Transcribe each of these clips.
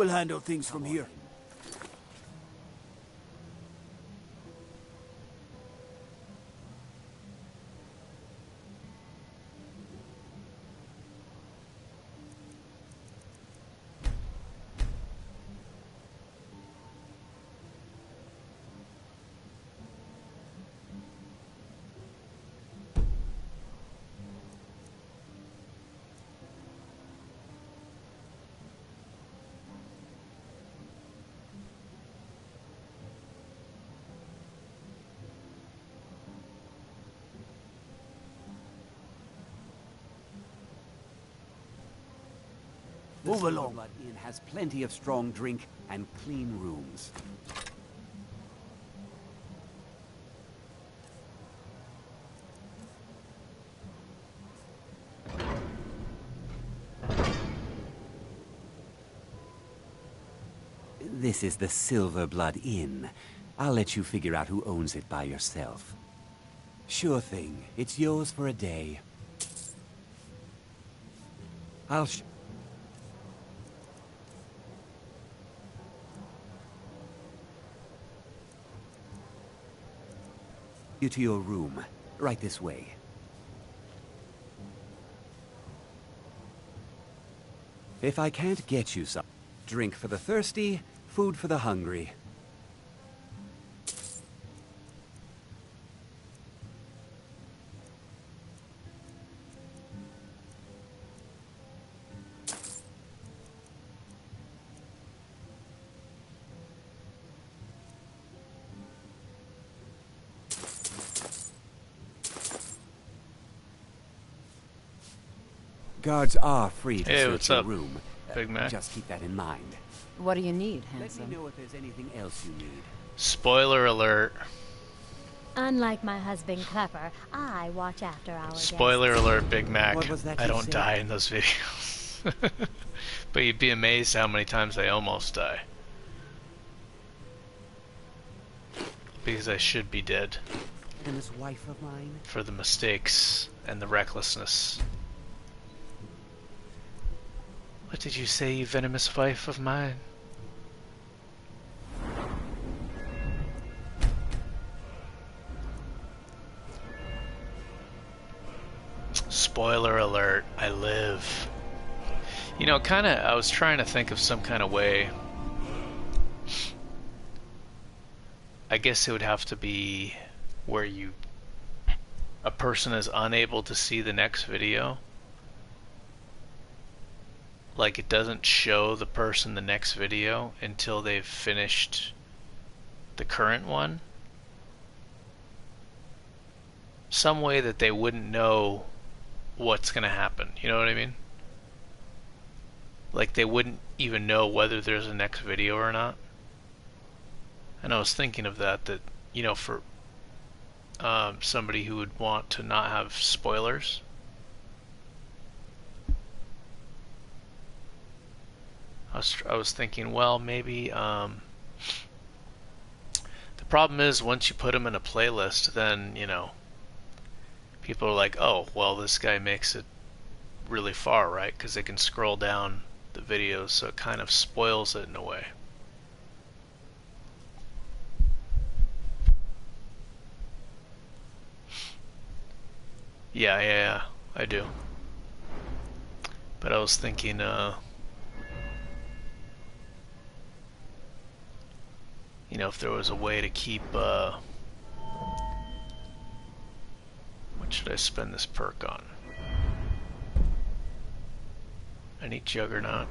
We'll handle things from here. Move along. Blood Inn has plenty of strong drink and clean rooms. This is the Silver Blood Inn. I'll let you figure out who owns it by yourself. Sure thing. It's yours for a day. I'll you to your room. Right this way. If I can't get you some, drink for the thirsty, food for the hungry. Guards are free to search your room. Big Mac? Just keep that in mind. What do you need, Let handsome? me know if there's anything else you need. Spoiler alert. Unlike my husband Clepper, I watch after our Spoiler alert, Big Mac. What was that I you don't said? die in those videos. But you'd be amazed how many times I almost die. Because I should be dead. And this wife of mine? For the mistakes and the recklessness. What did you say, you venomous wife of mine? Spoiler alert, I live. You know, I was trying to think of some kind of way. I guess it would have to be where a person is unable to see the next video. Like, it doesn't show the person the next video until they've finished the current one. Some way that they wouldn't know what's gonna happen, you know what I mean? Like, they wouldn't even know whether there's a next video or not. And I was thinking of that, you know, for somebody who would want to not have spoilers. I was thinking, well, maybe the problem is once you put them in a playlist, then, you know, people are like, oh, well, this guy makes it really far, right? Because they can scroll down the videos, so it kind of spoils it in a way. Yeah, I do. But I was thinking, you know, if there was a way to keep, what should I spend this perk on? I need Juggernaut.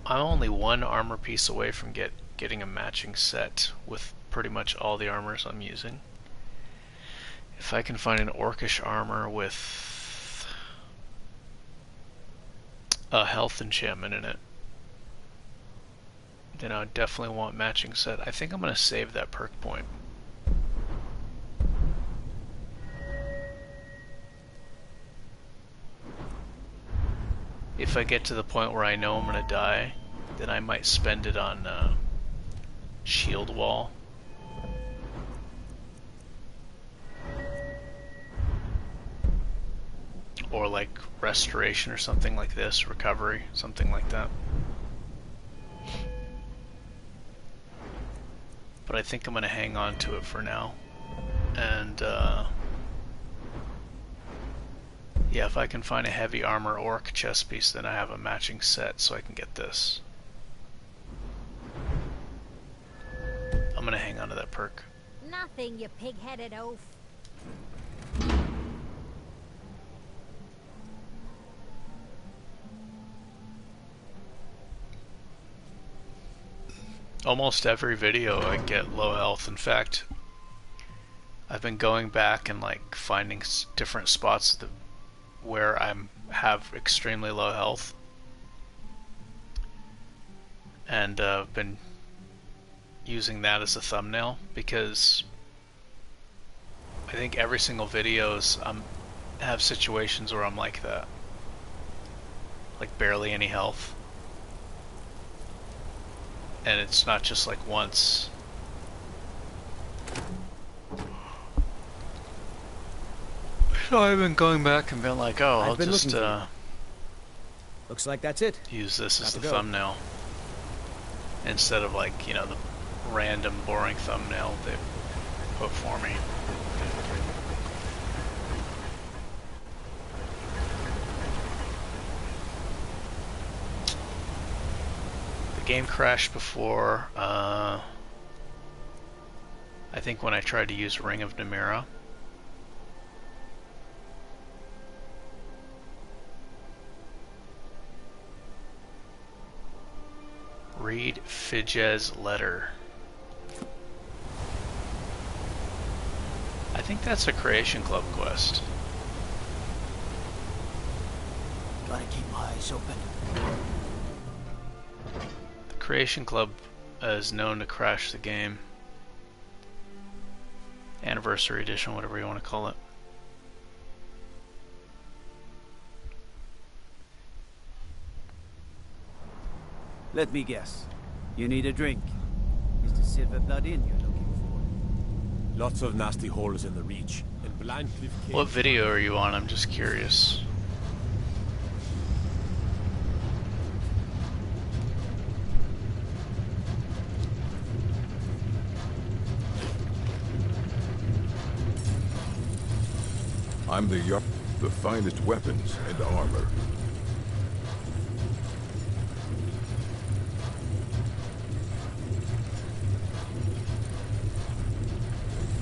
I'm only one armor piece away from getting a matching set with pretty much all the armors I'm using. If I can find an orcish armor with a health enchantment in it, then I would definitely want matching set. I think I'm going to save that perk point. If I get to the point where I know I'm going to die, then I might spend it on shield wall. or like restoration or something like this, recovery, something like that. But I think I'm going to hang on to it for now. And yeah, if I can find a heavy armor orc chest piece, then I have a matching set so I can get this. I'm going to hang on to that perk. Nothing, you pig-headed oaf. Almost every video I get low health. In fact, I've been going back and like finding different spots where I have extremely low health, and been using that as a thumbnail because I think every single videos have situations where I'm like that, like barely any health. And it's not just like once. So I've been going back and been like, oh, I'll just looks like that's it. use this as the thumbnail instead of like, you know, the random boring thumbnail they put for me. Game crashed before, I think when I tried to use Ring of Namira. Read Fidjez's letter. I think that's a Creation Club quest. Gotta keep my eyes open. Creation Club is known to crash the game. Anniversary Edition, whatever you want to call it. Let me guess. You need a drink. Is the Silver Blood Inn you're looking for? Lots of nasty holes in the Reach. And Blindcliff Cave. What video are you on? I'm just curious. I'm the Yup, the finest weapons and armor.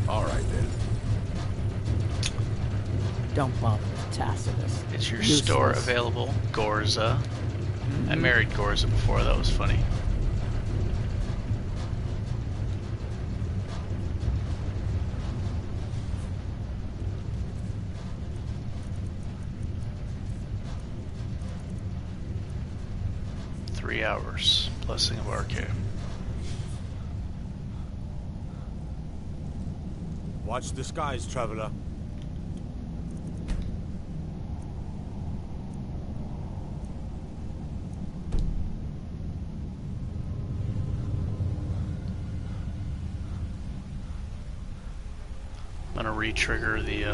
All right then. Don't bother with Tacitus. Is your Useless. store available? Gorza. I married Gorza before, that was funny. Hours. Blessing of Arcade. Watch the skies, traveler. I'm gonna re-trigger the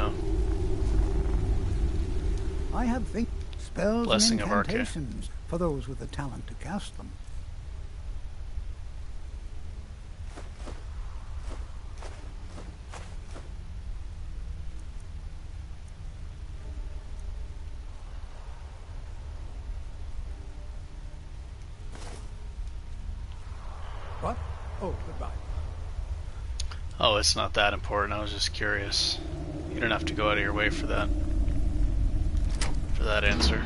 I have spells Blessing and of Arcade. incantations for those with the talent to cast them. What? Oh, goodbye. Oh, it's not that important. I was just curious. You don't have to go out of your way for that. For that answer.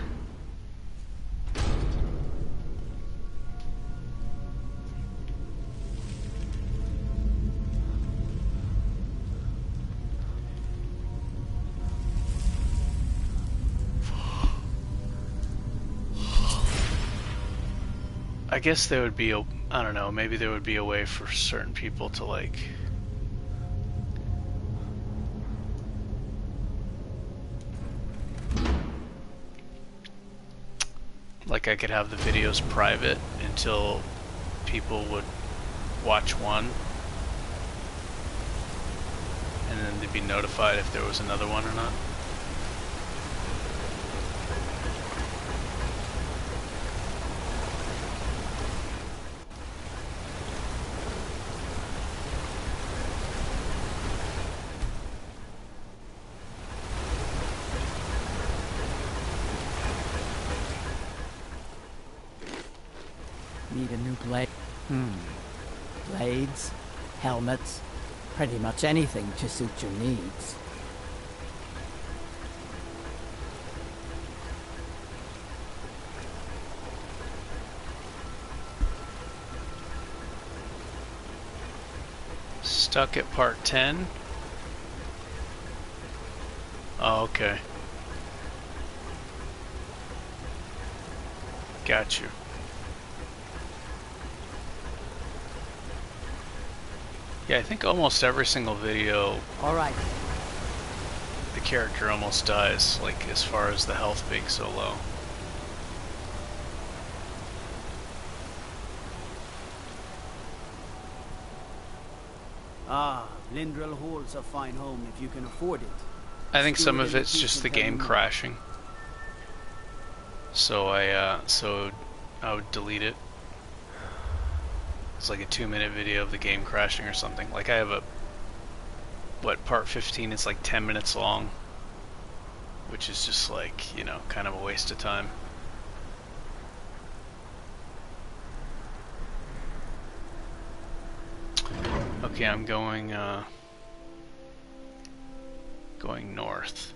I guess there would be a, I don't know, maybe there would be a way for certain people to like I could have the videos private until people would watch one and then they'd be notified if there was another one or not. Need a new blade? Blades, helmets, pretty much anything to suit your needs. Stuck at part 10? Oh, okay. Got you. Yeah, I think almost every single video, Alright. the character almost dies, like as far as the health being so low. Ah, Lindrel holds a fine home if you can afford it. I think some of it's just the game crashing. So I would delete it. It's like a 2-minute video of the game crashing or something. Like I have a, part 15, it's like 10 minutes long. Which is just like, you know, kind of a waste of time. Okay, I'm going north.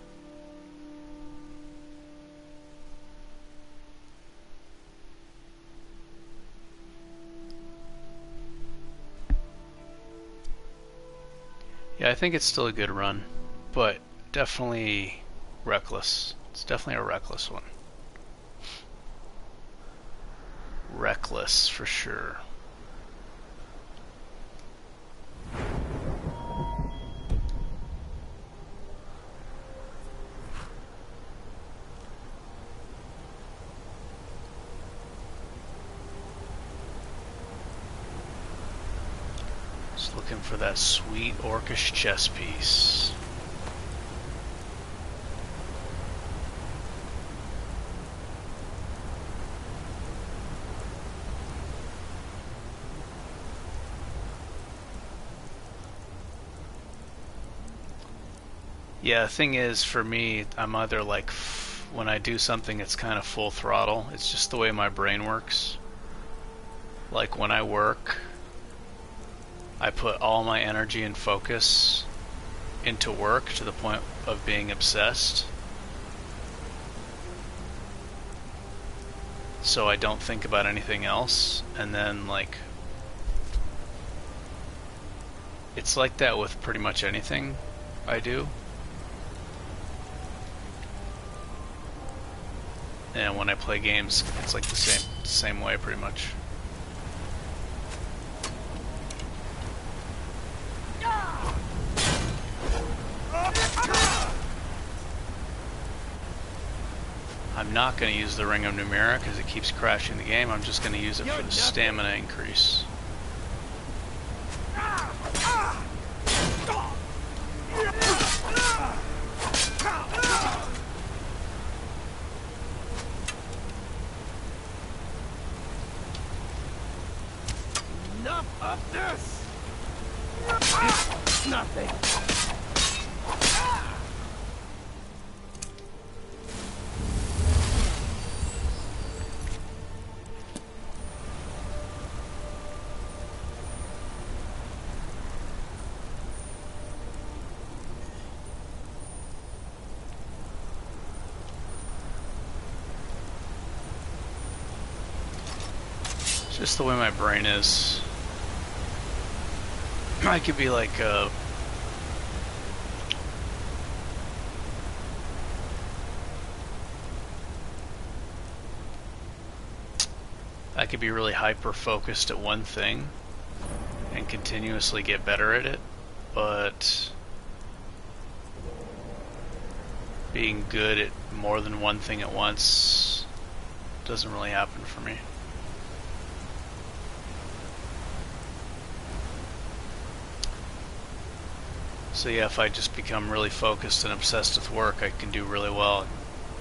Yeah, I think it's still a good run, but definitely reckless. It's definitely a reckless one. Reckless for sure. Just looking for that sweet orcish chess piece. Yeah, the thing is, for me, I'm either like, when I do something, it's kind of full throttle. It's just the way my brain works. Like when I work, I put all my energy and focus into work to the point of being obsessed. So I don't think about anything else, and then like, it's like that with pretty much anything I do. And when I play games, it's like the same way pretty much. I'm not going to use the Ring of Numera because it keeps crashing the game. I'm just going to use it for the stamina increase. Enough of this! Nothing. Just the way my brain is. I could be like I could be really hyper focused at one thing and continuously get better at it, but being good at more than one thing at once doesn't really happen for me. So yeah, if I just become really focused and obsessed with work, I can do really well,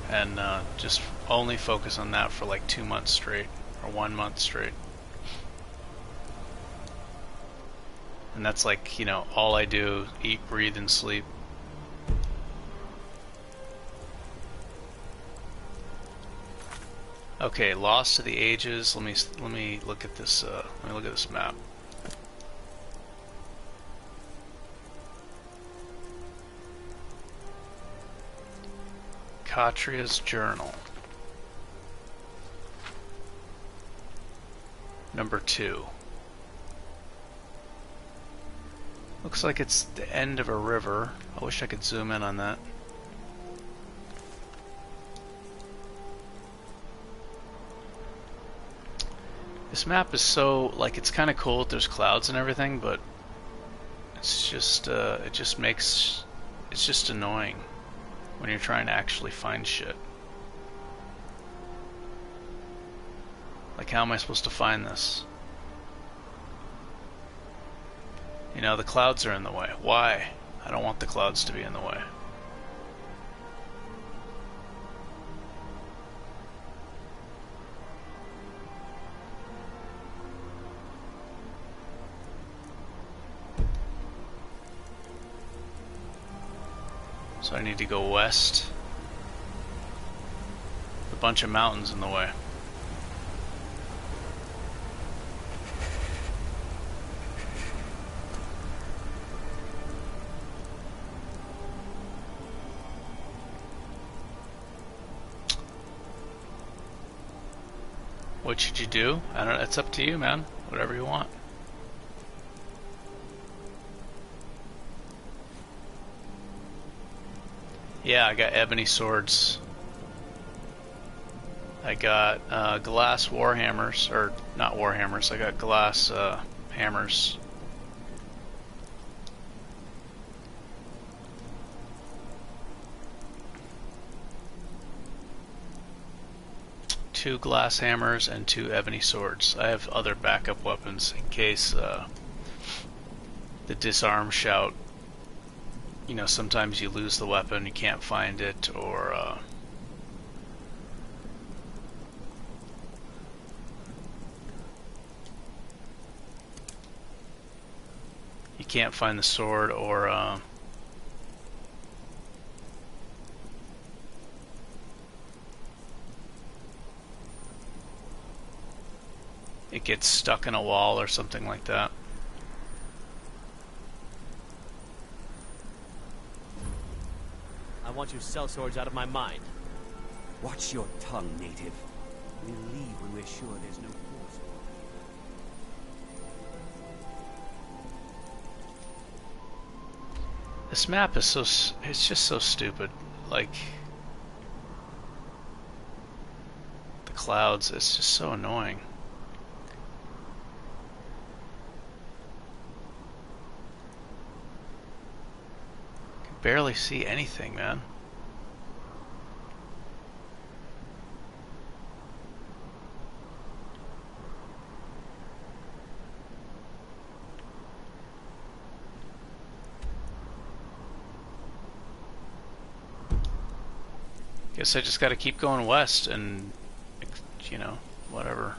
and just only focus on that for like 2 months straight, or 1 month straight. And that's like, you know, all I do, eat, breathe, and sleep. Okay, Lost to the Ages. Let me look at this. Let me look at this map. Katria's Journal. Number 2. Looks like it's the end of a river. I wish I could zoom in on that. This map is so, like, it's kind of cool that there's clouds and everything, but it's just, it just makes, it's just annoying when you're trying to actually find shit. Like, how am I supposed to find this? You know, the clouds are in the way. Why? I don't want the clouds to be in the way. So I need to go west. A bunch of mountains in the way. What should you do? I don't know, it's up to you, man. Whatever you want. Yeah, I got ebony swords. I got glass warhammers, or not warhammers, I got glass hammers. Two glass hammers and 2 ebony swords. I have other backup weapons in case the disarm shout. You know, sometimes you lose the weapon, you can't find it, or you can't find the sword, or it gets stuck in a wall or something like that. I want your sellswords out of my mind. Watch your tongue, native. We'll leave when we're sure there's no force. This map is so, it's just so stupid. Like, the clouds, it's just so annoying. Barely see anything, man. Guess I just gotta keep going west and, you know, whatever.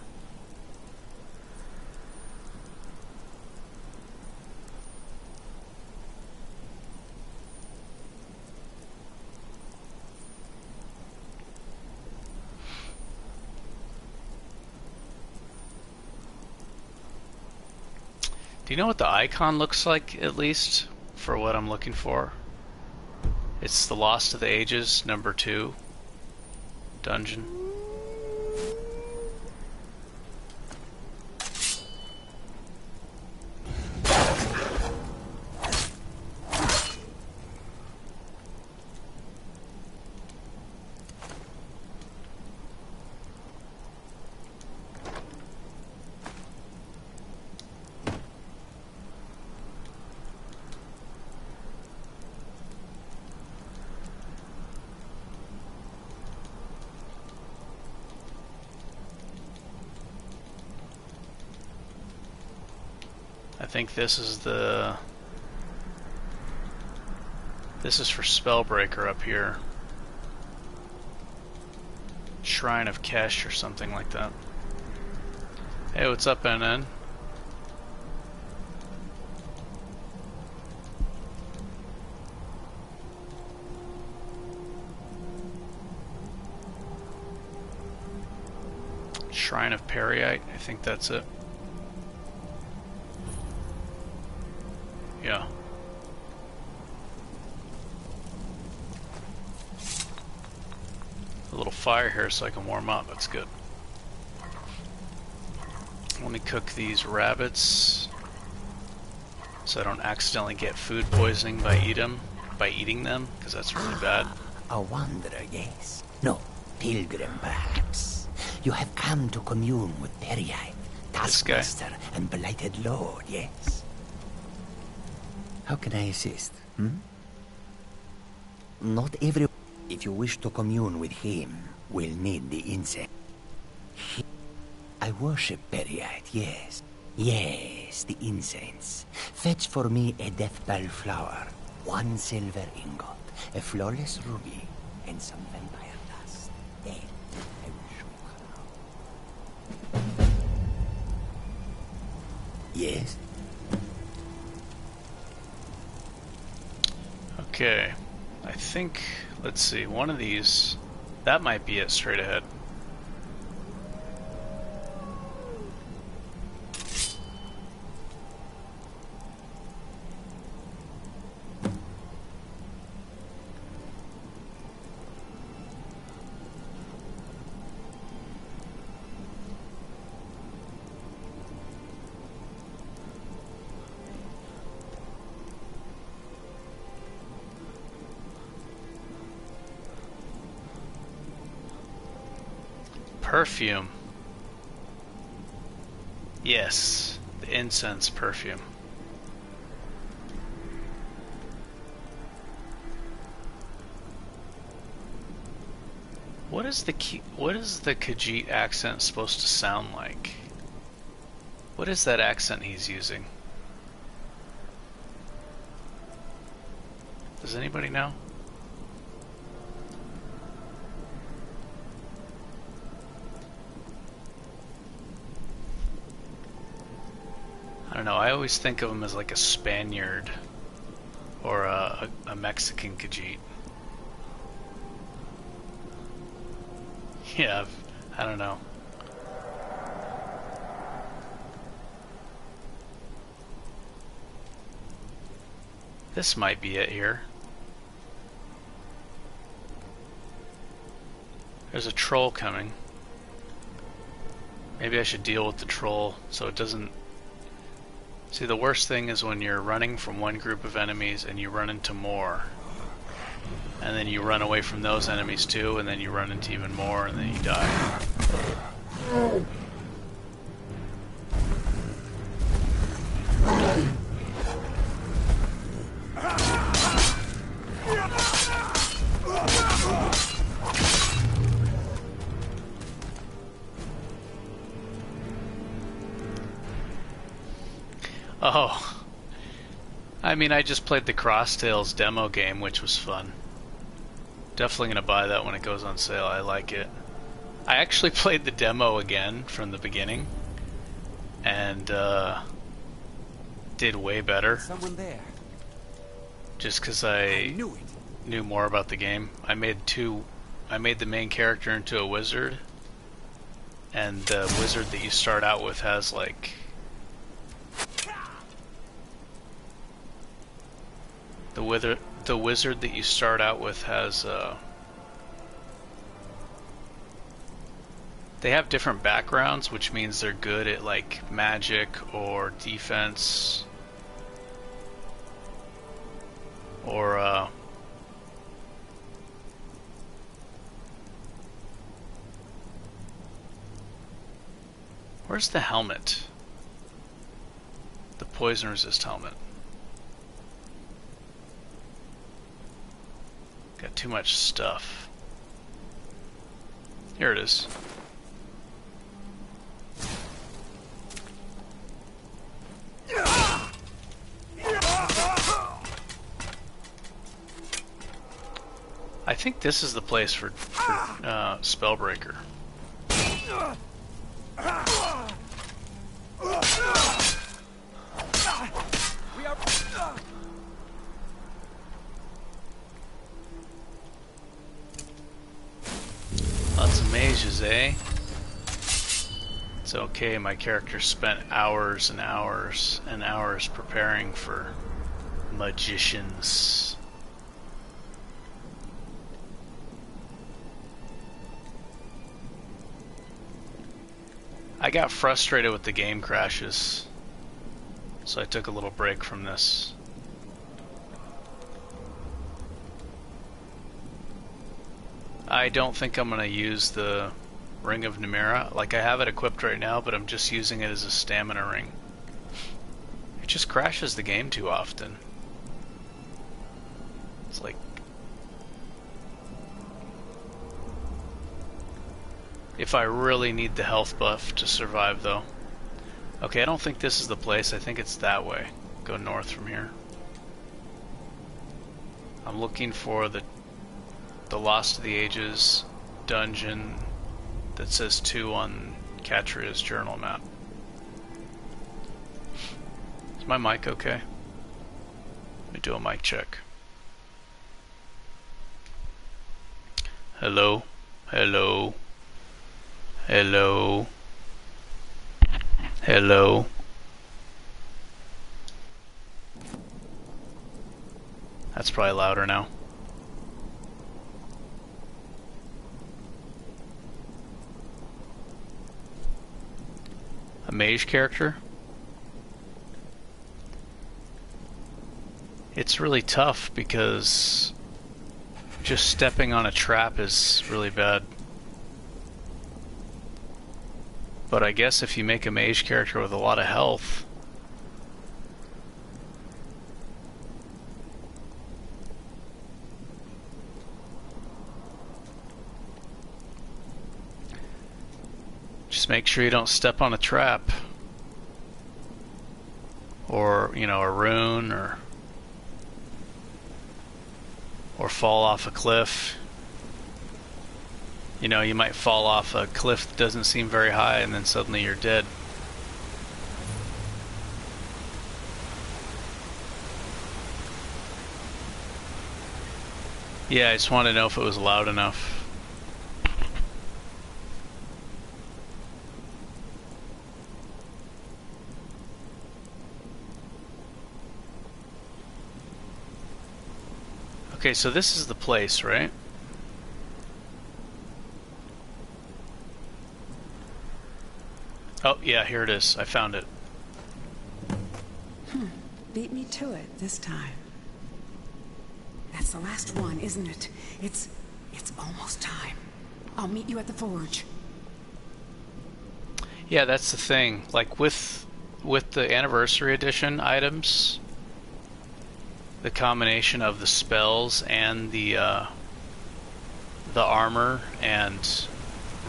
Do you know what the icon looks like, at least, for what I'm looking for? It's the Lost to the Ages, number 2 dungeon. I think this is for Spellbreaker up here. Shrine of Kesh or something like that. Hey, what's up, NN? Shrine of Peryite, I think that's it. Yeah. A little fire here so I can warm up, that's good. Let me cook these rabbits so I don't accidentally get food poisoning by eating them, because that's really bad. A wanderer, yes. No, pilgrim, perhaps. You have come to commune with Peryite, taskmaster and blighted lord, yes. How can I assist, Not every... If you wish to commune with him, will need the incense. I worship Peryite, yes. Yes, the incense. Fetch for me a deathbell flower, 1 silver ingot, a flawless ruby, and some vampire dust. Then I will show you how. Yes? Okay, I think, let's see, one of these, that might be it straight ahead. Perfume. Yes, the incense perfume. What is the Khajiit accent supposed to sound like? What is that accent he's using? Does anybody know? I don't know, I always think of him as like a Spaniard or a Mexican Khajiit. Yeah, I don't know. This might be it here. There's a troll coming. Maybe I should deal with the troll so it doesn't... See, the worst thing is when you're running from one group of enemies and you run into more. And then you run away from those enemies too, and then you run into even more, and then you die. Oh, I mean, I just played the Crosstails demo game, which was fun. Definitely gonna buy that when it goes on sale. I like it. I actually played the demo again from the beginning, and did way better. Someone there. Just because I knew more about the game. I made the main character into a wizard, and the wizard that you start out with has like... The wizard that you start out with has, they have different backgrounds, which means they're good at like magic or defense or where's the helmet? The poison resist helmet. Got too much stuff. Here it is. I think this is the place for Spellbreaker. Lots of mages, eh? It's okay, my character spent hours and hours and hours preparing for magicians. I got frustrated with the game crashes, so I took a little break from this. I don't think I'm going to use the Ring of Nimera. Like, I have it equipped right now, but I'm just using it as a stamina ring. It just crashes the game too often. It's like... if I really need the health buff to survive, though. Okay, I don't think this is the place. I think it's that way. Go north from here. I'm looking for the Lost of the Ages dungeon that says 2 on Katria's journal map. Is my mic okay? Let me do a mic check. Hello? Hello? Hello? Hello? That's probably louder now. A mage character? It's really tough because just stepping on a trap is really bad. But I guess if you make a mage character with a lot of health, just make sure you don't step on a trap, or, you know, a rune, or fall off a cliff. You know, you might fall off a cliff that doesn't seem very high, and then suddenly you're dead. Yeah, I just wanted to know if it was loud enough. Okay, so this is the place, right? Oh, yeah, here it is. I found it. Beat me to it this time. That's the last one, isn't it? It's almost time. I'll meet you at the forge. Yeah, that's the thing. Like with the anniversary edition items, the combination of the spells and the armor and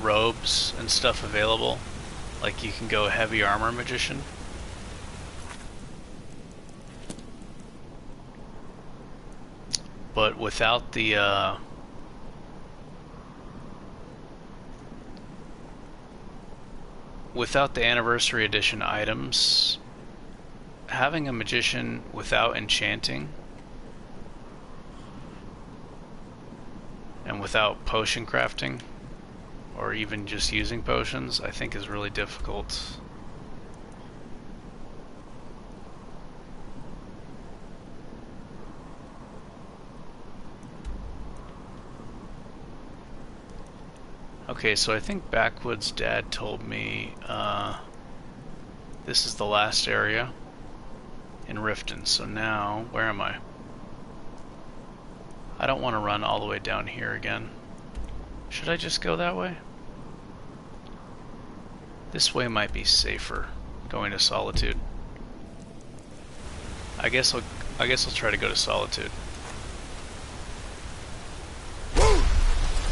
robes and stuff available, like you can go heavy armor magician. But without the anniversary edition items, having a magician without enchanting and without potion crafting, or even just using potions, I think is really difficult. Okay, so I think Backwood's dad told me this is the last area in Riften. So now, where am I? I don't want to run all the way down here again. Should I just go that way? This way might be safer, going to Solitude. I guess I'll try to go to Solitude.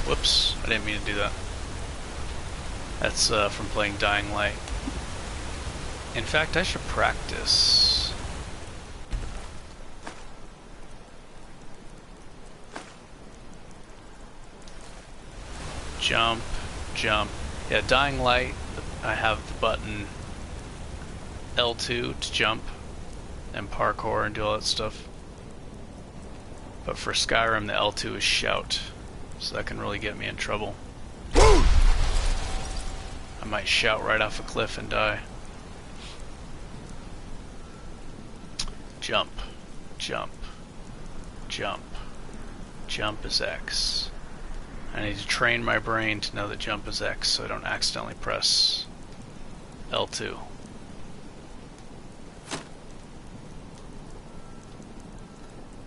Whoops, I didn't mean to do that. That's from playing Dying Light. In fact, I should practice. Jump, jump. Yeah, Dying Light, I have the button L2 to jump and parkour and do all that stuff. But for Skyrim, the L2 is shout, so that can really get me in trouble. I'm might shout right off a cliff and die. Jump, jump, jump. Jump is X. I need to train my brain to know that jump is X so I don't accidentally press L2.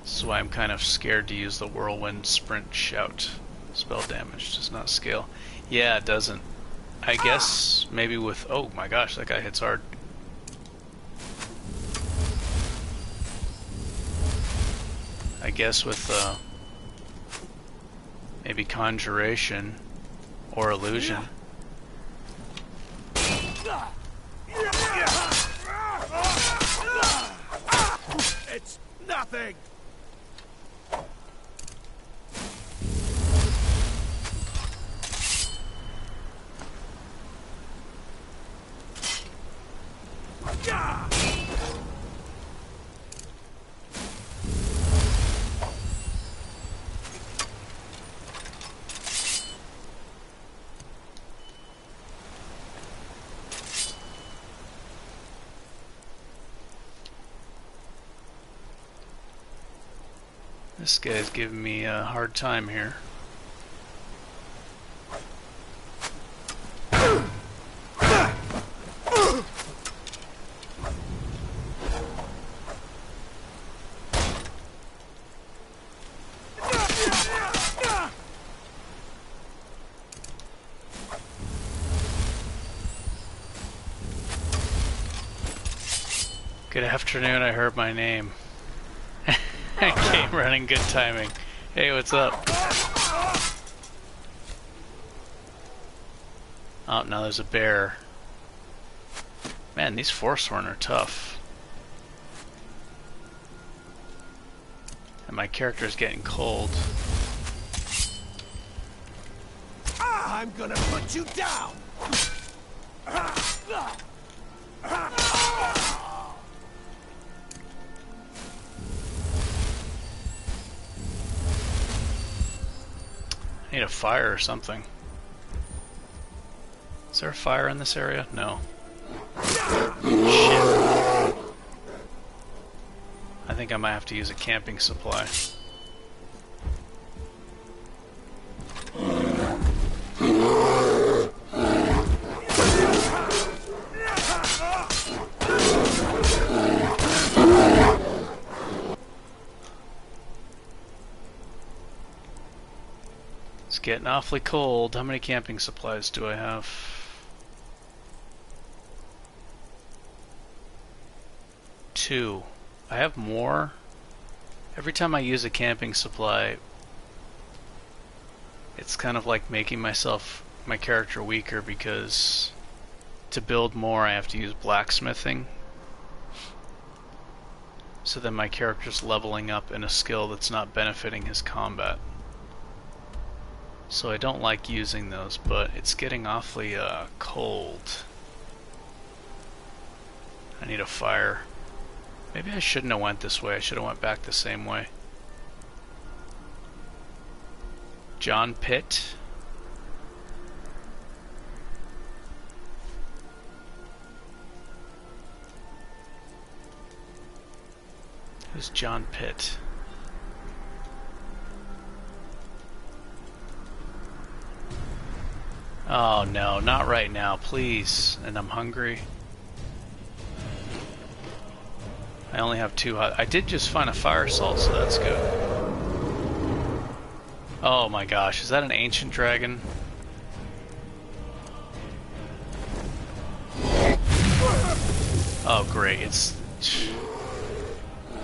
This is why I'm kind of scared to use the whirlwind sprint shout. Spell damage does not scale. Yeah, it doesn't. I guess maybe with... Oh my gosh, that guy hits hard. I guess with maybe conjuration or illusion. It's nothing. This guy's giving me a hard time here. Good afternoon, I heard my name. I came running, good timing. Hey, what's up? Oh, now there's a bear. Man, these Forsworn are tough. And my character's getting cold. I'm gonna put you down! I need a fire or something. Is there a fire in this area? No. Shit. I think I might have to use a camping supply. Getting awfully cold. How many camping supplies do I have? 2. I have more. Every time I use a camping supply, it's kind of like making my character weaker, because to build more I have to use blacksmithing. So then my character's leveling up in a skill that's not benefiting his combat. So I don't like using those, but it's getting awfully cold. I need a fire. Maybe I shouldn't have went this way. I should have went back the same way. John Pitt. Who's John Pitt? Oh no, not right now, please. And I'm hungry. I only have 2 hot. I did just find a fire salt, so that's good. Oh my gosh, is that an ancient dragon? Oh great,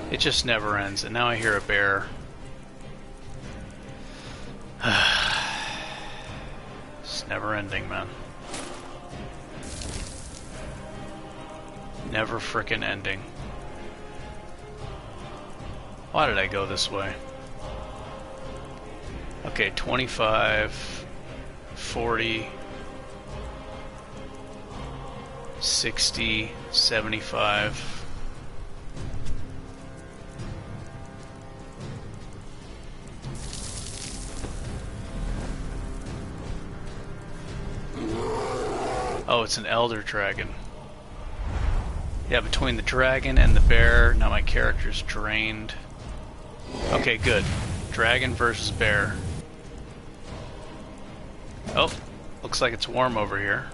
it just never ends, and now I hear a bear. It's never ending, man. Never frickin' ending. Why did I go this way? Okay, 25, 40, 60, 75. Oh, it's an elder dragon. Yeah, between the dragon and the bear, now my character's drained. Okay, good. Dragon versus bear. Oh, looks like it's warm over here.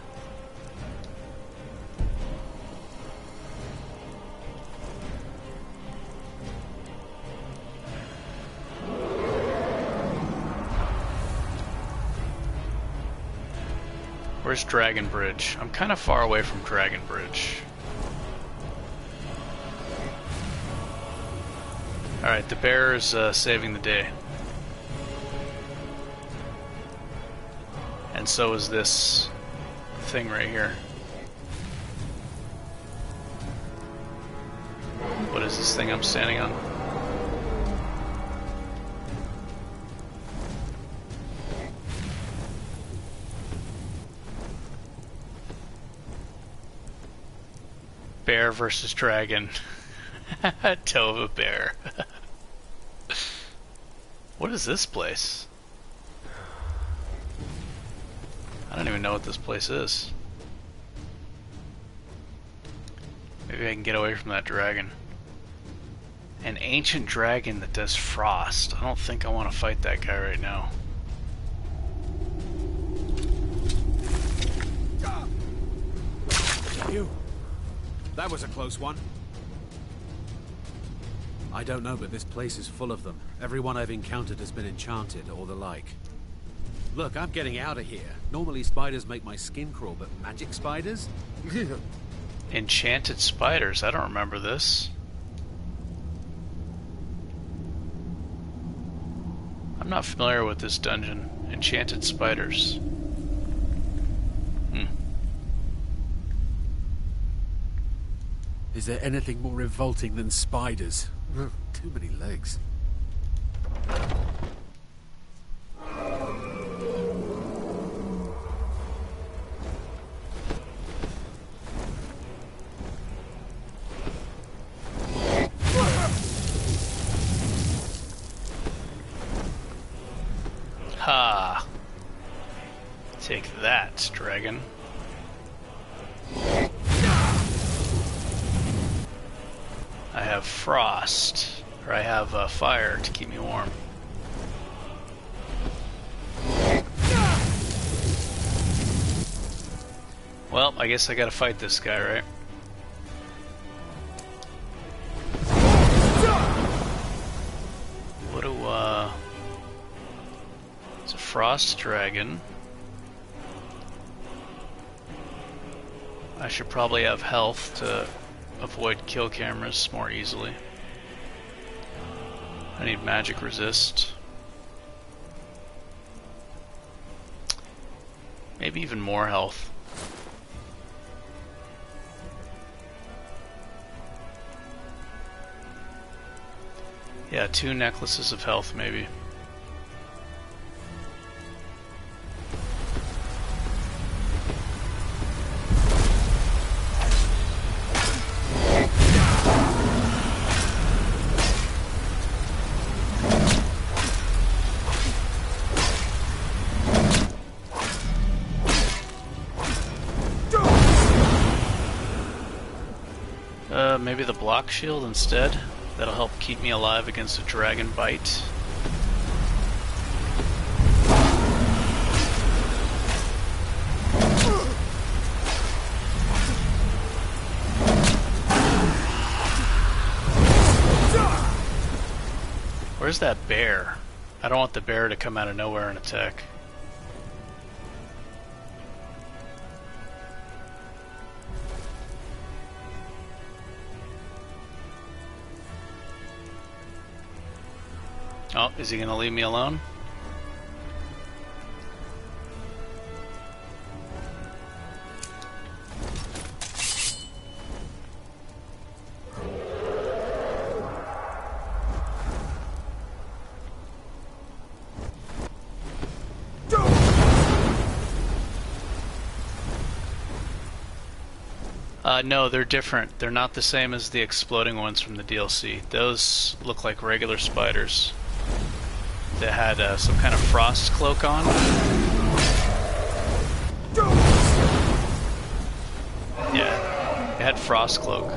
Where's Dragon Bridge? I'm kind of far away from Dragon Bridge. Alright, the bear is saving the day. And so is this thing right here. What is this thing I'm standing on? Bear versus dragon. Toe of a bear. What is this place? I don't even know what this place is. Maybe I can get away from that dragon. An ancient dragon that does frost. I don't think I want to fight that guy right now. You. That was a close one. I don't know, but this place is full of them. Everyone I've encountered has been enchanted or the like. Look, I'm getting out of here. Normally spiders make my skin crawl, but magic spiders? Enchanted spiders? I don't remember this. I'm not familiar with this dungeon. Enchanted spiders. Is there anything more revolting than spiders? Too many legs. Ha! Take that, dragon. I have frost, or I have fire to keep me warm. Well, I guess I gotta fight this guy, right? What do, it's a frost dragon. I should probably have health to avoid kill cameras more easily. I need magic resist. Maybe even more health. Yeah, 2 necklaces of health maybe. Maybe the block shield instead. That'll help keep me alive against a dragon bite. Where's that bear? I don't want the bear to come out of nowhere and attack. Oh, is he gonna leave me alone? No, they're different. They're not the same as the exploding ones from the DLC. Those look like regular spiders that had some kind of frost cloak on. had Frost Cloak.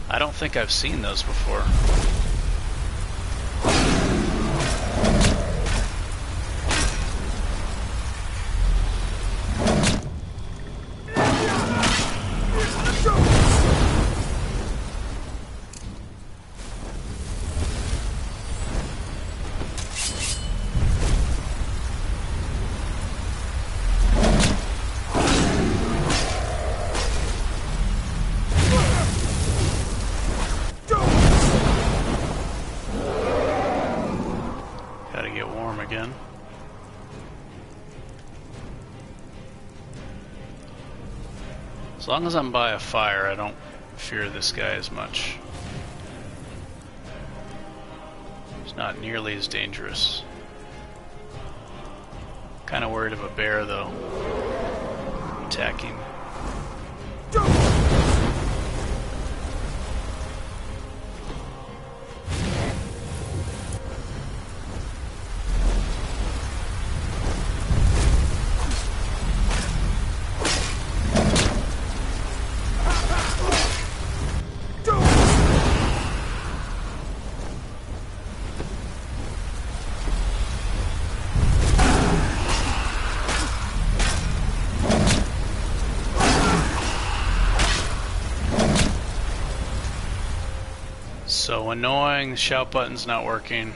I don't think I've seen those before. As long as I'm by a fire, I don't fear this guy as much. He's not nearly as dangerous. Kind of worried of a bear, though. Attacking. So annoying, the shout button's not working.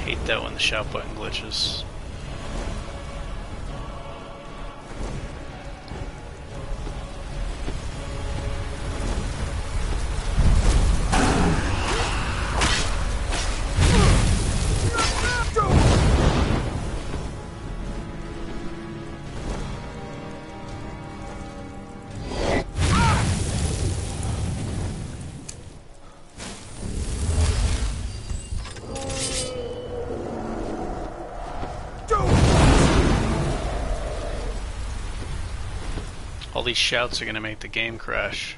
Hate that when the shout button glitches. All these shouts are gonna make the game crash.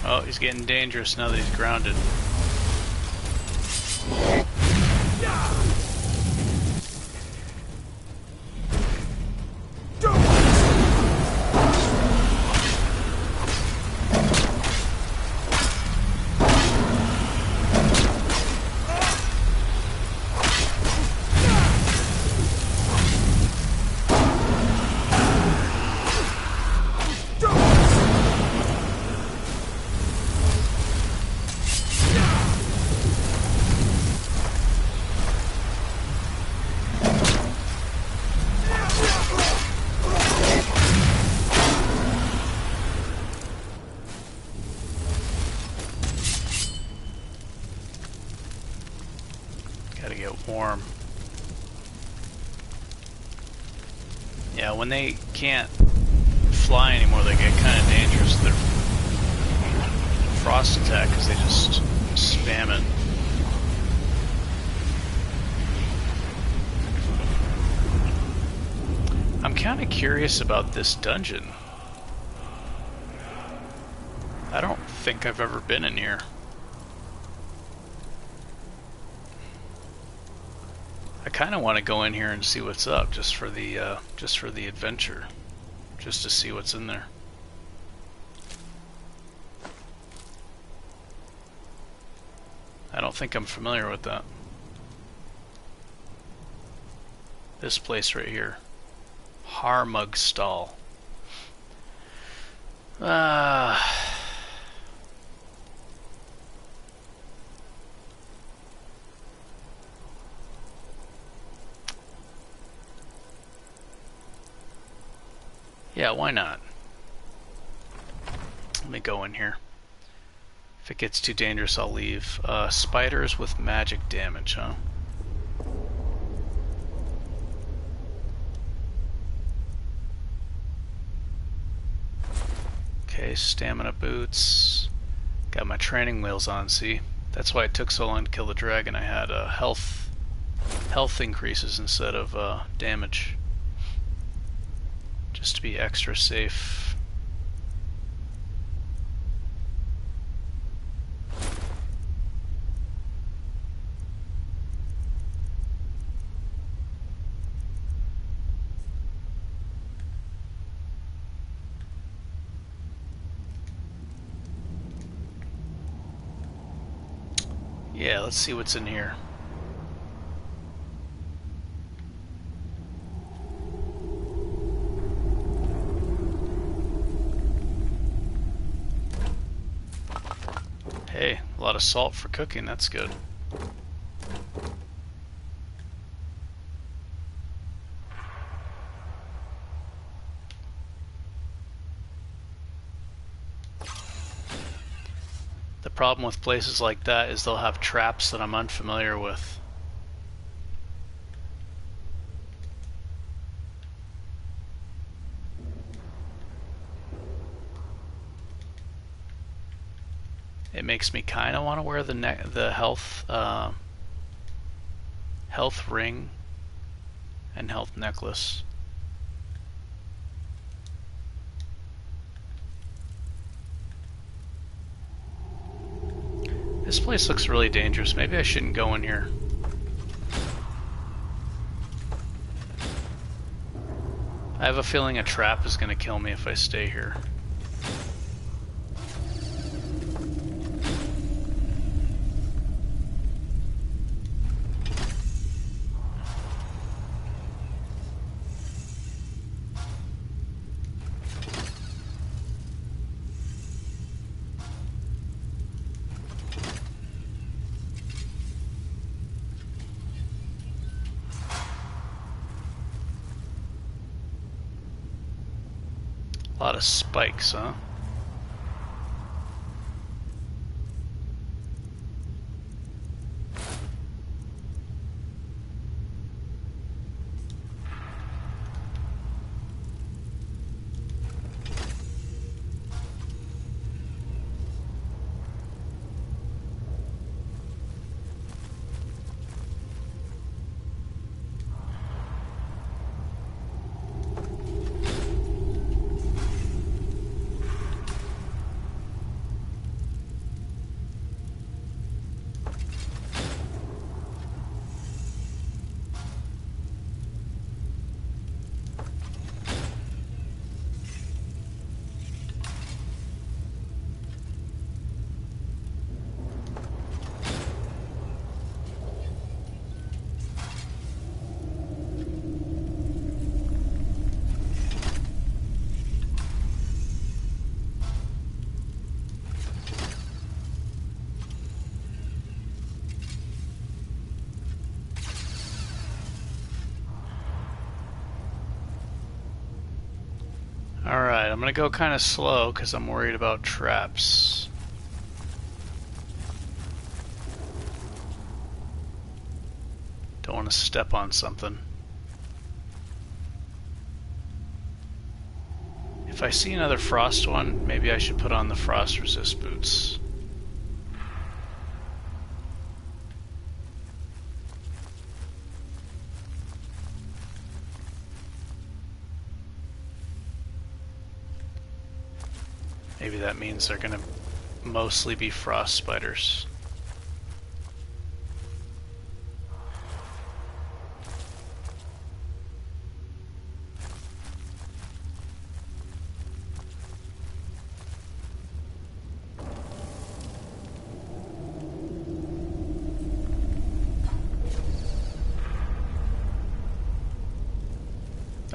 Oh, he's getting dangerous now that he's grounded. Gotta get warm. Yeah, when they can't fly anymore, they get kind of dangerous. Their frost attack, because they just spam it. I'm kind of curious about this dungeon. I don't think I've ever been in here. I kind of want to go in here and see what's up, just for the adventure, just to see what's in there. I don't think I'm familiar with that. This place right here. Harmugstall. Yeah, why not? Let me go in here. If it gets too dangerous, I'll leave. Spiders with magic damage, huh? Okay, stamina boots. Got my training wheels on, see? That's why it took so long to kill the dragon. I had health increases instead of damage. Just to be extra safe. Yeah, let's see what's in here. Hey, a lot of salt for cooking, that's good. The problem with places like that is they'll have traps that I'm unfamiliar with. It makes me kind of want to wear the health ring and health necklace. This place looks really dangerous. Maybe I shouldn't go in here. I have a feeling a trap is going to kill me if I stay here. A lot of spikes, huh? Alright, I'm gonna go kind of slow because I'm worried about traps. Don't want to step on something. If I see another frost one, maybe I should put on the frost resist boots. Maybe that means they're gonna mostly be frost spiders.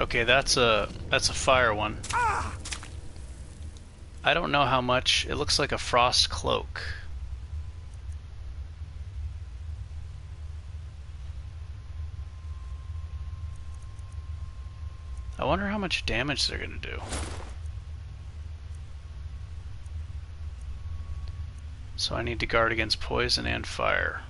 Okay, that's a fire one. I don't know how much. It looks like a frost cloak. I wonder how much damage they're gonna do. So I need to guard against poison and fire.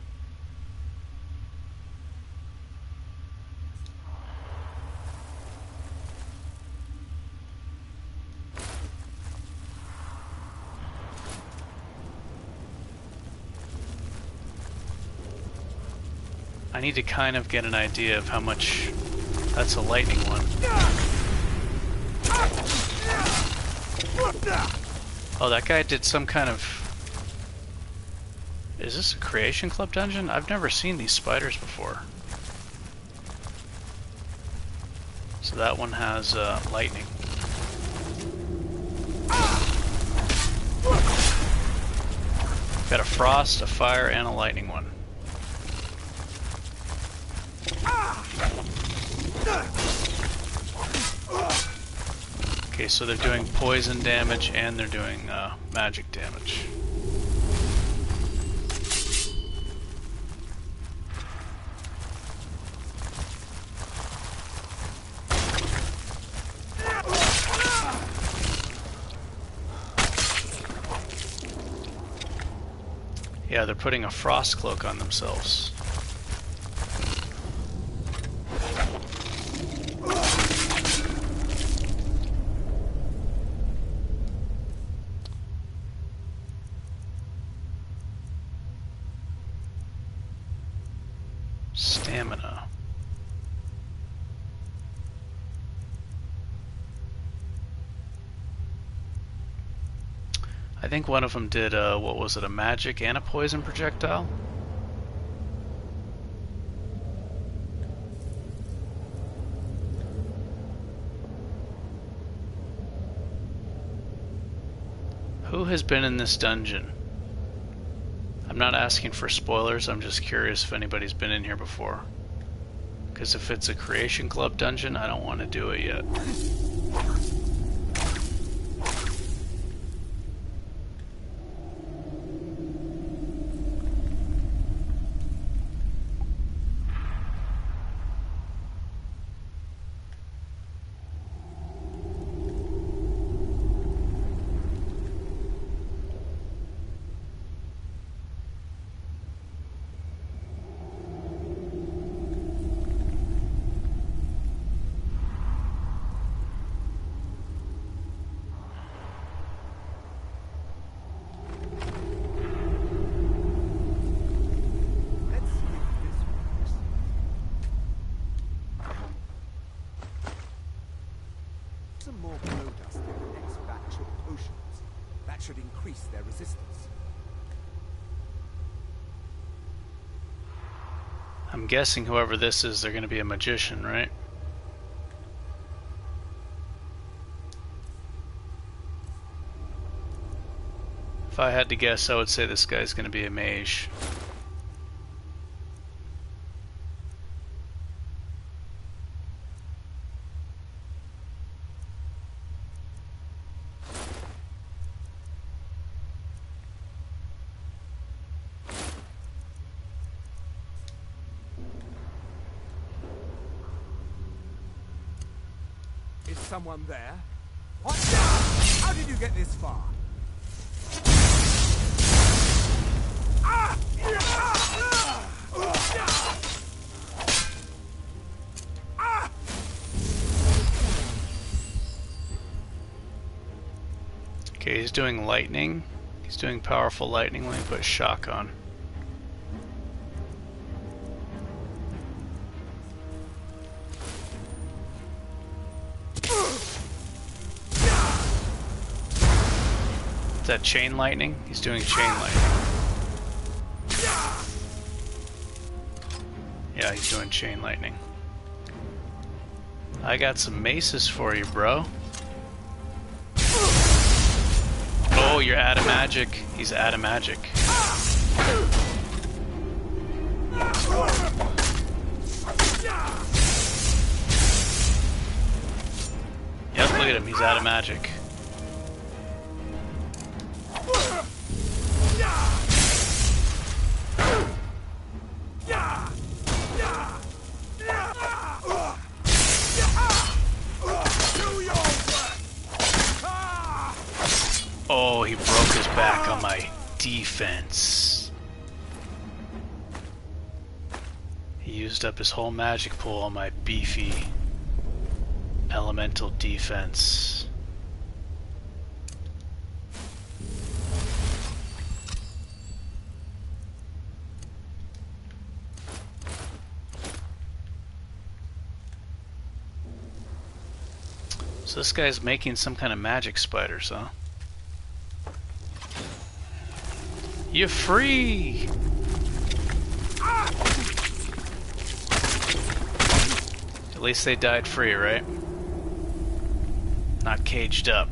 I need to kind of get an idea of how much. That's a lightning one. Oh, that guy did some kind of... Is this a Creation Club dungeon? I've never seen these spiders before. So that one has lightning. Got a frost, a fire, and a lightning one. Okay, so they're doing poison damage and they're doing magic damage. Yeah, they're putting a frost cloak on themselves. Stamina. I think one of them did, what was it, a magic and a poison projectile? Who has been in this dungeon? I'm not asking for spoilers, I'm just curious if anybody's been in here before. Because if it's a Creation Club dungeon, I don't want to do it yet. Some more glow dust in the next batch of potions. That should increase their resistance. I'm guessing whoever this is, they're going to be a magician, right? If I had to guess, I would say this guy's going to be a mage. Is someone there? What? How did you get this far? Okay, he's doing lightning. He's doing powerful lightning. Let me put shock on. Is that chain lightning? He's doing chain lightning. Yeah, he's doing chain lightning. I got some maces for you, bro. Oh, you're out of magic. He's out of magic. Yep, look at him, he's out of magic. Oh, he broke his back on my defense. He used up his whole magic pool on my beefy elemental defense. So this guy's making some kind of magic spiders, huh? You're free! At least they died free, right? Not caged up.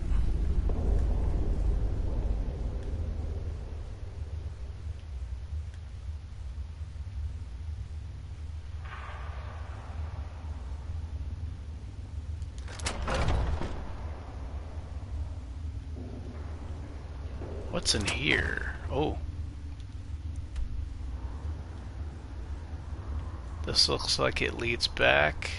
What's in here? Oh. This looks like it leads back.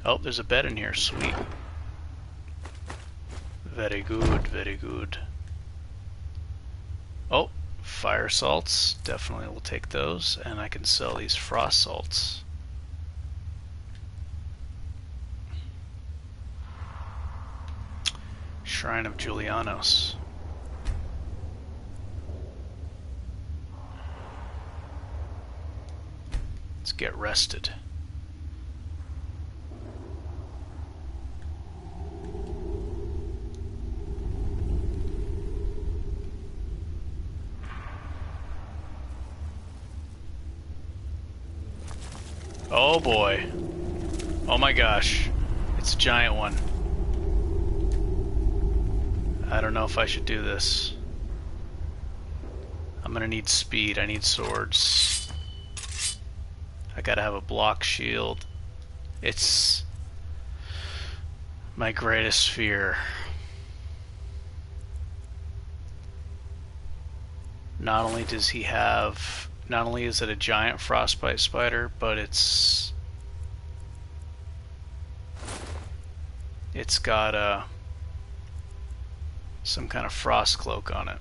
Oh, there's a bed in here. Sweet. Very good, very good. Oh, fire salts. Definitely will take those. And I can sell these frost salts. Shrine of Julianos. Let's get rested. Oh boy. Oh my gosh. It's a giant one. I don't know if I should do this. I'm gonna need speed. I need swords. I gotta have a block shield. It's my greatest fear. Not only does he have, not only is it a giant frostbite spider, but it's got some kind of frost cloak on it.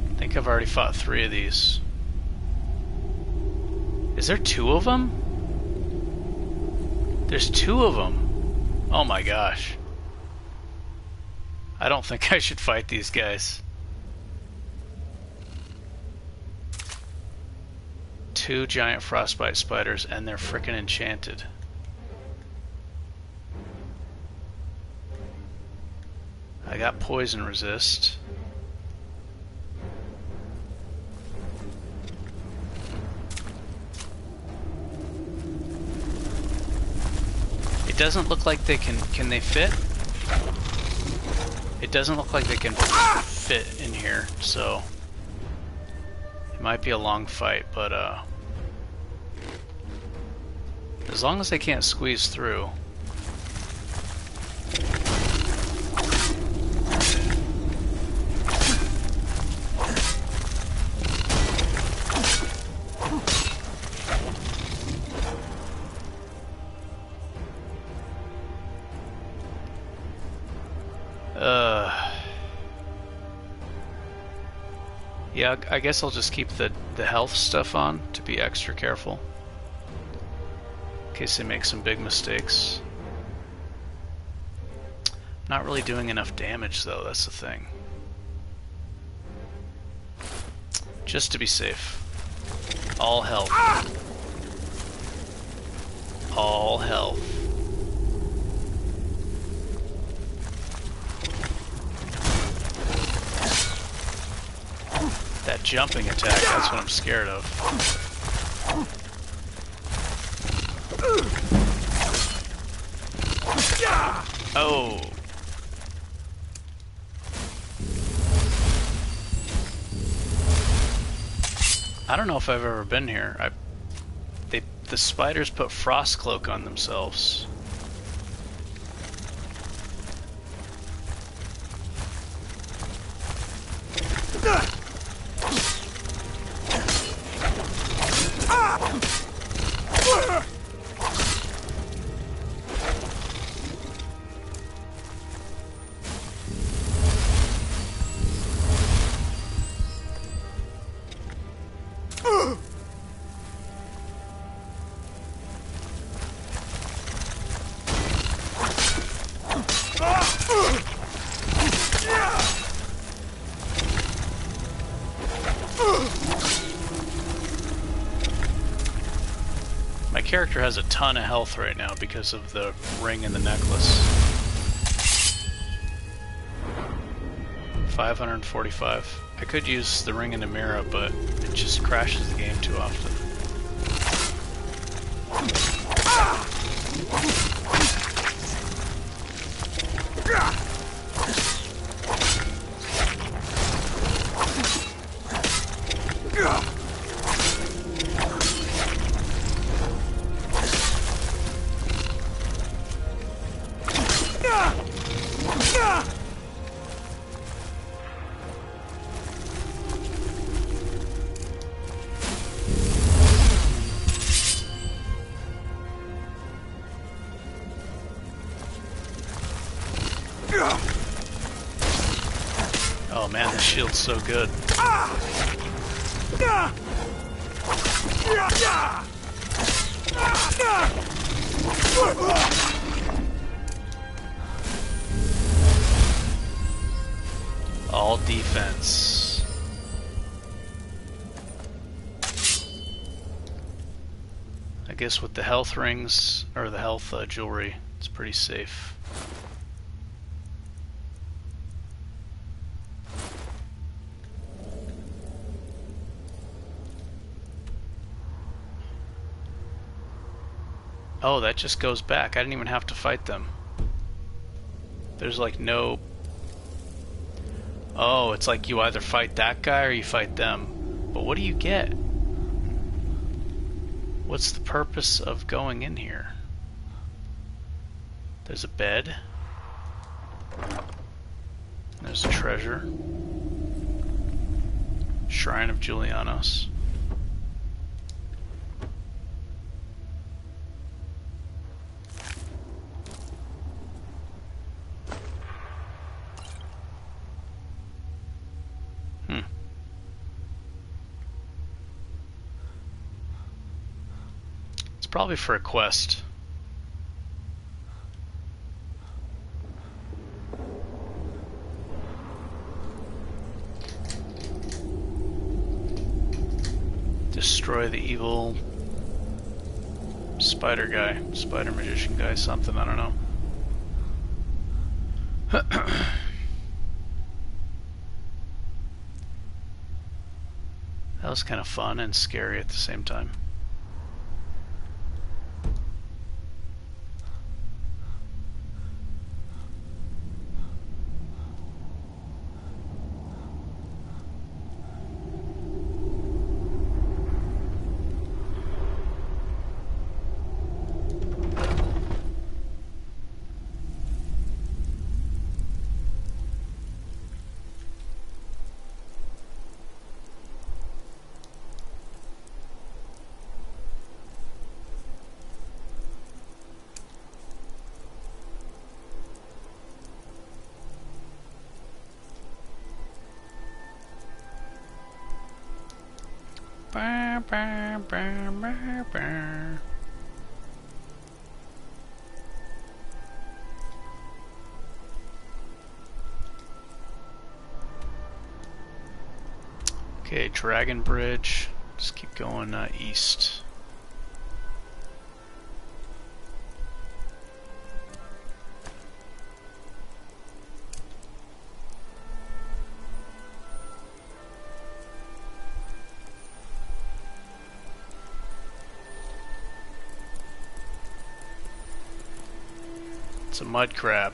I think I've already fought 3 of these. Is there 2 of them? There's 2 of them. Oh my gosh. I don't think I should fight these guys. 2 giant frostbite spiders and they're frickin' enchanted. I got poison resist. It doesn't look like they can they fit? It doesn't look like they can fit in here, so it might be a long fight, but as long as they can't squeeze through. Yeah, I guess I'll just keep the health stuff on to be extra careful in case they make some big mistakes. Not really doing enough damage though, that's the thing. Just to be safe. All health. All health. That jumping attack, that's what I'm scared of. Oh. I don't know if I've ever been here. The spiders put frost cloak on themselves. My character has a ton of health right now because of the ring and the necklace. 545. I could use the ring and the mirror, but it just crashes the game too often. Oh man, this shield's so good. All defense. I guess with the health rings, or the health jewelry, it's pretty safe. Oh, that just goes back. I didn't even have to fight them. There's like no... Oh, it's like you either fight that guy or you fight them. But what do you get? What's the purpose of going in here? There's a bed. There's a treasure. Shrine of Julianos. Probably for a quest. Destroy the evil spider guy, spider magician guy, something, I don't know. That was kind of fun and scary at the same time. Okay, Dragon Bridge. Just keep going east. It's a mud crab.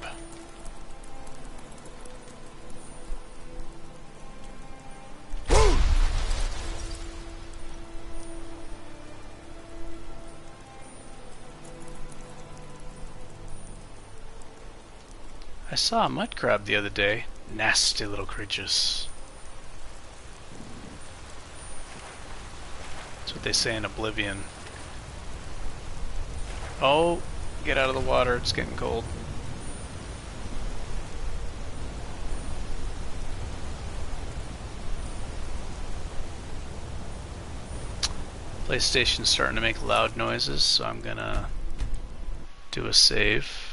I saw a mud crab the other day. Nasty little creatures. That's what they say in Oblivion. Oh, get out of the water, it's getting cold. PlayStation's starting to make loud noises, so I'm gonna do a save.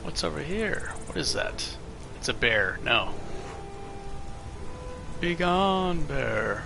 What's over here? What is that? It's a bear. No. Be gone, bear.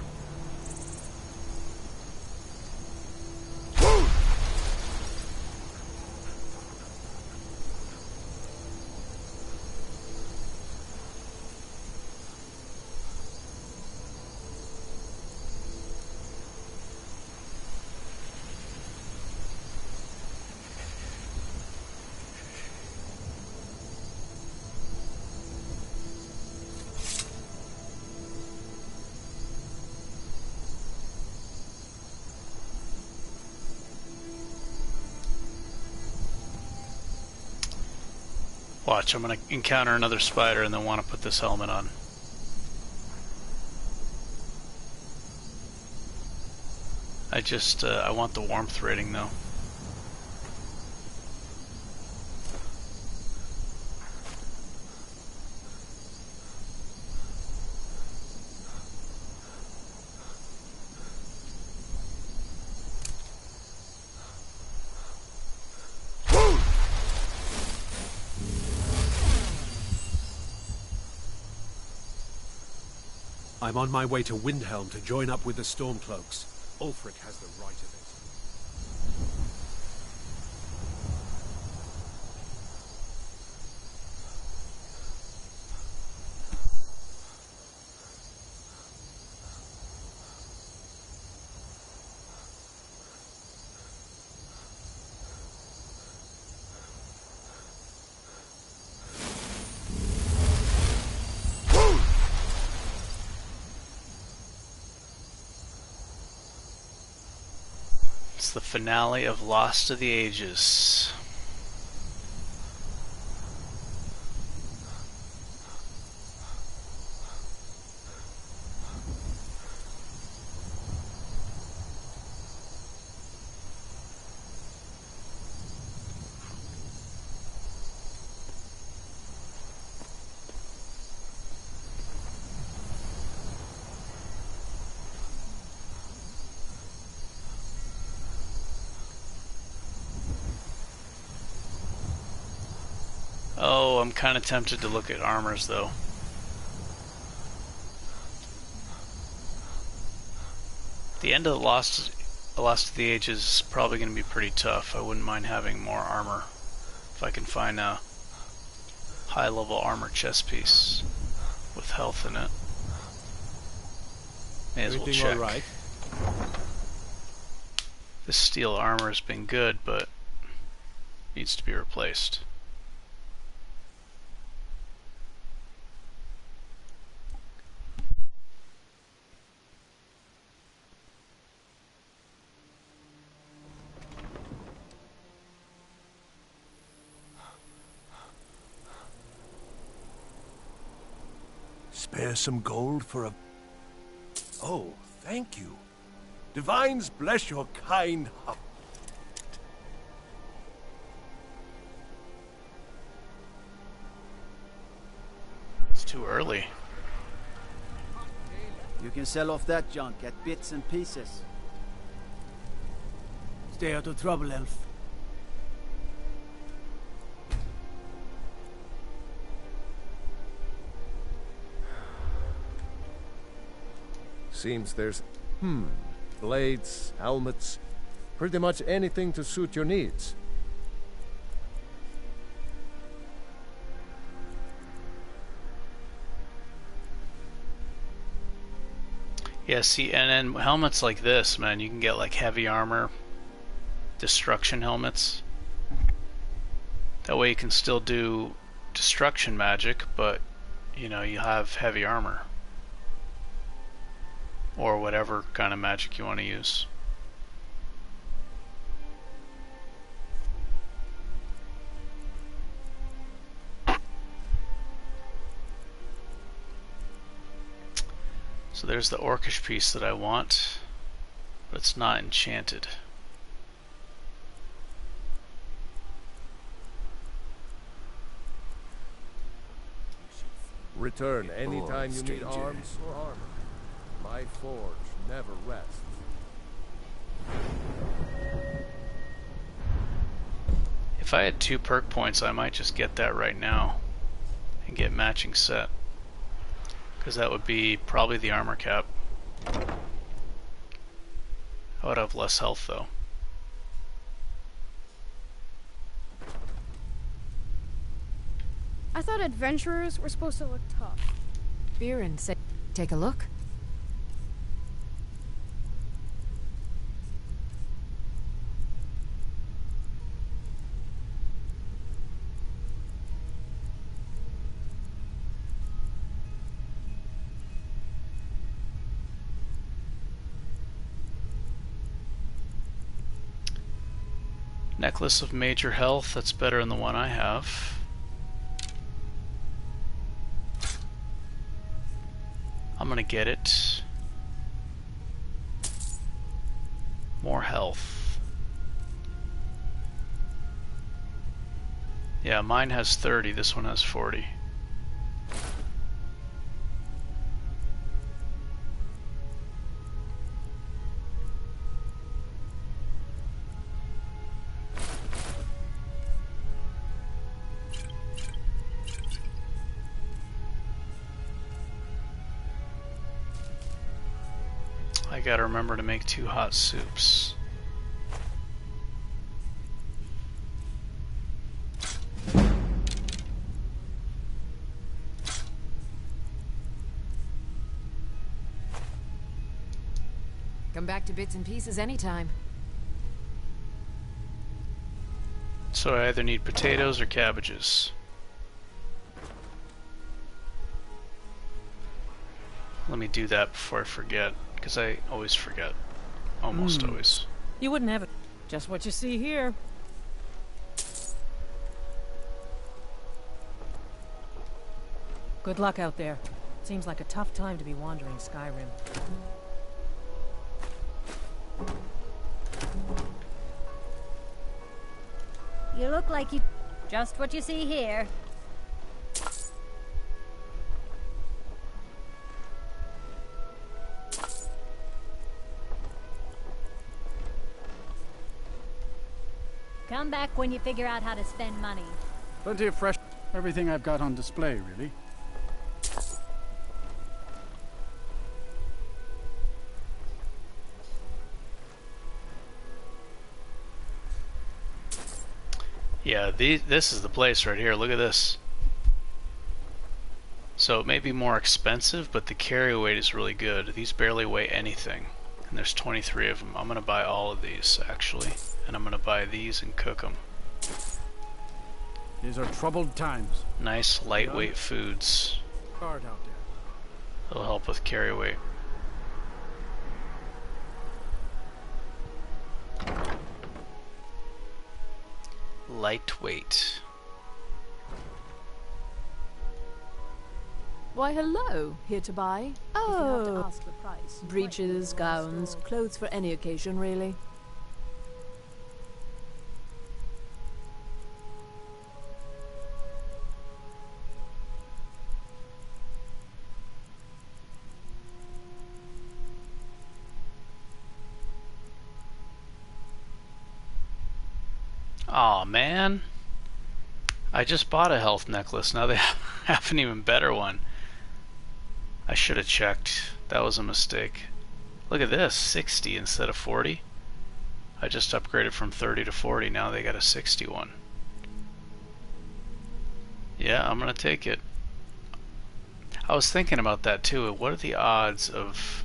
Watch, I'm gonna encounter another spider and then want to put this helmet on. I want the warmth rating though. I'm on my way to Windhelm to join up with the Stormcloaks. Ulfric has the right of it. It's the finale of Lost to the Ages. Oh, I'm kind of tempted to look at armors though. The end of the Lost to the Ages is probably going to be pretty tough. I wouldn't mind having more armor if I can find a high-level armor chest piece with health in it. May as well check. All right? This steel armor has been good, but needs to be replaced. Spare some gold for a... Oh, thank you. Divines bless your kind heart. It's too early. You can sell off that junk at bits and pieces. Stay out of trouble, elf. Seems there's... blades, helmets, pretty much anything to suit your needs. Yeah, see, and then helmets like this, man, you can get like heavy armor, destruction helmets. That way you can still do destruction magic, but, you know, you have heavy armor. Or whatever kind of magic you want to use. So there's the orcish piece that I want, but it's not enchanted. Return anytime you need arms or armor. My forge never rests. If I had 2 perk points, I might just get that right now and get matching set. Because that would be probably the armor cap. I would have less health though. I thought adventurers were supposed to look tough. Viren said, take a look. Necklace of major health, that's better than the one I have. I'm gonna get it. More health. Yeah, mine has 30, this one has 40. I gotta remember to make 2 hot soups. Come back to bits and pieces anytime. So I either need potatoes or cabbages. Let me do that before I forget, because I always forget. Almost always. You wouldn't have it. Just what you see here. Good luck out there. Seems like a tough time to be wandering Skyrim. You look like you... Just what you see here. Come back when you figure out how to spend money. Plenty of fresh... Everything I've got on display, really. Yeah, this is the place right here. Look at this. So it may be more expensive, but the carry weight is really good. These barely weigh anything. And there's 23 of them. I'm going to buy all of these, actually. And I'm going to buy these and cook them. These are troubled times. Nice, lightweight foods. Hard out there. It'll help with carry weight. Lightweight. Why, hello. Here to buy? Oh. If you have to ask the price. Breeches, gowns, clothes for any occasion, really. Aw, man. I just bought a health necklace. Now they have an even better one. I should have checked. That was a mistake. Look at this. 60 instead of 40. I just upgraded from 30 to 40. Now they got a 61. Yeah, I'm going to take it. I was thinking about that too. What are the odds of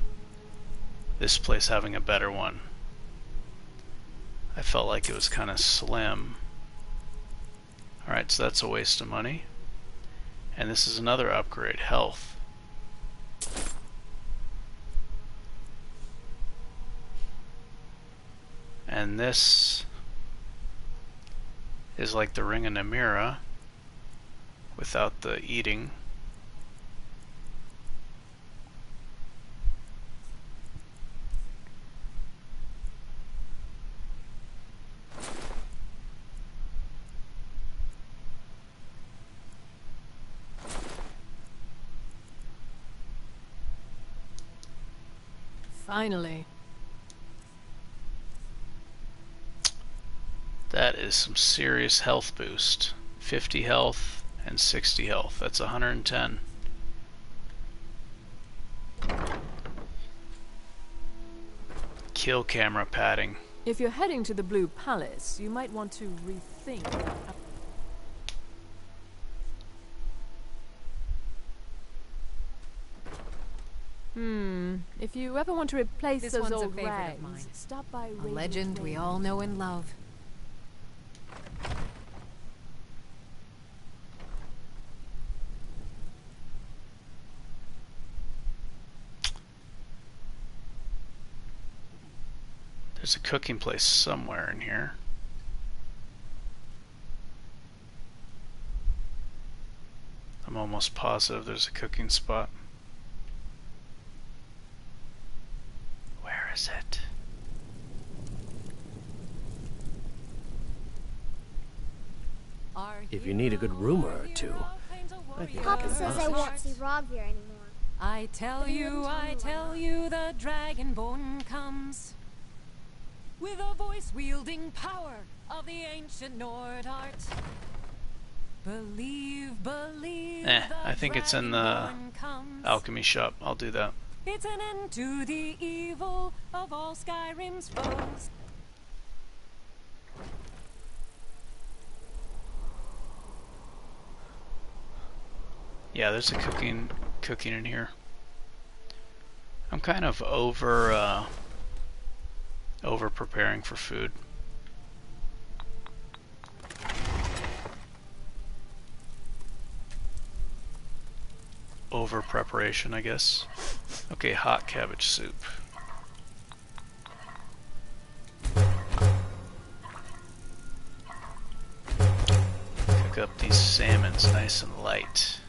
this place having a better one? I felt like it was kind of slim. Alright, so that's a waste of money. And this is another upgrade, health. And this is like the Ring of Namira without the eating. Finally. That is some serious health boost. 50 health and 60 health. That's 110. Kill camera padding. If you're heading to the Blue Palace, you might want to rethink that. If you ever want to replace This those one's a old favorite of rags, mine. stop by A legend we all know and love. There's a cooking place somewhere in here. I'm almost positive there's a cooking spot. Where is it? If you need a good rumor or two, I think I Papa can says I vouch. won't see Rogvir anymore. I tell you, the dragonborn comes with a voice-wielding power of the ancient Nord art. Believe. I think it's in the alchemy shop. I'll do that. It's an end to the evil of all Skyrim's foes. Yeah, there's a cooking in here. I'm kind of over preparing for food. Over preparation, I guess. Okay, hot cabbage soup. Cook up these salmons nice and light.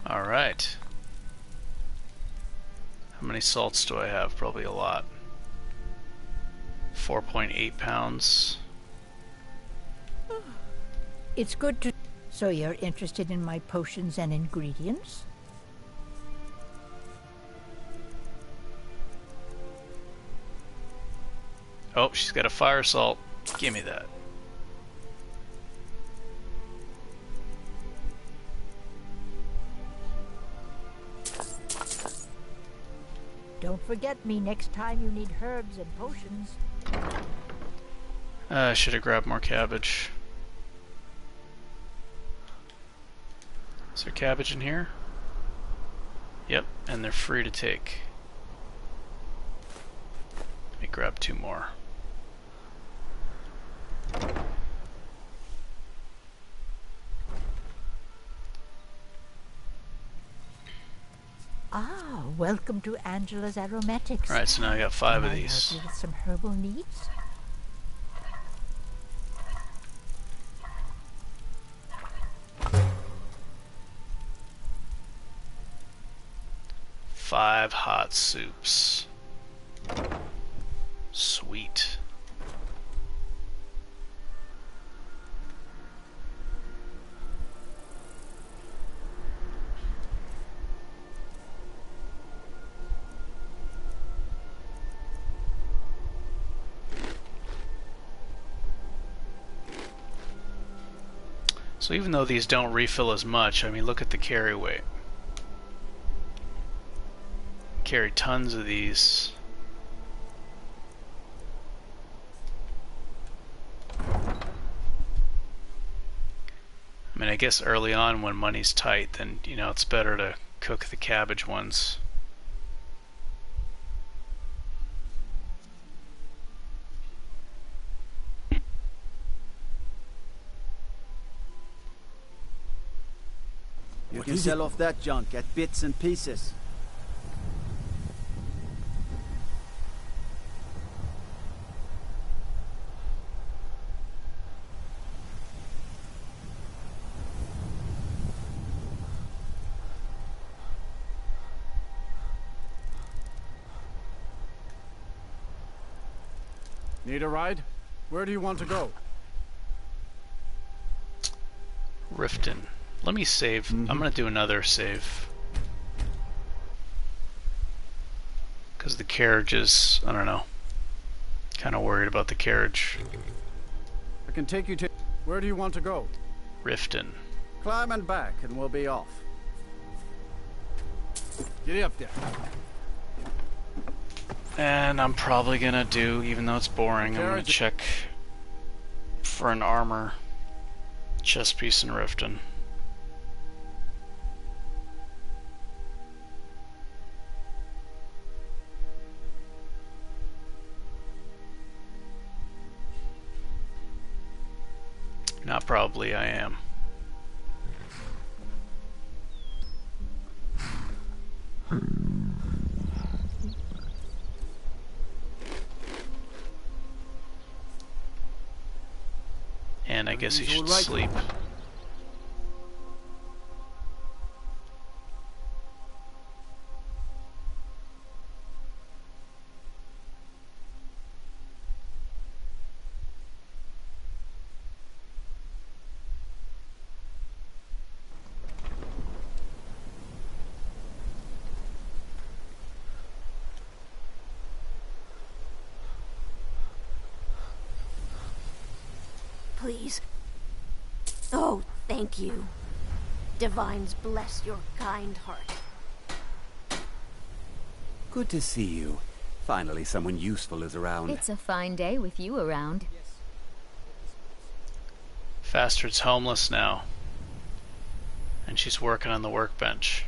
Alright. How many salts do I have? Probably a lot. 4.8 pounds. It's good to... So you're interested in my potions and ingredients? Oh, she's got a fire salt. Give me that. Don't forget me next time you need herbs and potions. I should have grabbed more cabbage. Is there cabbage in here? Yep, and they're free to take. Let me grab 2 more. Ah, welcome to Angela's Aromatics. Alright, so now I got 5 of Can I these. help you with some herbal needs? 5 hot soups. Sweet. So even though these don't refill as much, I mean, look at the carry weight. Carry tons of these. I mean, I guess early on when money's tight, then, you know, it's better to cook the cabbage ones. You can sell off that junk at bits and pieces. Need a ride? Where do you want to go? Riften. Let me save. I'm gonna do another save. Because the carriage is, I don't know, kind of worried about the carriage. I can take you to... Where do you want to go? Riften. Climb and back and we'll be off. Get up there. And I'm probably gonna do, even though it's boring, I'm gonna check for an armor chest piece in Riften. Not probably, I am. And I guess he should sleep. Please. Oh, thank you. Divines bless your kind heart. Good to see you. Finally, someone useful is around. It's a fine day with you around. Fastard's homeless now. And she's working on the workbench.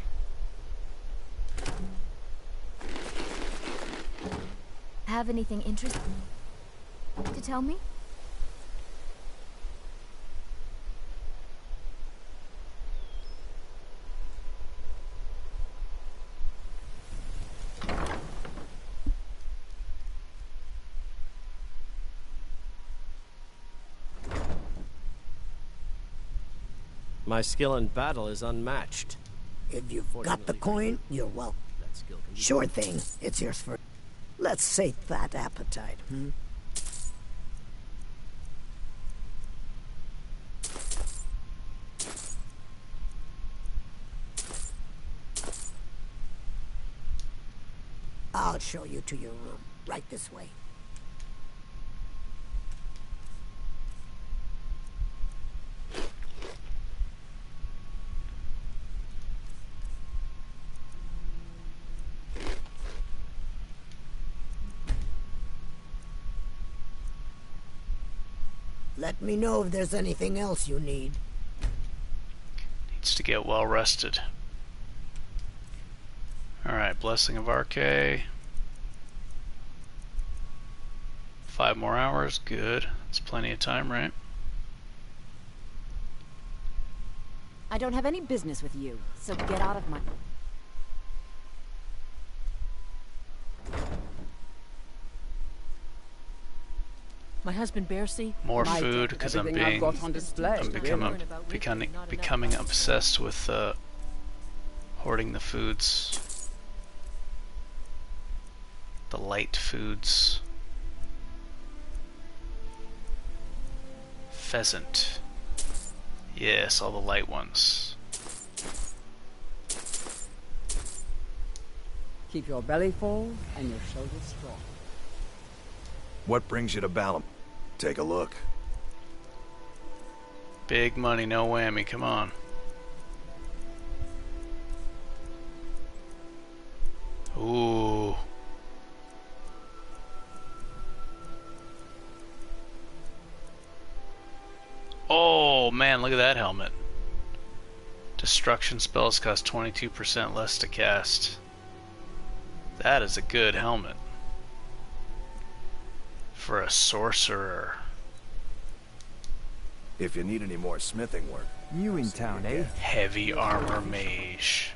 Have anything interesting to tell me? My skill in battle is unmatched. If you've got the coin, you're welcome. Sure thing. It's yours for... Let's sate that appetite, I'll show you to your room. Right this way. Let me know if there's anything else you need. Needs to get well rested. Alright, Blessing of Arche. 5 more hours, good. That's plenty of time, right? I don't have any business with you, so get out of my... My husband Bercy. More food because I'm becoming obsessed with hoarding the foods. The light foods. Pheasant. Yes, all the light ones. Keep your belly full and your shoulders strong. What brings you to Balam? Take a look. Big money, no whammy, come on. Ooh. Oh man, look at that helmet. Destruction spells cost 22% less to cast. That is a good helmet. For a sorcerer. If you need any more smithing work. New in town, eh? Heavy armor mage.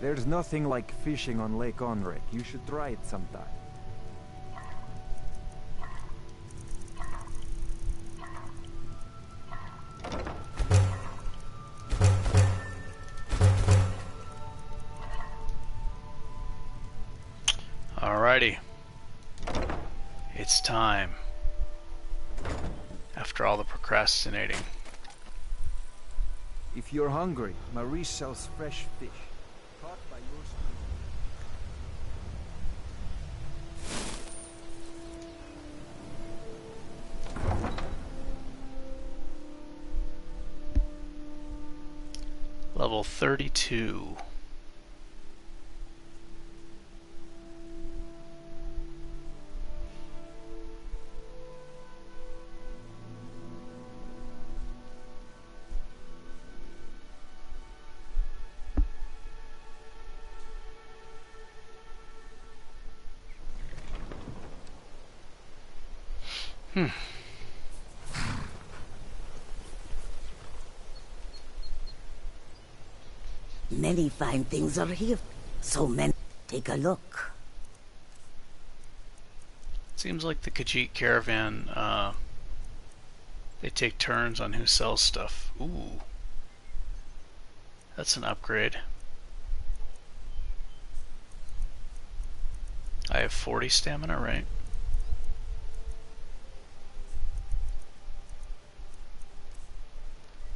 There's nothing like fishing on Lake Onrek. You should try it sometime. Alrighty. It's time. After all the procrastinating. If you're hungry, Marie sells fresh fish. Caught by your Level 32. Many fine things are here. So many. Take a look. Seems like the Khajiit caravan, they take turns on who sells stuff. Ooh. That's an upgrade. I have 40 stamina, right?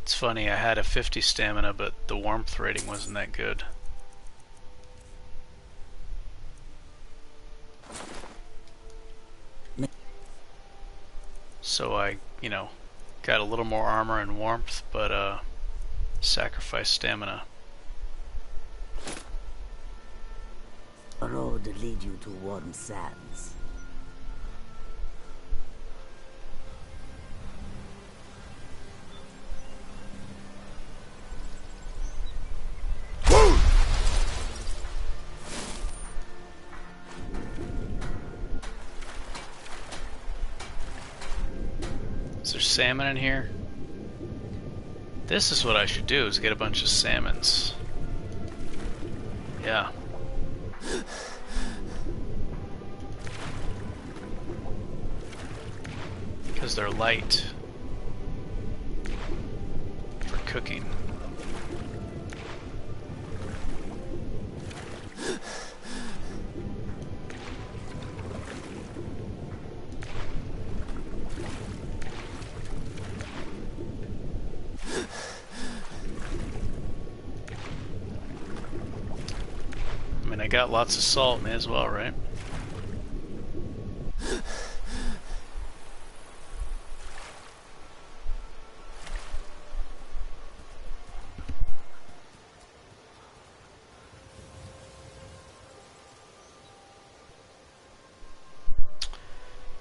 It's funny, I had a 50 stamina, but the warmth rating wasn't that good. So I, you know, got a little more armor and warmth, but sacrificed stamina. A road lead you to warm sands. Is there salmon in here? This is what I should do, is get a bunch of salmons. Yeah. Because they're light for cooking. I got lots of salt, may as well, right?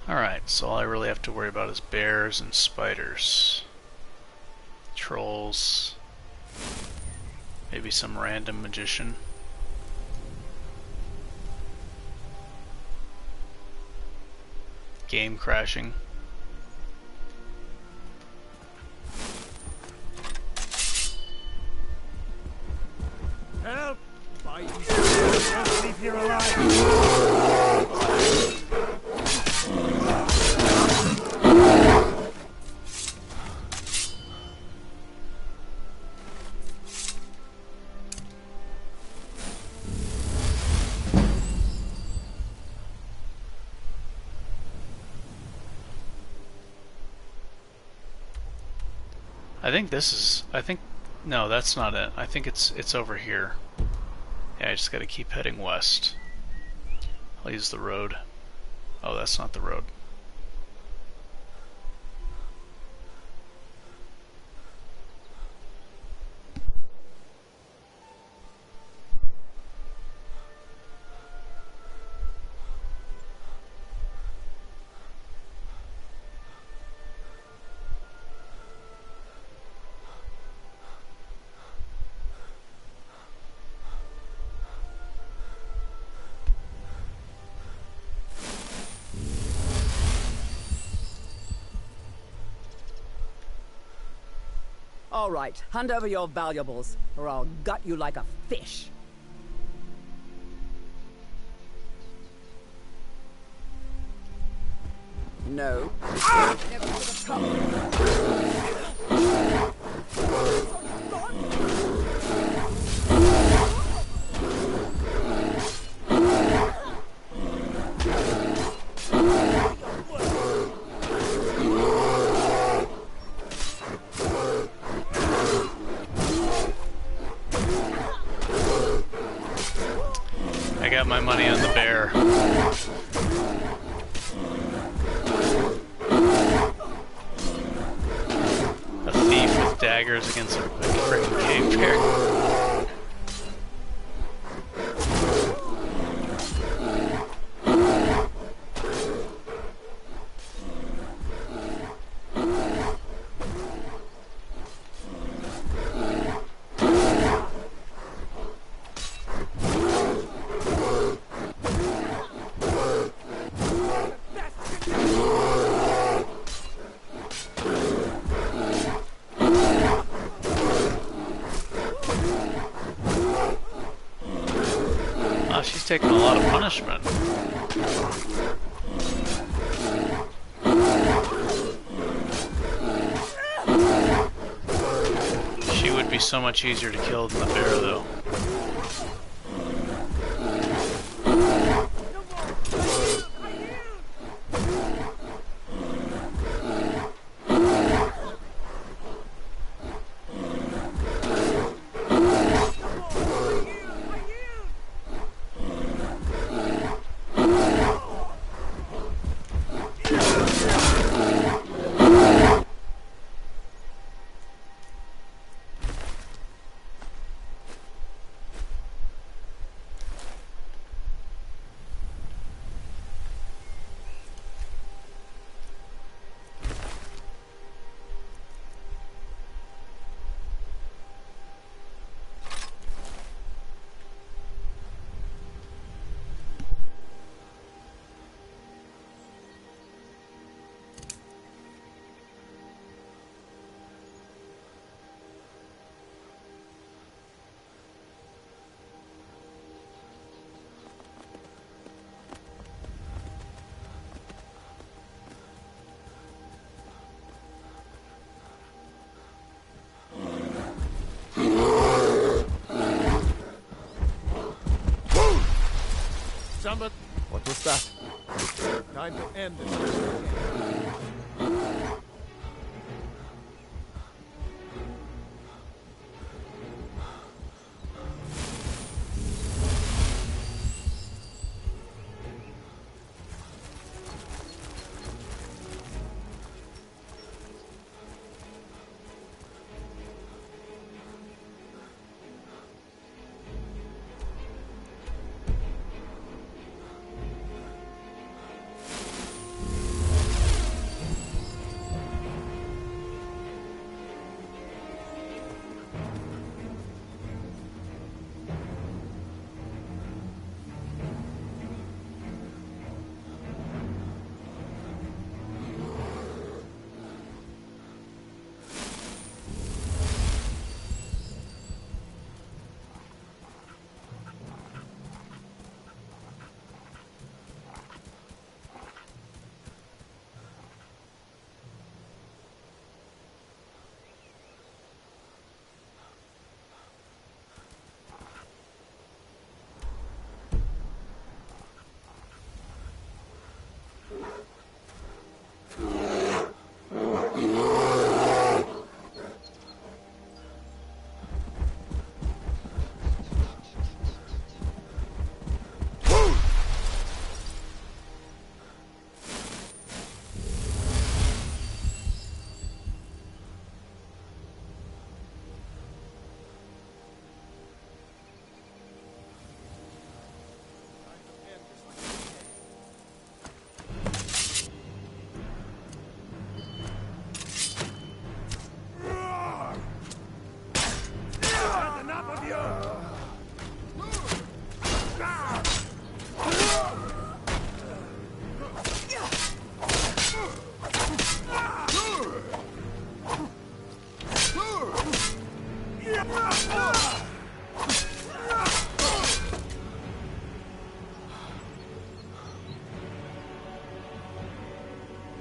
Alright, so all I really have to worry about is bears and spiders. Trolls. Maybe some random magician. Game crashing. Help! Don't leave here alive! I think this is... No, that's not it. I think it's over here. Yeah, I just gotta keep heading west. I'll use the road. Oh, that's not the road. All right, hand over your valuables, or I'll gut you like a fish. No. Ah! I got my money on the bear. A thief with daggers against a freaking cave bear. She's taking a lot of punishment. She would be so much easier to kill than the bear, though. What was that? Time to end this.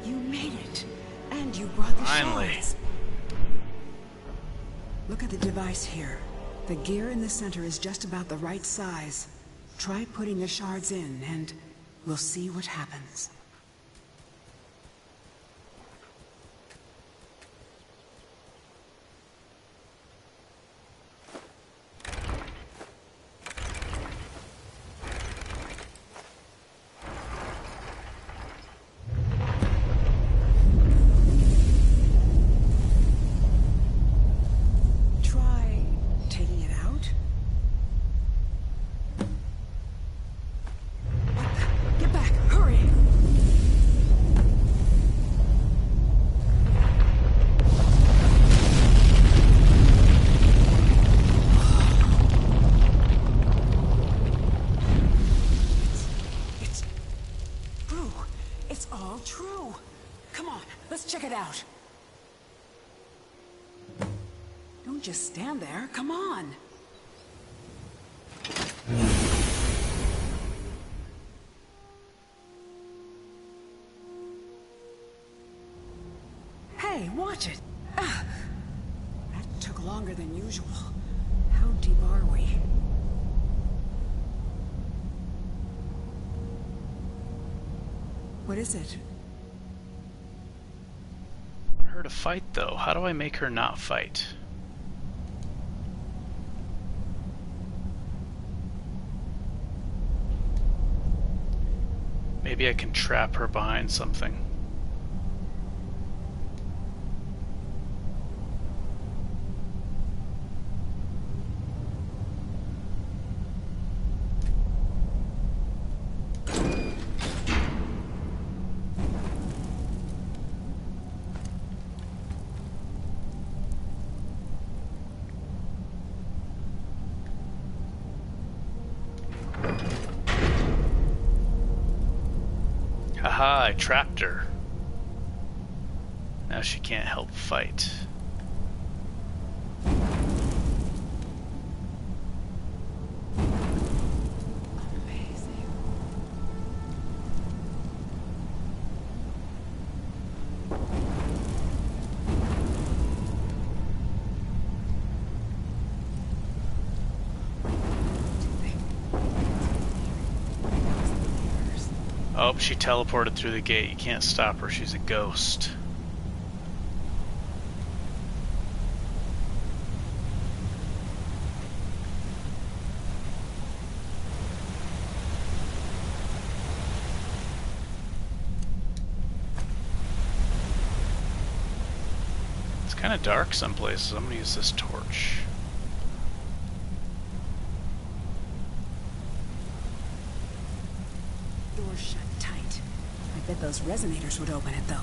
You made it. And you brought the Finally. shards. Look at the device here. The gear in the center is just about the right size. Try putting the shards in, and we'll see what happens. Just stand there. Come on. Hey, watch it. That took longer than usual. How deep are we? What is it? I want her to fight, though. How do I make her not fight? Maybe I can trap her behind something. Haha, I trapped her. Now she can't help fight. Oh, she teleported through the gate. You can't stop her. She's a ghost. It's kind of dark some places. I'm gonna use this torch. Door's shut tight. I bet those resonators would open it, though.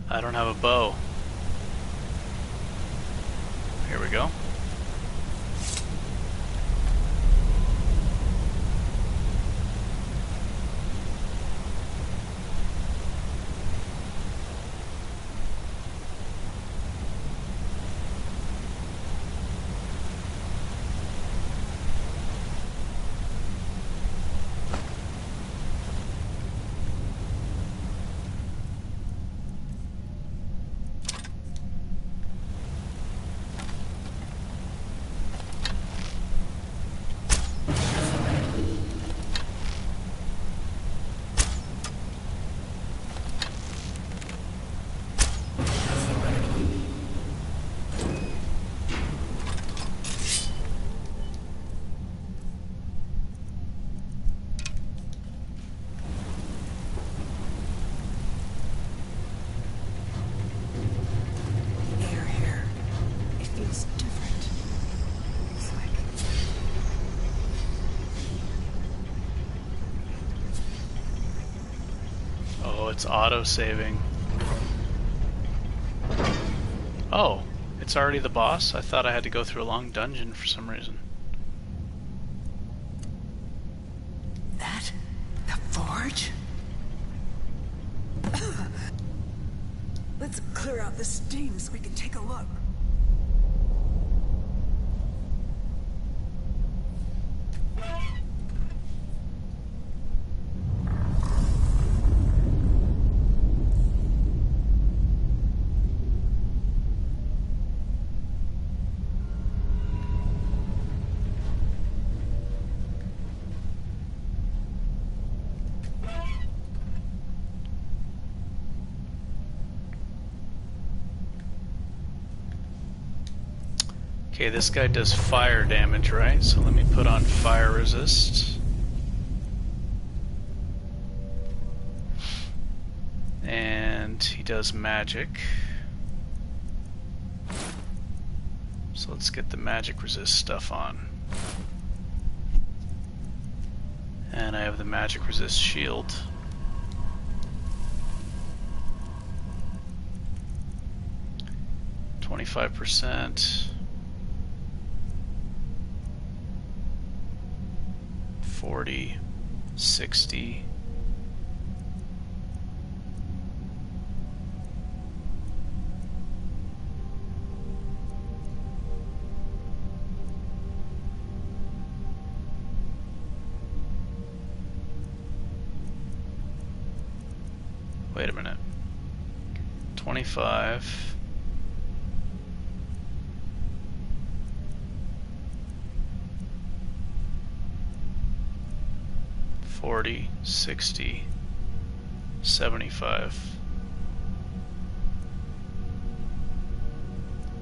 I don't have a bow. Here we go. It's auto-saving. Oh, It's already the boss? I thought I had to go through a long dungeon for some reason. That? The forge? Let's clear out the steam so we can take a look. Okay, this guy does fire damage, right? So let me put on fire resist. And he does magic. So let's get the magic resist stuff on. And I have the magic resist shield. %. 40, 60. Wait a minute. 25. 40, 60, 75.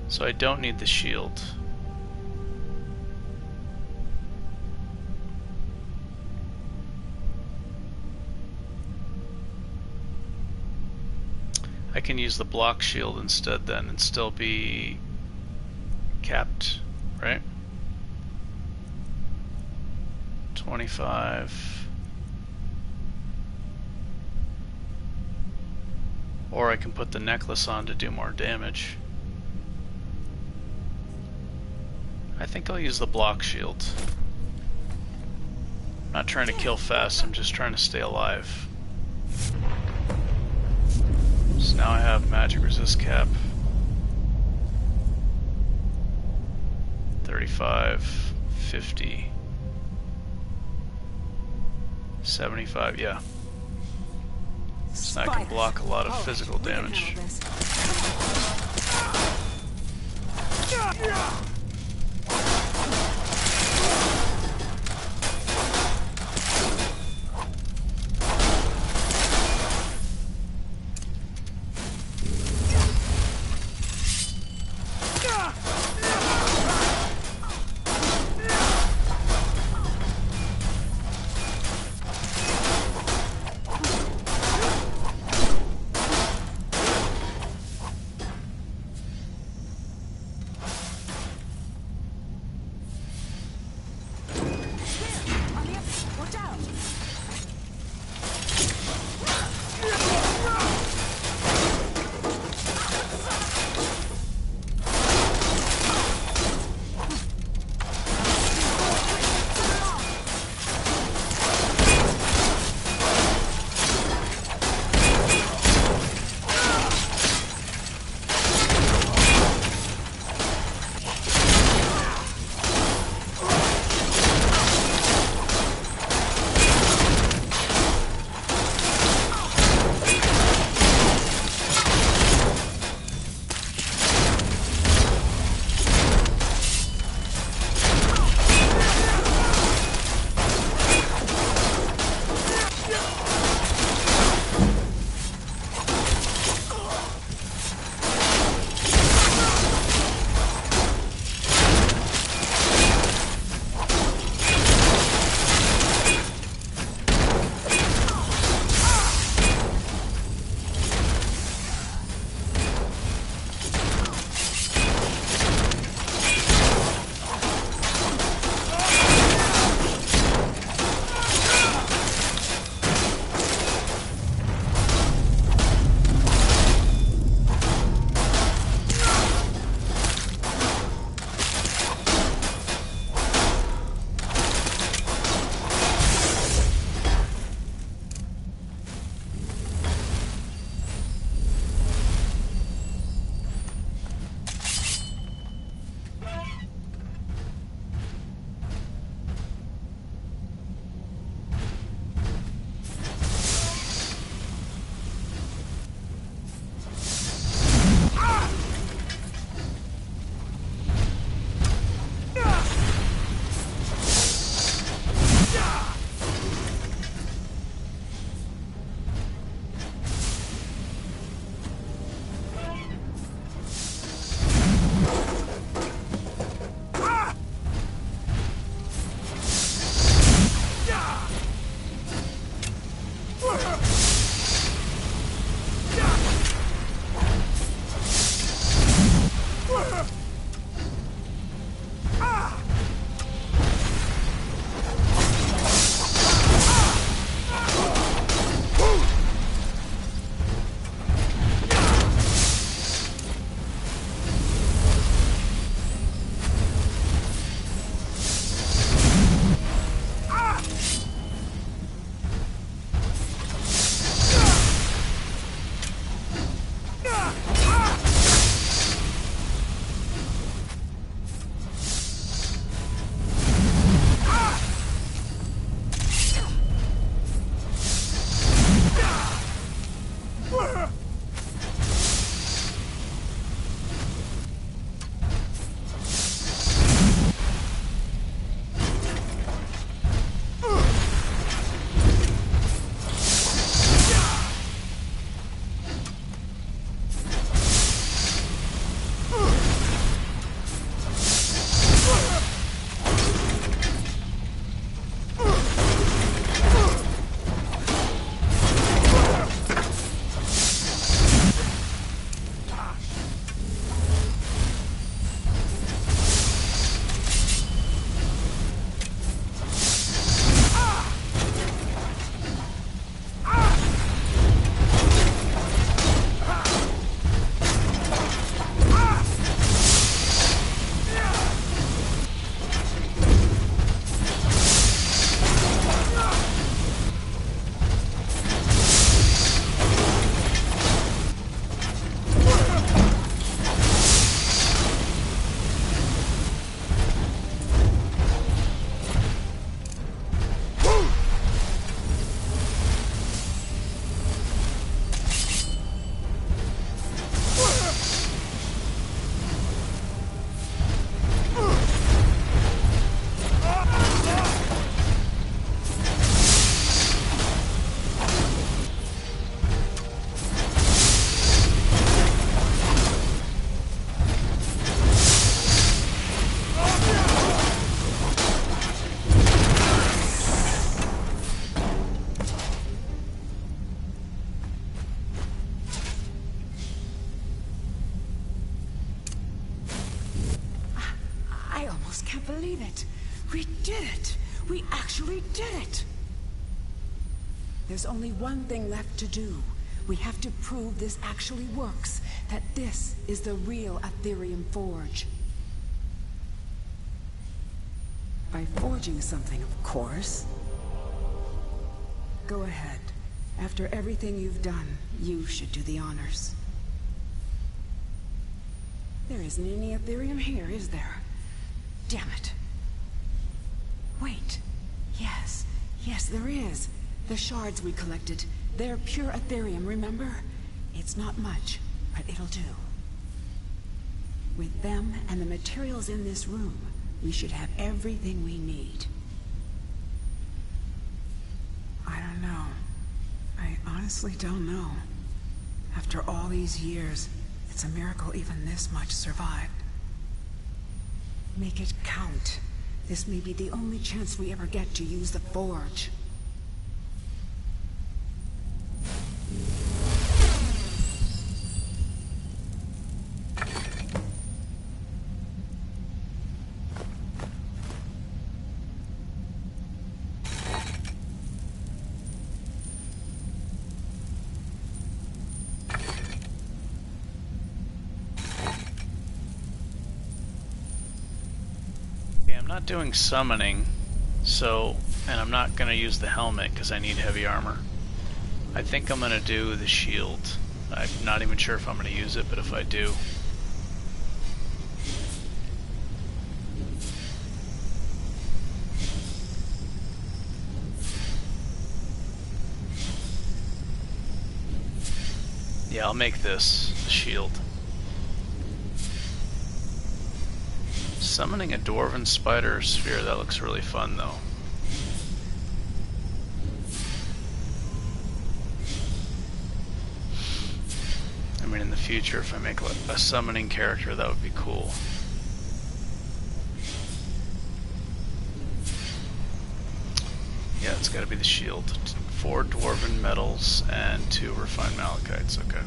So I don't need the shield. I can use the block shield instead then and still be capped, right? 25. Or I can put the necklace on to do more damage. I think I'll use the block shield. I'm not trying to kill fast, I'm just trying to stay alive. So now I have magic resist cap. 35, 50, 75, yeah. So I can block a lot of physical damage. almost can't believe it. We did it! We actually did it! There's only one thing left to do. We have to prove this actually works, that this is the real Aetherium Forge. By forging something, of course. Go ahead. After everything you've done, you should do the honors. There isn't any Aetherium here, is there? Damn it. Wait. Yes. Yes, there is. The shards we collected. They're pure Aetherium, remember? It's not much, but it'll do. With them and the materials in this room, we should have everything we need. I don't know. I honestly don't know. After all these years, it's a miracle even this much survived. Make it count. This may be the only chance we ever get to use the Forge. Not doing summoning, so, and I'm not going to use the helmet because I need heavy armor. I think I'm going to do the shield. I'm not even sure if I'm going to use it, but if I do. Yeah, I'll make this the shield. Summoning a dwarven spider sphere, that looks really fun though. I mean, in the future, if I make a summoning character, that would be cool. Yeah, it's gotta be the shield. 4 dwarven metals and 2 refined malachites, okay.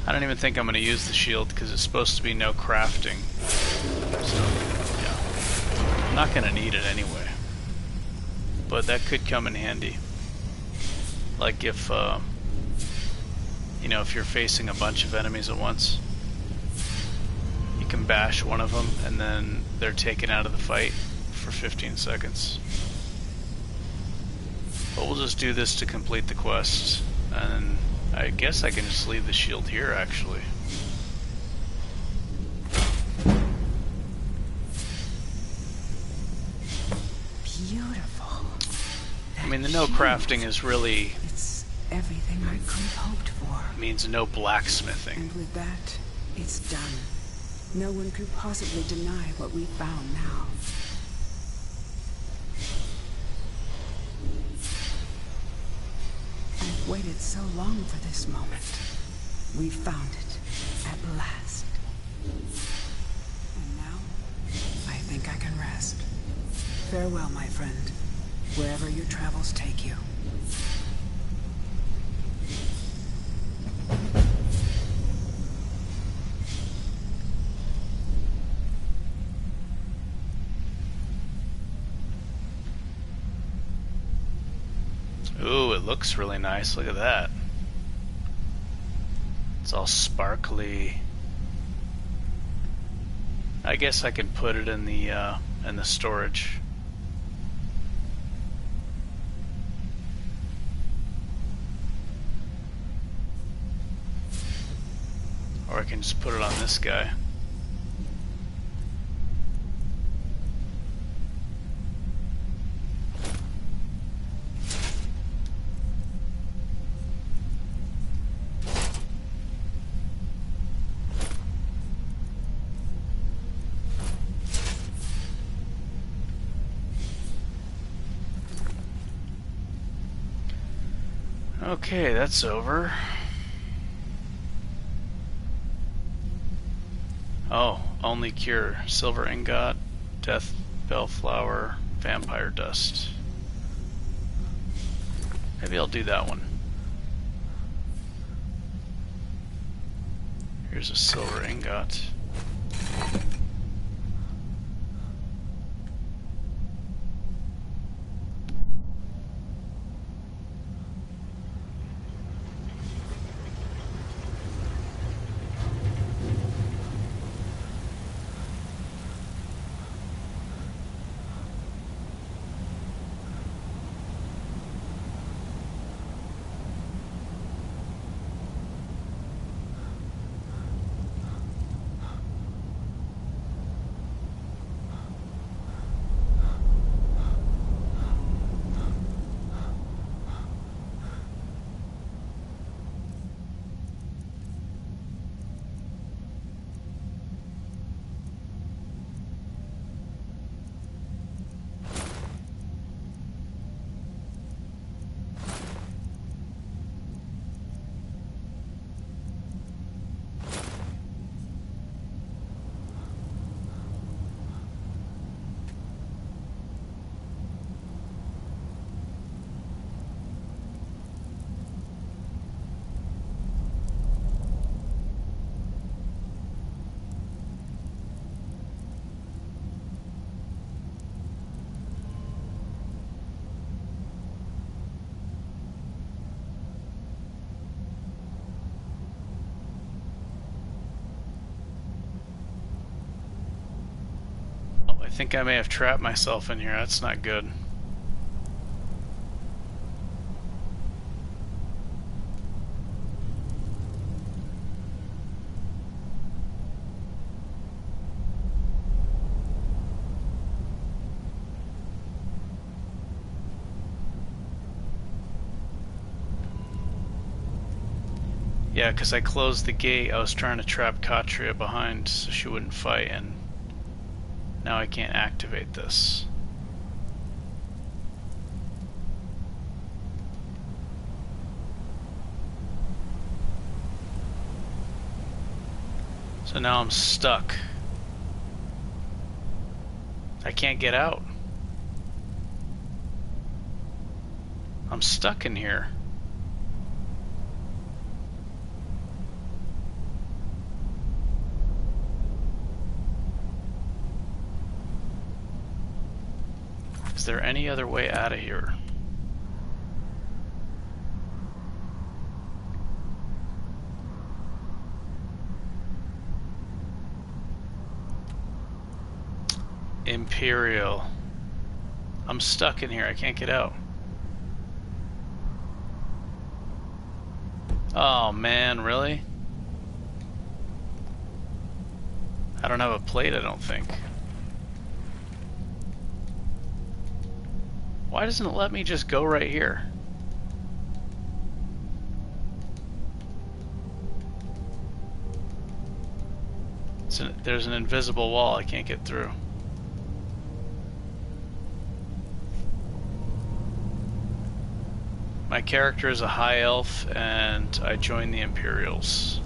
I don't even think I'm going to use the shield because it's supposed to be no crafting. So, yeah. I'm not going to need it anyway. But that could come in handy. Like if, you know, if you're facing a bunch of enemies at once, you can bash one of them and then they're taken out of the fight for 15 seconds. But we'll just do this to complete the quest, and I guess I can just leave the shield here, actually. Beautiful. I mean, the no crafting is really... It's everything I could have hoped for. Means no blacksmithing. And with that, it's done. No one could possibly deny what we found now. I've waited so long for this moment. We found it, at last. And now, I think I can rest. Farewell, my friend, wherever your travels take you. Ooh, it looks really nice. Look at that. It's all sparkly. I guess I could put it in the storage. Or I can just put it on this guy. Okay, that's over. Oh, only cure. Silver ingot, death bellflower, vampire dust. Maybe I'll do that one. Here's a silver ingot. I think I may have trapped myself in here. That's not good. Yeah, because I closed the gate. I was trying to trap Katria behind so she wouldn't fight, and now I can't activate this. So now I'm stuck. I can't get out. I'm stuck in here. Is there any other way out of here? Imperial. I'm stuck in here. I can't get out. Oh man, really? I don't have a plate, I don't think. Why doesn't it let me just go right here? There's an invisible wall I can't get through. My character is a high elf and I joined the Imperials.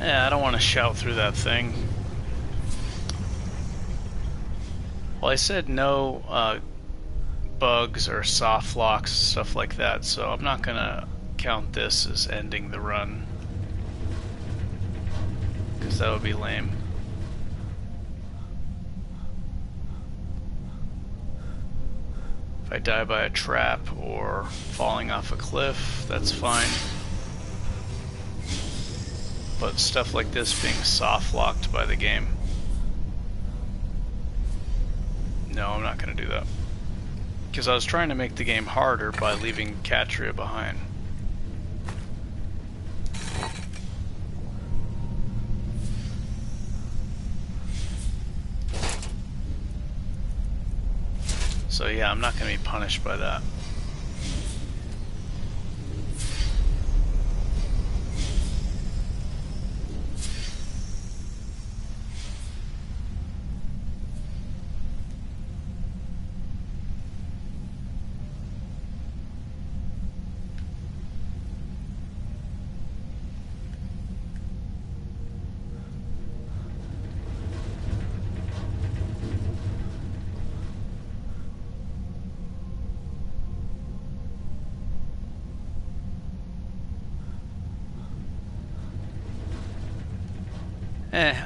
Yeah, I don't want to shout through that thing. Well, I said no bugs or soft locks, stuff like that, so I'm not gonna count this as ending the run, because that would be lame. If I die by a trap or falling off a cliff, that's fine. But stuff like this being soft locked by the game. No, I'm not going to do that. Because I was trying to make the game harder by leaving Catria behind. So yeah, I'm not going to be punished by that.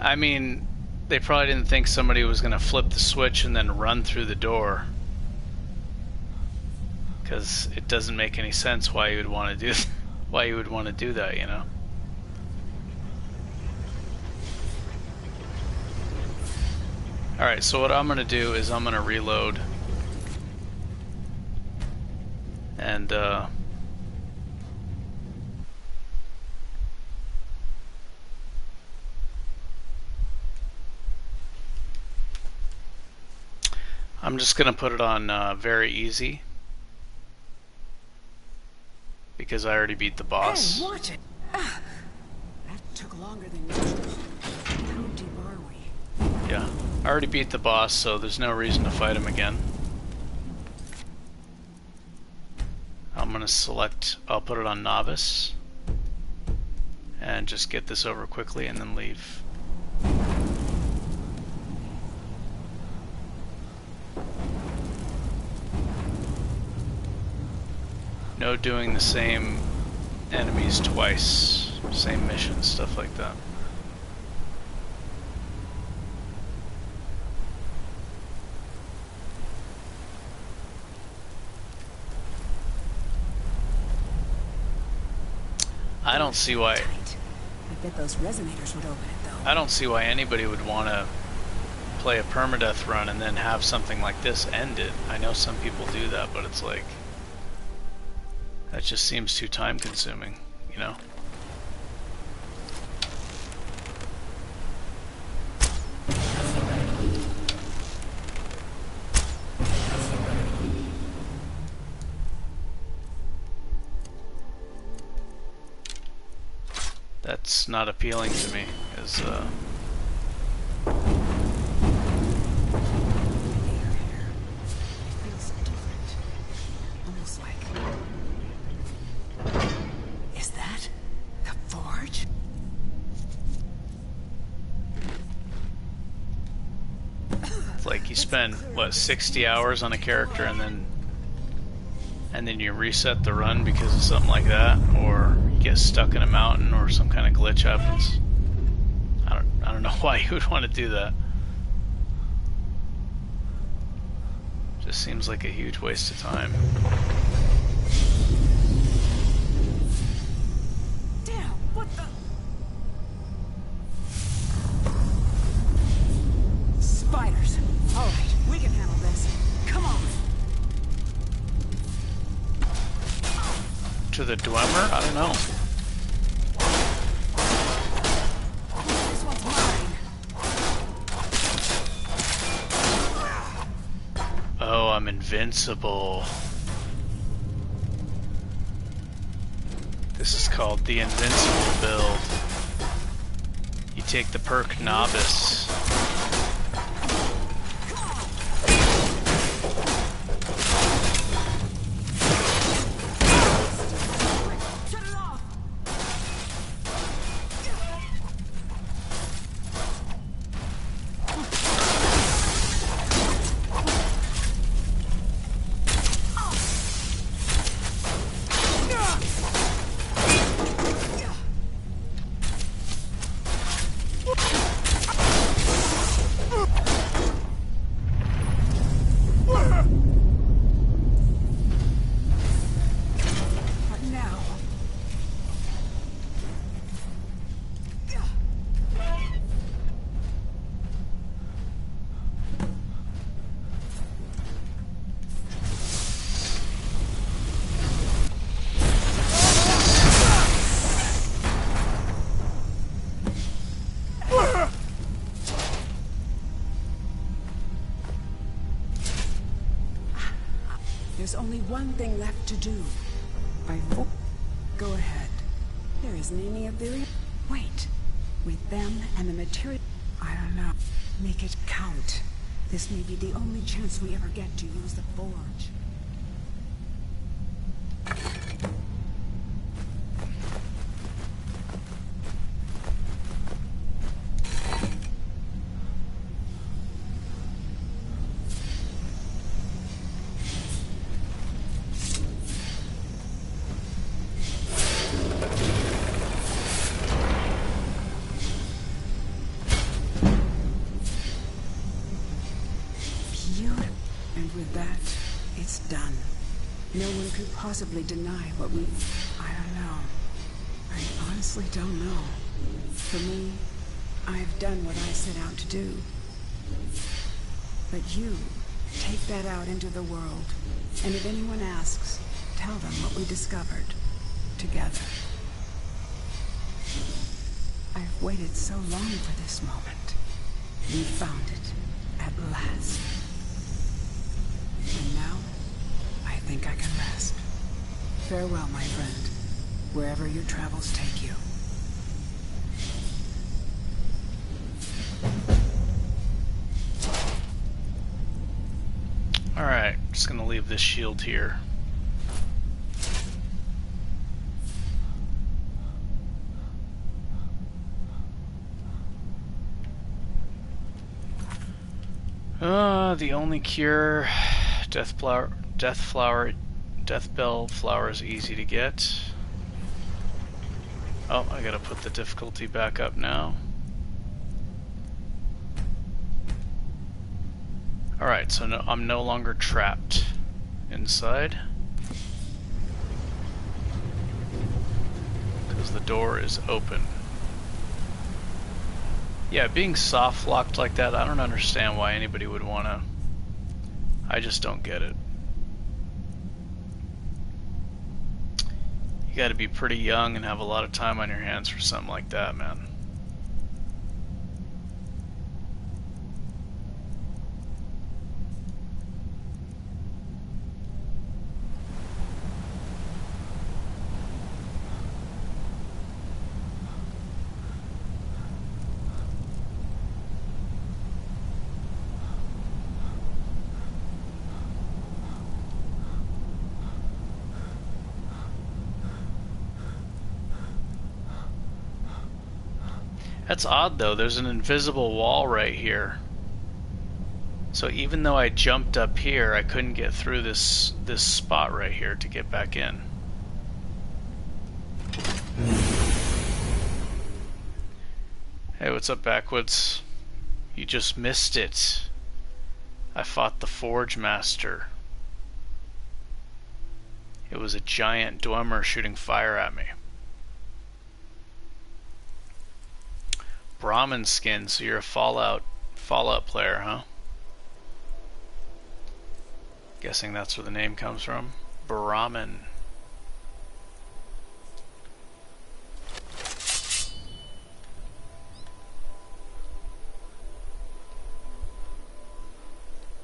I mean, they probably didn't think somebody was going to flip the switch and then run through the door. Because it doesn't make any sense why you would want to do that, you know? Alright, so what I'm going to do is I'm going to reload. And, I'm just going to put it on very easy. Because I already beat the boss. Hey, watch it! That took longer than usual. How deep are we? Yeah, I already beat the boss, so there's no reason to fight him again. I'm going to select, I'll put it on novice. And just get this over quickly and then leave. No doing the same enemies twice, same missions, stuff like that. I don't see why. I bet those resonators would open it though. I don't see why anybody would want to play a permadeath run and then have something like this end it. I know some people do that, but it's like, that just seems too time consuming, you know? That's not appealing to me, as you spend what 60 hours on a character and then you reset the run because of something like that, or you get stuck in a mountain or some kind of glitch happens. I don't know why you would want to do that. Just seems like a huge waste of time. Damn, what the? Spiders. All right, we can handle this. Come on. To the Dwemer? I don't know. This one's mine. Oh, I'm invincible. This is called the Invincible build. You take the perk Novice. is only one thing left to do. Go ahead. There isn't any Aetherium. Wait. With them and the material... I don't know. Make it count. This may be the only chance we ever get to use the Forge. Possibly deny what we... I don't know. I honestly don't know. For me, I've done what I set out to do. But you, take that out into the world, and if anyone asks, tell them what we discovered together. I've waited so long for this moment. We found it, at last. And now, I think I can rest. Farewell, my friend, wherever your travels take you. Alright, just gonna leave this shield here. The only cure, death bell flower is easy to get. Oh, I gotta put the difficulty back up now. Alright, so no, I'm no longer trapped inside. Because the door is open. Yeah, being soft locked like that, I don't understand why anybody would wanna... I just don't get it. You gotta be pretty young and have a lot of time on your hands for something like that, man. That's odd though, there's an invisible wall right here. So even though I jumped up here, I couldn't get through this spot right here to get back in. Hey, what's up, Backwoods? You just missed it. I fought the Forge Master. It was a giant Dwemer shooting fire at me. Brahmin skin, so you're a Fallout player, huh? Guessing that's where the name comes from. Brahmin.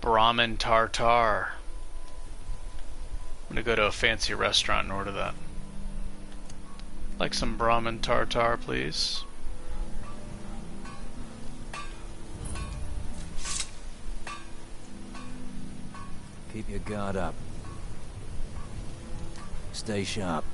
Brahmin tartar. I'm gonna go to a fancy restaurant and order that. Like some Brahmin tartar, please. Keep your guard up. Stay sharp.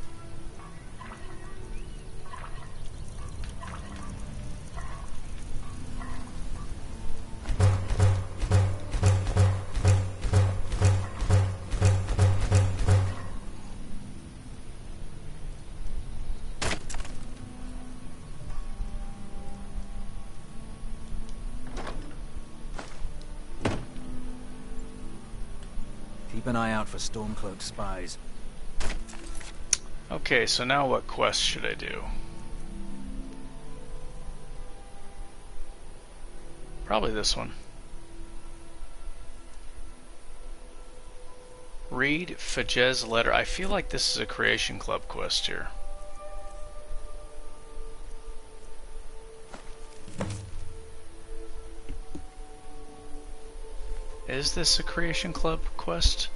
Keep an eye out for Stormcloak spies. Okay, so now what quest should I do? Probably this one. Read Fajez's letter. I feel like this is a Creation Club quest here. Is this a Creation Club quest?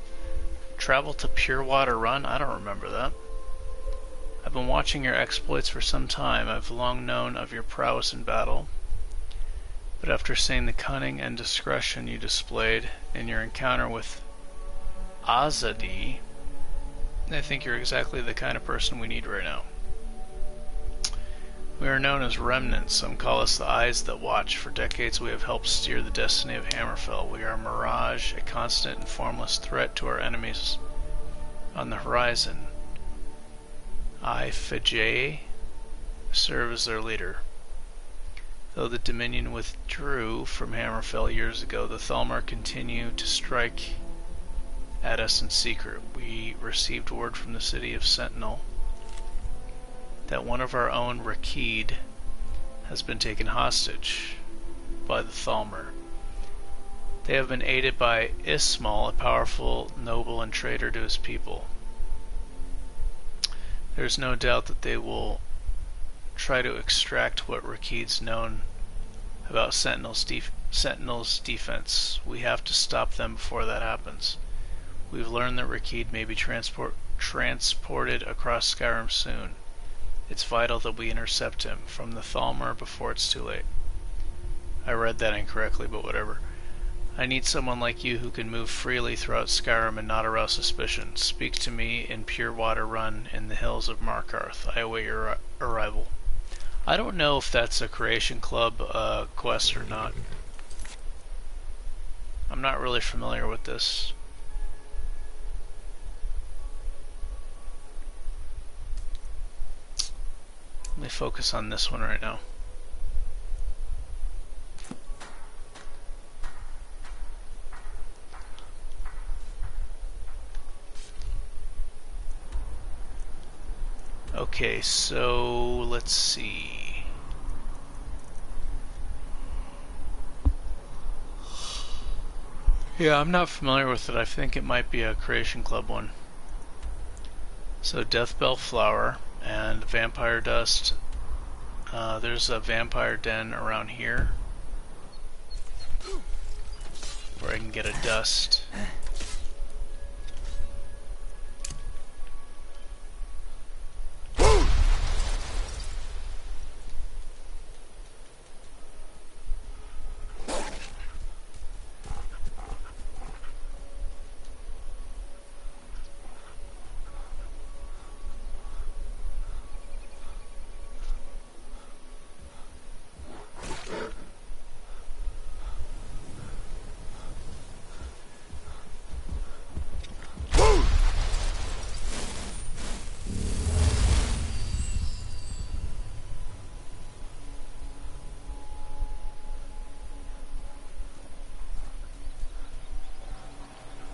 Travel to Purewater Run? I don't remember that. I've been watching your exploits for some time. I've long known of your prowess in battle. But after seeing the cunning and discretion you displayed in your encounter with Azadi, I think you're exactly the kind of person we need right now. We are known as Remnants. Some call us the Eyes That Watch. For decades we have helped steer the destiny of Hammerfell. We are a mirage, a constant and formless threat to our enemies on the horizon. I, Fajay, serve as their leader. Though the Dominion withdrew from Hammerfell years ago, the Thalmor continue to strike at us in secret. We received word from the city of Sentinel that one of our own, Rakid, has been taken hostage by the Thalmor. They have been aided by Ismail, a powerful noble and traitor to his people. There is no doubt that they will try to extract what Rakid's known about Sentinel's defense. We have to stop them before that happens. We've learned that Rakid may be transported across Skyrim soon. It's vital that we intercept him from the Thalmor before it's too late. I read that incorrectly, but whatever. I need someone like you who can move freely throughout Skyrim and not arouse suspicion. Speak to me in Purewater Run in the hills of Markarth. I await your arrival. I don't know if that's a Creation Club quest or not. I'm not really familiar with this. Let me focus on this one right now. Okay, so let's see. Yeah, I'm not familiar with it. I think it might be a Creation Club one. So Deathbell Flower and Vampire Dust. There's a Vampire Den around here where I can get a dust.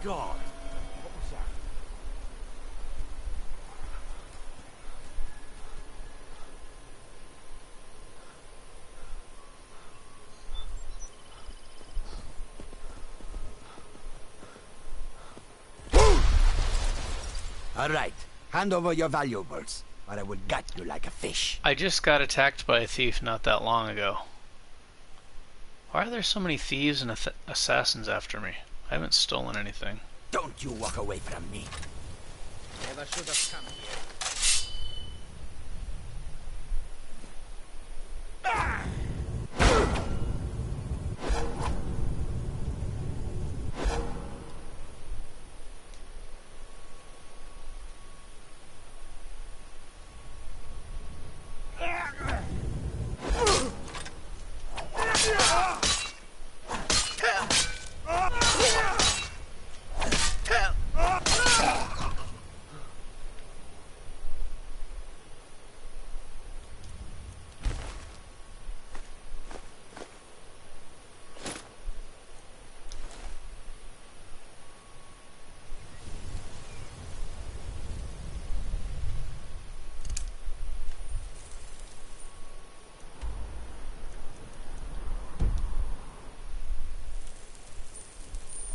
God, what was that? All right, hand over your valuables, or I will gut you like a fish. I just got attacked by a thief not that long ago. Why are there so many thieves and assassins after me? I haven't stolen anything. Don't you walk away from me. Never should have come here.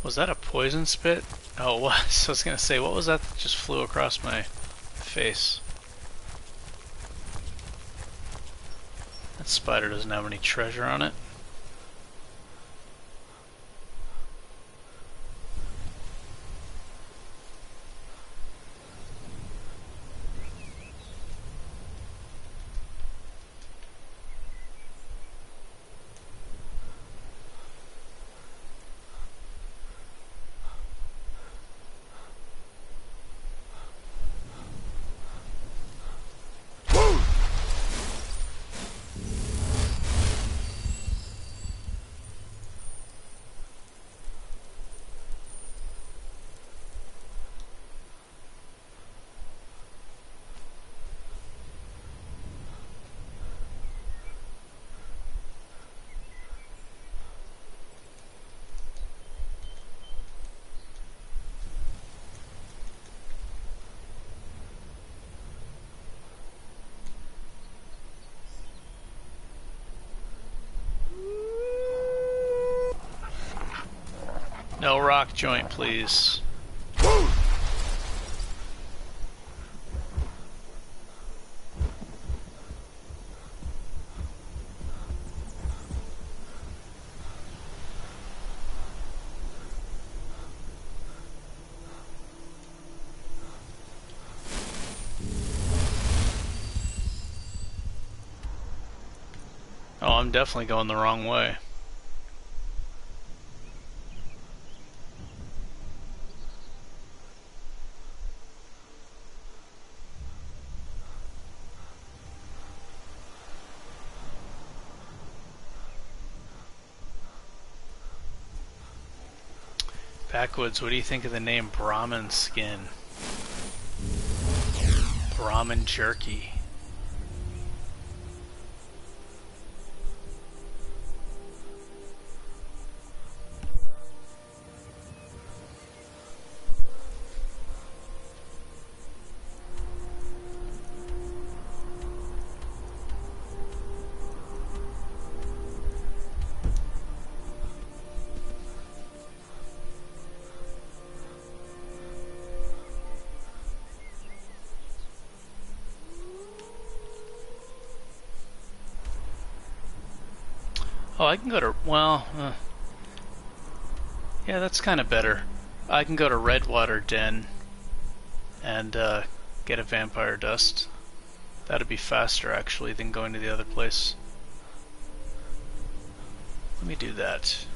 Was that a poison spit? Oh, it was. I was gonna say, what was that just flew across my face? That spider doesn't have any treasure on it. No rock joint, please. Oh, I'm definitely going the wrong way. Backwoods, what do you think of the name Brahmin Skin? Brahmin Jerky. Oh, I can go to, well, yeah, that's kind of better. I can go to Redwater Den and get a vampire dust. That'd be faster, actually, than going to the other place. Let me do that.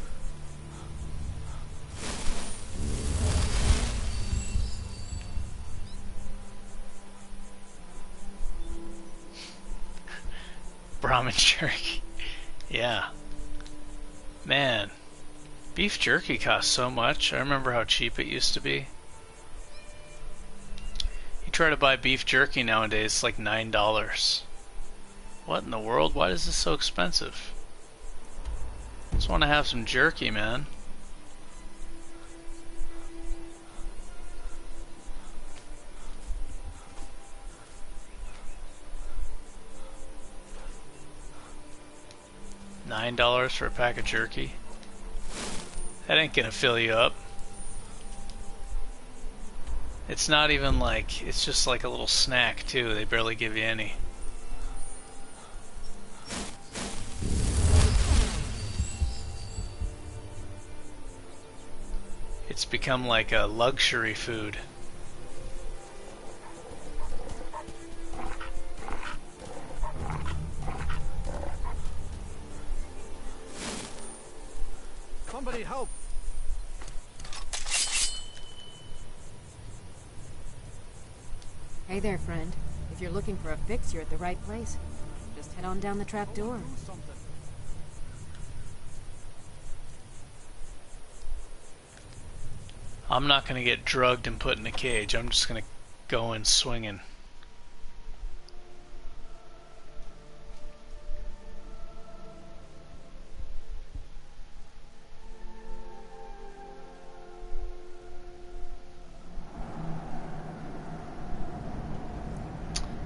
Brahmin jerky. Yeah. Man, beef jerky costs so much. I remember how cheap it used to be. You try to buy beef jerky nowadays, it's like $9. What in the world? Why is this so expensive? I just want to have some jerky, man. $9 for a pack of jerky? That ain't gonna fill you up. It's not even like, it's just like a little snack too. They barely give you any. It's become like a luxury food. Somebody help! Hey there, friend. If you're looking for a fix, you're at the right place. Just head on down the trap door. I'm not gonna get drugged and put in a cage. I'm just gonna go in swinging.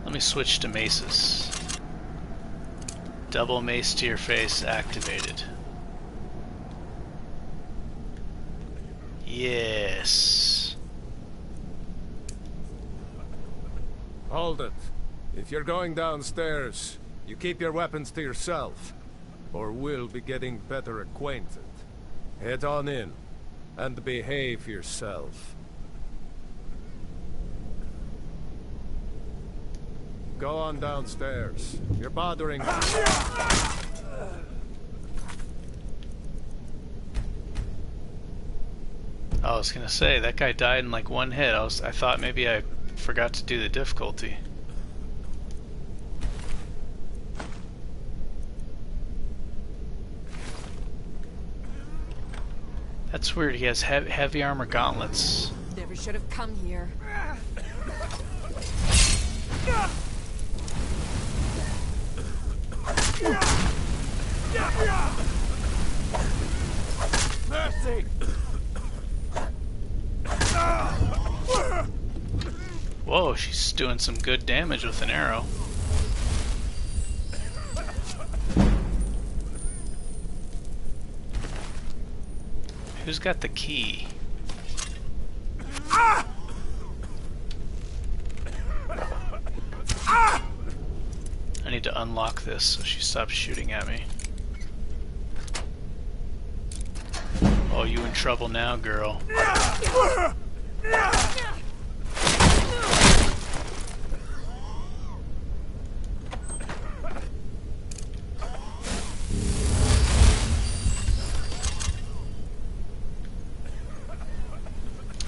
Let me switch to maces. Double mace to your face activated. Yes. Hold it. If you're going downstairs, you keep your weapons to yourself, or we'll be getting better acquainted. Head on in, and behave yourself. Go on downstairs. You're bothering me. Oh, I was gonna say, that guy died in like one hit. I thought maybe I forgot to do the difficulty. That's weird, he has heavy armor gauntlets. Never should have come here. Mercy! Whoa, she's doing some good damage with an arrow. Who's got the key? I need to unlock this so she stops shooting at me. Oh, you in trouble now, girl.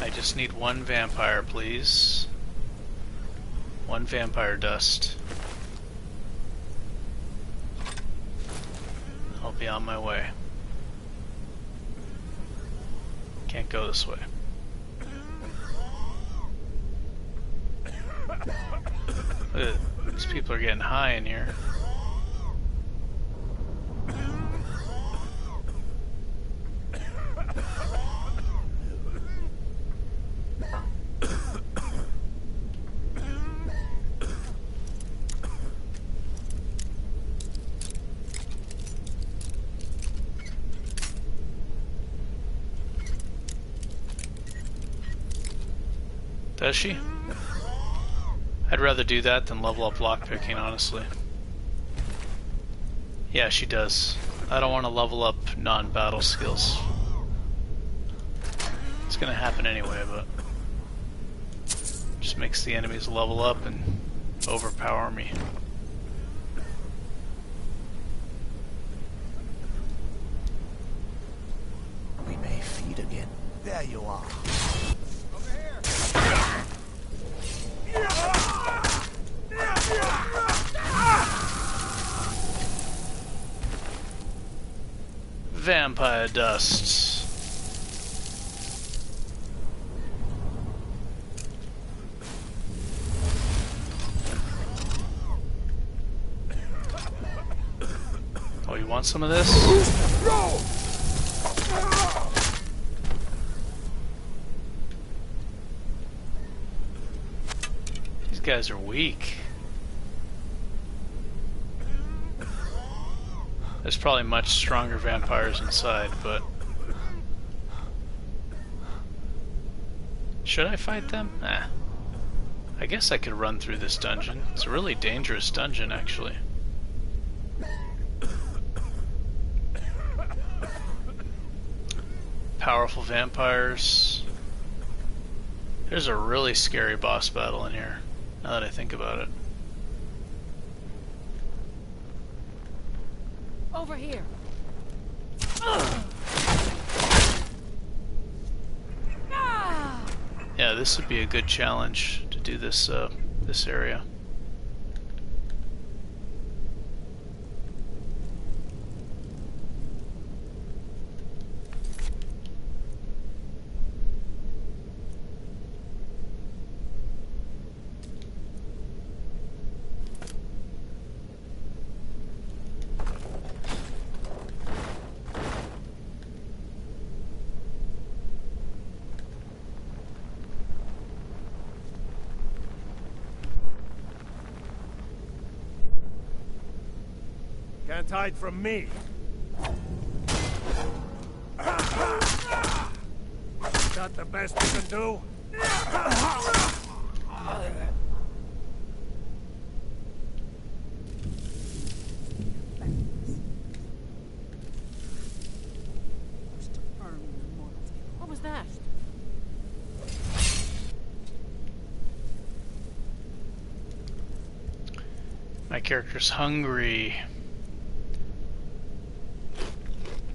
I just need one vampire, please. One vampire dust. I'll be on my way. Can't go this way. These people are getting high in here. Does she? I'd rather do that than level up lockpicking, honestly. Yeah, she does. I don't want to level up non-battle skills. It's gonna happen anyway, but just makes the enemies level up and overpower me. We may feed again. There you are. Vampire dust. Oh, you want some of this? These guys are weak. There's probably much stronger vampires inside, but... should I fight them? Nah. I guess I could run through this dungeon. It's a really dangerous dungeon, actually. Powerful vampires. There's a really scary boss battle in here, now that I think about it. Over here. Yeah, this would be a good challenge to do this this area. Can't hide from me. Is that the best you can do? What was that? My character's hungry.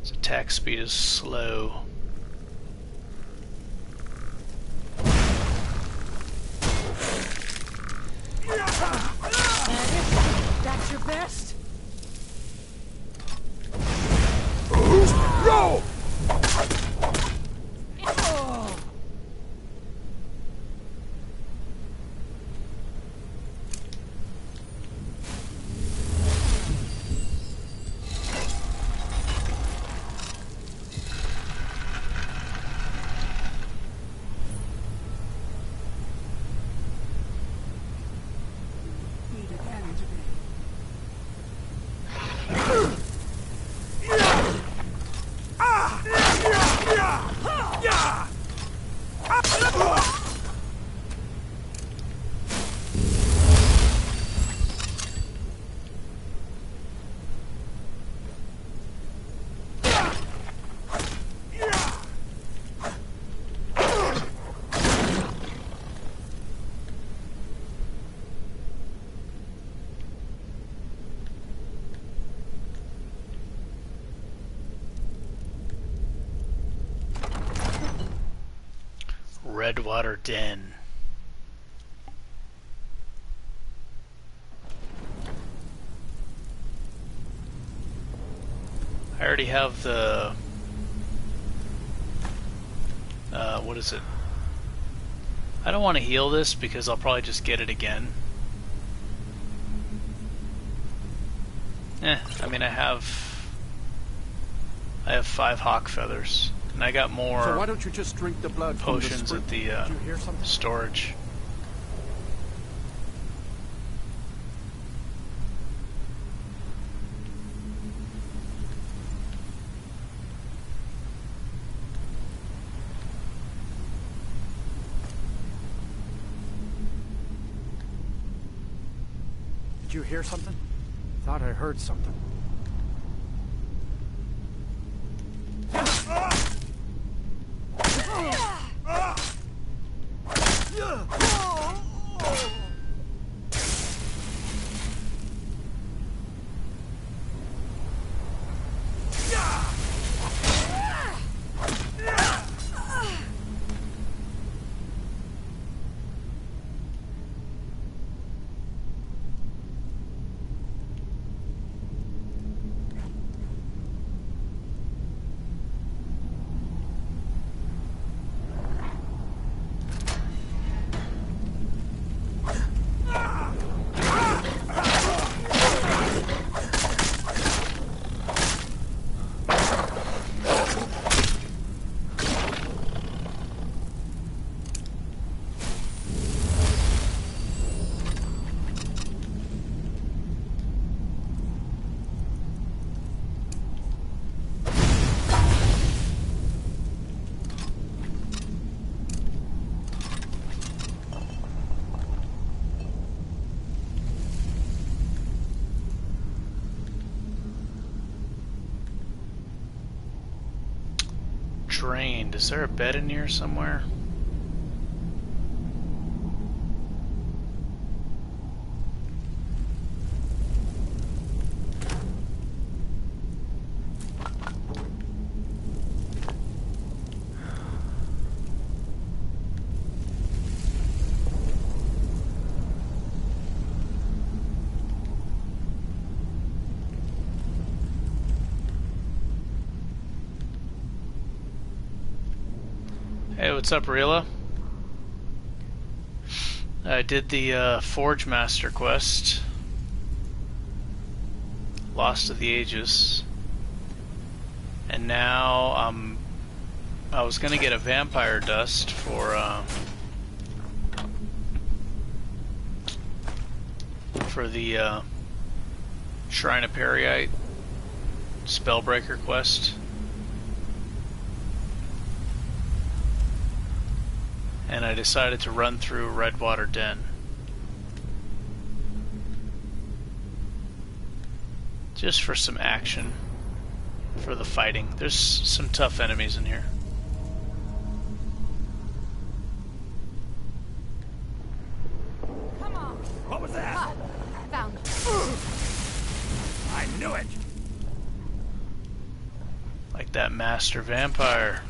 His attack speed is slow. That's your best? Go! Redwater Den. I already have the what is it? I don't want to heal this because I'll probably just get it again. I mean I have 5 hawk feathers, and I got more. So why don't you just drink the blood potions from the at the storage. Did you hear something? Thought I heard something. Drained. Is there a bed in here somewhere? Hey, what's up, Rila? I did the Forge Master quest, Lost of the Ages, and now I was gonna get a vampire dust for the Shrine of Peryite Spellbreaker quest. And I decided to run through Redwater Den. Just for some action. For the fighting. There's some tough enemies in here. Come on. What was that? Ah, found it. I knew it! Like that master vampire.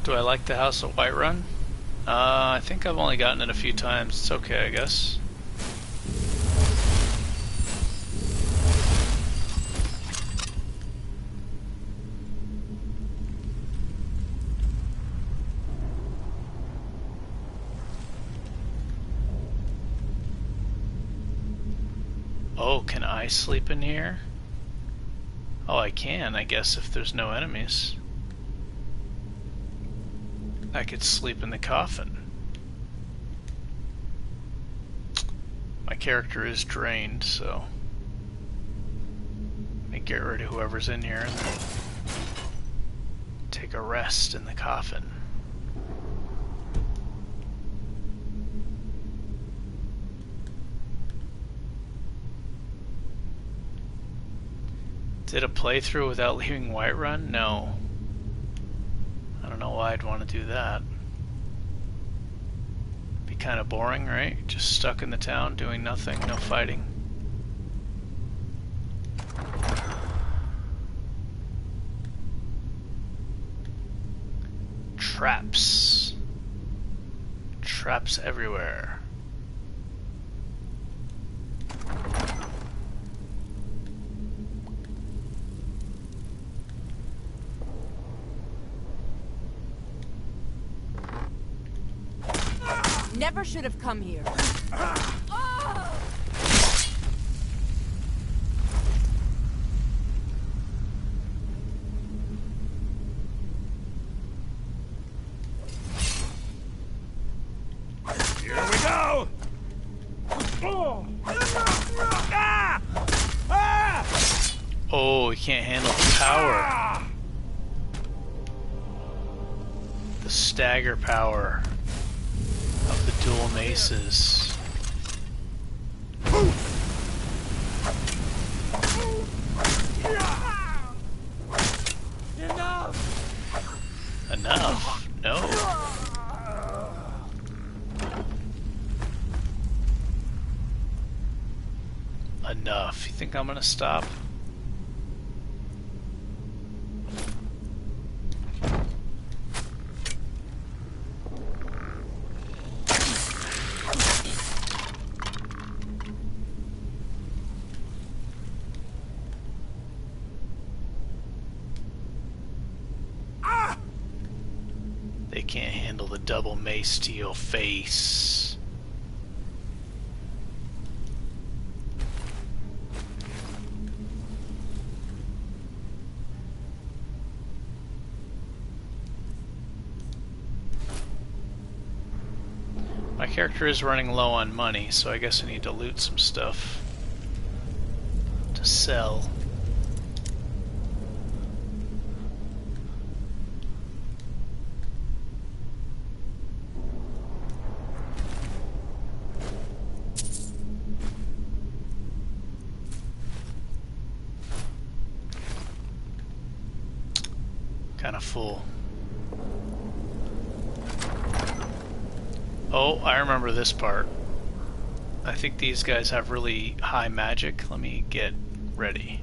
Do I like the House of Whiterun? I think I've only gotten it a few times. It's okay, I guess. Oh, can I sleep in here? Oh, I can, I guess, if there's no enemies. I could sleep in the coffin. My character is drained, so let me get rid of whoever's in here and then take a rest in the coffin. Did a playthrough without leaving Whiterun? No. I don't know why I'd want to do that. Be kind of boring, right? Just stuck in the town doing nothing, no fighting. Traps. Traps everywhere. Never should have come here. Here we go! Oh, he can't handle the power. The stagger power of the dual maces. Enough? No. Enough. You think I'm gonna stop? They can't handle the double mace to your face. My character is running low on money, so I guess I need to loot some stuff to sell. Kind of full. Oh, I remember this part. I think these guys have really high magic. Let me get ready.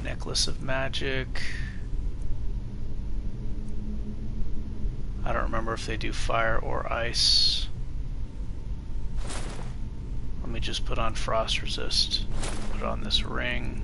Necklace of magic. I don't remember if they do fire or ice. Let me just put on frost resist. Put on this ring.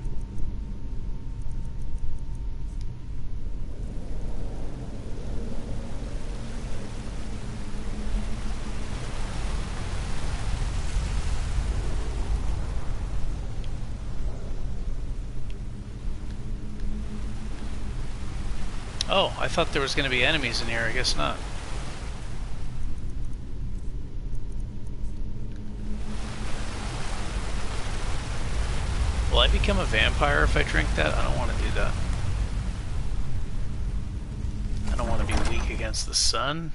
Oh, I thought there was going to be enemies in here. I guess not. Will I become a vampire if I drink that? I don't want to do that. I don't want to be weak against the sun.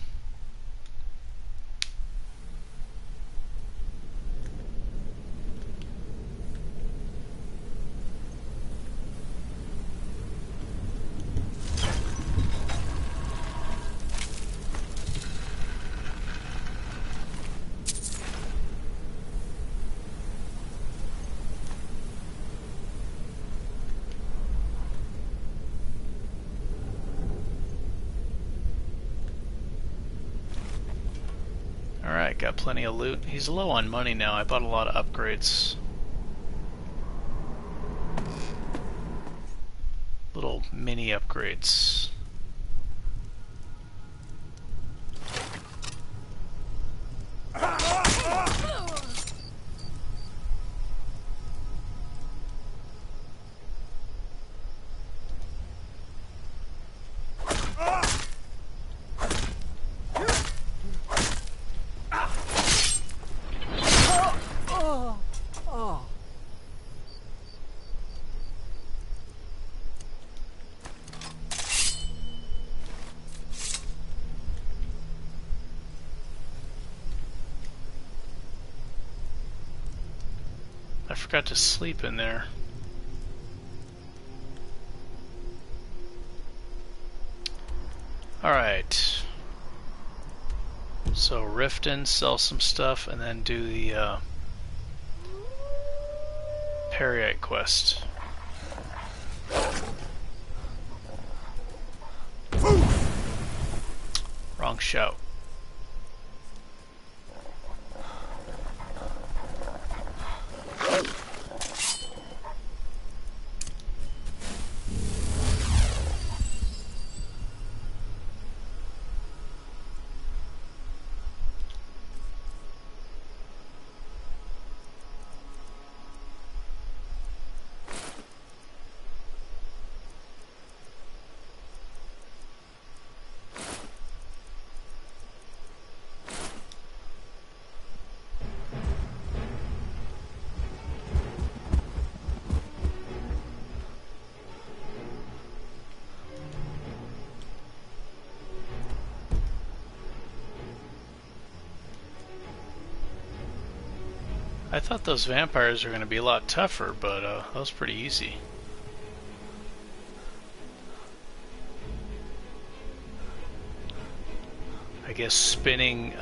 Alright, got plenty of loot. He's low on money now. I bought a lot of upgrades. Little mini upgrades. I forgot to sleep in there. Alright. So Riften, sell some stuff, and then do the Peryite quest. Wrong shout. I thought those vampires were going to be a lot tougher, but that was pretty easy. I guess spinning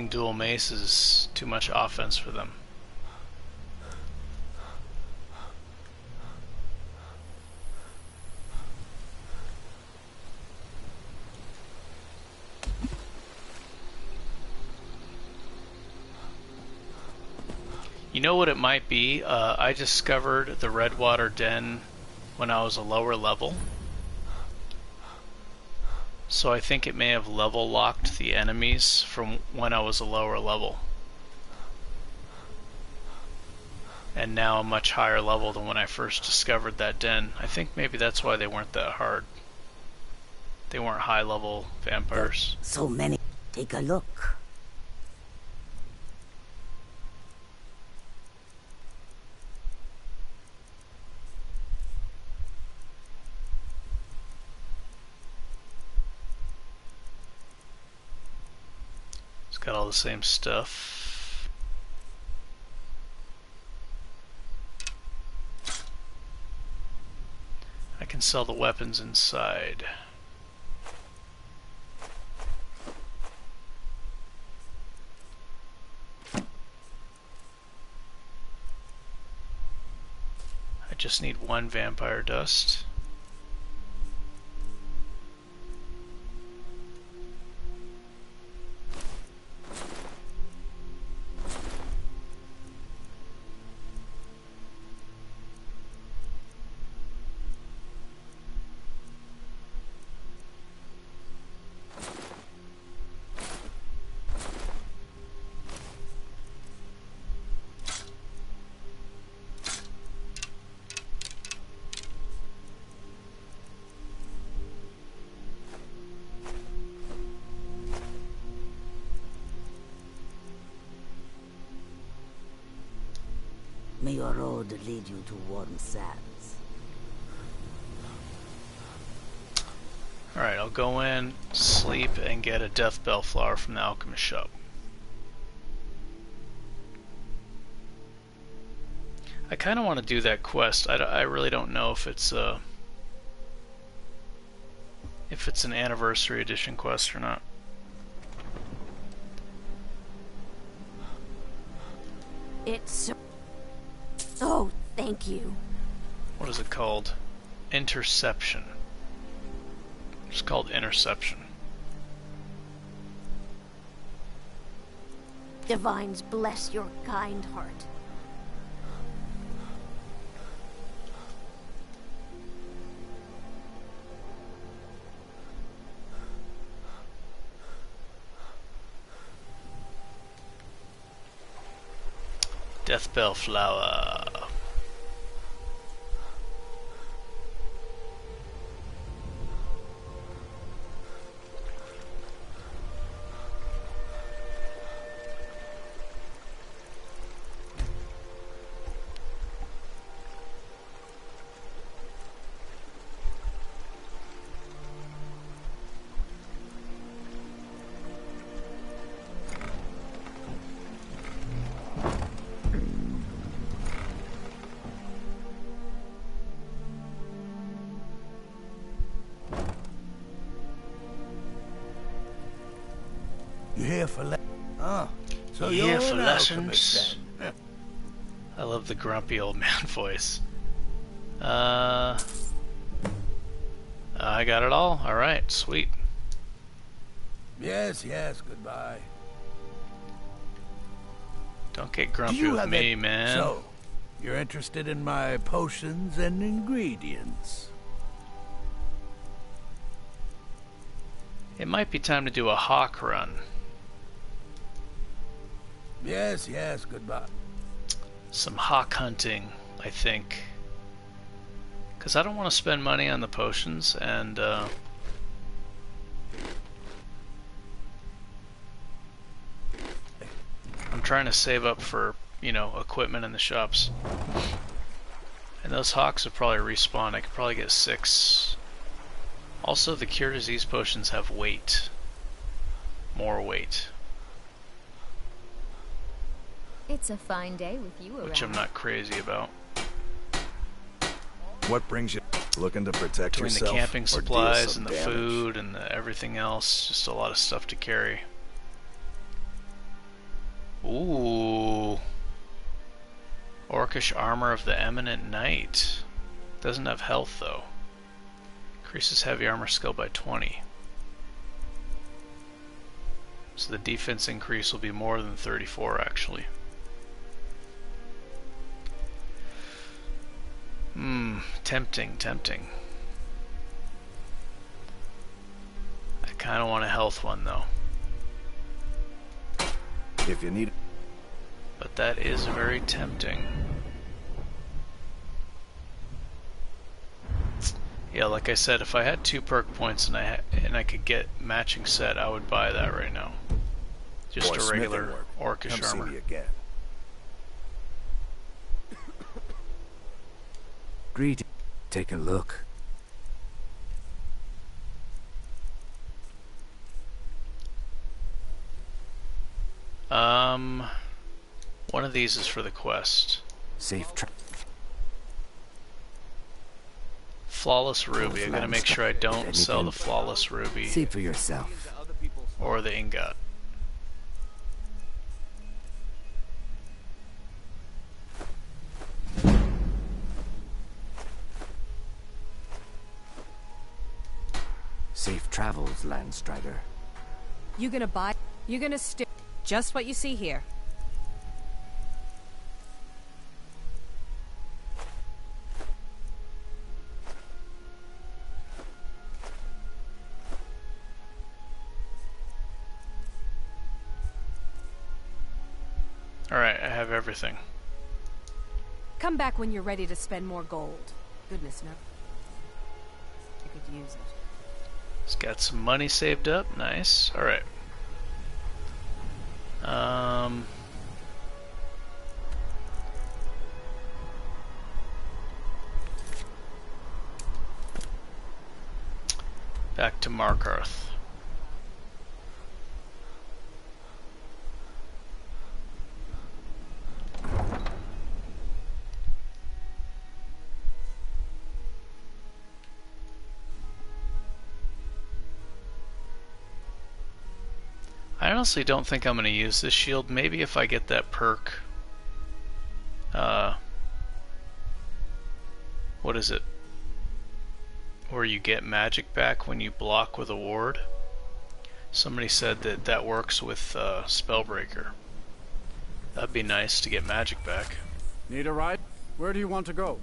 dual mace is too much offense for them. You know what it might be? I discovered the Redwater Den when I was a lower level. So I think it may have level locked the enemies from when I was a lower level. And now a much higher level than when I first discovered that den. I think maybe that's why they weren't that hard. They weren't high level vampires. So many. Take a look. Got all the same stuff. I can sell the weapons inside. I just need one vampire dust. May your road lead you to warm sands. Alright, I'll go in, sleep, and get a death bell flower from the alchemist shop. I kind of want to do that quest. I really don't know if it's an anniversary edition quest or not. It's... Oh, thank you. What is it called? Interception. It's called Interception. Divines bless your kind heart. Death bell flower. here for Oh, so Here you're for an lessons. alchemist then. I love the grumpy old man voice. I got it all. Alright, sweet. Yes, goodbye. Don't get grumpy with me, man. So, you're interested in my potions and ingredients? It might be time to do a hawk run. Yes, goodbye. Some hawk hunting, I think. Because I don't want to spend money on the potions, and I'm trying to save up for, you know, equipment in the shops. And those hawks would probably respawn. I could probably get 6. Also, the cure disease potions have weight. More weight. It's a fine day with you around. Which I'm not crazy about. What brings you? Looking to protect Between yourself? the camping or deal supplies some and the damage? food and the everything else, just a lot of stuff to carry. Ooh. Orcish armor of the Eminent Knight. Doesn't have health though. Increases heavy armor skill by 20. So the defense increase will be more than 34 actually. Tempting. I kind of want a health one though. If you need it. But that is very tempting. Yeah, like I said, if I had 2 perk points and I could get matching set, I would buy that right now. Just a regular orcish armor. See me again. Greeting. Take a look. One of these is for the quest. Safe trap. Flawless ruby. I gotta make sure I don't sell the flawless ruby. See for yourself. Or the ingot. Safe travels, Landstrider. You gonna buy? You gonna stick? Just what you see here. Alright, I have everything. Come back when you're ready to spend more gold. Goodness no. I could use it. He's got some money saved up. Nice. Alright. Back to Markarth. I honestly don't think I'm going to use this shield. Maybe if I get that perk. What is it? Where you get magic back when you block with a ward. Somebody said that that works with Spellbreaker. That'd be nice to get magic back. Need a ride? Where do you want to go?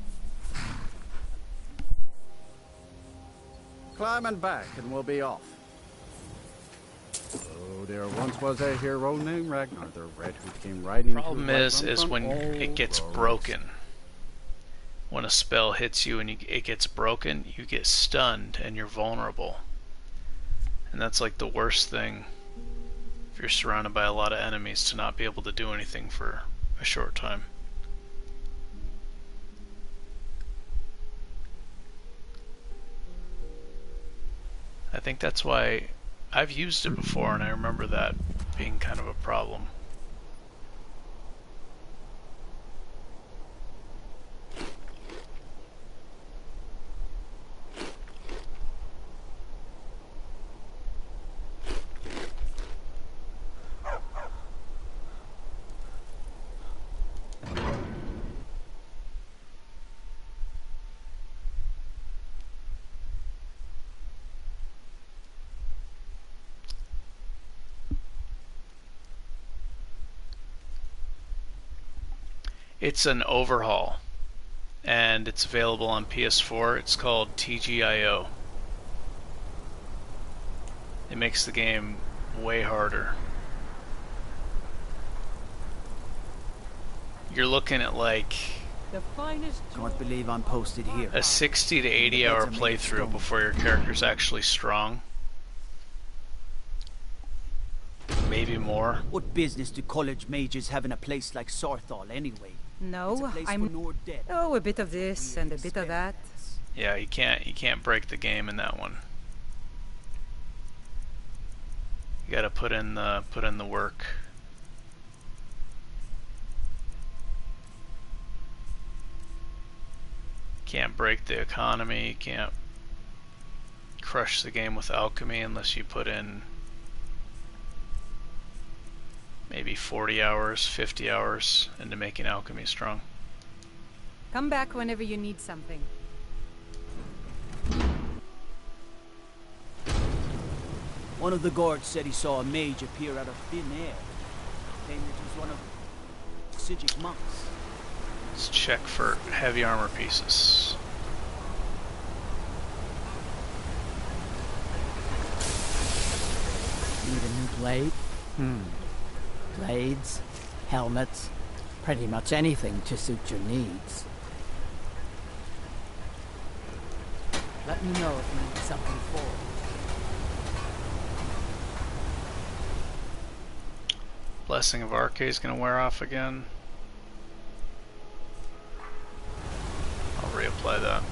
Climb and back and we'll be off. Oh, there once was a hero named Ragnar the Red who came riding. Problem is when it gets broken. When a spell hits you and it gets broken, you get stunned and you're vulnerable. And that's like the worst thing if you're surrounded by a lot of enemies, to not be able to do anything for a short time. I think that's why I've used it before, and I remember that being kind of a problem. It's an overhaul, and it's available on PS4. It's called TGIO. It makes the game way harder. You're looking at like Can't believe I'm posted here. a 60 to 80 hour playthrough before your character's actually strong. Maybe more. What business do college mages have in a place like Sarthal anyway? No, Oh, a bit of this and a bit of that. Yeah, you can't break the game in that one. You gotta put in the work. Can't break the economy, you can't crush the game with alchemy unless you put in maybe 40 hours, 50 hours into making alchemy strong. Come back whenever you need something. One of the guards said he saw a mage appear out of thin air. Claimed it was one of Sijic monks. Let's check for heavy armor pieces. Need a new blade? Blades, helmets, pretty much anything to suit your needs. Let me know if you need something for. Blessing of Arcade is going to wear off again. I'll reapply that.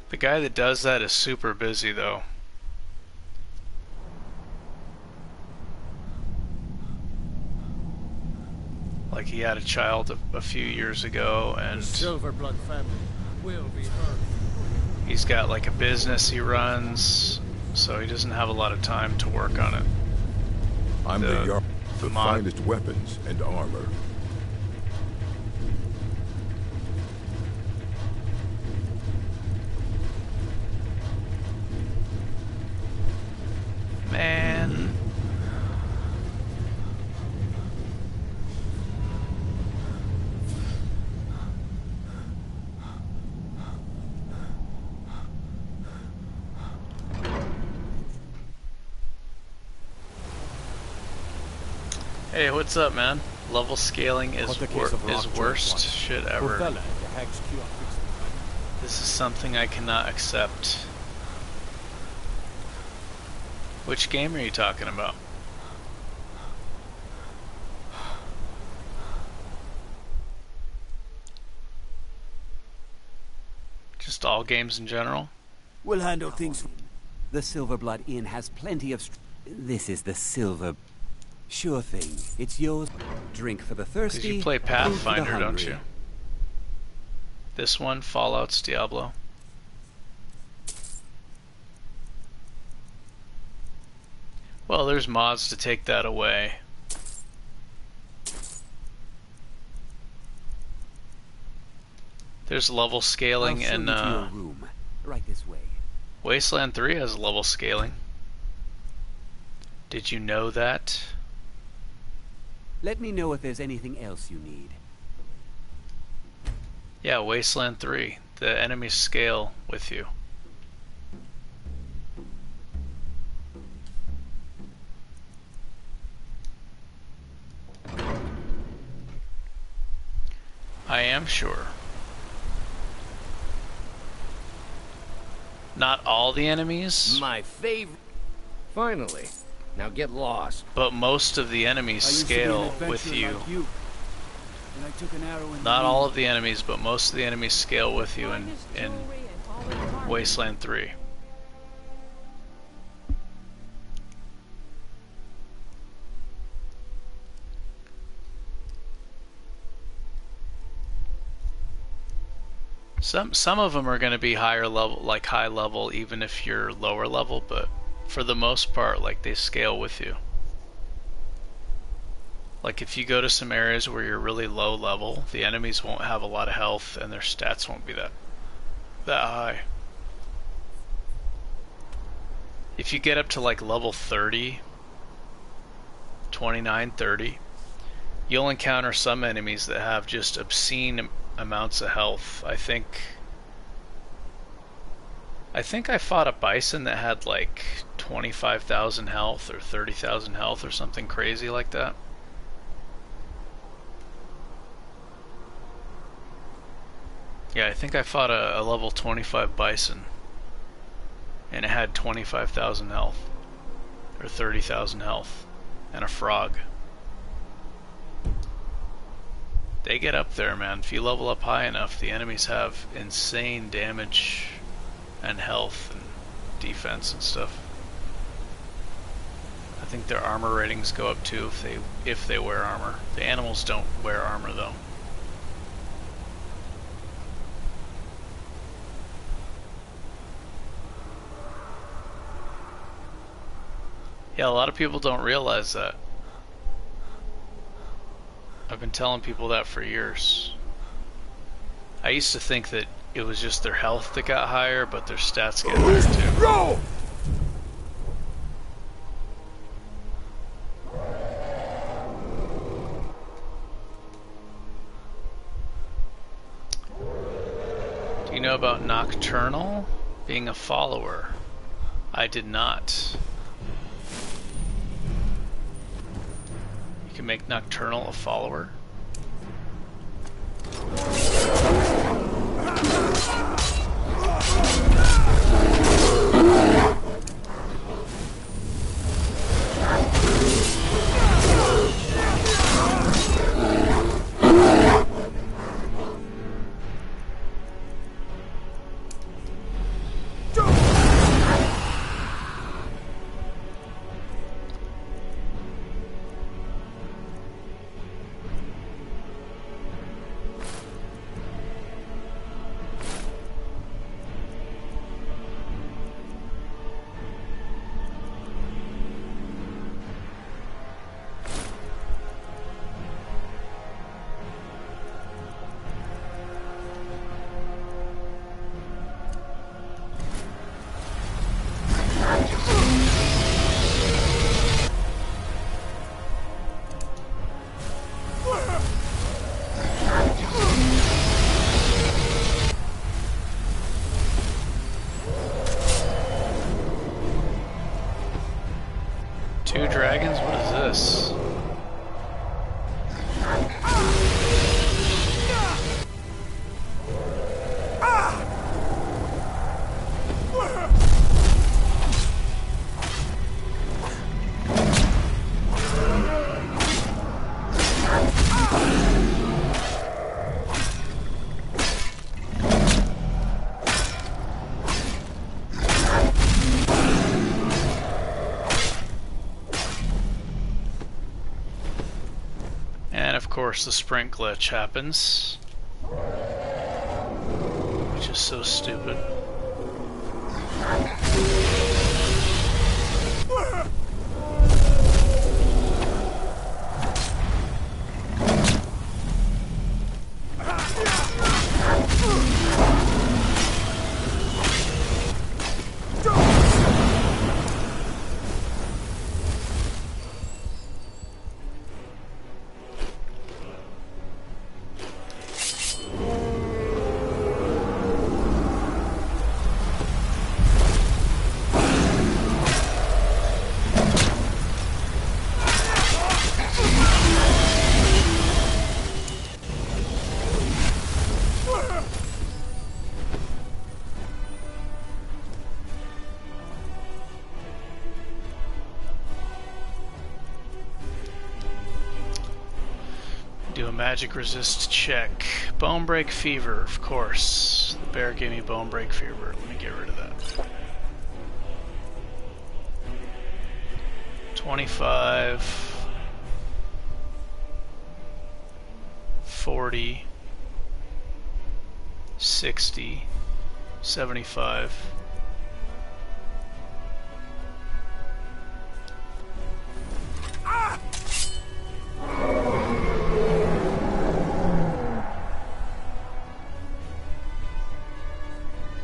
The guy that does that is super busy though. Like he had a child a few years ago, and the Silverblood family will be heard. He's got like a business he runs, so he doesn't have a lot of time to work on it. I'm the Yard, the finest weapons and armor. Man. Hey, what's up, man? Level scaling is worst shit ever. This is something I cannot accept. Which game are you talking about? Just all games in general? We'll handle things. The Silverblood Inn has plenty of... This is the Silver... Sure thing. It's yours. Drink for the thirsty. Because you play Pathfinder, don't you? This one, Fallout's Diablo. Well, there's mods to take that away. There's level scaling in room. Right this way. Wasteland 3 has level scaling. Did you know that? Let me know if there's anything else you need. Yeah, Wasteland 3. The enemies scale with you. I am sure. Not all the enemies. My favorite. Finally. Now get lost. But most of the enemies scale with you. Not all of the enemies, but most of the enemies scale with you in Wasteland 3. Some of them are going to be higher level, like high level, even if you're lower level, but for the most part, like, they scale with you. Like, if you go to some areas where you're really low level, the enemies won't have a lot of health and their stats won't be that that high. If you get up to like level 30, 29, 30, you'll encounter some enemies that have just obscene amounts of health. I think I fought a bison that had like 25,000 health or 30,000 health or something crazy like that. Yeah, I think I fought a level 25 bison and it had 25,000 health or 30,000 health and a frog. They get up there, man. If you level up high enough, the enemies have insane damage and health and defense and stuff. I think their armor ratings go up too if they wear armor. The animals don't wear armor though. Yeah, a lot of people don't realize that. I've been telling people that for years. I used to think that it was just their health that got higher, but their stats get higher too. Roll! Do you know about Nocturnal being a follower? I did not. You can make Nocturnal a follower. Two dragons? What is this? Of course the sprint glitch happens, which is so stupid. Do a magic resist check. Bone break fever, of course. The bear gave me bone break fever. Let me get rid of that. 25, 40, 60, 75.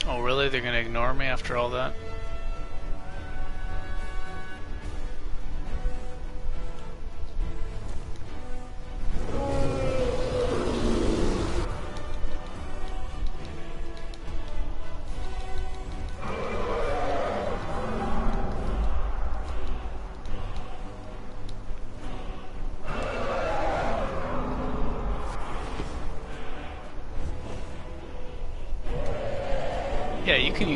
Oh really? They're gonna ignore me after all that? Yeah, you can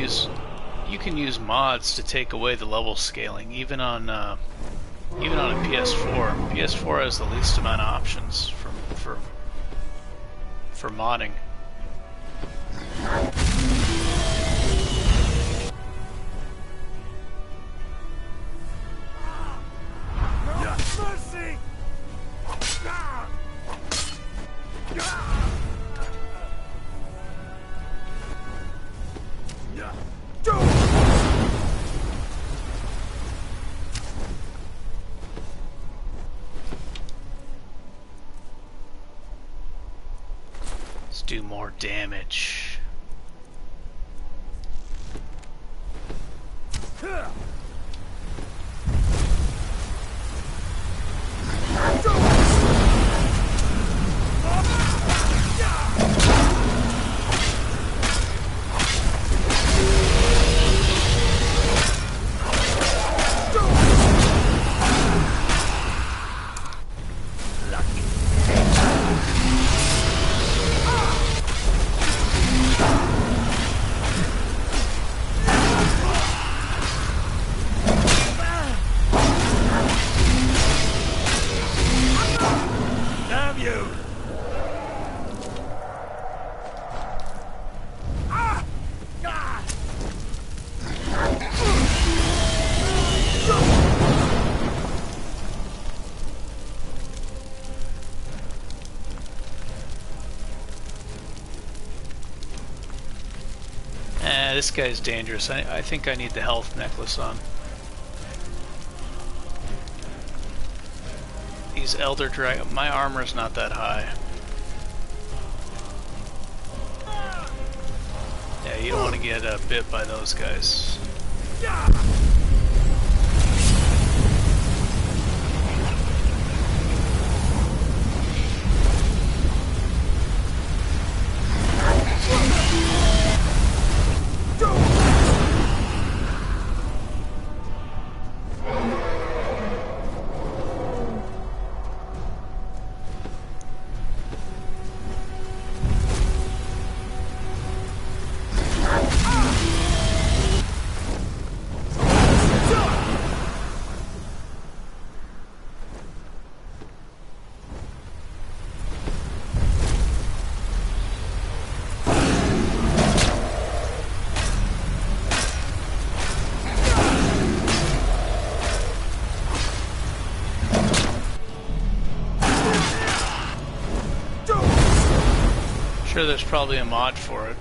use mods to take away the level scaling, even on a PS4. PS4 has the least amount of options for modding. Mercy! Let's do more damage. This guy's dangerous. I think I need the health necklace on. These Elder Dragon... My armor's not that high. Yeah, you don't want to get bit by those guys. Sure, there's probably a mod for it.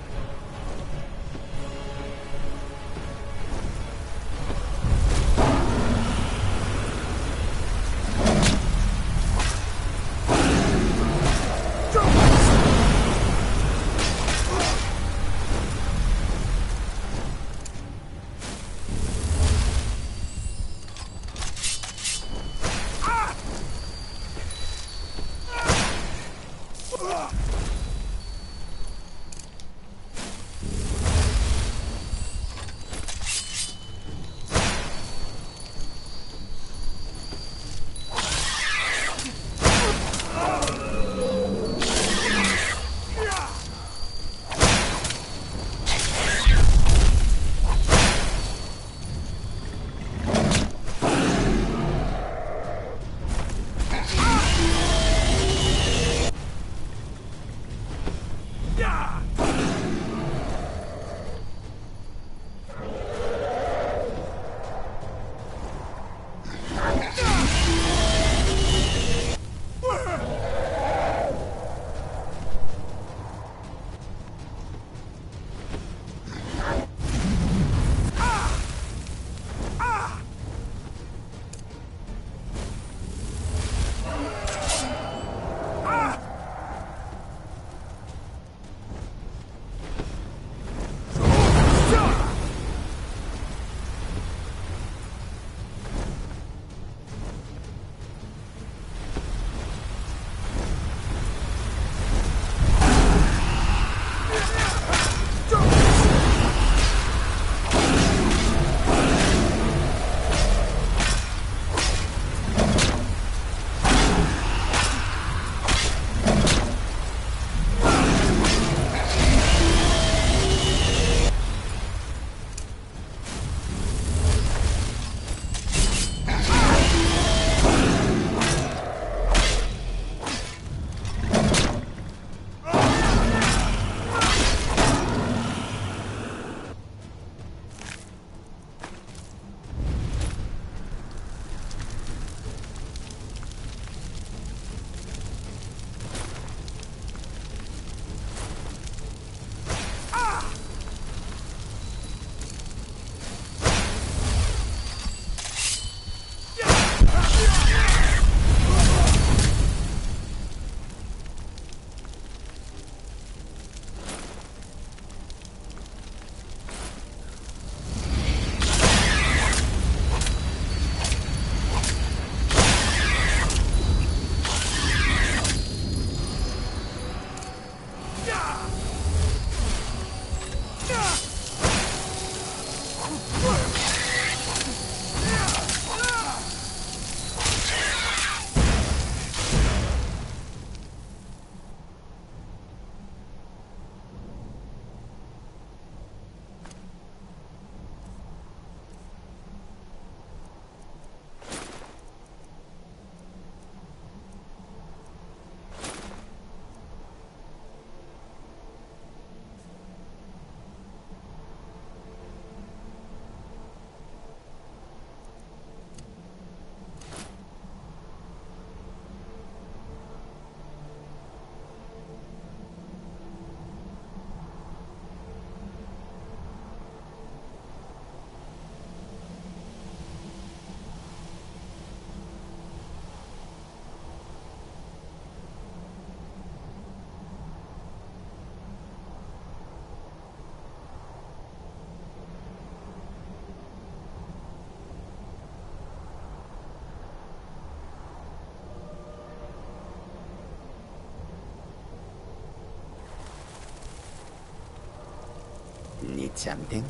Need something?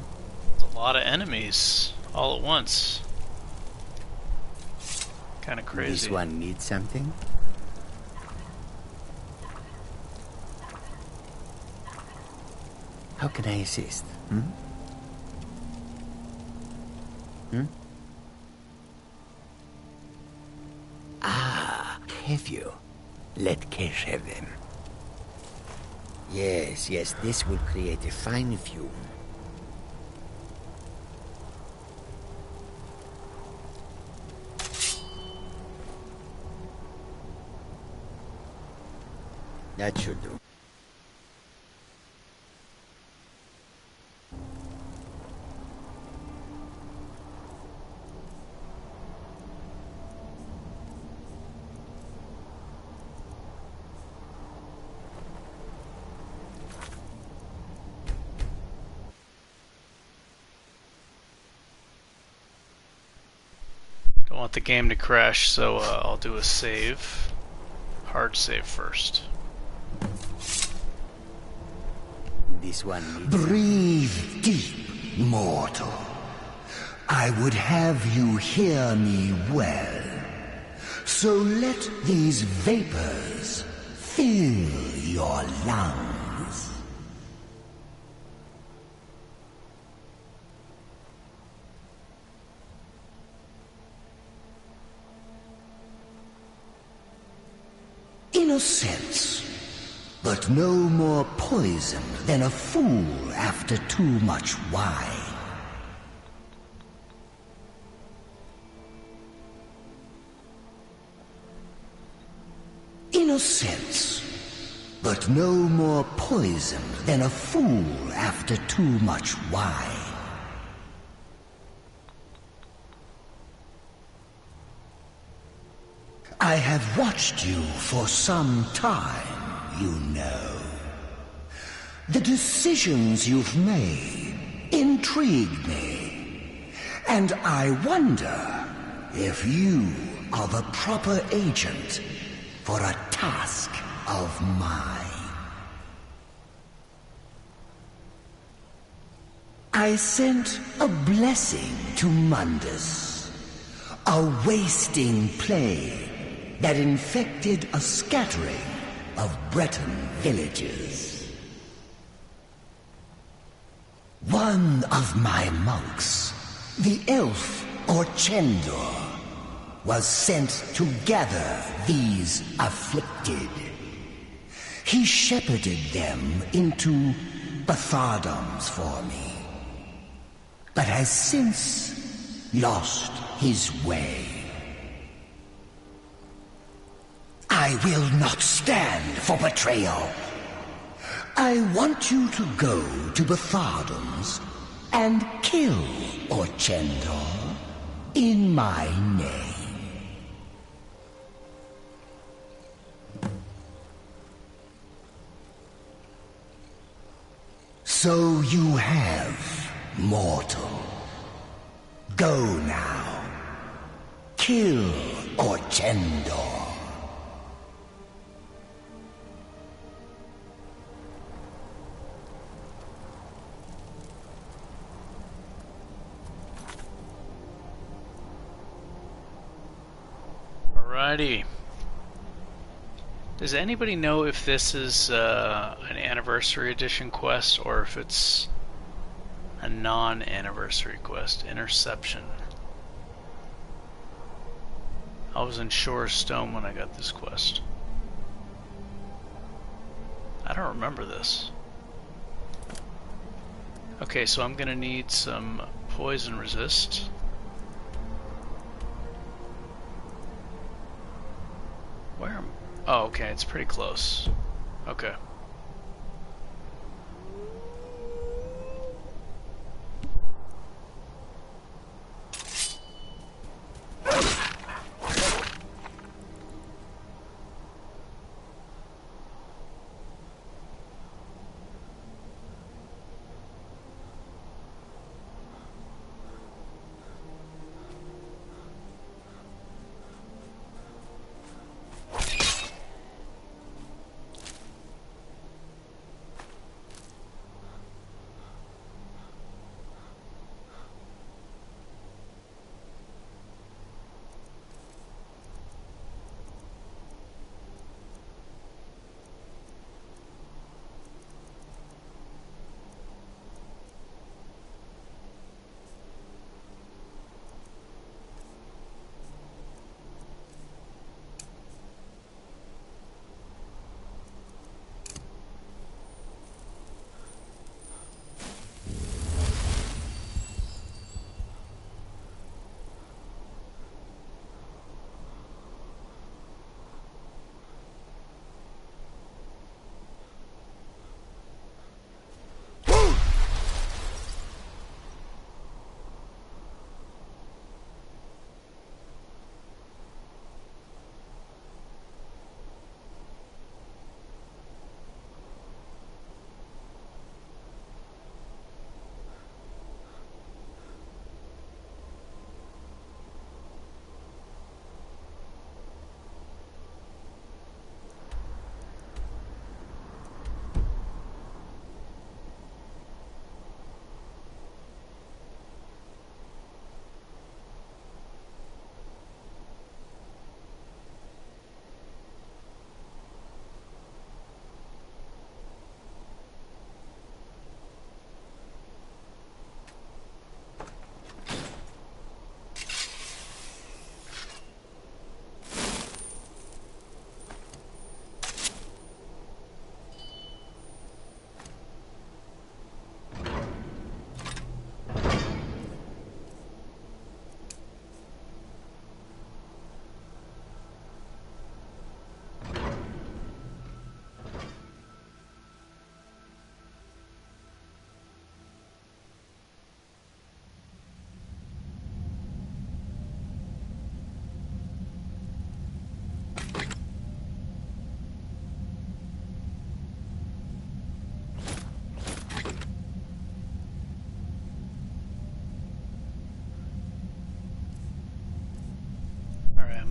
There's a lot of enemies all at once. Kind of crazy. This one needs something? How can I assist? Ah, have you? Let Kesh have them. Yes, this will create a fine fume. That should do. Don't want the game to crash, so I'll do a save. Hard save first. This one needs... Breathe deep, mortal. I would have you hear me well. So let these vapors fill your lungs. In a sense, but no more poisoned than a fool after too much wine. In a sense, but no more poisoned than a fool after too much wine. I have watched you for some time, you know. The decisions you've made intrigue me, and I wonder if you are the proper agent for a task of mine. I sent a blessing to Mundus, a wasting plague that infected a scattering of Breton villages. One of my monks, the elf Orchendor, was sent to gather these afflicted. He shepherded them into Bathardoms for me, but has since lost his way. I will not stand for betrayal. I want you to go to Bathardoms and kill Orchendor in my name. So you have, mortal. Go now. Kill Orchendor. Alrighty. Does anybody know if this is an Anniversary Edition quest or if it's a non-anniversary quest? Interception. I was in Shore's Stone when I got this quest. I don't remember this. Okay, so I'm gonna need some poison resist. Where am... Oh, okay, it's pretty close. Okay.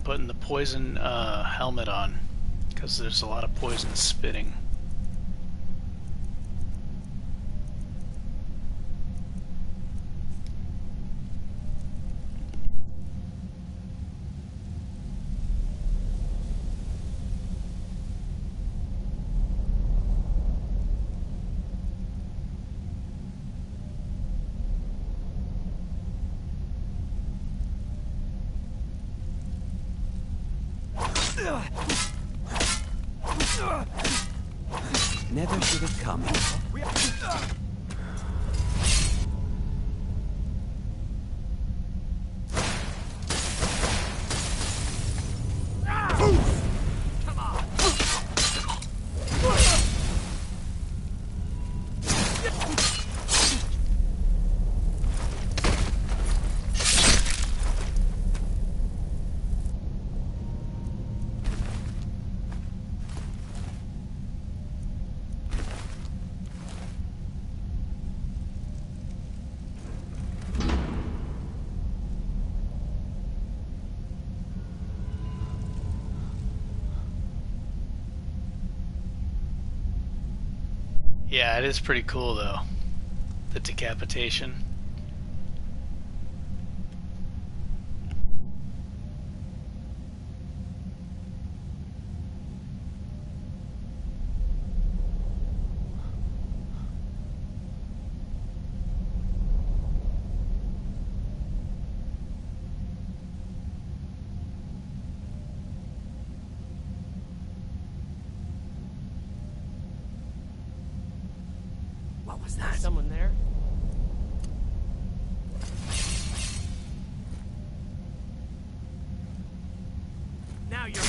I'm putting the poison helmet on because there's a lot of poison spitting. Never should have come. Yeah, it is pretty cool though. The decapitation. What was that? Someone there? Now you're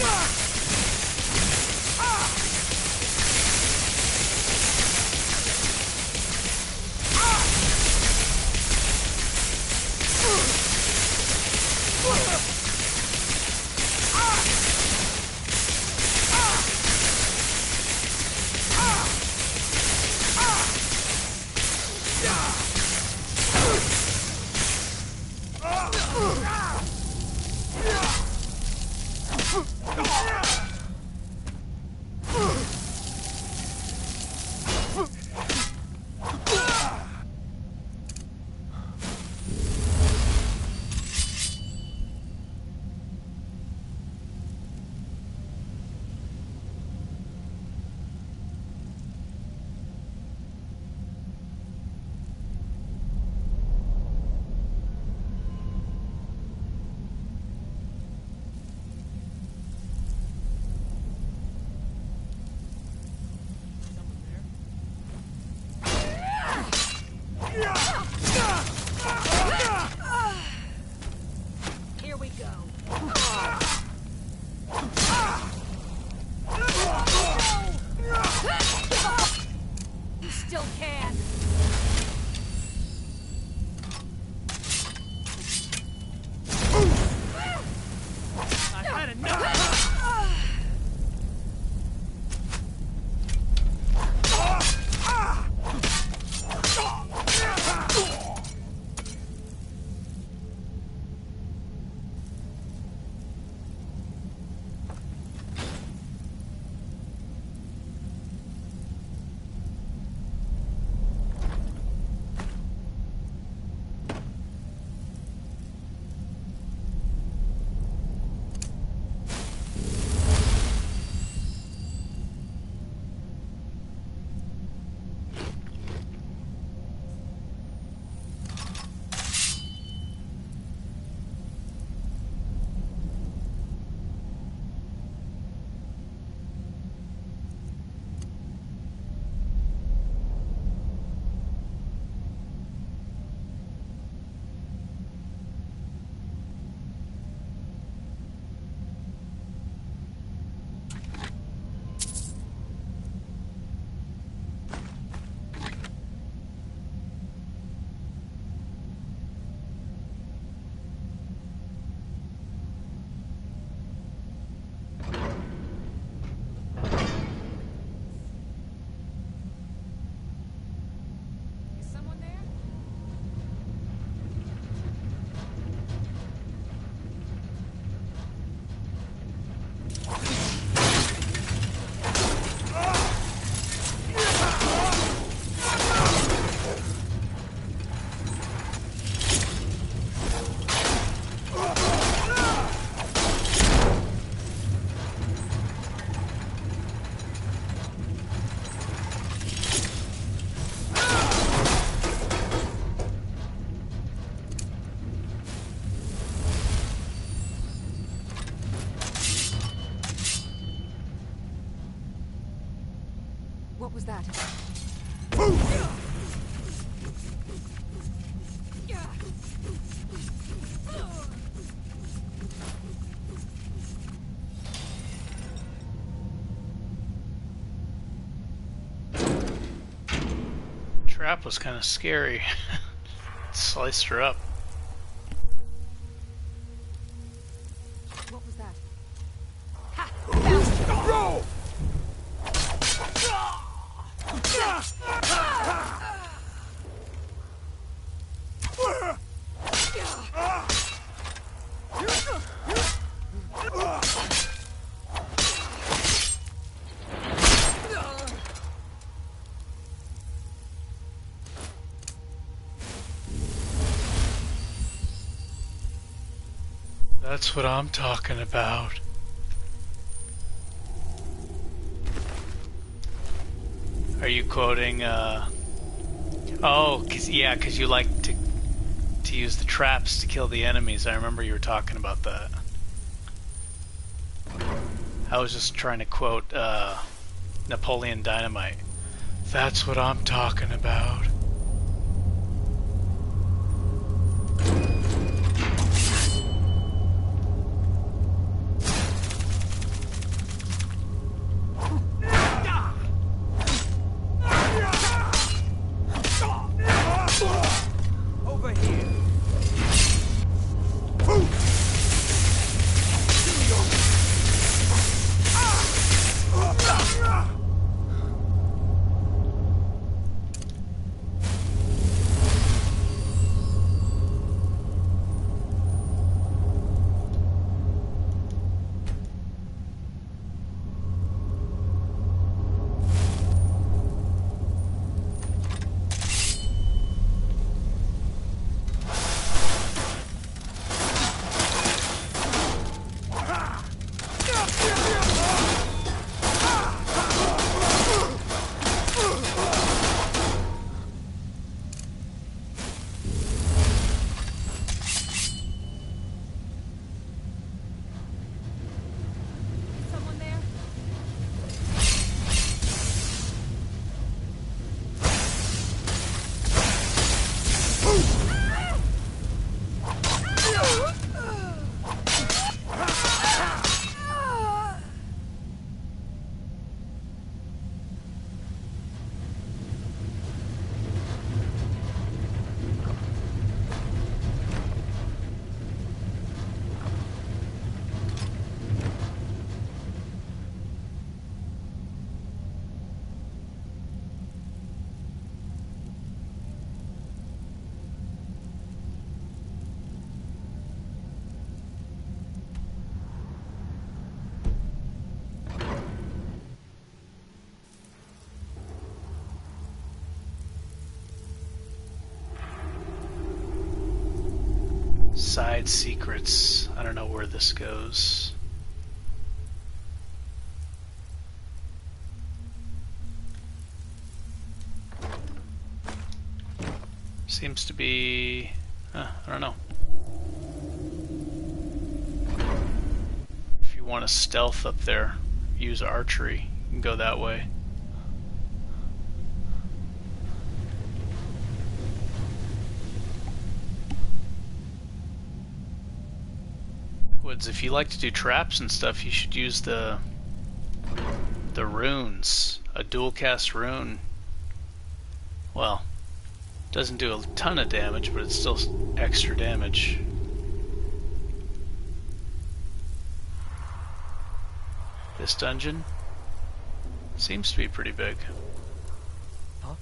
was that? Trap was kind of scary. Sliced her up. What was that? Roll! That's what I'm talking about. Are you quoting, oh, cause you like to use the traps to kill the enemies. I remember you were talking about that. I was just trying to quote, Napoleon Dynamite. That's what I'm talking about. Side secrets. I don't know where this goes. Seems to be... I don't know. If you want to stealth up there, use archery. You can go that way. Woods, if you like to do traps and stuff, you should use the runes. A dual cast rune, well, doesn't do a ton of damage, but it's still extra damage. This dungeon seems to be pretty big. Huh?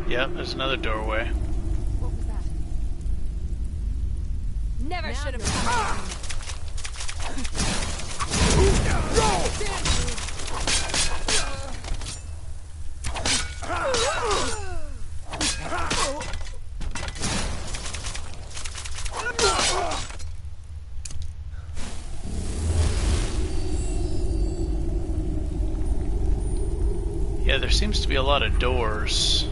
Yep, there's another doorway. Never should have. Yeah, there seems to be a lot of doors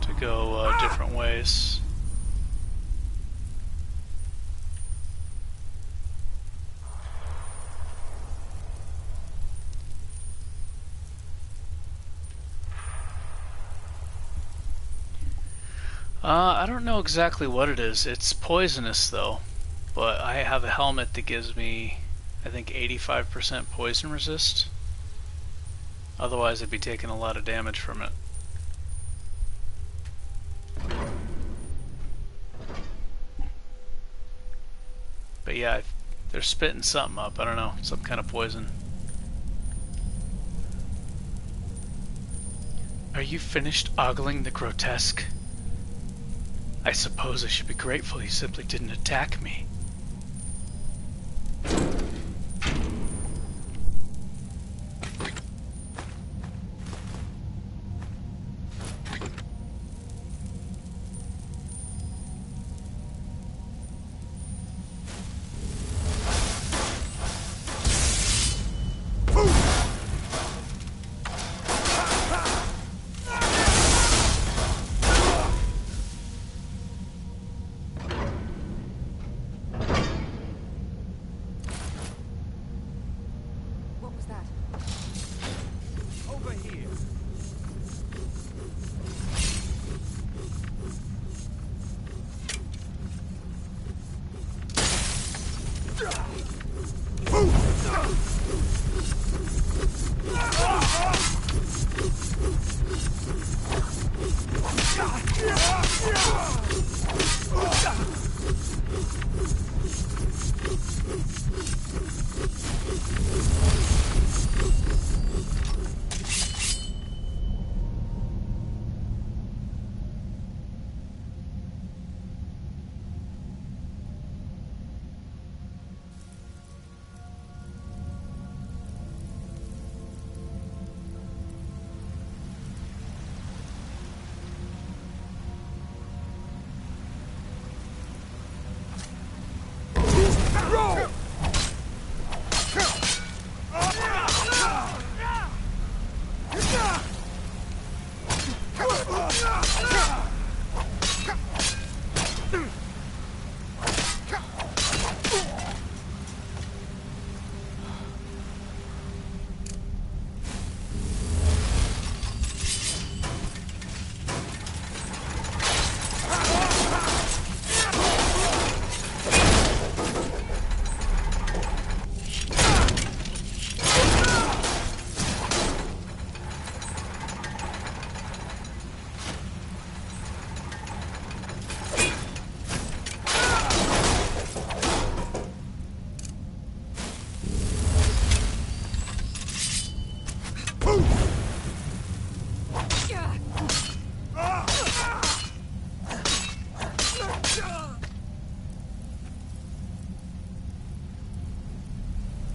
to go different ways. I don't know exactly what it is. It's poisonous though, but I have a helmet that gives me, I think, 85% poison resist. Otherwise I'd be taking a lot of damage from it. But yeah, they're spitting something up. I don't know, some kind of poison. Are you finished ogling the grotesque? I suppose I should be grateful you simply didn't attack me.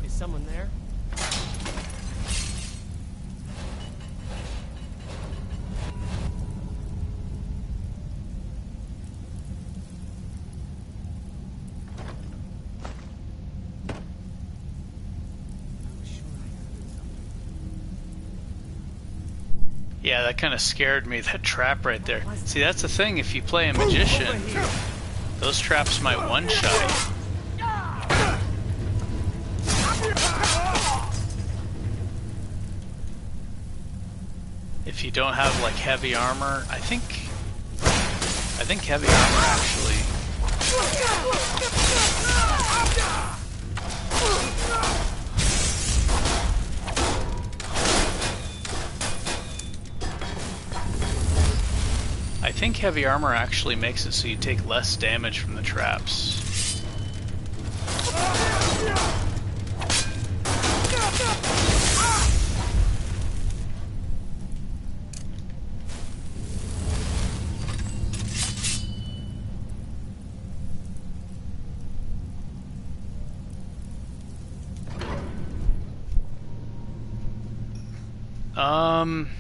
Someone there? Yeah, that kind of scared me, that trap right there. See, that's the thing, if you play a magician, those traps might one-shot you. If you don't have like heavy armor, I think heavy armor actually. I think heavy armor actually makes it so you take less damage from the traps.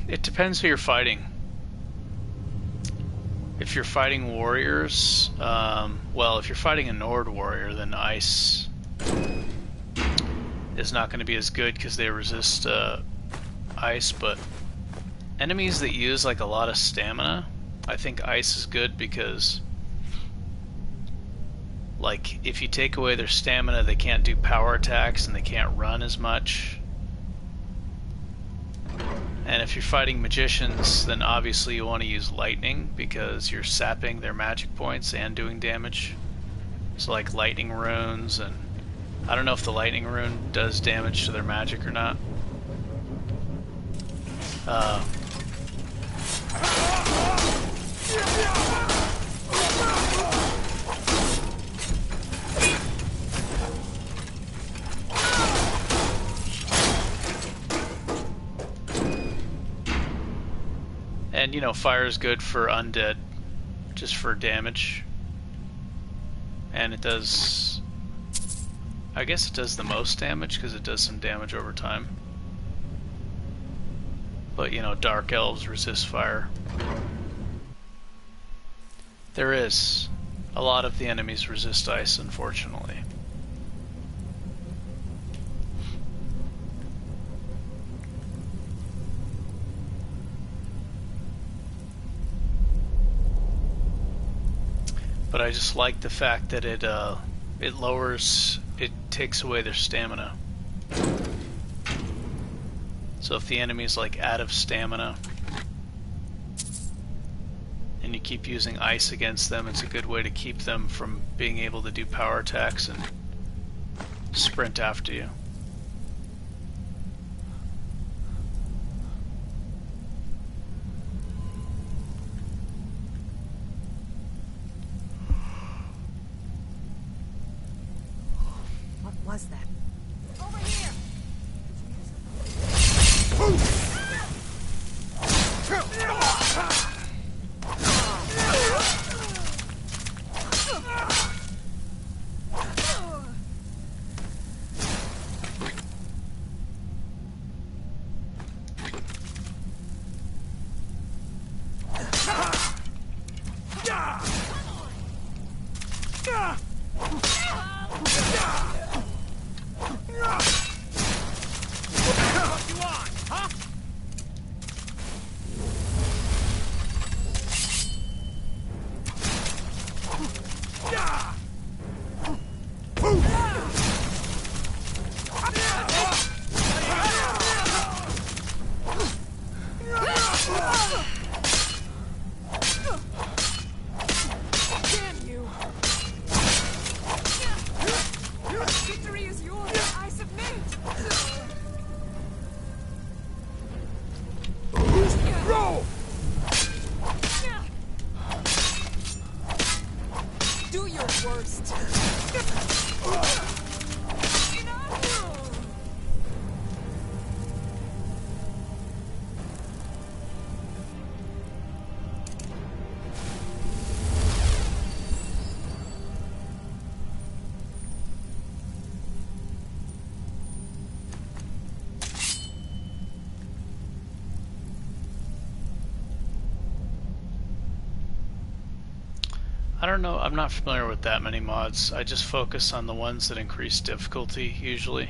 It depends who you're fighting. If you're fighting warriors, well, if you're fighting a Nord warrior, then ice is not going to be as good because they resist ice, but enemies that use like a lot of stamina, I think ice is good because like if you take away their stamina, they can't do power attacks and they can't run as much. And if you're fighting magicians, then obviously you want to use lightning because you're sapping their magic points and doing damage. So like lightning runes, and I don't know if the lightning rune does damage to their magic or not. And you know, fire is good for undead, just for damage. And it does, I guess it does the most damage because it does some damage over time. But you know, dark elves resist fire. There is. A lot of the enemies resist ice, unfortunately. But I just like the fact that it takes away their stamina. So if the enemy's like out of stamina and you keep using ice against them, it's a good way to keep them from being able to do power attacks and sprint after you. What was that? Over here! I don't know, I'm not familiar with that many mods. I just focus on the ones that increase difficulty, usually.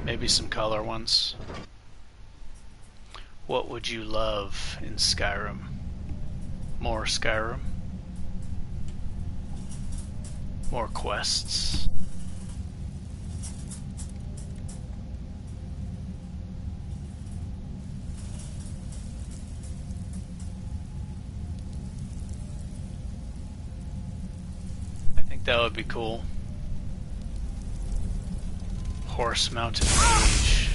Maybe some color ones. What would you love in Skyrim? More Skyrim? More quests? That would be cool. Horse-mounted mage.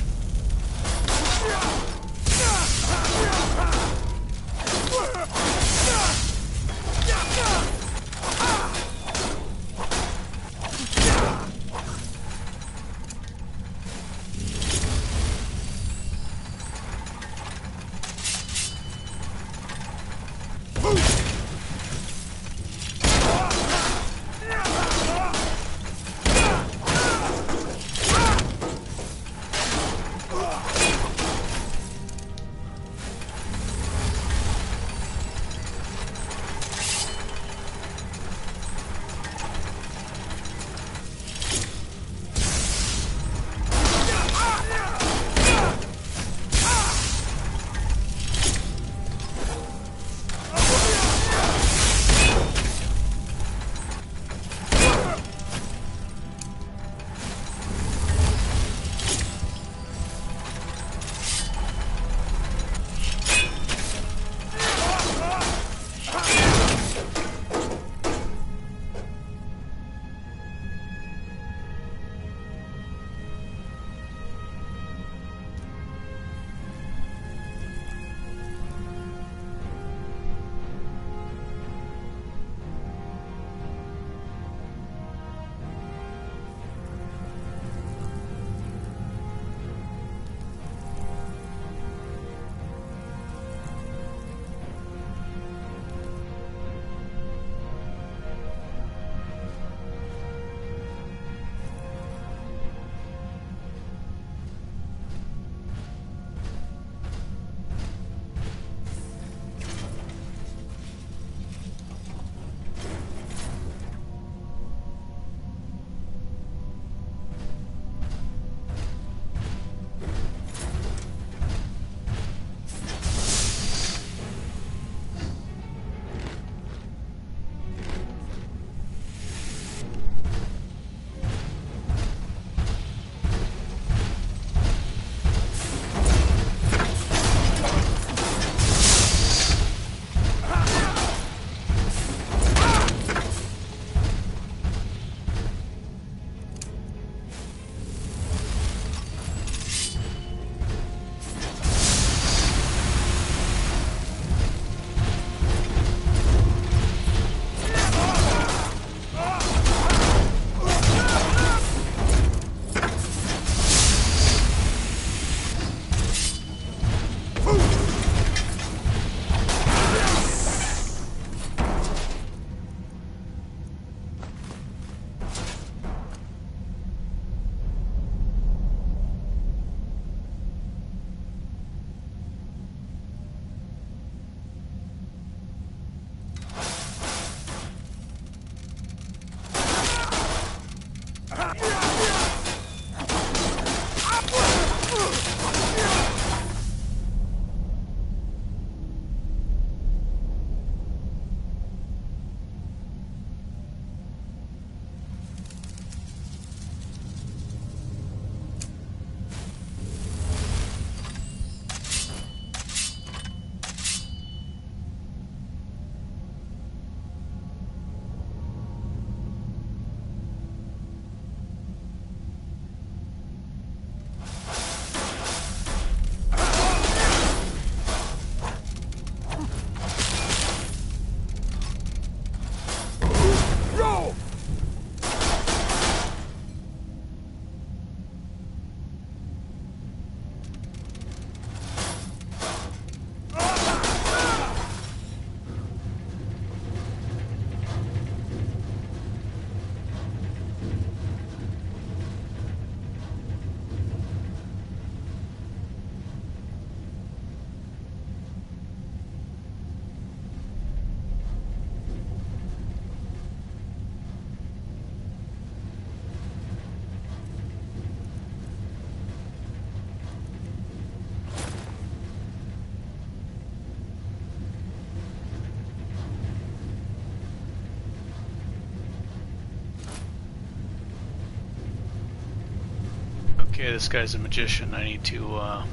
Okay, this guy's a magician. I need to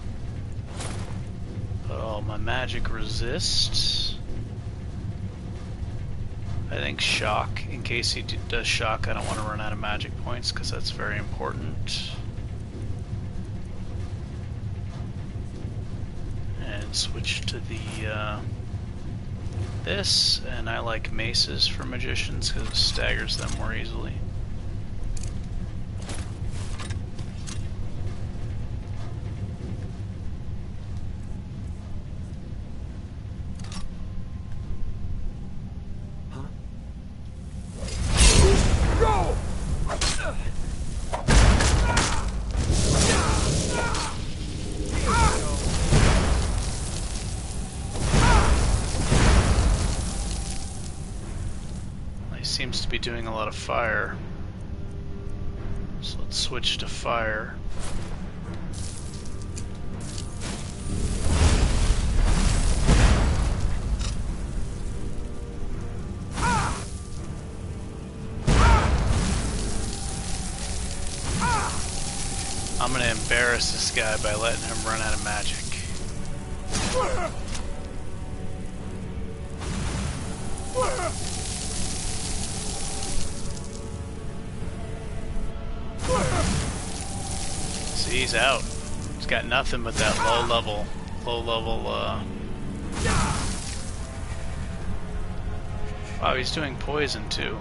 put all my magic resist. I think shock, in case he does shock, I don't want to run out of magic points because that's very important. And switch to the this, and I like maces for magicians because it staggers them more easily. Seems to be doing a lot of fire, so let's switch to fire. I'm gonna embarrass this guy by letting him run out of magic. See, he's out. He's got nothing but that low level, wow, he's doing poison too.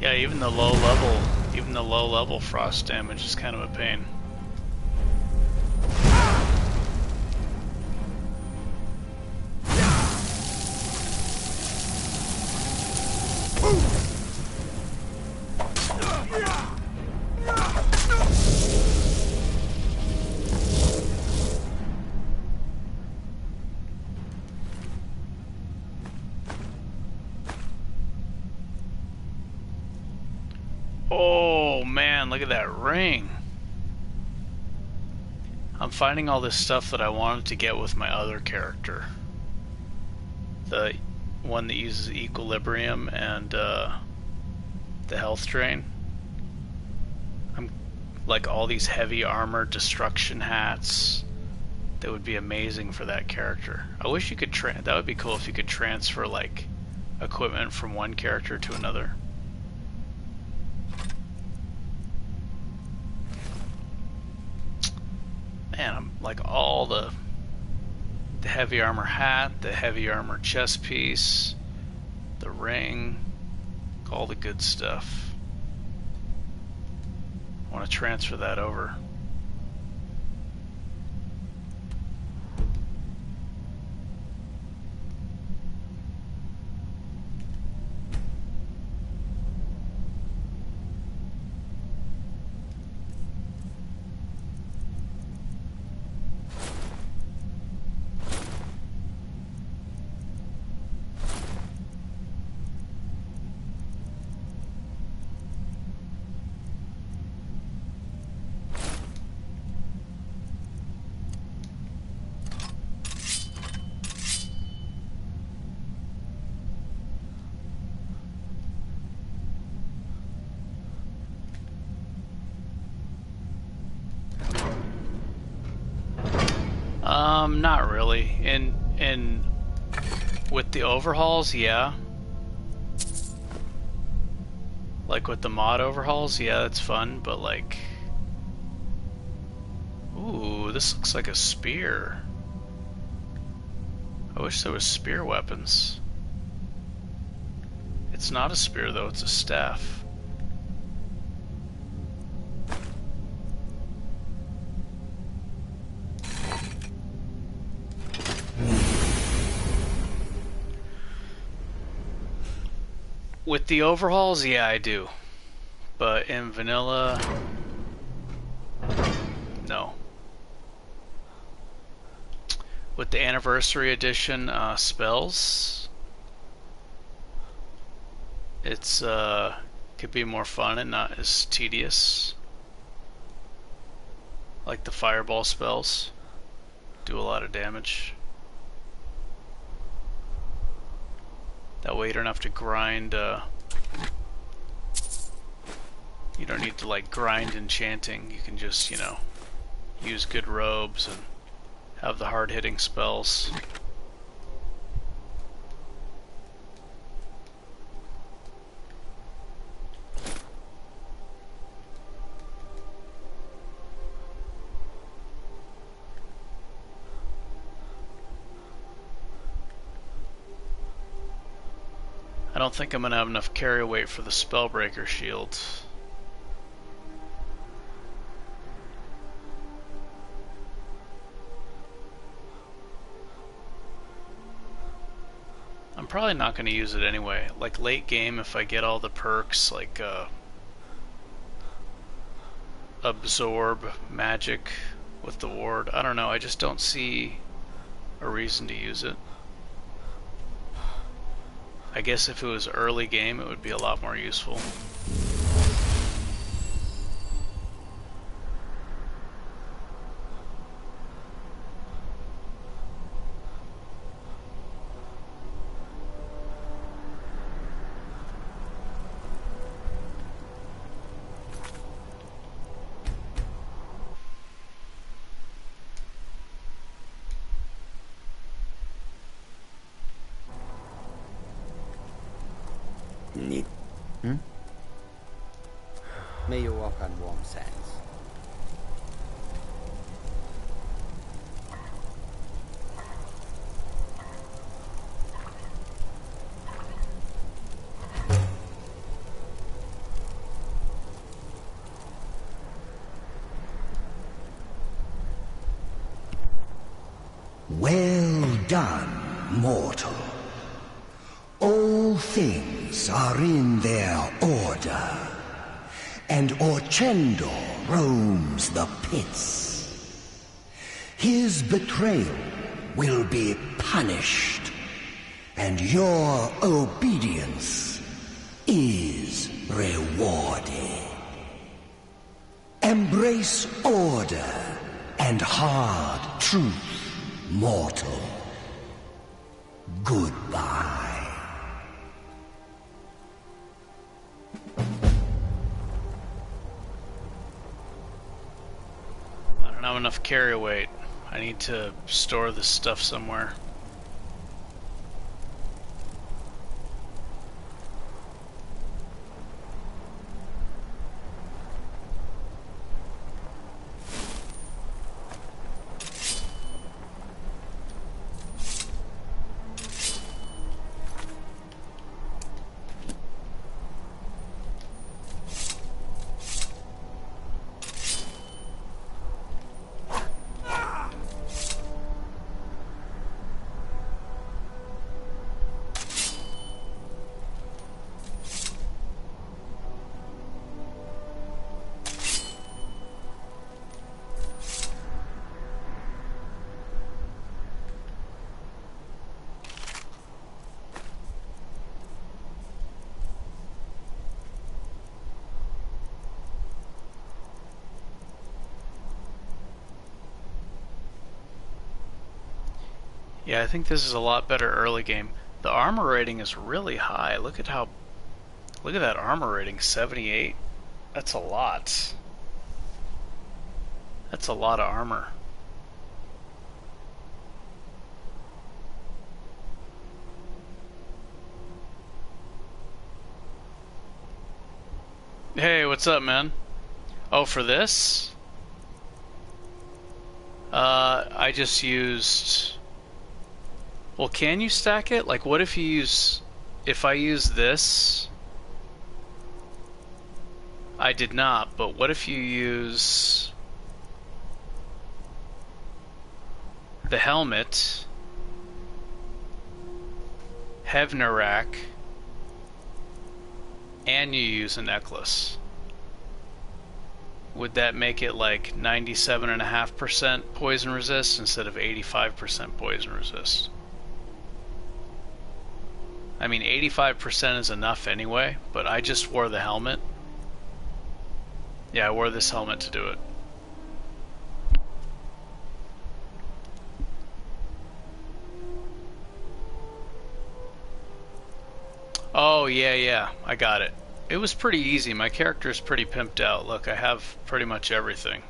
Yeah, even the low level frost damage is kind of a pain. Oh man, look at that ring. I'm finding all this stuff that I wanted to get with my other character. The one that uses equilibrium and the health drain. I'm like all these heavy armor destruction hats that would be amazing for that character. I wish you could that would be cool if you could transfer like equipment from one character to another. Man, I'm like all the heavy armor hat, the heavy armor chest piece, the ring, all the good stuff. I want to transfer that over. Not really. In with the overhauls, yeah. Like with the mod overhauls, yeah, that's fun, but like... Ooh, this looks like a spear. I wish there was spear weapons. It's not a spear though, it's a staff. With the overhauls, yeah, I do. But in vanilla, no. With the anniversary edition spells, it's could be more fun and not as tedious. Like the fireball spells do a lot of damage. That way you don't have to grind, you don't need to like grind enchanting. You can just, you know, use good robes and have the hard-hitting spells. I don't think I'm gonna have enough carry weight for the Spellbreaker shield. I'm probably not gonna use it anyway. Like late game, if I get all the perks, like absorb magic with the ward. I don't know, I just don't see a reason to use it. I guess if it was early game, it would be a lot more useful. May you walk on warm sands. Well done, mortal. All things are in their order, and Orcendo roams the pits. His betrayal will be punished, and your obedience is rewarded. Embrace order and hard truth, mortal. Goodbye. I don't have enough carry weight. I need to store this stuff somewhere. Yeah, I think this is a lot better early game. The armor rating is really high. Look at that armor rating, 78. That's a lot. That's a lot of armor. Hey, what's up, man? Oh, for this? I just used... Well, can you stack it? Like, what if you use... If I use this... I did not, but what if you use... the helmet... Hevnarak... and you use a necklace? Would that make it like 97.5% poison resist instead of 85% poison resist? I mean, 85% is enough anyway, but I just wore the helmet. Yeah, I wore this helmet to do it. Oh, yeah, I got it. It was pretty easy. My character's pretty pimped out. Look, I have pretty much everything.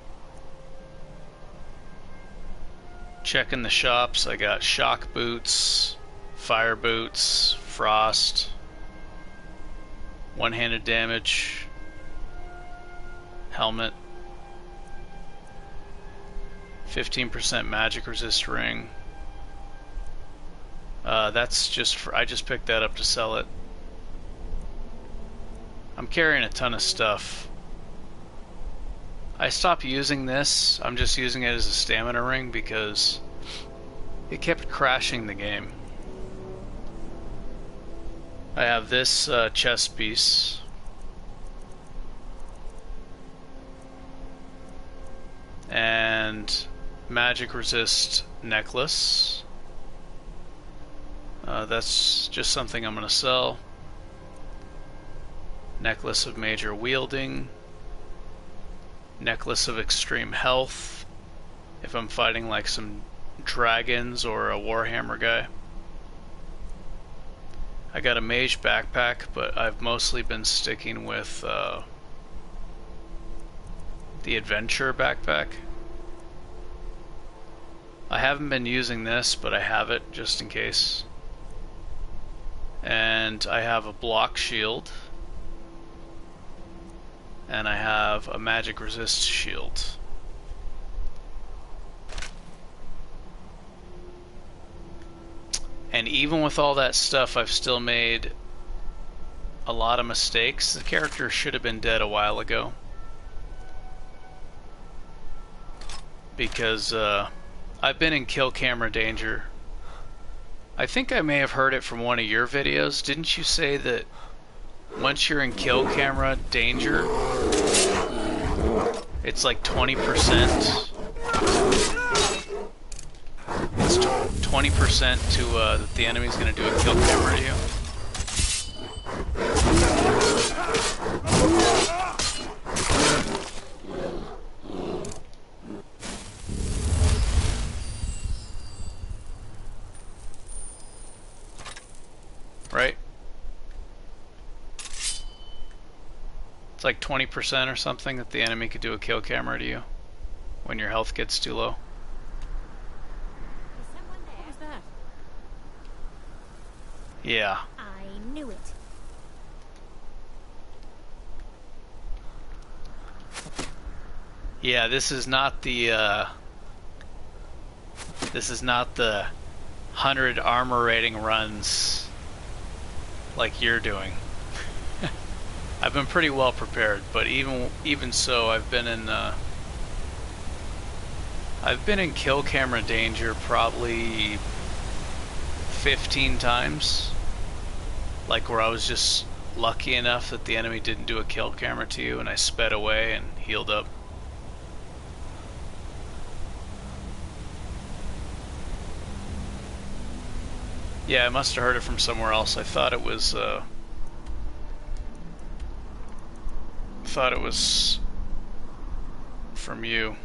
Checking the shops, I got shock boots, fire boots, frost, one-handed damage, helmet, 15% magic resist ring. That's just for, I just picked that up to sell it. I'm carrying a ton of stuff. I stopped using this. I'm just using it as a stamina ring because it kept crashing the game. I have this chest piece. And magic resist necklace. That's just something I'm going to sell. Necklace of major wielding. Necklace of extreme health. If I'm fighting like some dragons or a Warhammer guy. I got a mage backpack, but I've mostly been sticking with the adventure backpack. I haven't been using this, but I have it just in case. And I have a block shield. And I have a magic resist shield. And even with all that stuff, I've still made a lot of mistakes. The character should have been dead a while ago. Because I've been in kill camera danger. I think I may have heard it from one of your videos. Didn't you say that once you're in kill camera danger, it's like 20%? It's 20% to that the enemy's gonna do a kill camera to you. Right? It's like 20% or something that the enemy could do a kill camera to you when your health gets too low. What was that? Yeah. I knew it. Yeah, this is not the 100 armor rating runs like you're doing. I've been pretty well prepared, but even so, I've been in kill camera danger probably 15 times. Like where I was just lucky enough that the enemy didn't do a kill camera to you and I sped away and healed up. Yeah, I must have heard it from somewhere else. I thought it was from you.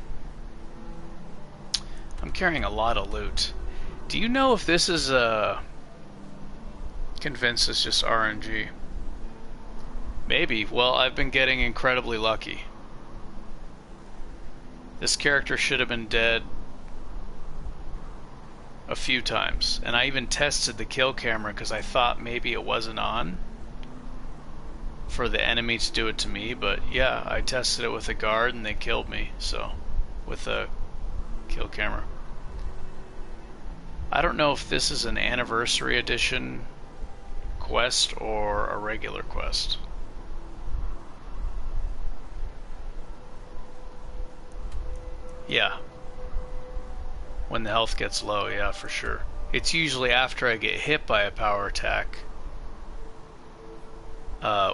I'm carrying a lot of loot. Do you know if this is convinced it's just RNG? Maybe. Well, I've been getting incredibly lucky. This character should have been dead a few times, and I even tested the kill camera because I thought maybe it wasn't on. for the enemy to do it to me, but yeah, I tested it with a guard and they killed me, so, with a kill camera. I don't know if this is an anniversary edition quest or a regular quest. Yeah. When the health gets low, yeah, for sure. It's usually after I get hit by a power attack.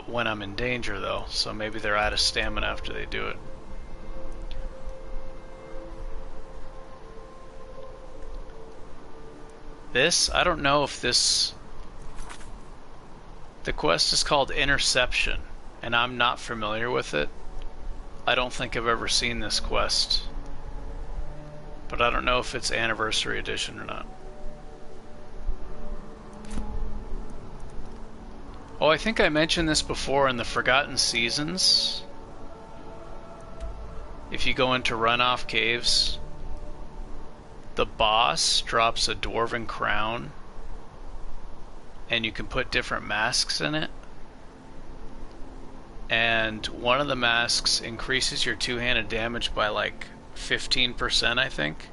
When I'm in danger, though, so maybe they're out of stamina after they do it. This, I don't know if this... The quest is called Interception, and I'm not familiar with it. I don't think I've ever seen this quest. But I don't know if it's Anniversary Edition or not. Oh, I think I mentioned this before in the Forgotten Seasons. If you go into Runoff Caves, the boss drops a dwarven crown, and you can put different masks in it. And one of the masks increases your two-handed damage by like 15%, I think.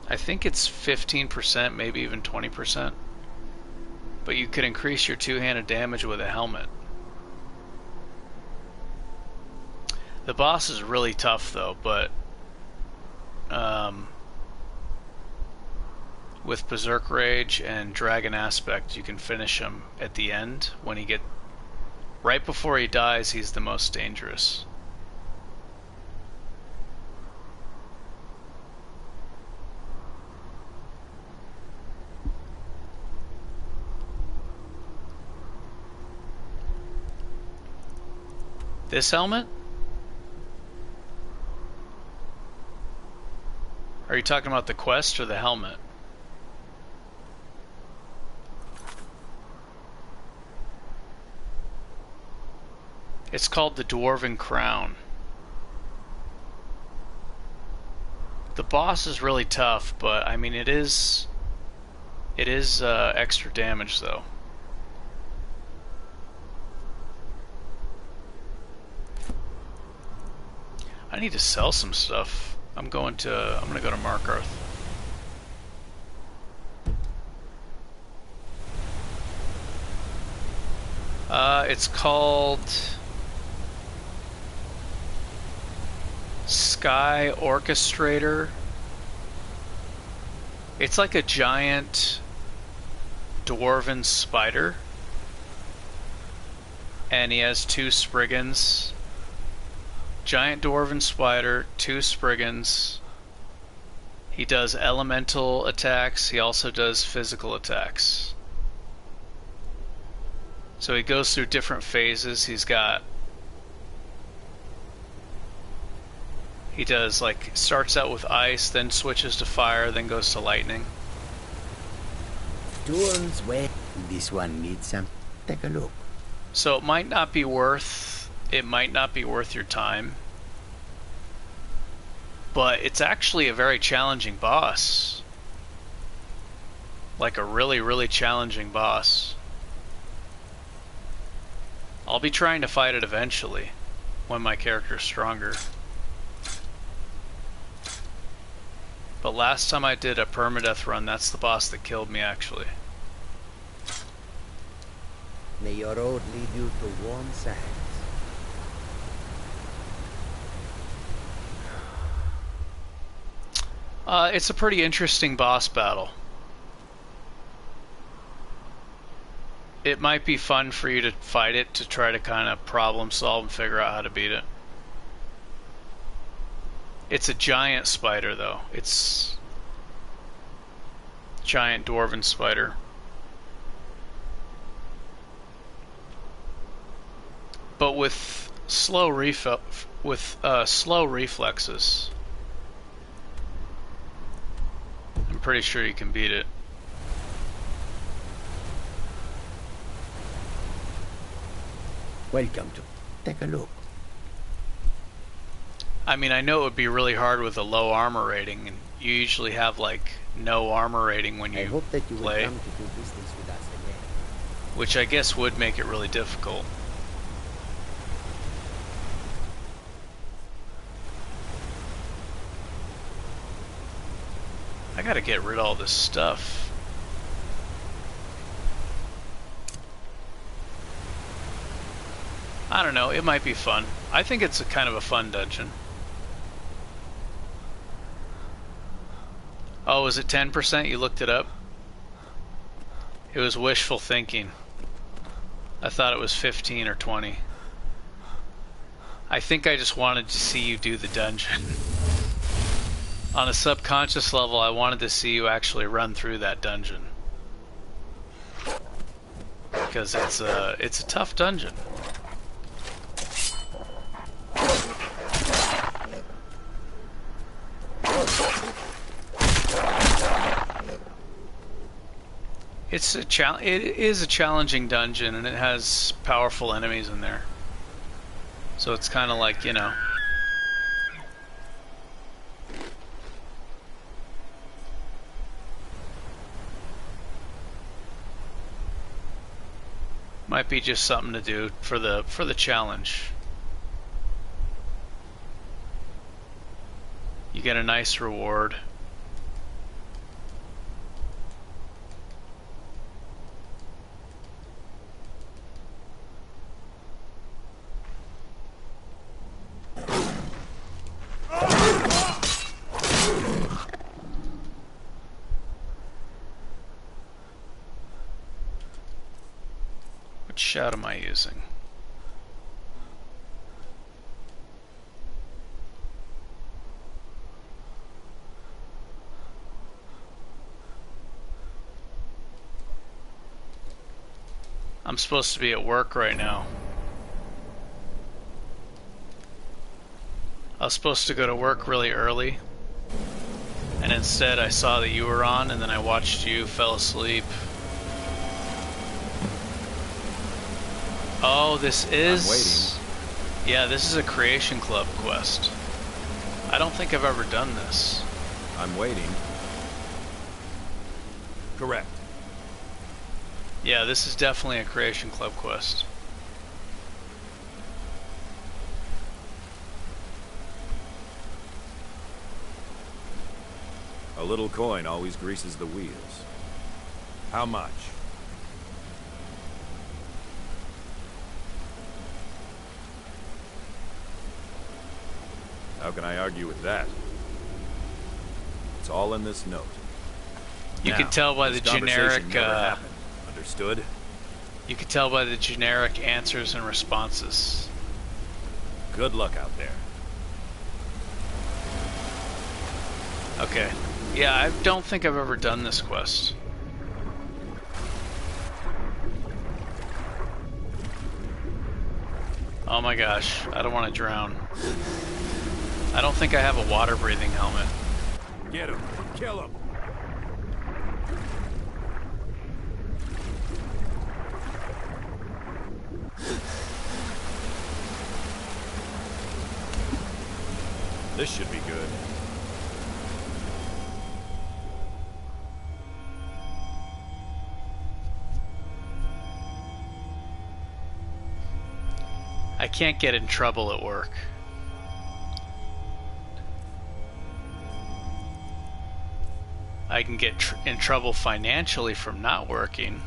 I think it's 15%, maybe even 20%. But you could increase your two-handed damage with a helmet. The boss is really tough though, but with Berserk Rage and Dragon Aspect, you can finish him at the end. When he right before he dies, he's the most dangerous. This helmet? Are you talking about the quest or the helmet? It's called the Dwarven Crown. The boss is really tough, but I mean it is extra damage though. I need to sell some stuff. I'm gonna go to Markarth. It's called Sky Orchestrator. It's like a giant dwarven spider, and he has 2 Spriggans. Giant dwarven spider, 2 Spriggans. He does elemental attacks, he also does physical attacks. So he goes through different phases. He does like, starts out with ice, then switches to fire, then goes to lightning. Tools where this one needs some. Take a look. So it might not be worth your time, but it's actually a very challenging boss. Like a really, really challenging boss. I'll be trying to fight it eventually, when my character's stronger. But last time I did a permadeath run, that's the boss that killed me actually. May your road lead you to warm sands. It's a pretty interesting boss battle. It might be fun for you to fight it, to try to kind of problem solve and figure out how to beat it. It's a giant spider though. It's giant dwarven spider. But with slow reflexes. I'm pretty sure you can beat it. Welcome to. Take a look. I mean, I know it would be really hard with a low armor rating, and you usually have like no armor rating when you I hope that you play. will come to do business with us which I guess would make it really difficult. I gotta get rid of all this stuff. I don't know, it might be fun. I think it's a kind of a fun dungeon. Oh, was it 10%? You looked it up? It was wishful thinking. I thought it was 15 or 20. I think I just wanted to see you do the dungeon. On a subconscious level, I wanted to see you actually run through that dungeon. Because it's a tough dungeon. It is a challenging dungeon, and it has powerful enemies in there. So it's kind of like, you know, might be just something to do for the challenge. You get a nice reward. What shout am I using? I'm supposed to be at work right now. I was supposed to go to work really early, and instead I saw that you were on, and then I watched you, fell asleep. Oh, this is... I'm waiting. Yeah, this is a Creation Club quest. I don't think I've ever done this. I'm waiting. Correct. Yeah, this is definitely a Creation Club quest. A little coin always greases the wheels. How much? How can I argue with that? It's all in this note. You can tell by the generic... Understood? You can tell by the generic answers and responses. Good luck out there. Okay. Yeah, I don't think I've ever done this quest. Oh my gosh, I don't want to drown. I don't think I have a water breathing helmet. Get him. Kill him. This should be good. I can't get in trouble at work. I can get in trouble financially from not working,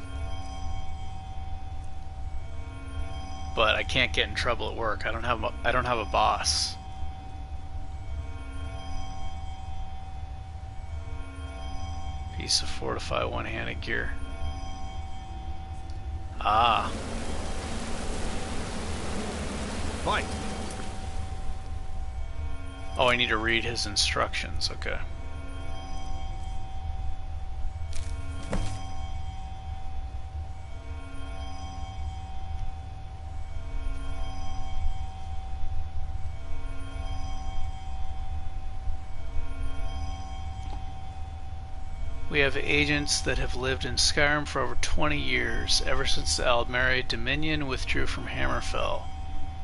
but I can't get in trouble at work. I don't have a boss. Piece of fortified one-handed gear. Ah. Fight. Oh, I need to read his instructions. Okay. We have agents that have lived in Skyrim for over 20 years, ever since the Aldmeri Dominion withdrew from Hammerfell.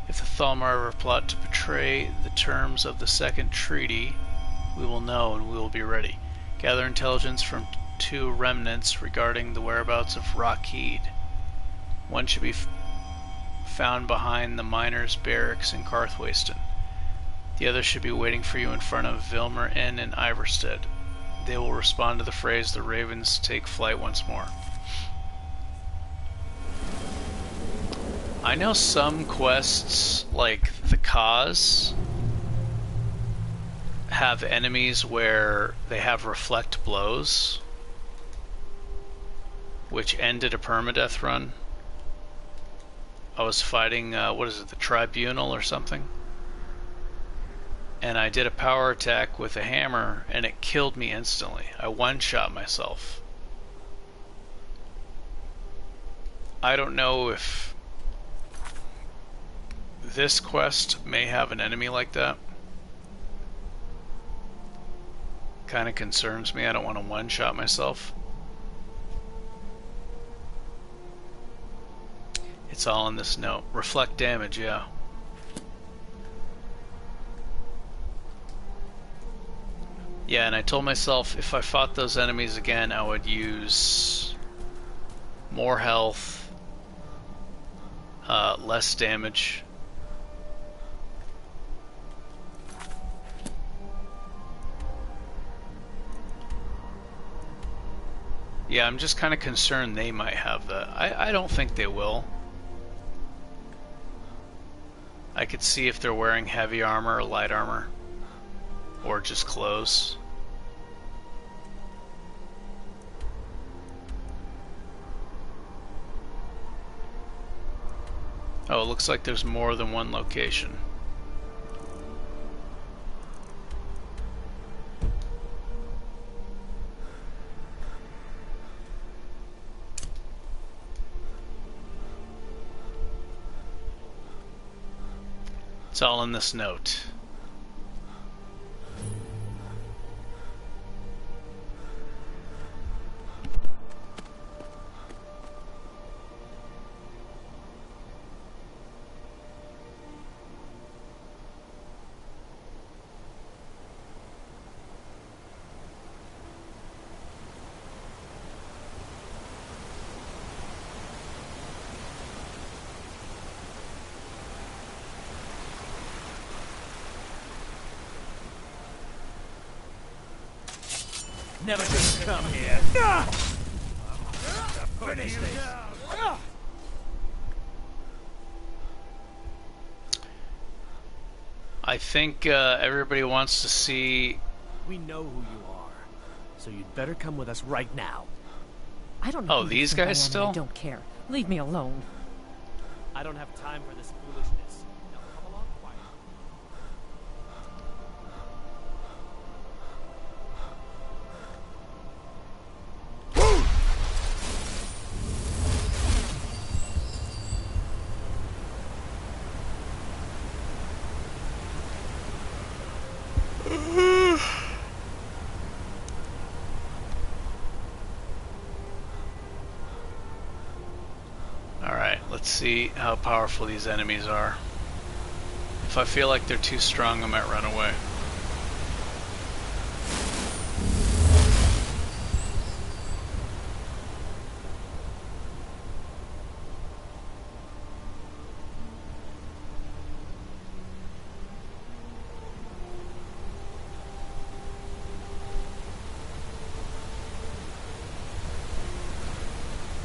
If the Thalmor ever plot to betray the terms of the Second Treaty, we will know and we will be ready. Gather intelligence from 2 remnants regarding the whereabouts of Rockheed. One should be found behind the miners' barracks in Karthwasten. The other should be waiting for you in front of Vilmer Inn in Iverstead. They will respond to the phrase, "The ravens take flight once more." I know some quests, like the Cause, have enemies where they have reflect blows, which ended a permadeath run. I was fighting, what is it, the Tribunal or something? And I did a power attack with a hammer, and it killed me instantly. I one-shot myself. I don't know if this quest may have an enemy like that. Kind of concerns me. I don't want to one-shot myself. It's all in this note. Reflect damage, yeah. Yeah, and I told myself if I fought those enemies again, I would use more health, less damage. Yeah, I'm just kind of concerned they might have that. I don't think they will. I could see if they're wearing heavy armor or light armor, or just clothes. Oh, it looks like there's more than one location. It's all in this note. Never should come here. Finish this. I think everybody wants to see. We know who you are, so you'd better come with us right now. I don't know. Oh, these guys still? I don't care. Leave me alone. I don't have time for this foolishness. Now come along quietly. Let's see how powerful these enemies are. If I feel like they're too strong, I might run away.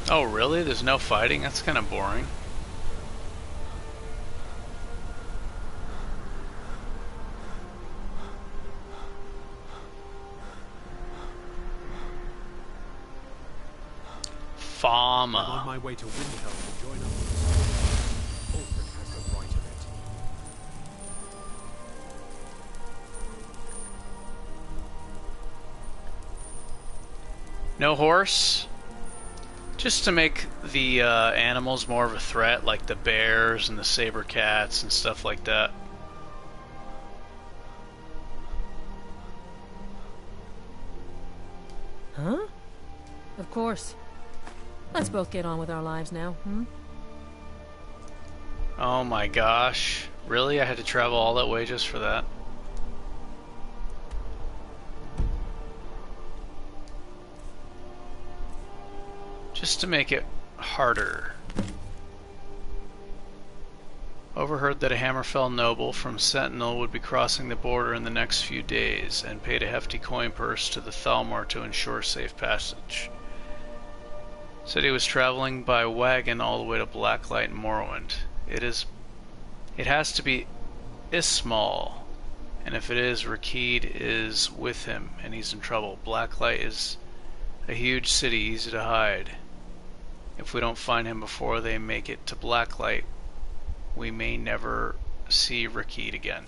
Oh, really? There's no fighting? That's kind of boring. Farmer. I'm on my way to Windhelm to join up. Ulfric has the right of it. No horse? Just to make the animals more of a threat, like the bears and the saber cats and stuff like that. Huh? Of course. Let's both get on with our lives now, hmm? Oh my gosh. Really? I had to travel all that way just for that? Just to make it harder. Overheard that a Hammerfell noble from Sentinel would be crossing the border in the next few days, and paid a hefty coin purse to the Thalmor to ensure safe passage. Said he was traveling by wagon all the way to Blacklight and Morrowind. It has to be Ismail, and if it is, Rakid is with him, and he's in trouble. Blacklight is a huge city, easy to hide. If we don't find him before they make it to Blacklight, we may never see Rakid again.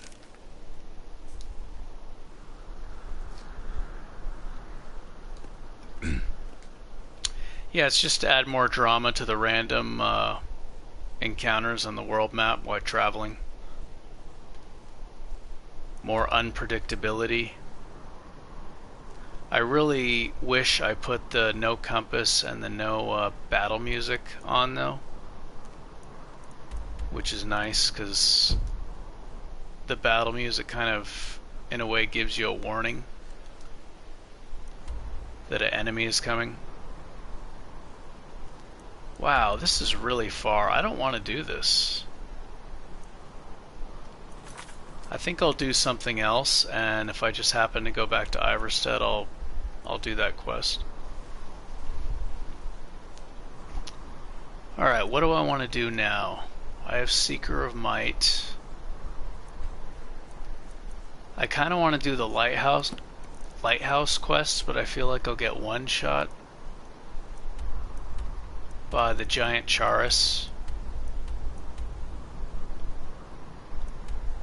Yeah, it's just to add more drama to the random encounters on the world map while traveling. More unpredictability. I really wish I put the no compass and the no battle music on though, which is nice because the battle music kind of in a way gives you a warning that an enemy is coming. Wow, this is really far. I don't want to do this. I think I'll do something else, and if I just happen to go back to Iverstead, I'll do that quest. Alright, what do I want to do now? I have Seeker of Might. I kind of want to do the lighthouse quest, but I feel like I'll get one shot by the giant Charis.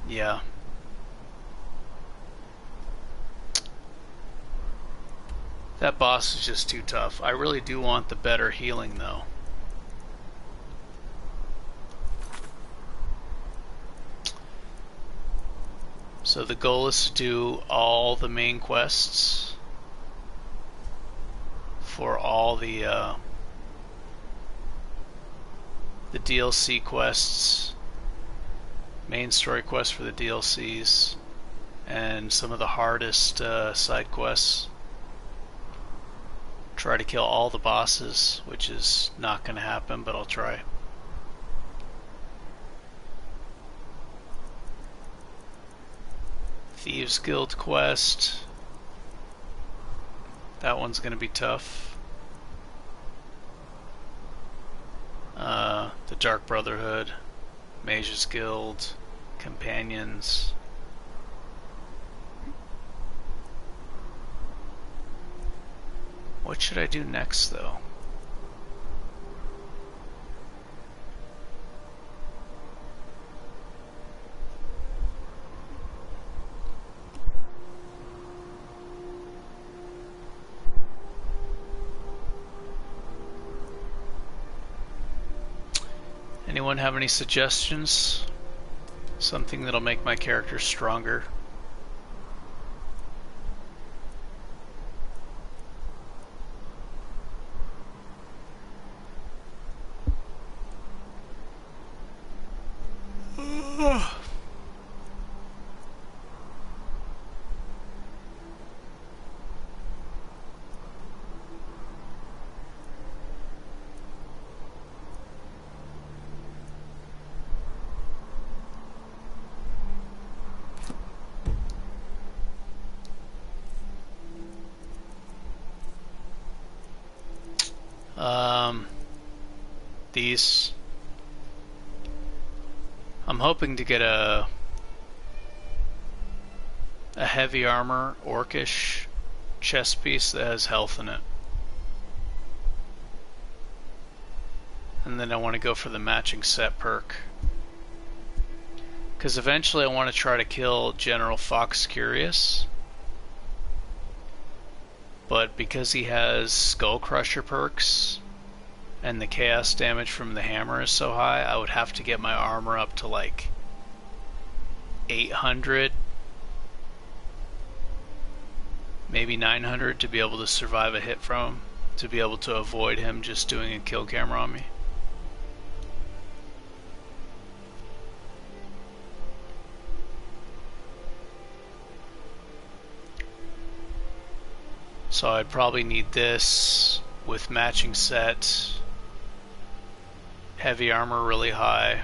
Yeah. That boss is just too tough. I really do want the better healing though. So the goal is to do all the main quests for all the DLC quests, main story quests for the DLCs, and some of the hardest side quests. Try to kill all the bosses, which is not going to happen, but I'll try. Thieves Guild quest. That one's going to be tough. The Dark Brotherhood, Mage's Guild, Companions. What should I do next, though? Anyone have any suggestions? Something that'll make my character stronger? These. I'm hoping to get a heavy armor orcish chest piece that has health in it. And then I want to go for the matching set perk. Because eventually I want to try to kill General Fox Curious. But because he has Skull Crusher perks and the chaos damage from the hammer is so high, I would have to get my armor up to like 800, maybe 900 to be able to survive a hit from him, to be able to avoid him just doing a kill camera on me. So I'd probably need this with matching set, heavy armor really high,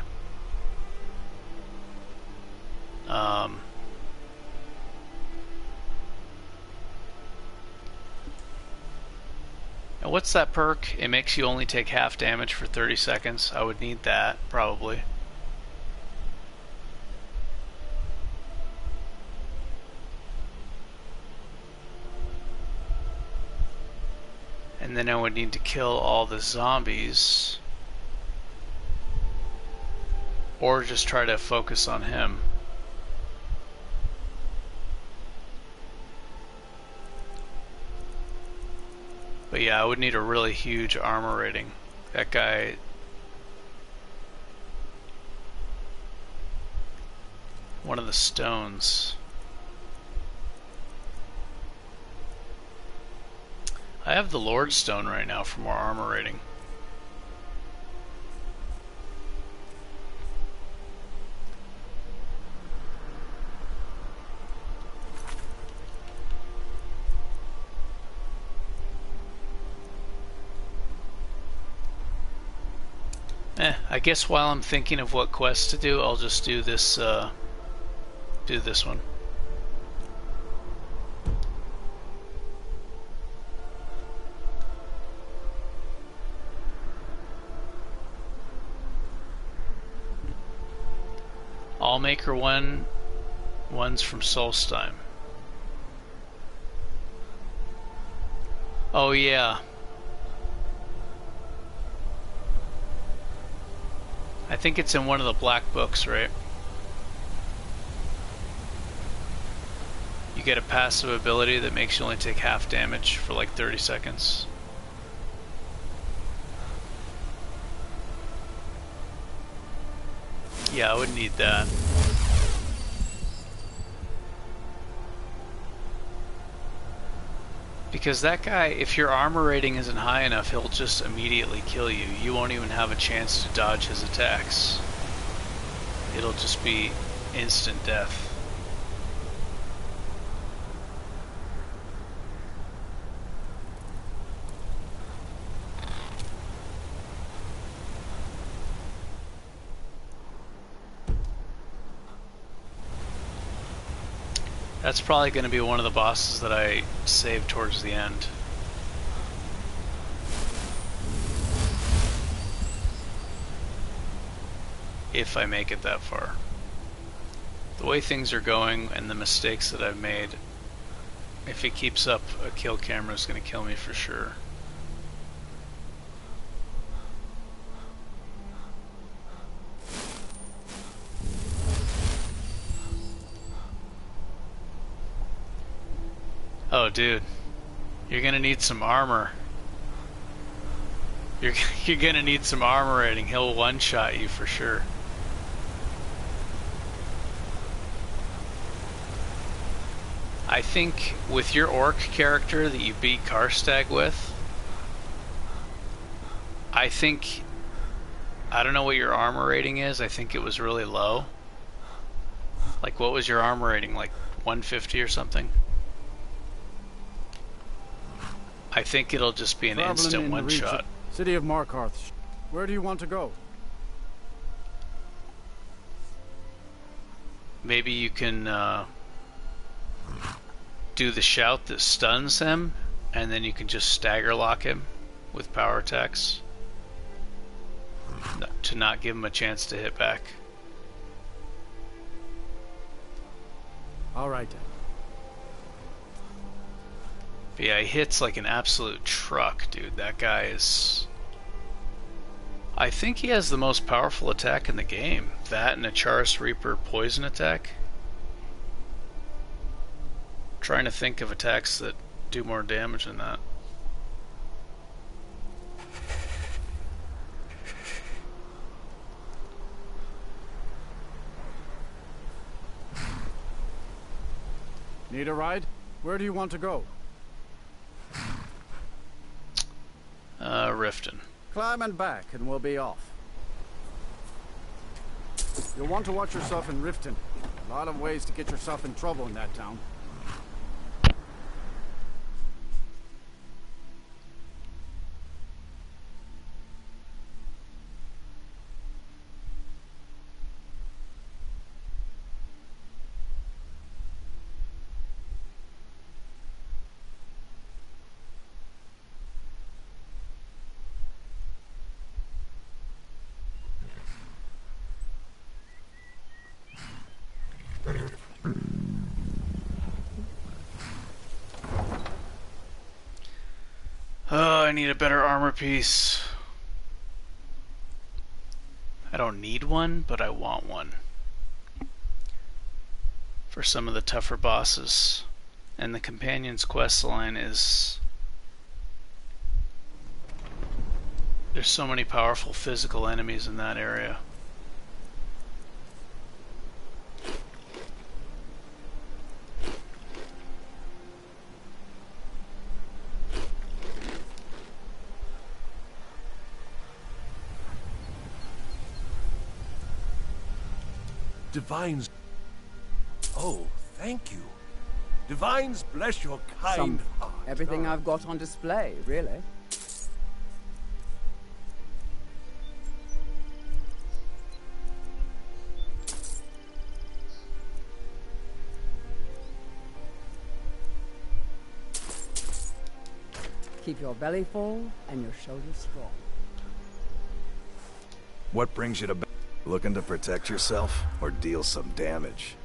And what's that perk? It makes you only take half damage for 30 seconds. I would need that, probably. And then I would need to kill all the zombies. Or just try to focus on him. But yeah, I would need a really huge armor rating. That guy... One of the stones. I have the Lord Stone right now for more armor rating. I guess while I'm thinking of what quest to do, I'll just do this one. Allmaker one's from Solstheim. Oh yeah. I think it's in one of the black books, right? You get a passive ability that makes you only take half damage for like 30 seconds. Yeah, I would need that. Because that guy, if your armor rating isn't high enough, he'll just immediately kill you. You won't even have a chance to dodge his attacks. It'll just be instant death. That's probably going to be one of the bosses that I save towards the end. If I make it that far. The way things are going and the mistakes that I've made, if it keeps up, a kill camera is going to kill me for sure. Oh, dude, you're gonna need some armor. You're gonna need some armor rating. He'll one-shot you for sure. I think with your orc character that you beat Karstag with, I don't know what your armor rating is. I think it was really low. Like, what was your armor rating? Like 150 or something? I think it'll just be an instant one-shot. City of Markarth. Where do you want to go? Maybe you can do the shout that stuns him, and then you can just stagger lock him with power attacks to not give him a chance to hit back. All right. But yeah, he hits like an absolute truck, dude. That guy is... I think he has the most powerful attack in the game. That and a Charis Reaper poison attack. I'm trying to think of attacks that do more damage than that. Need a ride? Where do you want to go? Riften. Climb and back and we'll be off. You'll want to watch yourself in Riften. A lot of ways to get yourself in trouble in that town. I need a better armor piece. I don't need one, but I want one. For some of the tougher bosses. And the Companion's questline is... There's so many powerful physical enemies in that area. Divines. Oh, thank you. Divines bless your kind heart. Everything I've got on display, really. Keep your belly full and your shoulders strong. What brings you to... Looking to protect yourself or deal some damage?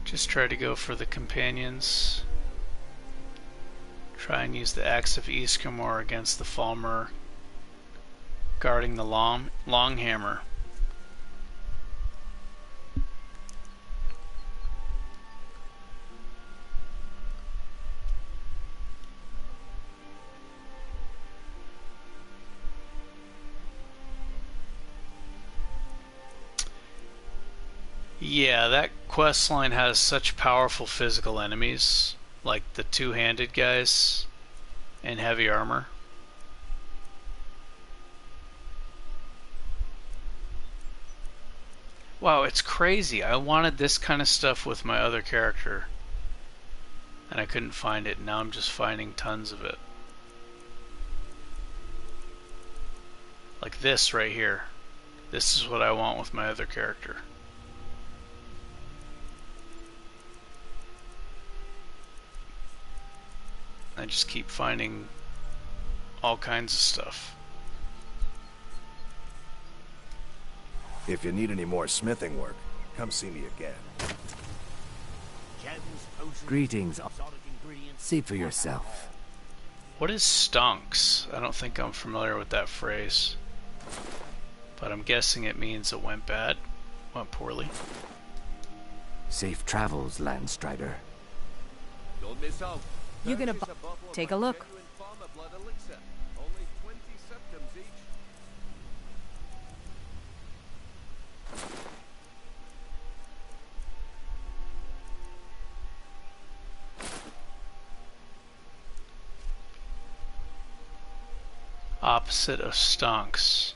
Just try to go for the companions. Try and use the Axe of Ysgramor against the Falmer guarding the long hammer. Yeah, that questline has such powerful physical enemies, like the two-handed guys in heavy armor. Wow, it's crazy. I wanted this kind of stuff with my other character, and I couldn't find it. Now I'm just finding tons of it. Like this right here. This is what I want with my other character. I just keep finding all kinds of stuff. If you need any more smithing work, come see me again. Greetings. See for yourself. What is stonks? I don't think I'm familiar with that phrase. But I'm guessing it means it went bad. Went poorly. Safe travels, Landstrider. Don't miss out. You're gonna take a look. Opposite of stonks.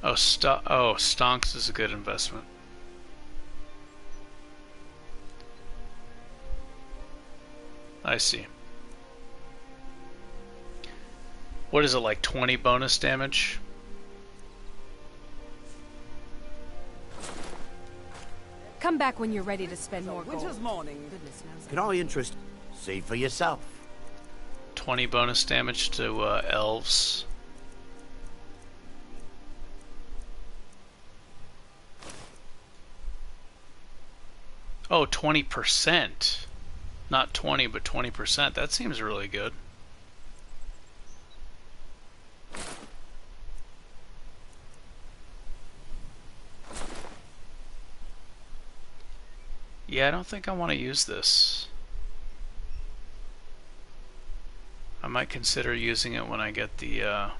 Oh, stonks is a good investment. I see. What is it, like 20 bonus damage? Come back when you're ready to spend more gold. Winter's morning. Goodness knows. Can I interest? See for yourself. 20 bonus damage to elves. Oh, 20%. Not 20, but 20%. That seems really good. Yeah, I don't think I want to use this. I might consider using it when I get the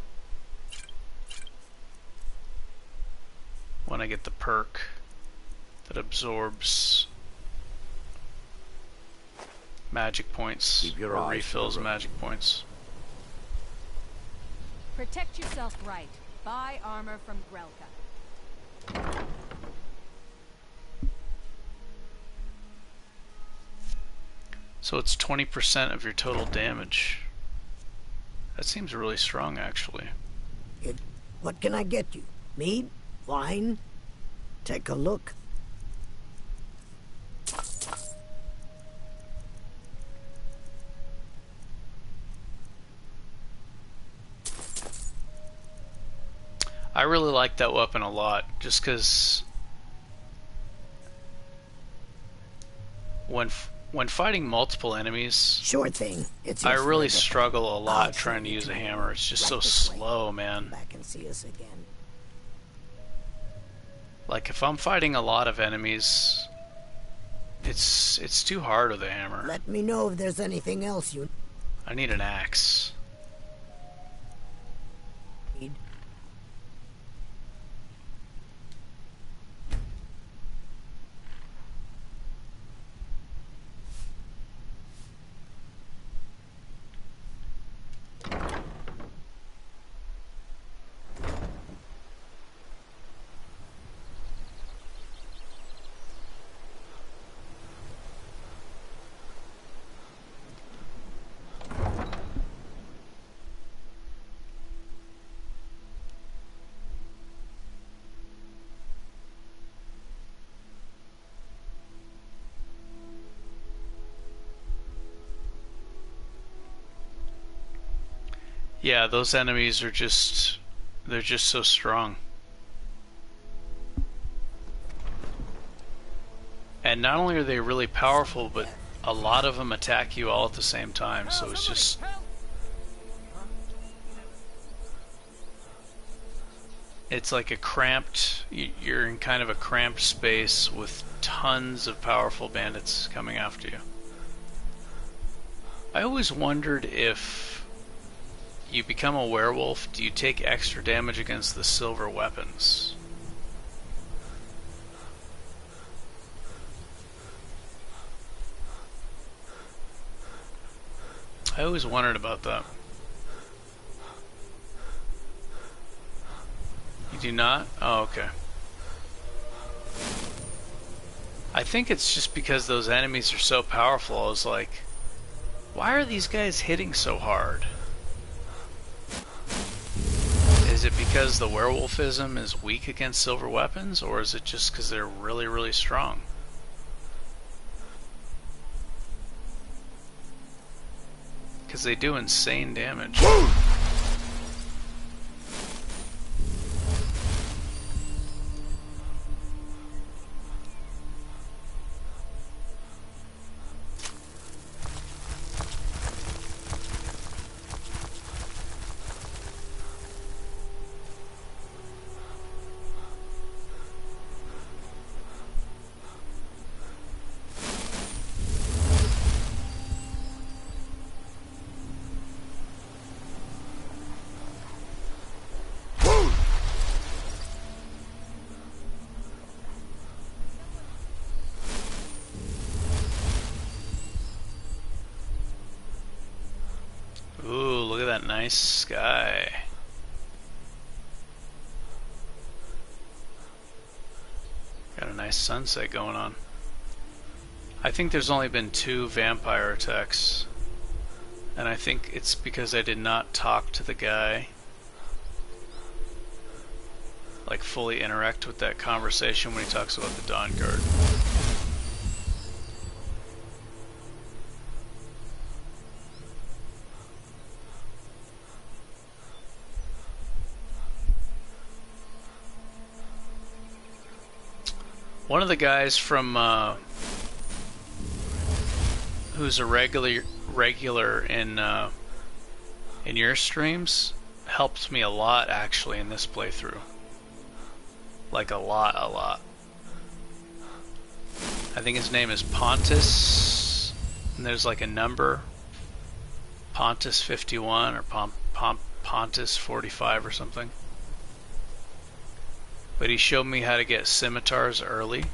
perk that absorbs magic points or refills magic points. Protect yourself right. Buy armor from Grelka. So it's 20% of your total damage. That seems really strong, actually. What can I get you? Mead? Wine? Take a look. I really like that weapon a lot, just because when fighting multiple enemies, Sure thing. It's I yours really forever. struggle a lot I'll trying to show use a you hammer. It's just so right this way. slow, man. Back and see us again. Like if I'm fighting a lot of enemies, it's too hard with a hammer. Let me know if there's anything else you I need an axe. need. Yeah, those enemies are just, they're just so strong. And not only are they really powerful, but a lot of them attack you all at the same time, so it's just... It's like a cramped, you're in kind of a cramped space with tons of powerful bandits coming after you. I always wondered if you become a werewolf, do you take extra damage against the silver weapons? I always wondered about that. You do not? Oh, okay. I think it's just because those enemies are so powerful. I was like, why are these guys hitting so hard? Is it because the werewolfism is weak against silver weapons, or is it just because they're really, really strong? Because they do insane damage. Ooh, look at that nice sky. Got a nice sunset going on. I think there's only been 2 vampire attacks. And I think it's because I did not talk to the guy. Like fully interact with that conversation when he talks about the Dawn Guard. One of the guys from who's a regular in your streams helped me a lot actually in this playthrough. Like a lot. I think his name is Pontus, and there's like a number, Pontus 51 or Pontus 45 or something. But he showed me how to get scimitars early,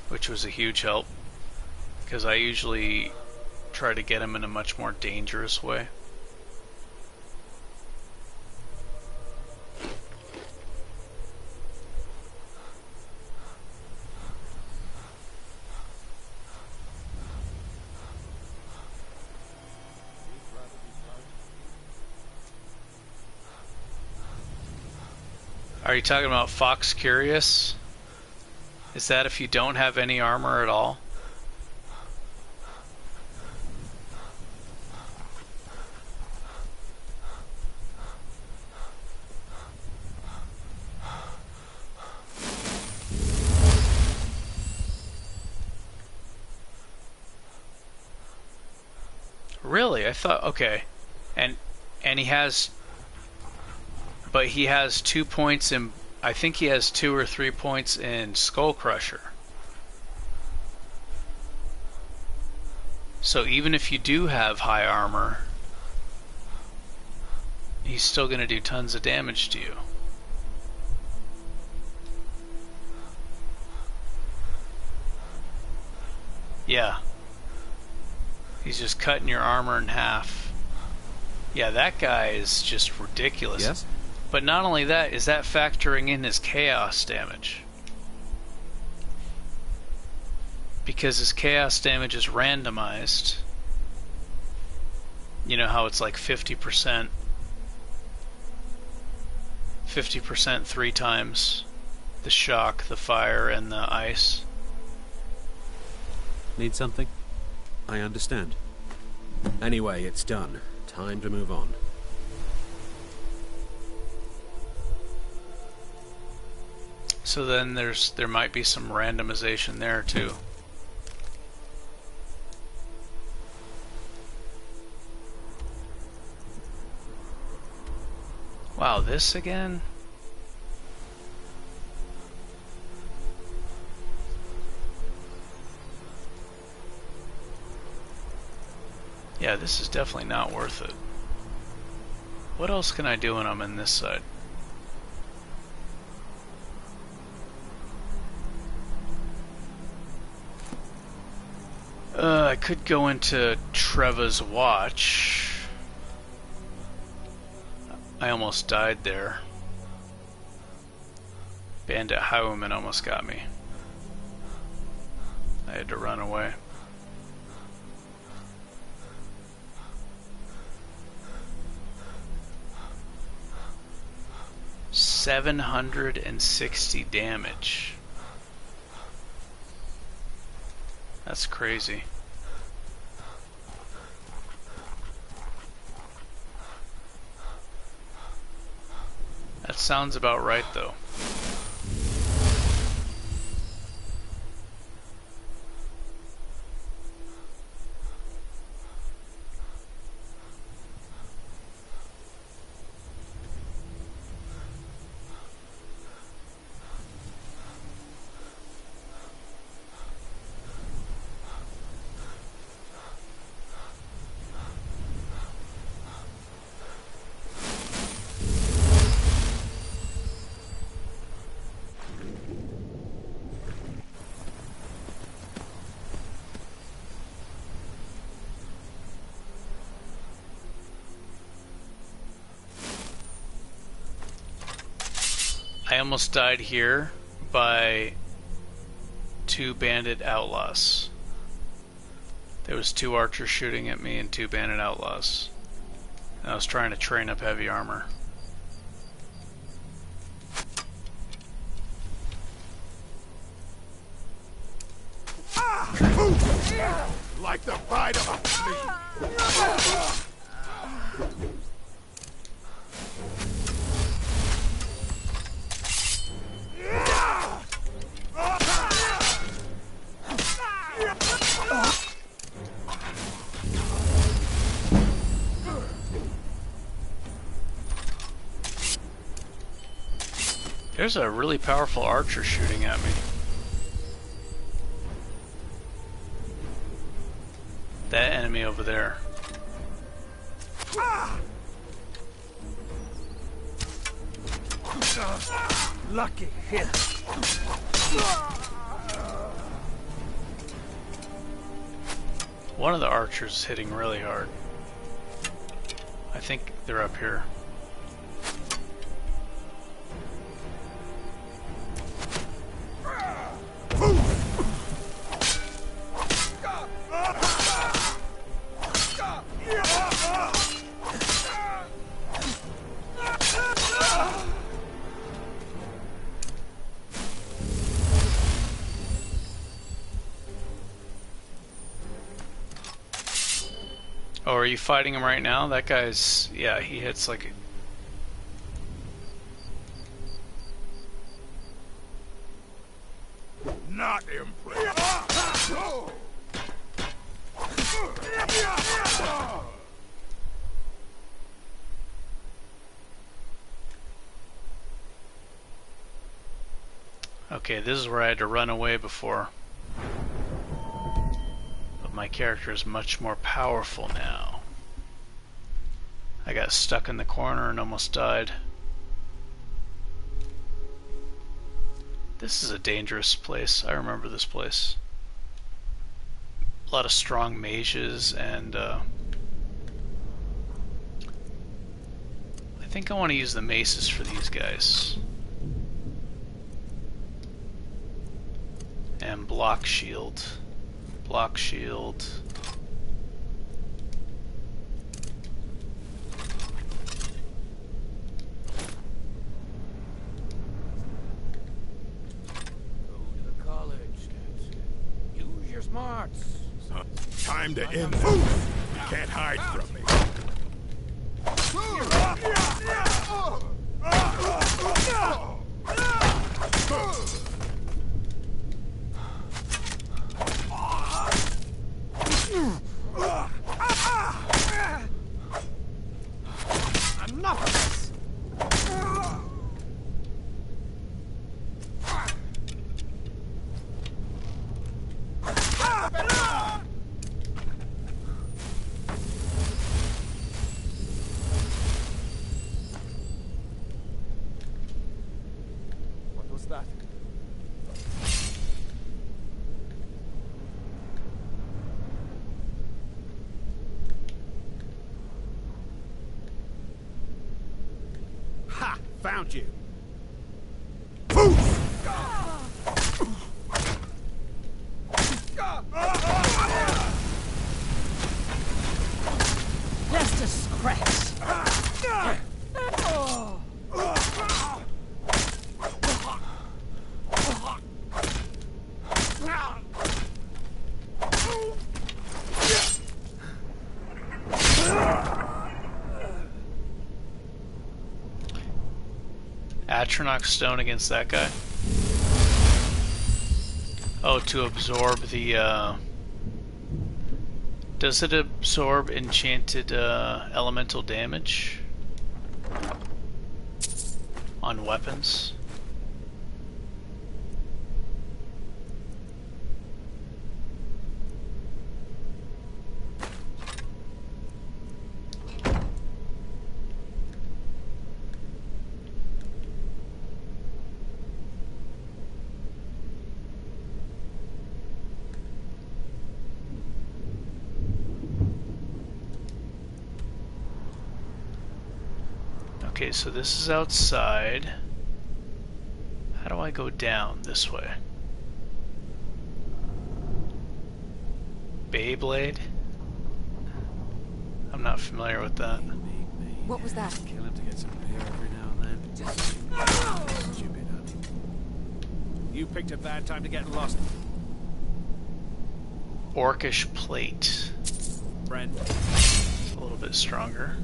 which was a huge help, because I usually try to get them in a much more dangerous way. Are you talking about Fox Curious? Is that if you don't have any armor at all? Really? I thought, okay. And he has, but he has 2 points in, I think he has 2 or 3 points in Skull Crusher. So even if you do have high armor, he's still going to do tons of damage to you. Yeah. He's just cutting your armor in half. Yeah, that guy is just ridiculous. Yes? But not only that, is that factoring in his chaos damage? Because his chaos damage is randomized. You know how it's like 50%. 50% 3 times. The shock, the fire, and the ice. Need something? I understand. Anyway, it's done. Time to move on. So then there might be some randomization there too. Wow, this again? Yeah, this is definitely not worth it. What else can I do when I'm in this side? I could go into Treva's Watch. I almost died there. Bandit Highwayman almost got me. I had to run away. $760 damage. That's crazy. That sounds about right, though. I almost died here by 2 bandit outlaws. There was 2 archers shooting at me and 2 bandit outlaws. And I was trying to train up heavy armor. Like the bite of a flea. There's a really powerful archer shooting at me. That enemy over there. Lucky hit. One of the archers is hitting really hard. I think they're up here. Oh, are you fighting him right now? That guy's, yeah, he hits like... Not impressed. Okay, this is where I had to run away before. But my character is much more powerful now. I got stuck in the corner and almost died. This is a dangerous place. I remember this place. A lot of strong mages, and I think I want to use the maces for these guys. And block shield. Block shield. Smarts. Time to end this. You can't hide from me. Enough of this. What was that? Ha! Found you. Just a scratch. Atronach stone against that guy. Oh, to absorb the does it absorb enchanted elemental damage on weapons? Okay, so this is outside. How do I go down this way? Beyblade? I'm not familiar with that. What was that? Kill him to get some air every now and then. Stupid, huh? You picked a bad time to get lost. Orcish plate. Friend. A little bit stronger.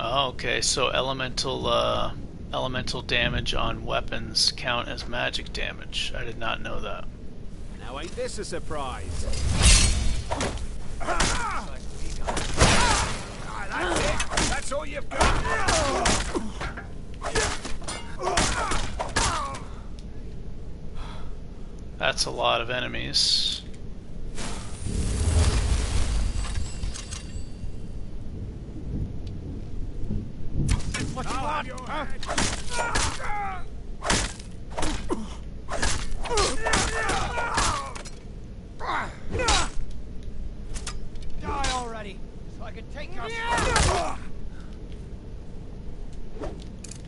Oh, okay, so elemental damage on weapons count as magic damage. I did not know that. Now ain't this a surprise? That's it. That's all you've got. That's a lot of enemies. What you want? Die already, so I can take your.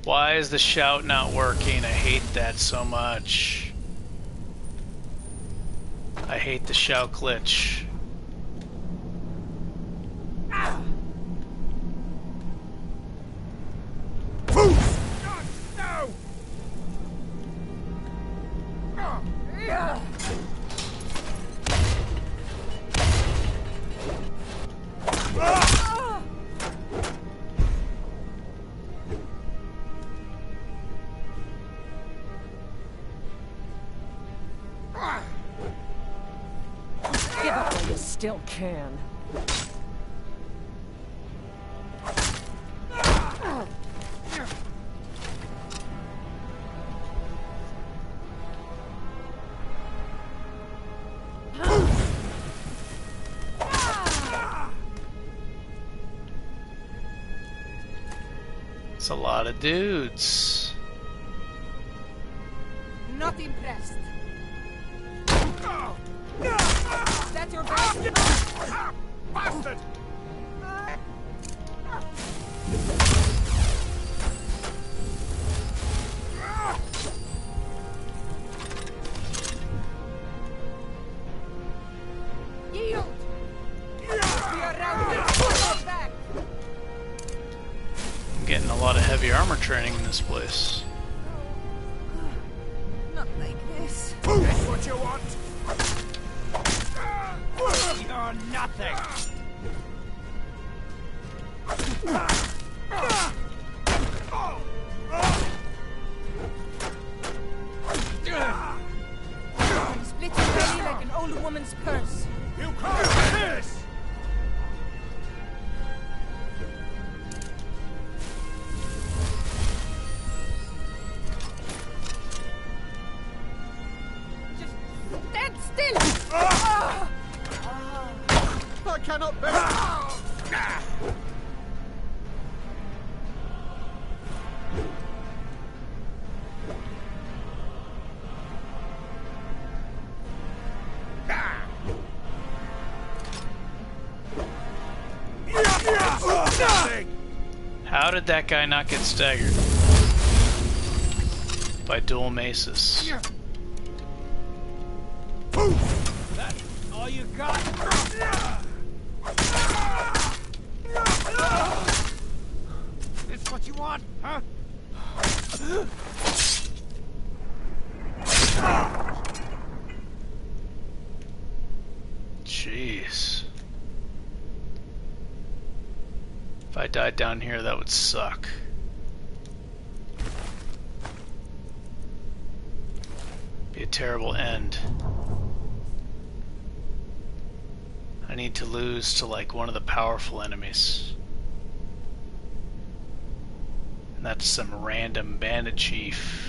Why is the shout not working? I hate that so much. I hate the shout glitch. Give up while you still can. It's a lot of dudes. Not impressed. That's your best. Bastard! Yield! We are routed. Back. I'm getting a lot of heavy armor training in this place. Not like this. That's what you want? You're nothing. Split your belly like an old woman's purse. You can't do this! Stand still! I cannot bear. How did that guy not get staggered? By dual maces. That's all you got? This what you want, huh? Jeez. If I died down here, that would suck. Be a terrible end. I need to lose to like one of the powerful enemies. And that's some random bandit chief.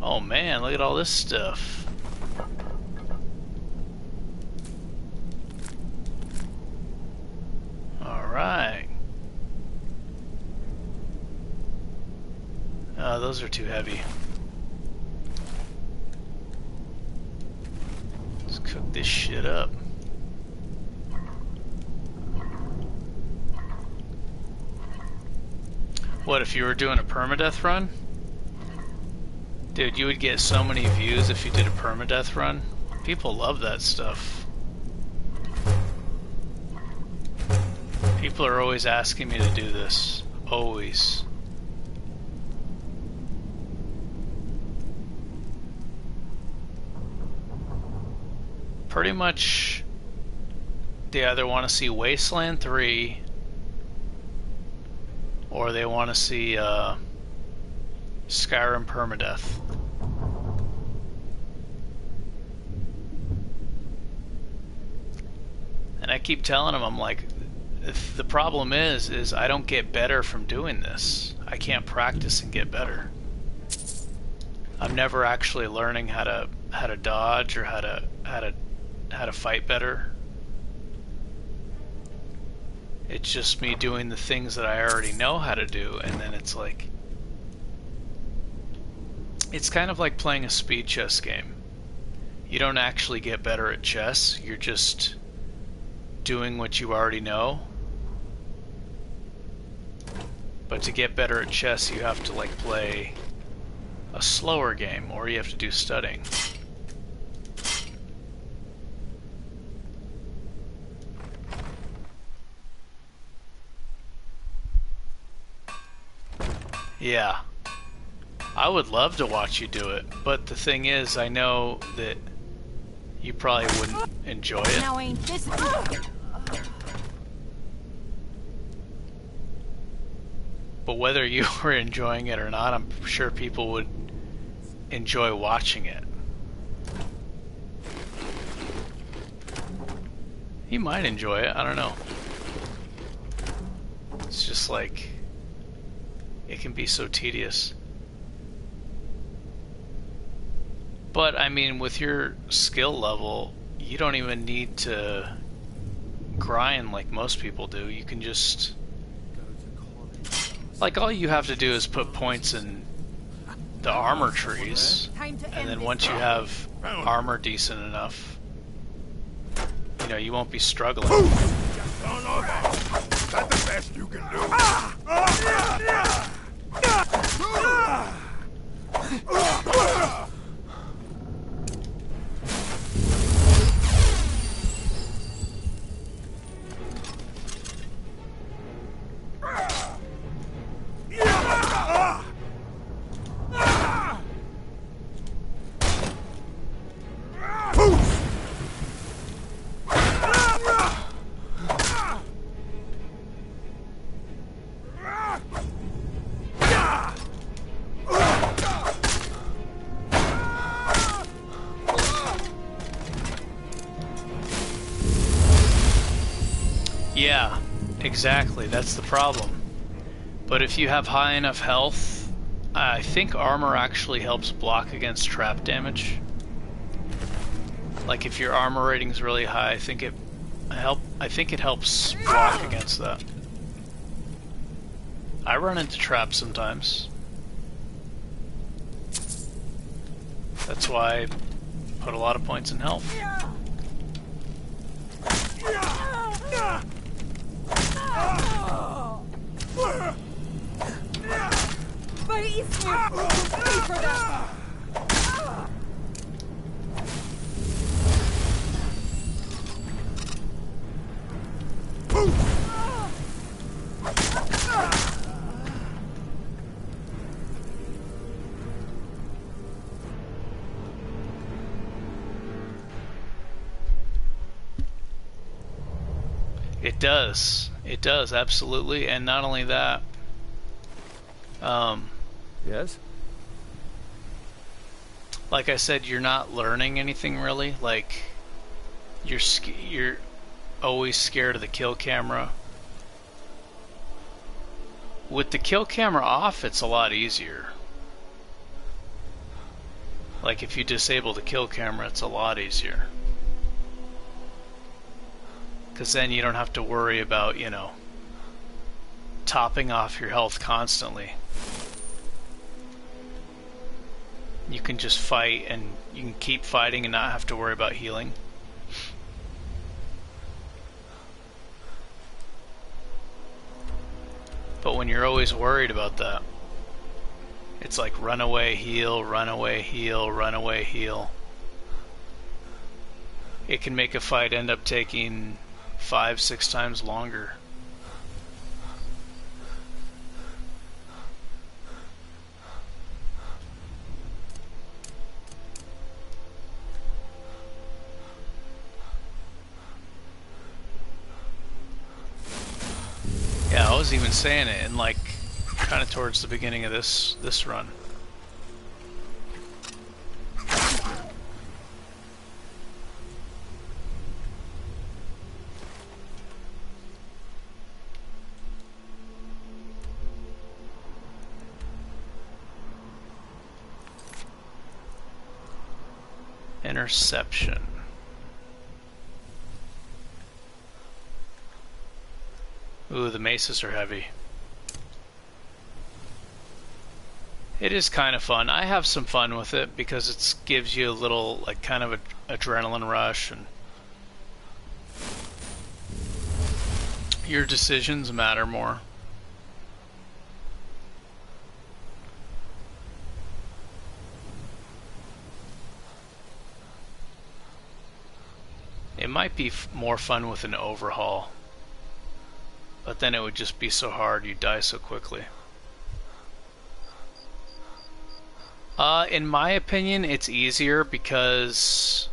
Oh man, look at all this stuff. Alright. Oh, those are too heavy. Let's cook this shit up. What, if you were doing a permadeath run? Dude, you would get so many views if you did a permadeath run. People love that stuff. People are always asking me to do this. Always. Pretty much, they either want to see Wasteland 3 or they want to see Skyrim permadeath. And I keep telling them, I'm like, the problem is I don't get better from doing this. I can't practice and get better. I'm never actually learning how to dodge or how to fight better. It's just me doing the things that I already know how to do, and then it's like, it's kind of like playing a speed chess game. You don't actually get better at chess, you're just doing what you already know. But to get better at chess, you have to like play a slower game, or you have to do studying. Yeah. I would love to watch you do it, but the thing is, I know that you probably wouldn't enjoy it. Now ain't this But whether you were enjoying it or not, I'm sure people would enjoy watching it. He might enjoy it, I don't know. It's just like, it can be so tedious. But I mean, with your skill level, you don't even need to grind like most people do. You can just, like, all you have to do is put points in the armor trees, and then once you have armor decent enough, you know, you won't be struggling. Is that the best you can do? Yeah, exactly, that's the problem. But if you have high enough health, I think armor actually helps block against trap damage. Like if your armor rating's really high, I think it helps block against that. I run into traps sometimes. That's why I put a lot of points in health. It does, absolutely, and not only that. Yes? Like I said, you're not learning anything really. Like, you're always scared of the kill camera. With the kill camera off, it's a lot easier. Like, if you disable the kill camera, it's a lot easier. Because then you don't have to worry about, you know, topping off your health constantly. You can just fight, and you can keep fighting and not have to worry about healing. But when you're always worried about that, it's like run away, heal, run away, heal, run away, heal. It can make a fight end up taking 5-6 times longer. Yeah, I was even saying it in like kind of towards the beginning of this run. Interception. Ooh, the maces are heavy. It is kind of fun. I have some fun with it because it gives you a little, like, kind of adrenaline rush, and your decisions matter more. It might be more fun with an overhaul, but then it would just be so hard, you'd die so quickly. In my opinion, it's easier because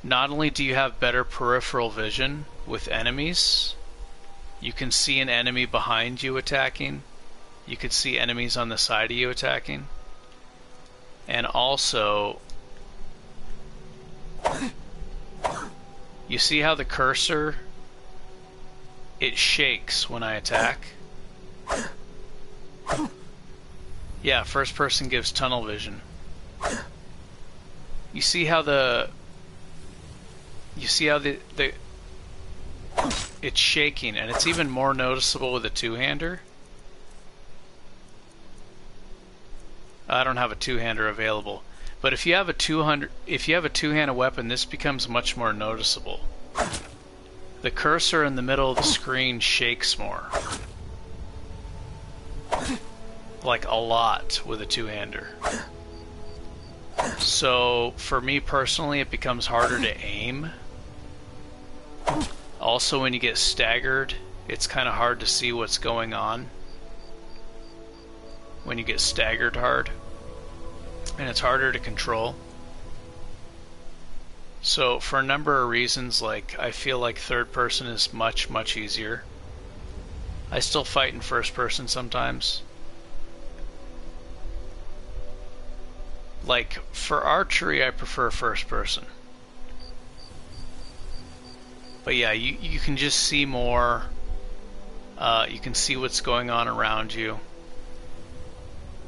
not only do you have better peripheral vision with enemies, you can see an enemy behind you attacking. You could see enemies on the side of you attacking. And also, you see how the cursor, it shakes when I attack? Yeah, first person gives tunnel vision. You see how it's shaking, and it's even more noticeable with a two-hander. I don't have a two-hander available, but if you have a two-handed weapon, this becomes much more noticeable. The cursor in the middle of the screen shakes more. Like a lot with a two-hander. So for me personally, it becomes harder to aim. Also, when you get staggered, it's kind of hard to see what's going on. When you get staggered hard. And it's harder to control. So for a number of reasons, like, I feel like third person is much, much easier. I still fight in first person sometimes. Like, for archery, I prefer first person. But yeah, you can just see more. You can see what's going on around you.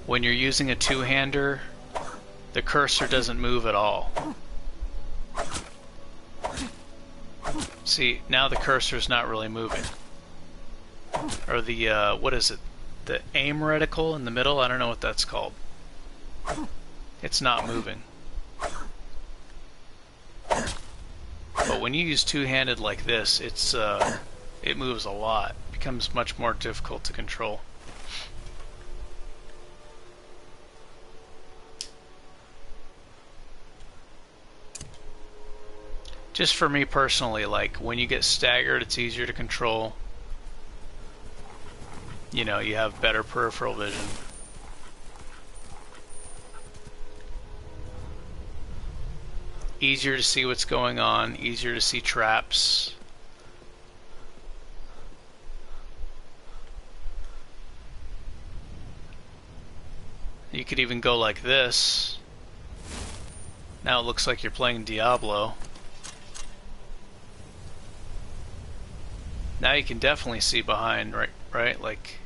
When you're using a two-hander, the cursor doesn't move at all. See, now the cursor's not really moving. Or the, what is it? The aim reticle in the middle? I don't know what that's called. It's not moving. But when you use two-handed like this, it moves a lot. It becomes much more difficult to control. Just for me personally, like, when you get staggered, it's easier to control. You know, you have better peripheral vision. Easier to see what's going on, easier to see traps. You could even go like this. Now it looks like you're playing Diablo. Now you can definitely see behind, right? Like,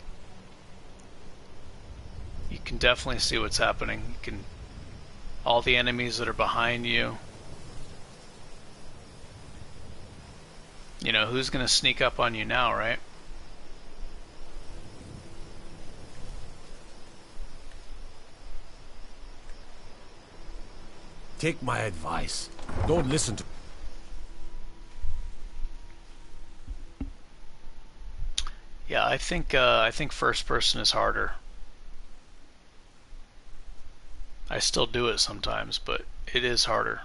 you can definitely see what's happening. You can, all the enemies that are behind you. You know, who's gonna sneak up on you now, right? Take my advice. Don't listen to... Yeah, I think first person is harder. I still do it sometimes, but it is harder.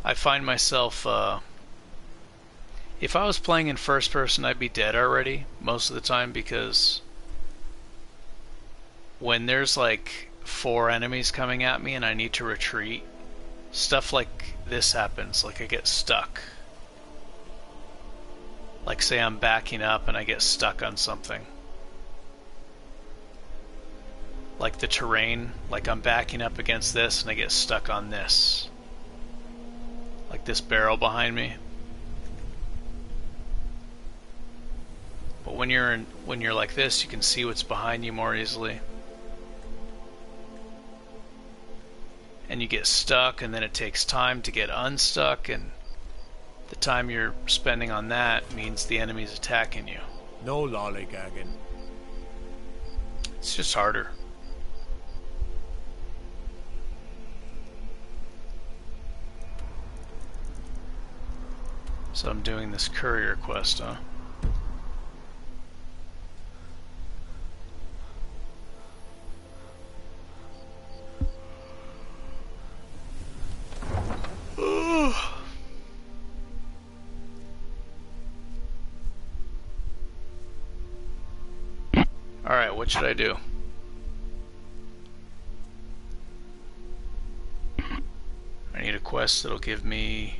I find myself, if I was playing in first person, I'd be dead already most of the time, because when there's like 4 enemies coming at me and I need to retreat, stuff like this happens. Like, I get stuck. Like, say I'm backing up and I get stuck on something. Like the terrain, like I'm backing up against this and I get stuck on this. Like this barrel behind me. But when you're like this, you can see what's behind you more easily. And you get stuck, and then it takes time to get unstuck, and the time you're spending on that means the enemy's attacking you. No lollygagging. It's just harder. So I'm doing this courier quest, huh? Alright, what should I do? I need a quest that'll give me...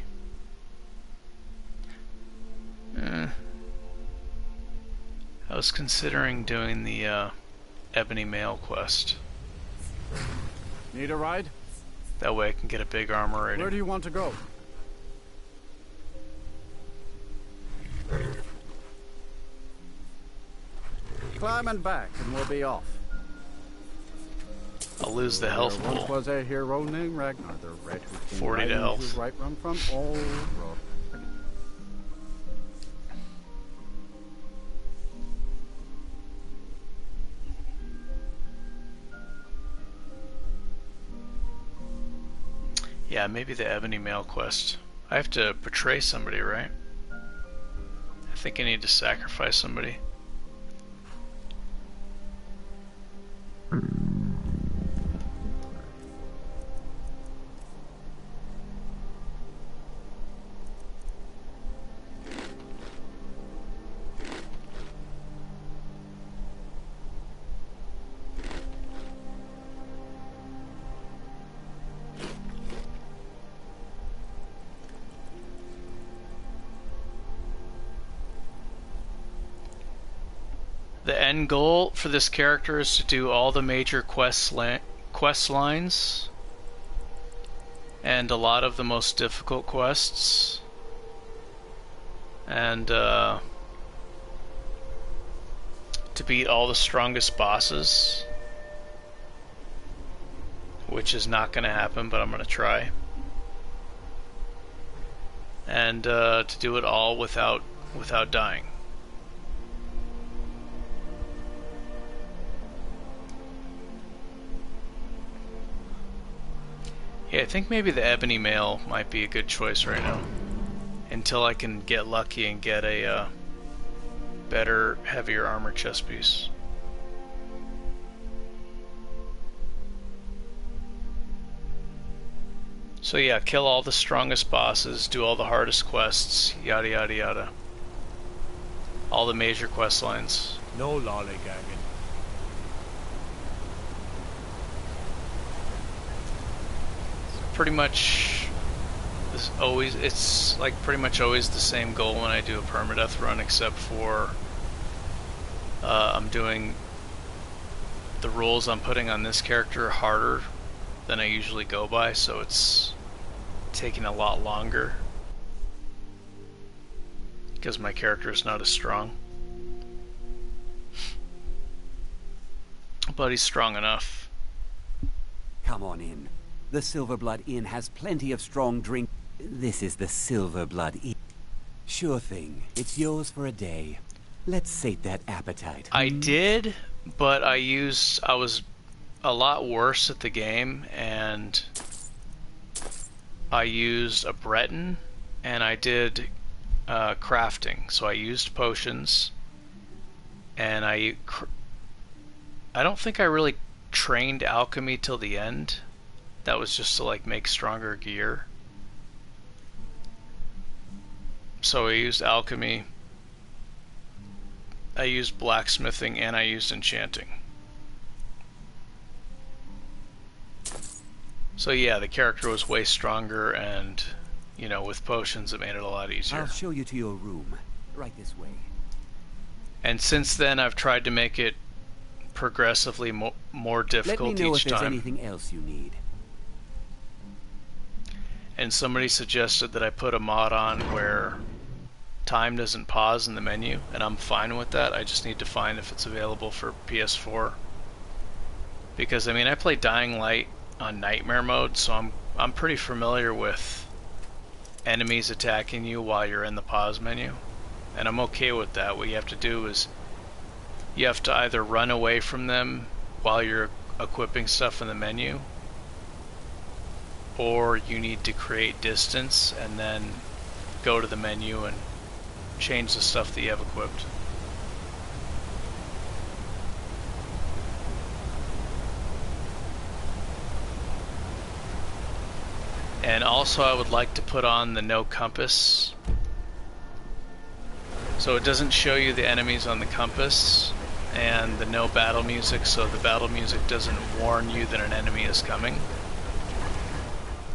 I was considering doing the Ebony Mail quest. Need a ride? That way I can get a big armor rating. Where do you want to go? Climb and back, and we'll be off. I'll lose the health There once pool. was a hero named Ragnar the Red who came 40 to riding health. to right run from old road. Yeah, maybe the Ebony Mail quest. I have to portray somebody, right? I think I need to sacrifice somebody. The end goal for this character is to do all the major quest lines and a lot of the most difficult quests, and to beat all the strongest bosses, which is not going to happen, but I'm going to try, and to do it all without dying. Yeah, I think maybe the Ebony Mail might be a good choice right now, until I can get lucky and get a better, heavier armor chest piece. So yeah, kill all the strongest bosses, do all the hardest quests, yada yada yada. All the major quest lines. No lollygagging. Pretty much it's like pretty much always the same goal when I do a permadeath run, except for I'm doing the rules I'm putting on this character harder than I usually go by, so it's taking a lot longer because my character is not as strong, but he's strong enough. Come on in. The Silverblood Inn has plenty of strong drink. This is the Silverblood Inn. Sure thing. It's yours for a day. Let's sate that appetite. I did, but I was a lot worse at the game, and I used a Breton, and I did crafting. So I used potions, and I don't think I really trained alchemy till the end. That was just to like make stronger gear. So I used alchemy, I used blacksmithing, and I used enchanting. So yeah, the character was way stronger, and you know, with potions it made it a lot easier. I'll show you to your room. Right this way. And since then I've tried to make it progressively more difficult each time. Let me know if there's anything else you need. And somebody suggested that I put a mod on where time doesn't pause in the menu, and I'm fine with that. I just need to find if it's available for PS4. Because I mean, I play Dying Light on Nightmare mode, so I'm pretty familiar with enemies attacking you while you're in the pause menu, and I'm okay with that. What you have to do is you have to either run away from them while you're equipping stuff in the menu, or you need to create distance and then go to the menu and change the stuff that you have equipped. And also I would like to put on the no compass, so it doesn't show you the enemies on the compass, and the no battle music, so the battle music doesn't warn you that an enemy is coming.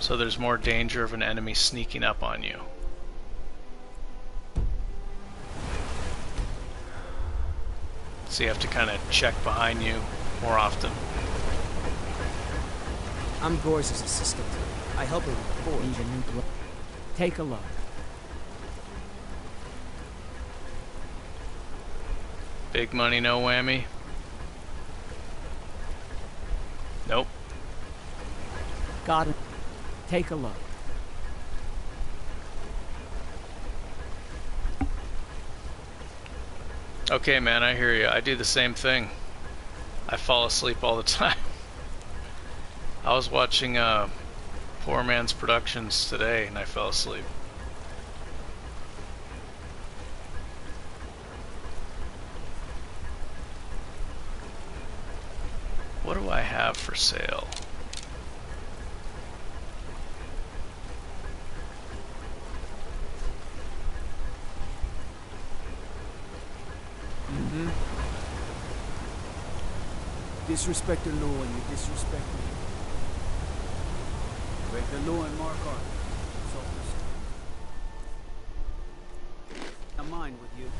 So there's more danger of an enemy sneaking up on you. So you have to kind of check behind you more often. I'm Gore's assistant. I help her with the forge. Need a new glove. Take a look. Big money, no whammy. Nope. Got it. Take a look. Okay, man, I hear you. I do the same thing. I fall asleep all the time. I was watching Poor Man's Productions today, and I fell asleep. What do I have for sale? Disrespect the law and you disrespect me. Break the law and mark art. I'm mine with you.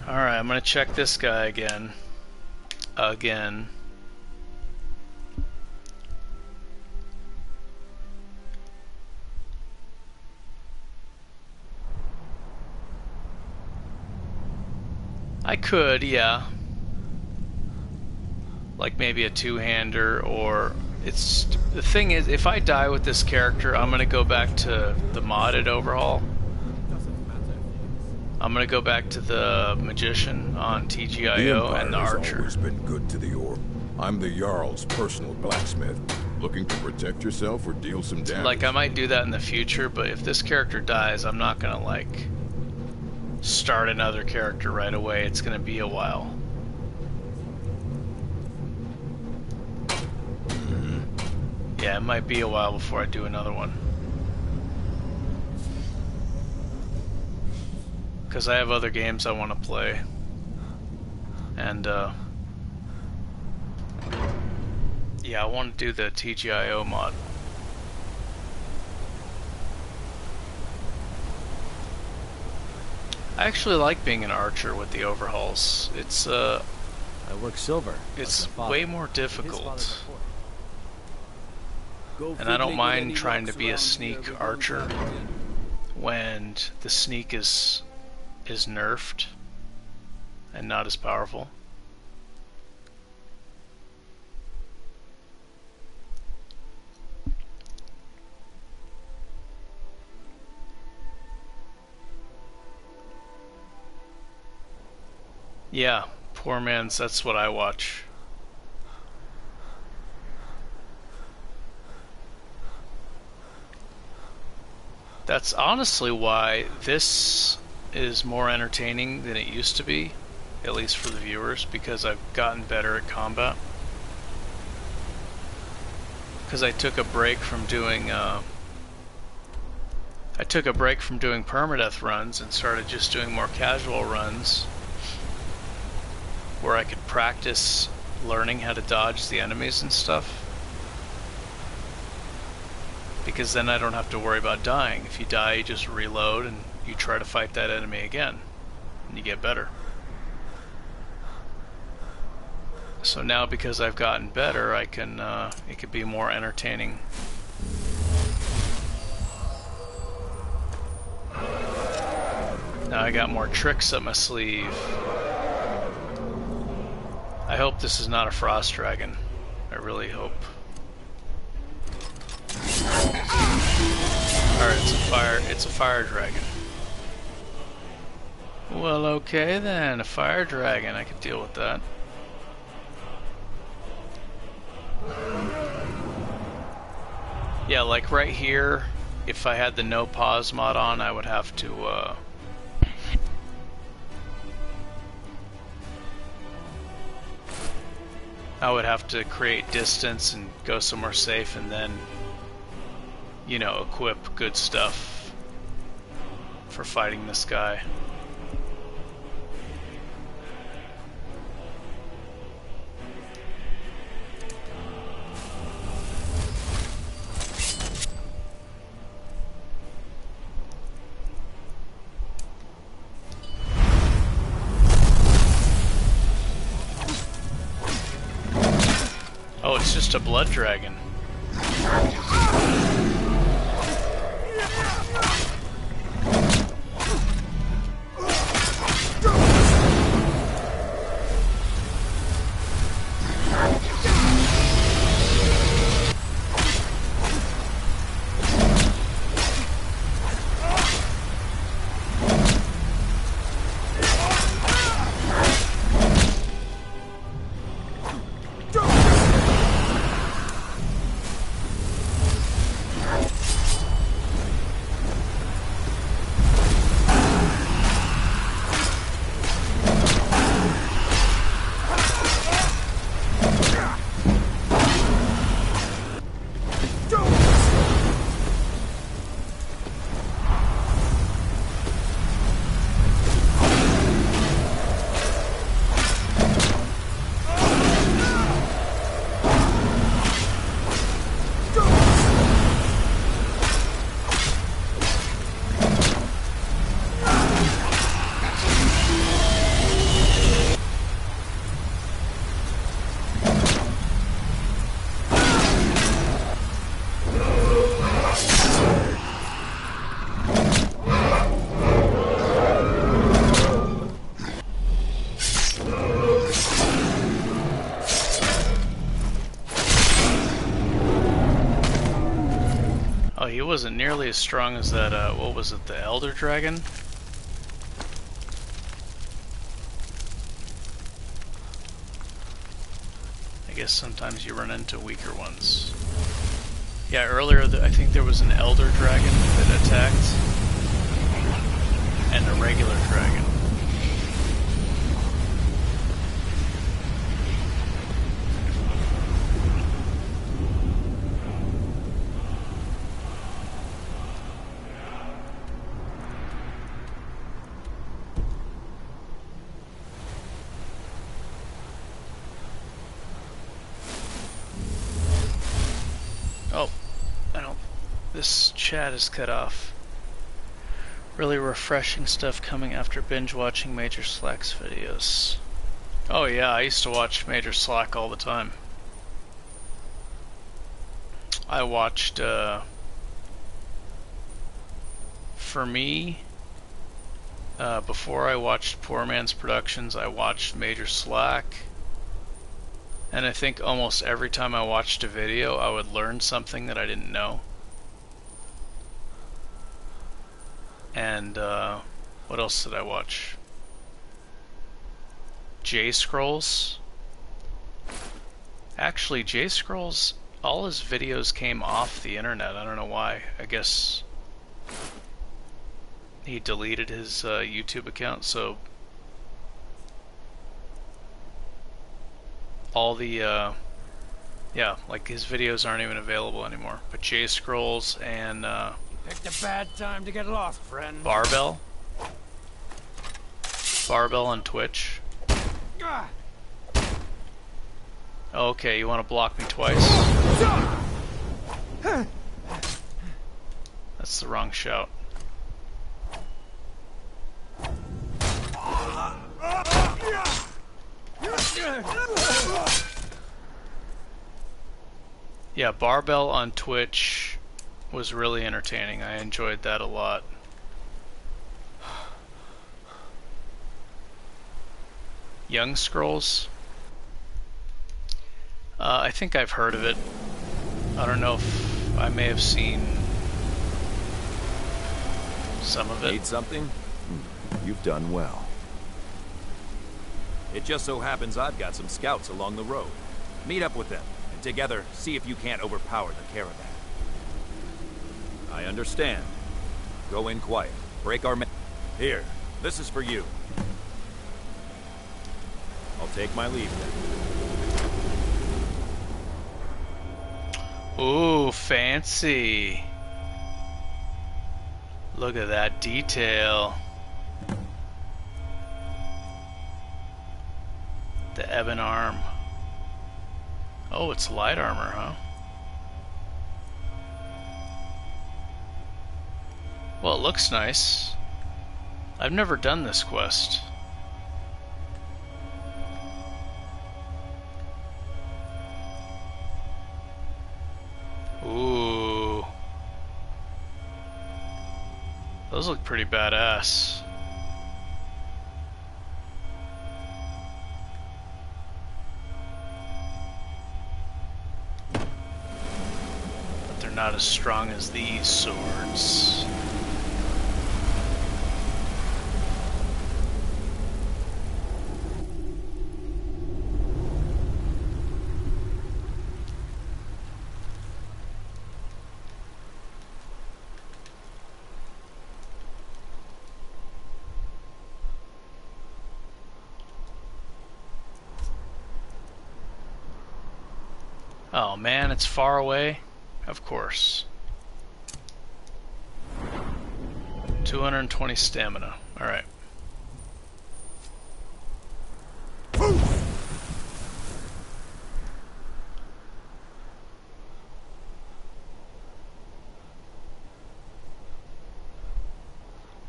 Alright, I'm gonna check this guy again. Again. I could, yeah. Like maybe a two-hander, or it's the thing is, if I die with this character, I'm gonna go back to the modded overhaul. I'm gonna go back to the magician on TGIO and the archer. Has always been good to the orb. I'm the Jarl's personal blacksmith. Looking to protect yourself or deal some damage? Like, I might do that in the future, but if this character dies, I'm not gonna like start another character right away. It's gonna be a while. Yeah, it might be a while before I do another one. Because I have other games I want to play. And, yeah, I want to do the TGIO mod. I actually like being an archer with the overhauls. It's, I work silver. It's way more difficult. And I don't mind trying to be a sneak archer when the sneak is nerfed and not as powerful. Yeah, Poor Man's, that's what I watch. That's honestly why this is more entertaining than it used to be, at least for the viewers, because I've gotten better at combat. Because I took a break from doing permadeath runs and started just doing more casual runs where I could practice learning how to dodge the enemies and stuff. Because then I don't have to worry about dying. If you die, you just reload and you try to fight that enemy again, and you get better. So now, because I've gotten better, I can, it could be more entertaining. Now I got more tricks up my sleeve. I hope this is not a frost dragon. I really hope. Alright, it's a fire dragon. Well, okay then, a fire dragon, I could deal with that. Yeah, like right here, if I had the no pause mod on, I would have to, create distance and go somewhere safe, and then, you know, equip good stuff for fighting this guy. Oh, it's just a blood dragon. He wasn't nearly as strong as that, what was it, the Elder Dragon? I guess sometimes you run into weaker ones. Yeah, earlier I think there was an Elder Dragon that attacked, and a regular dragon. This chat is cut off. Really refreshing stuff coming after binge watching Major Slack's videos. Oh yeah, I used to watch Major Slack all the time. I watched, for me, before I watched Poor Man's Productions, I watched Major Slack. And I think almost every time I watched a video, I would learn something that I didn't know. And what else did I watch? J-Scrolls. Actually, J-Scrolls, all his videos came off the internet. I don't know why. I guess he deleted his YouTube account, so all the yeah, like his videos aren't even available anymore. But J-Scrolls and picked a bad time to get lost, friend. Barbell on Twitch. Okay, you want to block me twice? That's the wrong shout. Yeah, Barbell on Twitch was really entertaining. I enjoyed that a lot. Young Scrolls? I think I've heard of it. I don't know if I may have seen some of it. Need something? You've done well. It just so happens I've got some scouts along the road. Meet up with them, and together see if you can't overpower the caravan. I understand. Go in quiet. Break our Here, this is for you. I'll take my leave then. Ooh, fancy. Look at that detail. The ebon arm. Oh, it's light armor, huh? Well, it looks nice. I've never done this quest. Those look pretty badass. But they're not as strong as these swords. Oh man, it's far away? Of course. 220 stamina. Alright.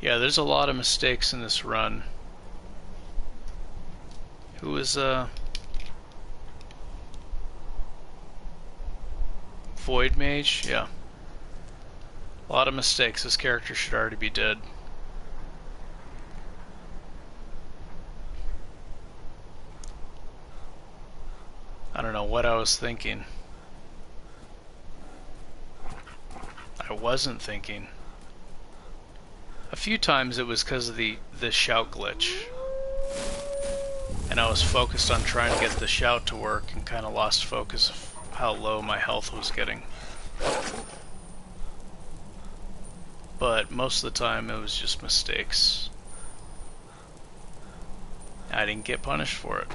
Yeah, there's a lot of mistakes in this run. Who is, Void Mage? Yeah. A lot of mistakes. This character should already be dead. I don't know what I was thinking. I wasn't thinking. A few times it was because of the shout glitch. And I was focused on trying to get the shout to work and kind of lost focus of how low my health was getting. But most of the time it was just mistakes. I didn't get punished for it.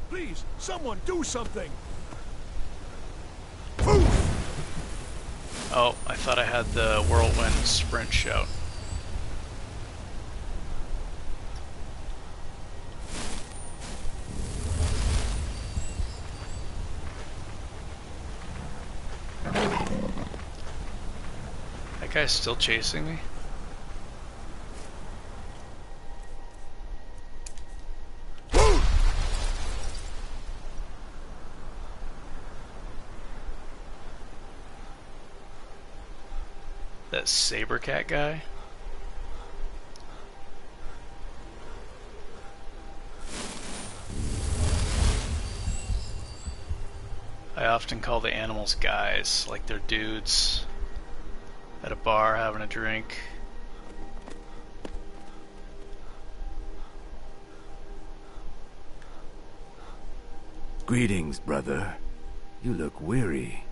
Please, someone do something! Oh, I thought I had the whirlwind sprint shout. That guy's still chasing me? That saber cat guy? I often call the animals guys, like they're dudes at a bar having a drink. Greetings, brother. You look weary.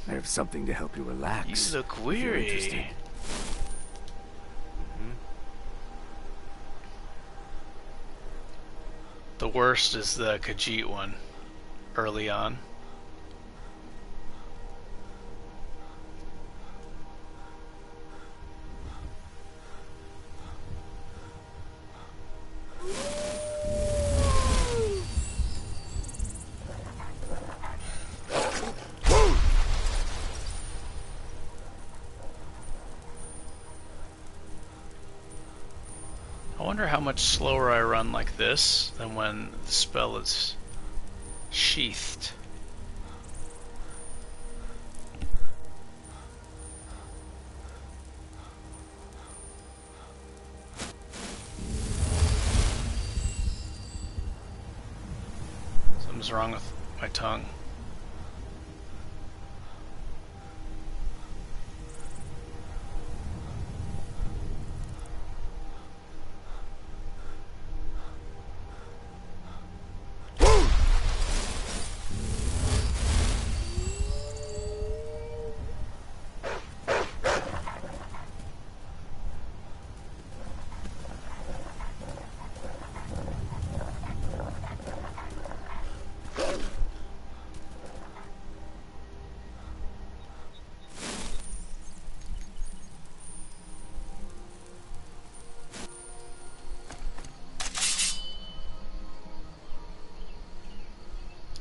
I have something to help you relax. You look weary. The worst is the Khajiit one, early on. I wonder how much slower I run like this than when the spell is sheathed. Something's wrong with my tongue.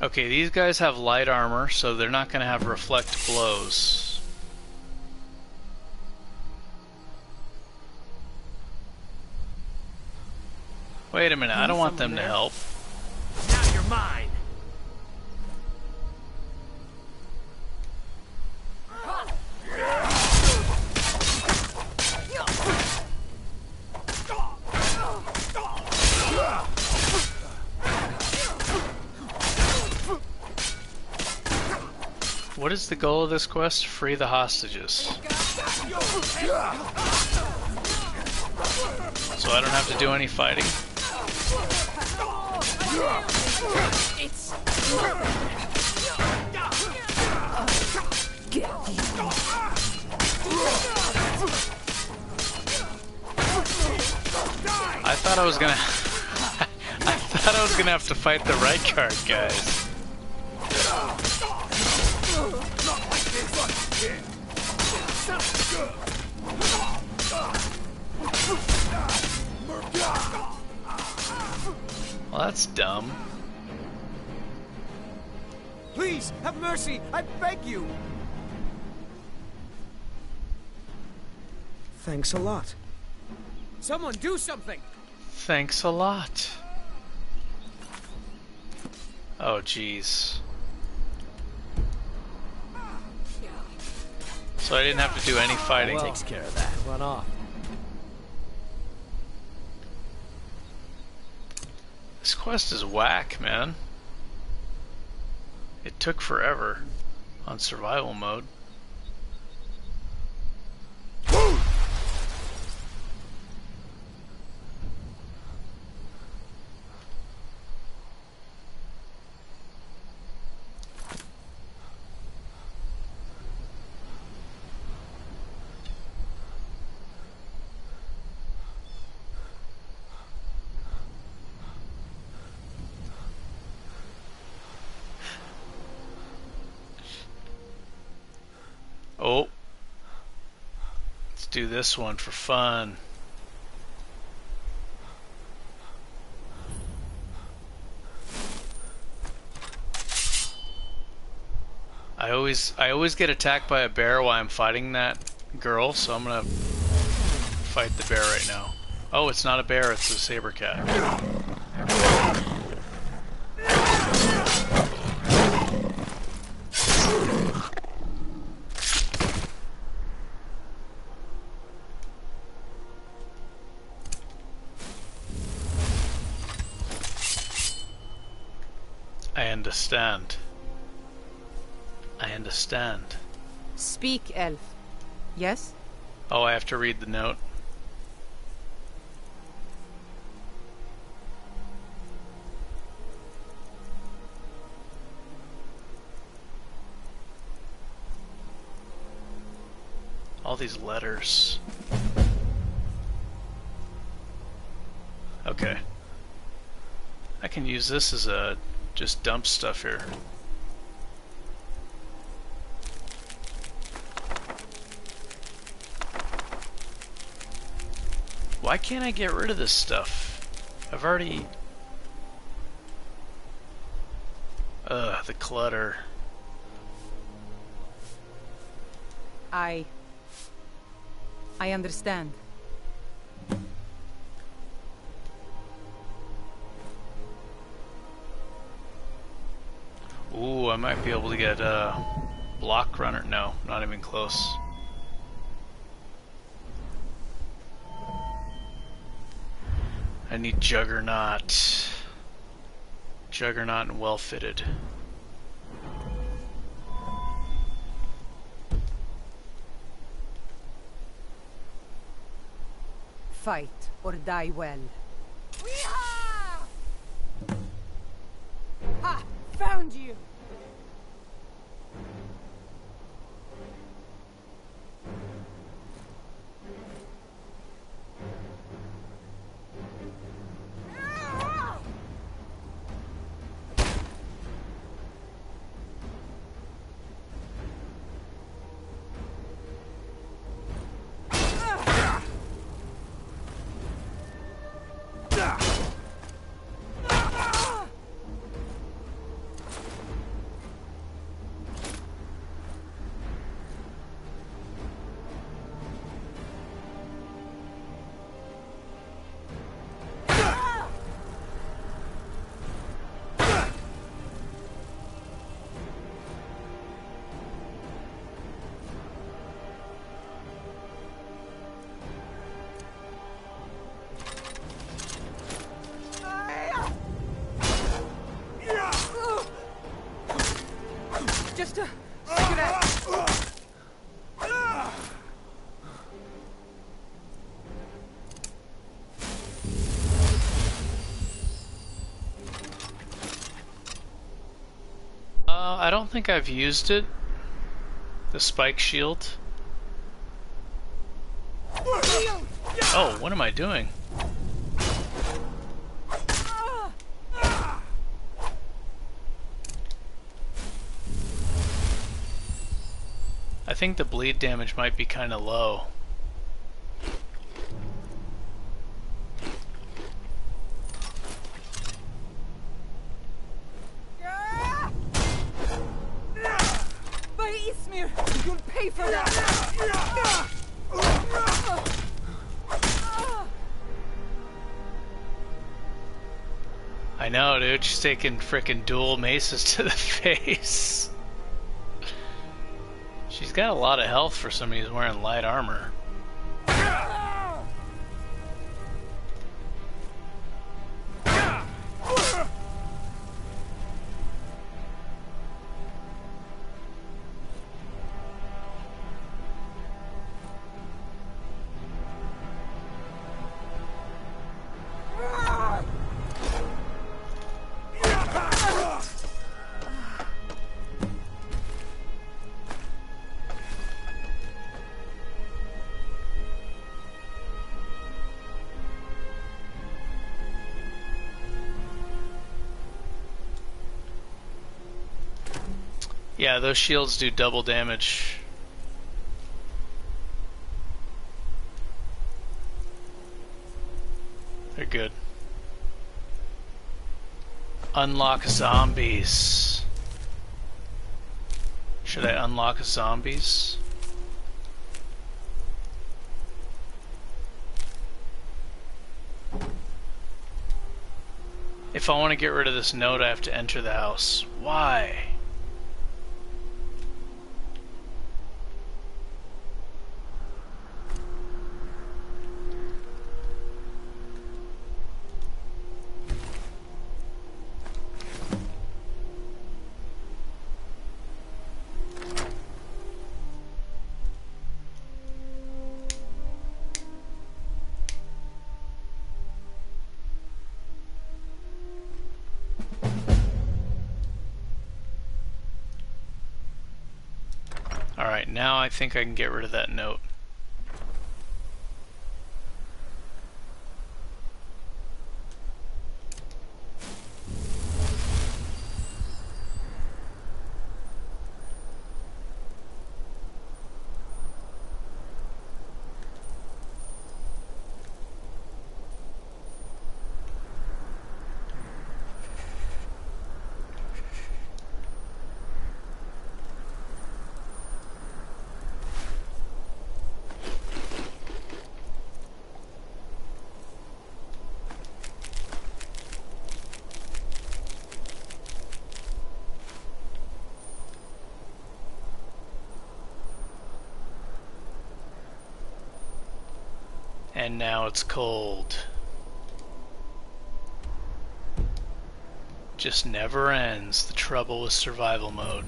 Okay, these guys have light armor, so they're not going to have reflect blows. Wait a minute, I don't want them to help. Now you're mine. What is the goal of this quest? Free the hostages. So I don't have to do any fighting? I thought I was gonna I thought I was gonna have to fight the right card guys. Well, that's dumb. Please, have mercy! I beg you! Thanks a lot. Someone do something! Thanks a lot. Oh, jeez. So I didn't have to do any fighting. Well, takes care of that. Run off. This quest is whack, man. It took forever on survival mode. Oh, let's do this one for fun. I always get attacked by a bear while I'm fighting that girl, so I'm gonna fight the bear right now. Oh, it's not a bear, it's a saber cat. I understand. Speak, elf. Yes? Oh, I have to read the note. All these letters. Okay. I can use this as a just dump stuff here. Why can't I get rid of this stuff? I've already... Ugh, the clutter. I understand. Ooh, I might be able to get block runner. No, not even close. I need Juggernaut. Juggernaut and well fitted. Fight or die well. Ha! Found you! think I've used it. The spike shield. Oh, what am I doing? I think the bleed damage might be kind of low. By Ismir, you'll pay for that! I know, dude. She's taking frickin' dual maces to the face. She's got a lot of health for somebody who's wearing light armor. Yeah, those shields do double damage. They're good. Unlock zombies. Should I unlock zombies? If I want to get rid of this note, I have to enter the house. Why? Alright, now I think I can get rid of that note. And now it's cold. Just never ends, the trouble with survival mode.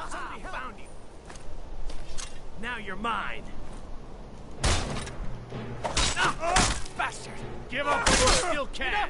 Somebody found you. Now you're mine. Bastard! Give up while you still can!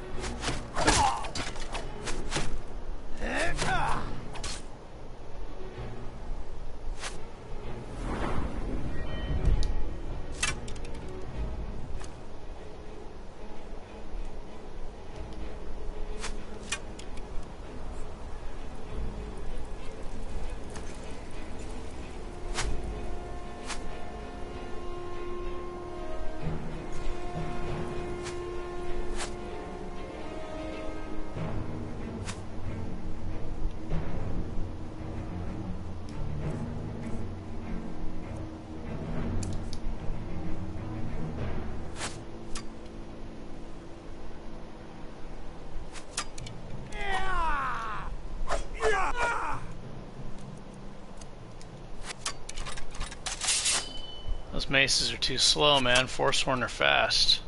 Those maces are too slow, man. Forsworn are fast.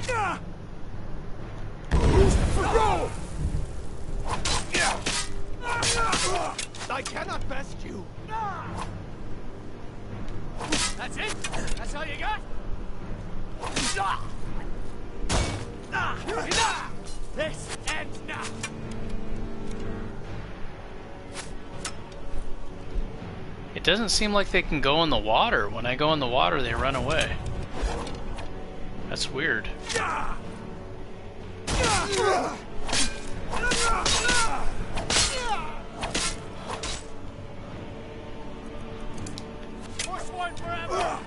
Go! I cannot best you. That's it? That's all you got? This ends now. It doesn't seem like they can go in the water. When I go in the water, they run away. That's weird. Force one forever.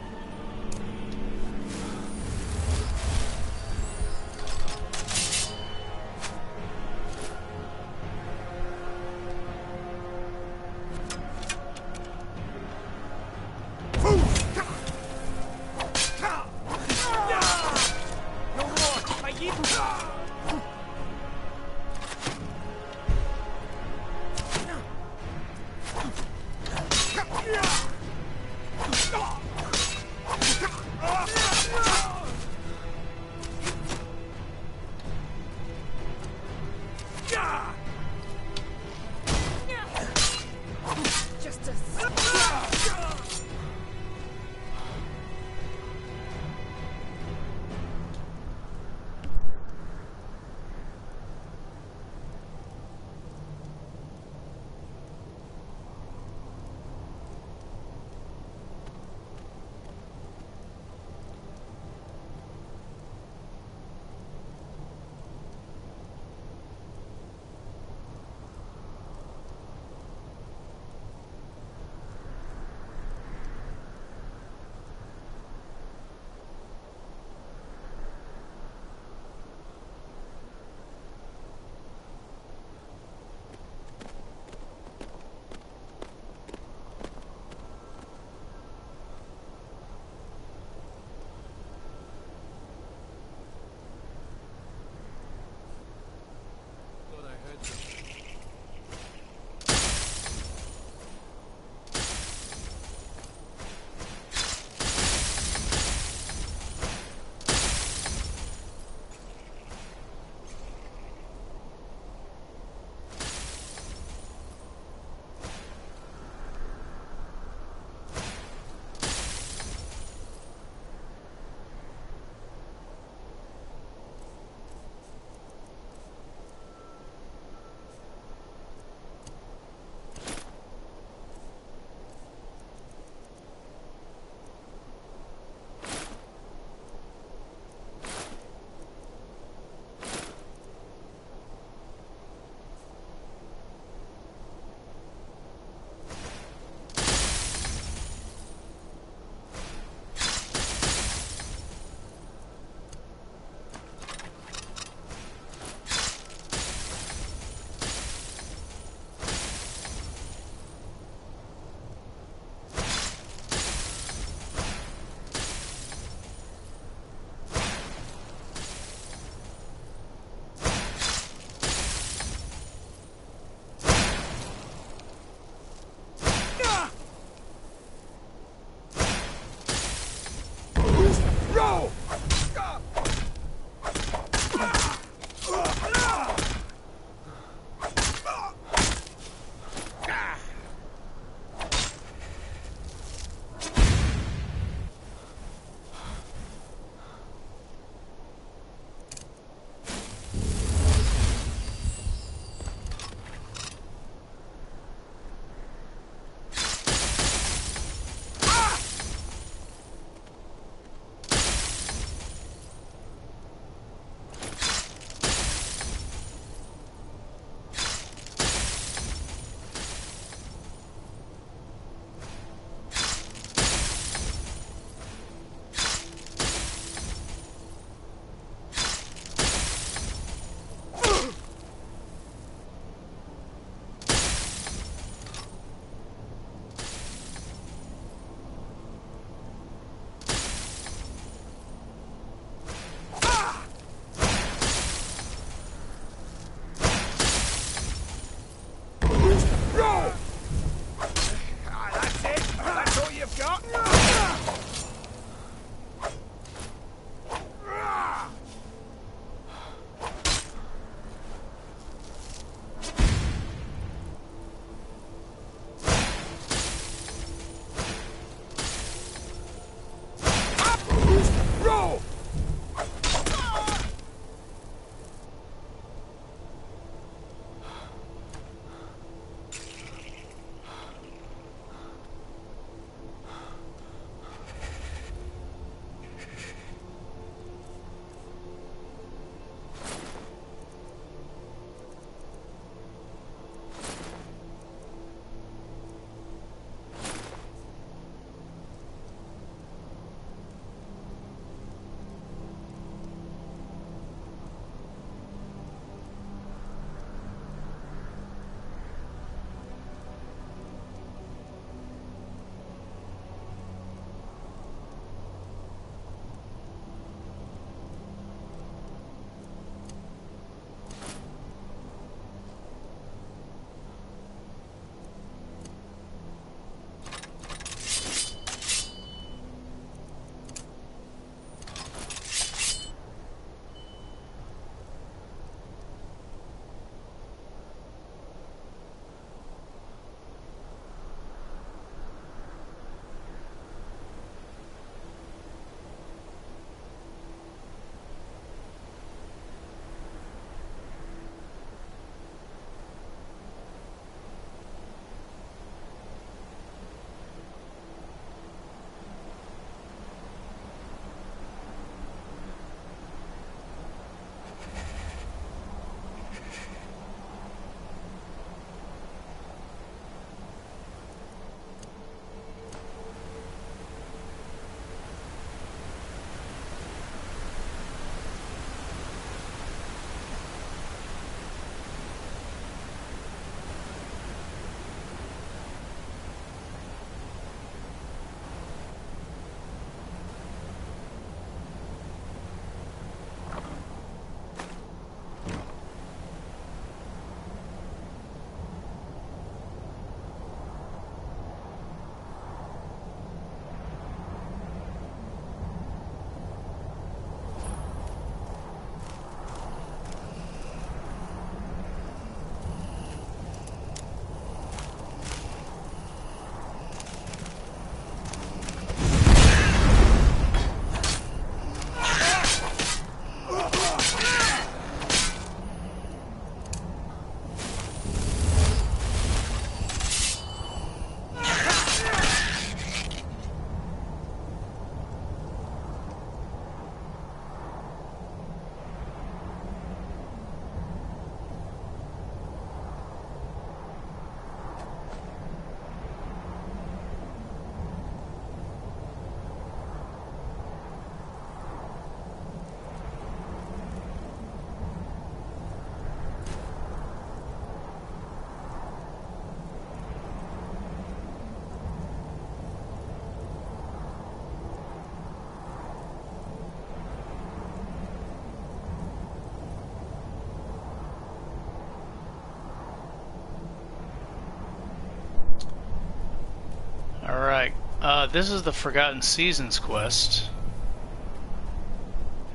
This is the Forgotten Seasons quest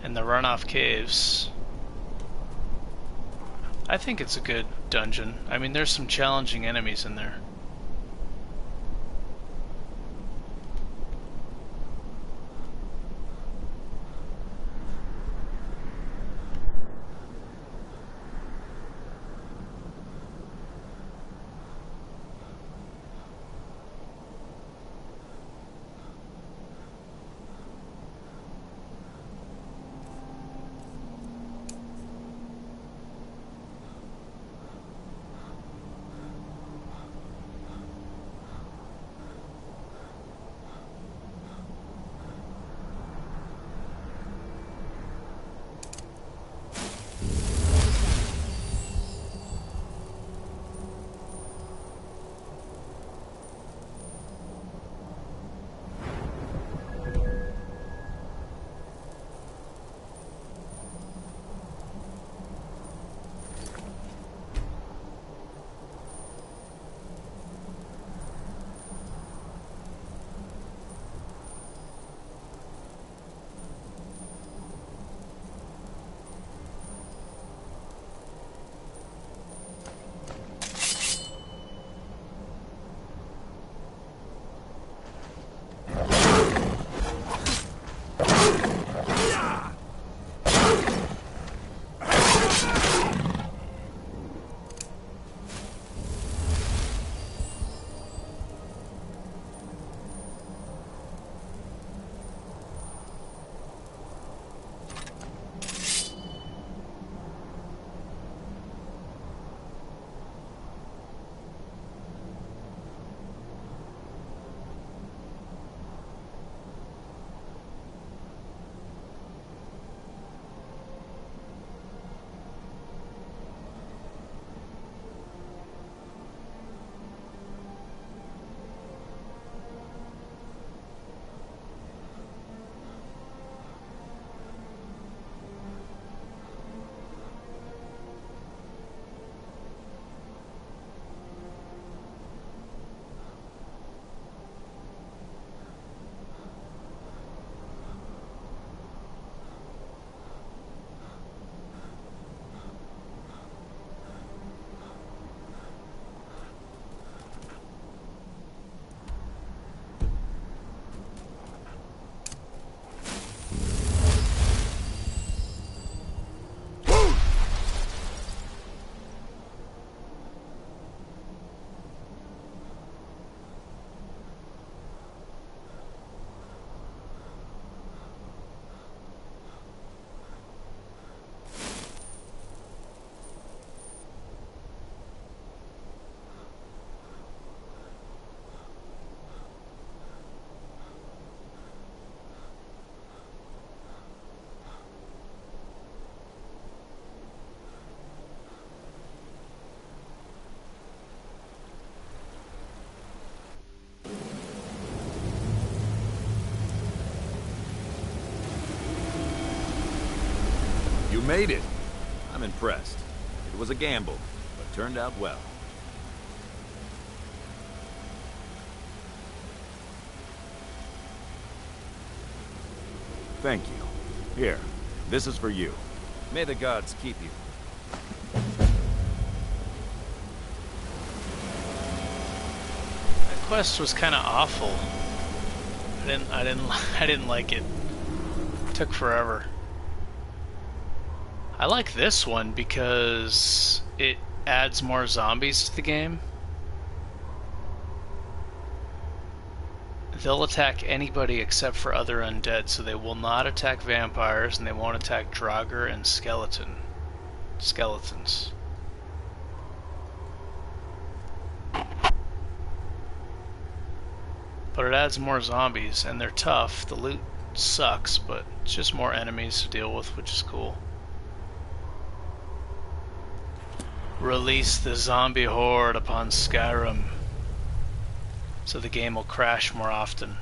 in the Runoff Caves. I think it's a good dungeon. I mean, there's some challenging enemies in there. You made it. I'm impressed. It was a gamble, but turned out well. Thank you. Here, this is for you. May the gods keep you. That quest was kind of awful. I didn't like it. It took forever. I like this one because it adds more zombies to the game. They'll attack anybody except for other undead, so they will not attack vampires, and they won't attack Draugr and skeletons. But it adds more zombies, and they're tough. The loot sucks, but it's just more enemies to deal with, which is cool. Release the zombie horde upon Skyrim, so the game will crash more often.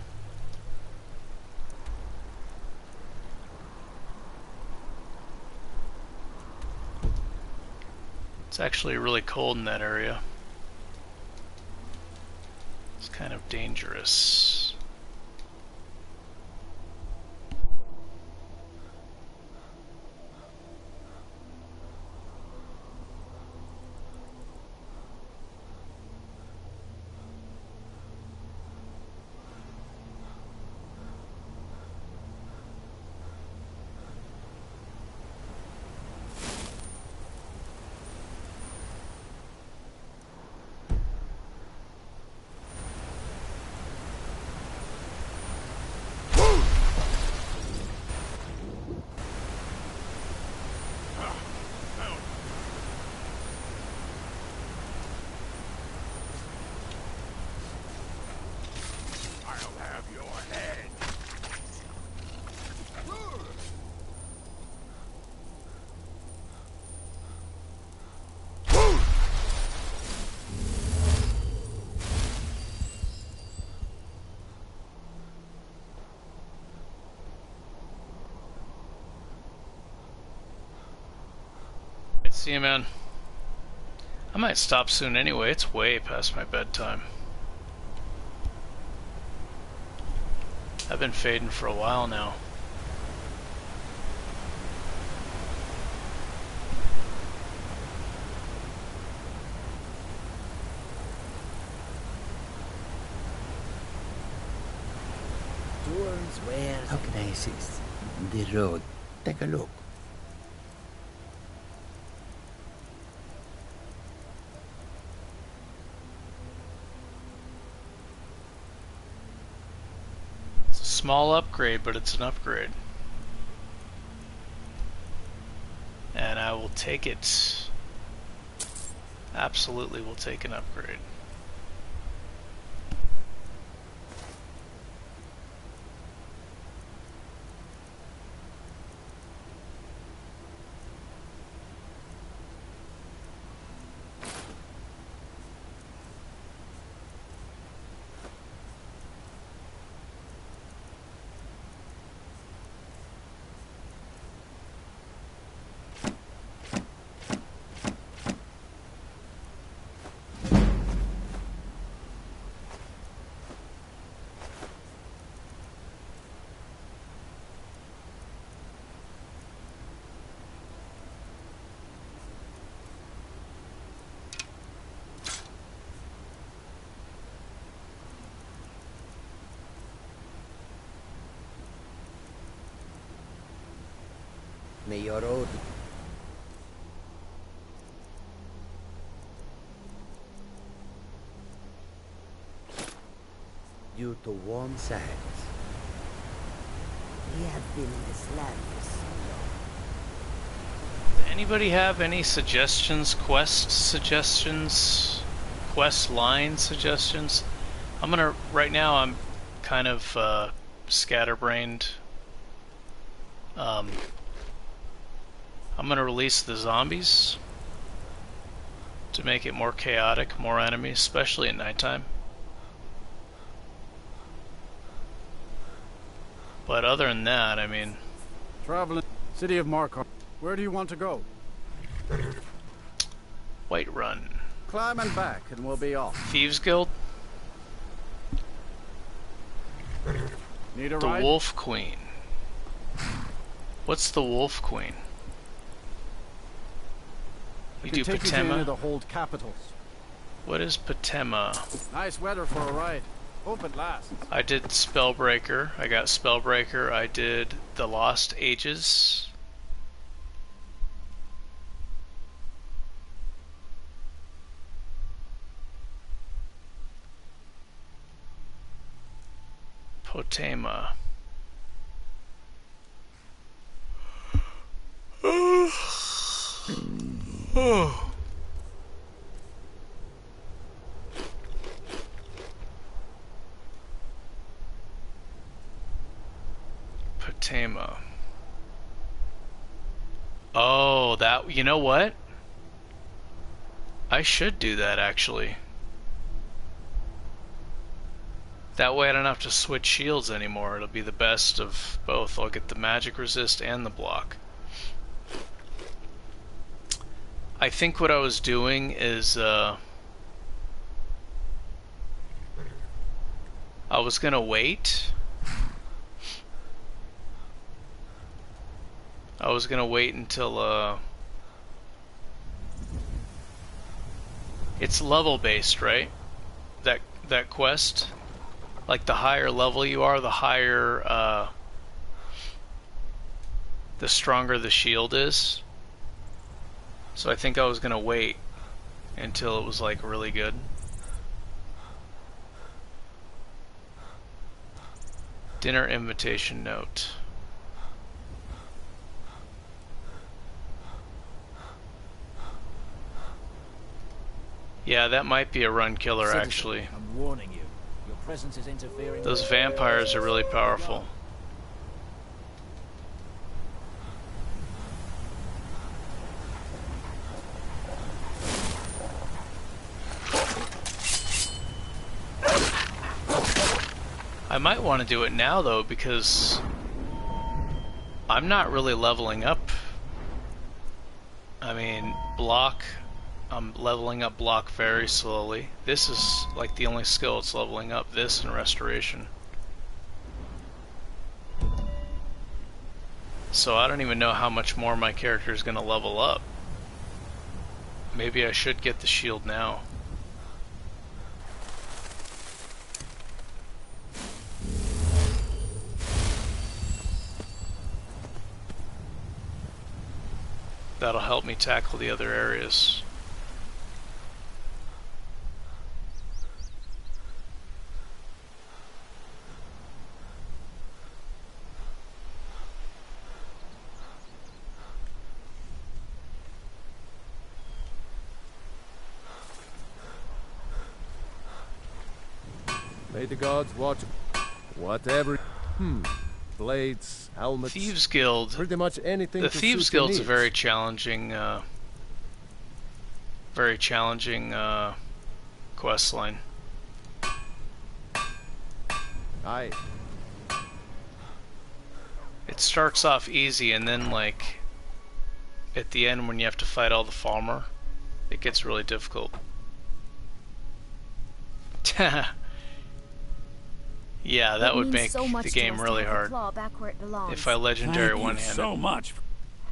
It's actually really cold in that area. It's kind of dangerous. See you, man. I might stop soon anyway. It's way past my bedtime. I've been fading for a while now. Towards where? How can I assist? The road. Take a look. It's a small upgrade, but it's an upgrade. And I will take it. Absolutely will take an upgrade. May your road. Due to warm sands. We have been in this land for so long. Anybody have any suggestions, quest suggestions, quest line suggestions? Right now I'm kind of scatterbrained. I'm gonna release the zombies to make it more chaotic, more enemies, especially at nighttime. But other than that, I mean... Traveling city of Markar. Where do you want to go? Whiterun. Climb and back and we'll be off. Thieves Guild. Need a the ride? Wolf Queen. What's the Wolf Queen? You do Patema? The hold capitals. What is Patema? Nice weather for a ride. Hope it lasts. I did Spellbreaker. I got Spellbreaker. I did The Lost Ages. Potema. Oh. Potema. Oh, that, you know what? I should do that actually. That way I don't have to switch shields anymore. It'll be the best of both. I'll get the magic resist and the block. I think what I was doing is I was gonna wait. I was gonna wait until it's level based, right? That quest. Like the higher level you are, the higher the stronger the shield is. So I think I was gonna wait until it was like really good. Dinner invitation note. Yeah, that might be a run killer actually. I'm warning you. Your presence is interfering. Those vampires are really powerful. I might want to do it now though, because I'm not really leveling up. I mean, block, I'm leveling up block very slowly. This is like the only skill it's leveling up, this and restoration. So I don't even know how much more my character is going to level up. Maybe I should get the shield now. That'll help me tackle the other areas. May the gods watch. Whatever. Blades, helmets. Thieves Guild. Pretty much anything. The to Thieves suit your Guild's a needs. very challenging quest line. Aye. It starts off easy, and then like at the end when you have to fight all the farmer, it gets really difficult. Yeah, that would make the game really hard if I legendary one-handed. So much.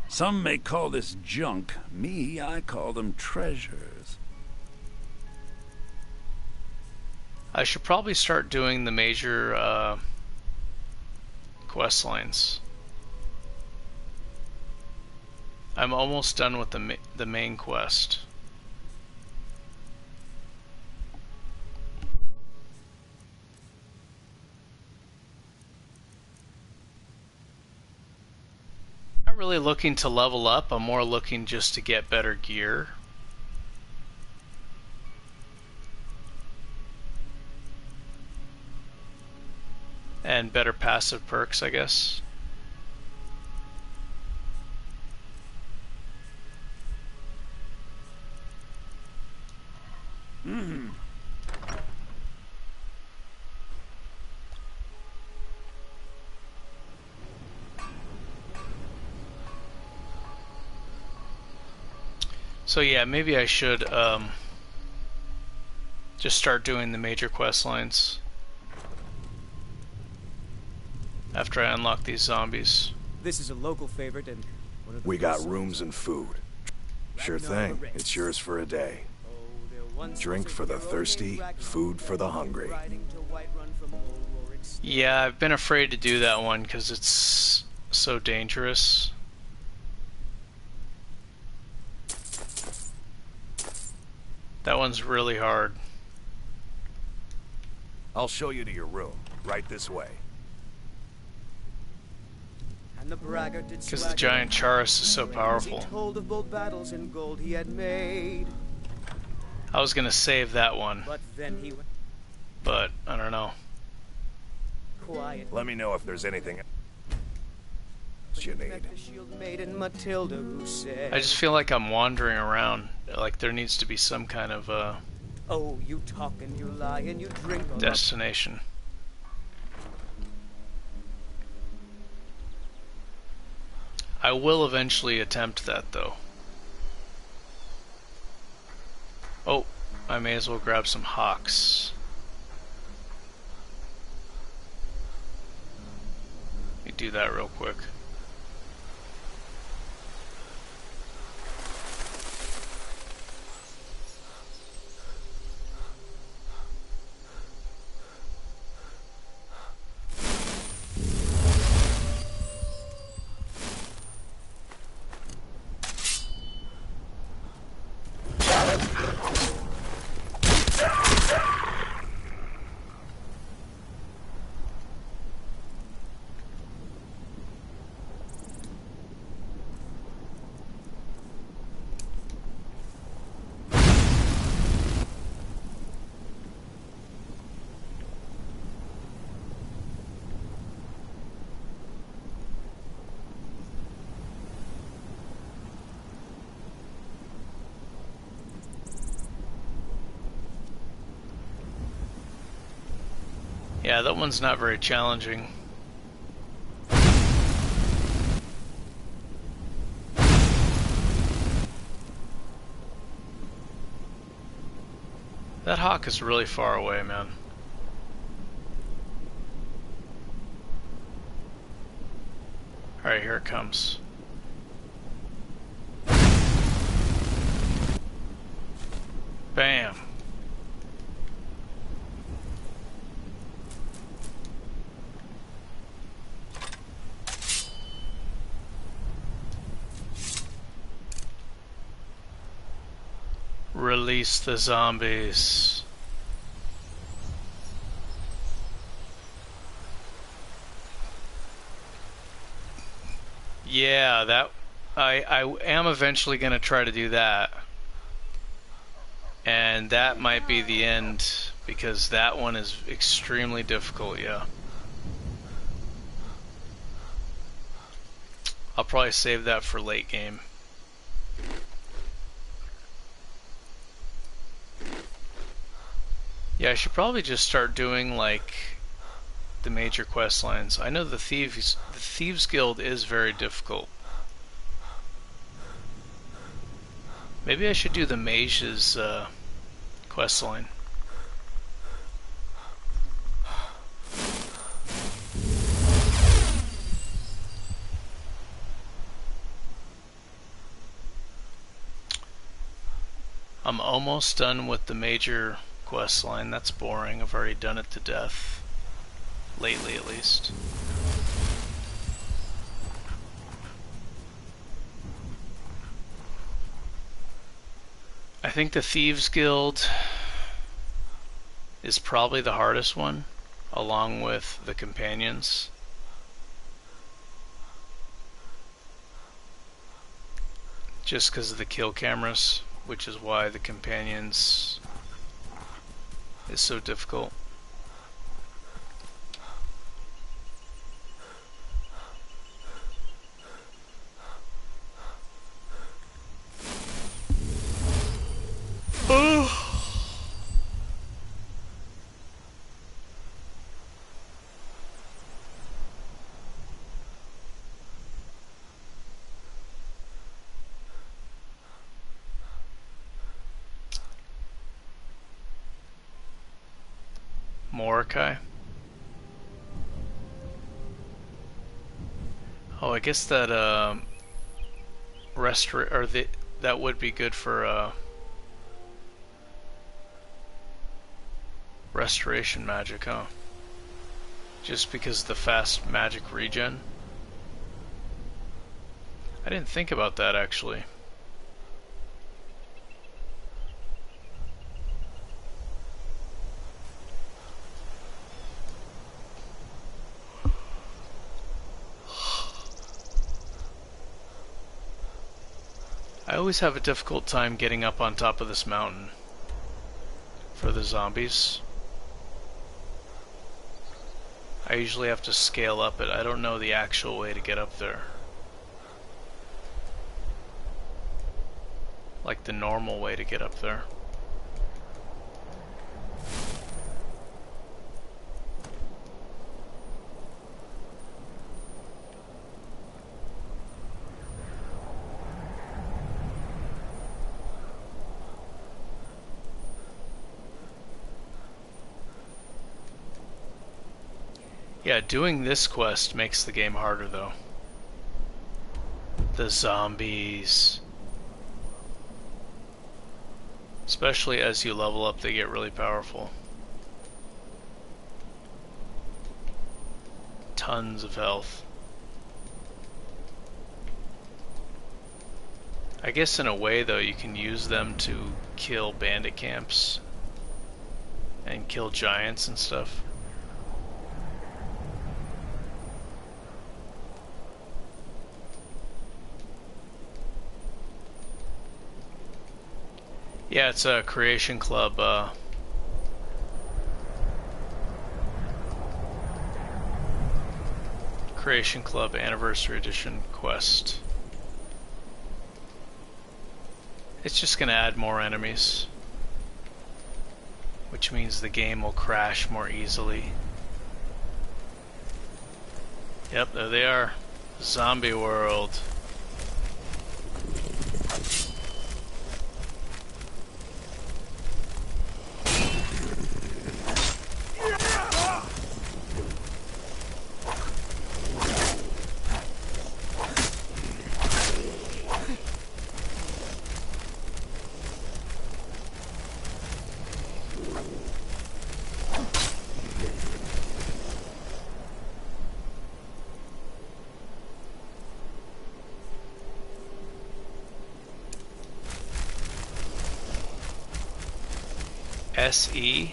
Some may call this junk. Me, I call them treasures. I should probably start doing the major quest lines. I'm almost done with the main quest. Not really looking to level up, I'm more looking just to get better gear. And better passive perks, I guess. So yeah, maybe I should just start doing the major quest lines after I unlock these zombies. This is a local favorite, and we got rooms and food. Sure thing. It's yours for a day. Drink for the thirsty, food for the hungry. Yeah, I've been afraid to do that one because it's so dangerous. That one's really hard. I'll show you to your room. Right this way. Because the giant Charis is so powerful. told of bold battles in gold he had made. I was gonna save that one, But then he went but I don't know. quiet. Let me know if there's anything else you need. The shield maiden Matilda who said, I just feel like I'm wandering around. Like there needs to be some kind of oh, you talk and you lie and you drink on destination. I will eventually attempt that though. Oh, I may as well grab some hawks. Let me do that real quick. Yeah, that one's not very challenging. That hawk is really far away, man. Alright, here it comes. Bam. Release the zombies. Yeah, that I am eventually gonna try to do that. And that might be the end, because that one is extremely difficult, yeah. I'll probably save that for late game. Yeah, I should probably just start doing like the major quest lines. I know the Thieves Guild is very difficult. Maybe I should do the Mage's quest line. I'm almost done with the major quest line. That's boring. I've already done it to death. Lately, at least. I think the Thieves Guild is probably the hardest one, along with the companions. Just because of the kill cameras, which is why the companions is so difficult. Morikai. Oh, I guess that that would be good for restoration magic, huh? Just because of the fast magic regen. I didn't think about that actually. I always have a difficult time getting up on top of this mountain for the zombies. I usually have to scale up it. I don't know the actual way to get up there. Like the normal way to get up there. Yeah, doing this quest makes the game harder though. The zombies. Especially as you level up, they get really powerful. Tons of health. I guess in a way though, you can use them to kill bandit camps and kill giants and stuff. Yeah, it's a Creation Club Creation Club Anniversary Edition quest. It's just gonna add more enemies, which means the game will crash more easily. Yep, there they are. Zombie world. SE.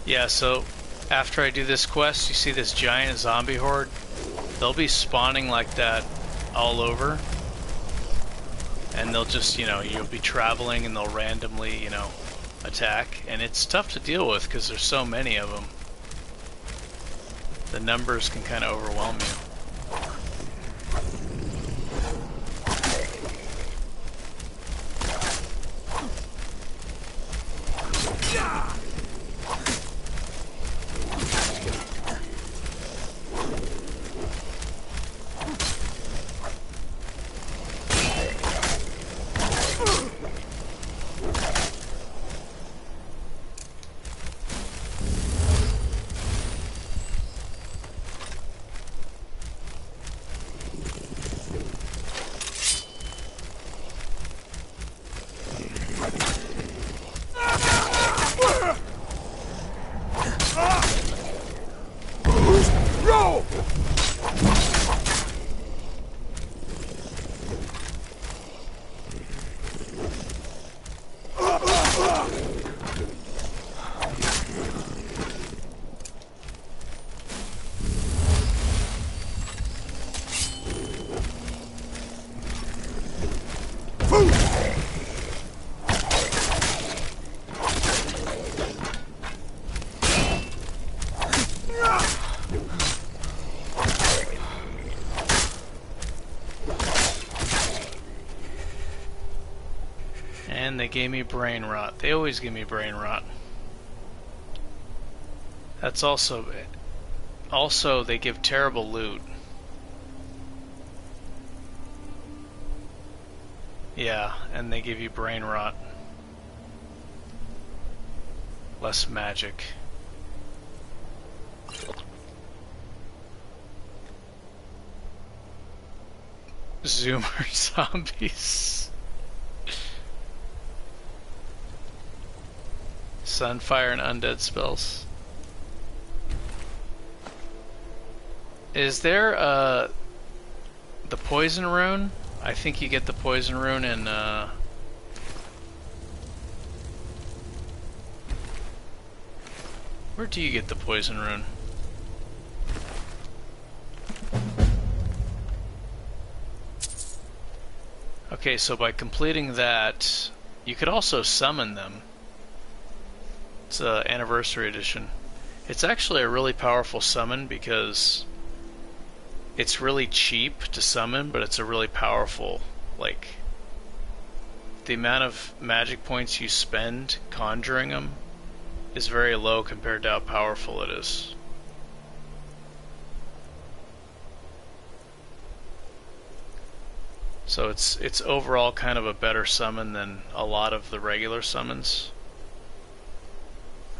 Yeah, so after I do this quest, you see this giant zombie horde? They'll be spawning like that all over. And they'll just, you know, you'll be traveling and they'll randomly, you know, attack. And it's tough to deal with because there's so many of them. The numbers can kind of overwhelm you. And they gave me brain rot. They always give me brain rot. That's also they give terrible loot. Yeah, and they give you brain rot. Less magic. Zoomer zombies. Sunfire and undead spells. Is there the poison rune? I think you get the poison rune in where do you get the poison rune? Okay, so by completing that, you could also summon them. It's Anniversary Edition. It's actually a really powerful summon because it's really cheap to summon, but it's a really powerful, like, the amount of magic points you spend conjuring them is very low compared to how powerful it is. So it's overall kind of a better summon than a lot of the regular summons.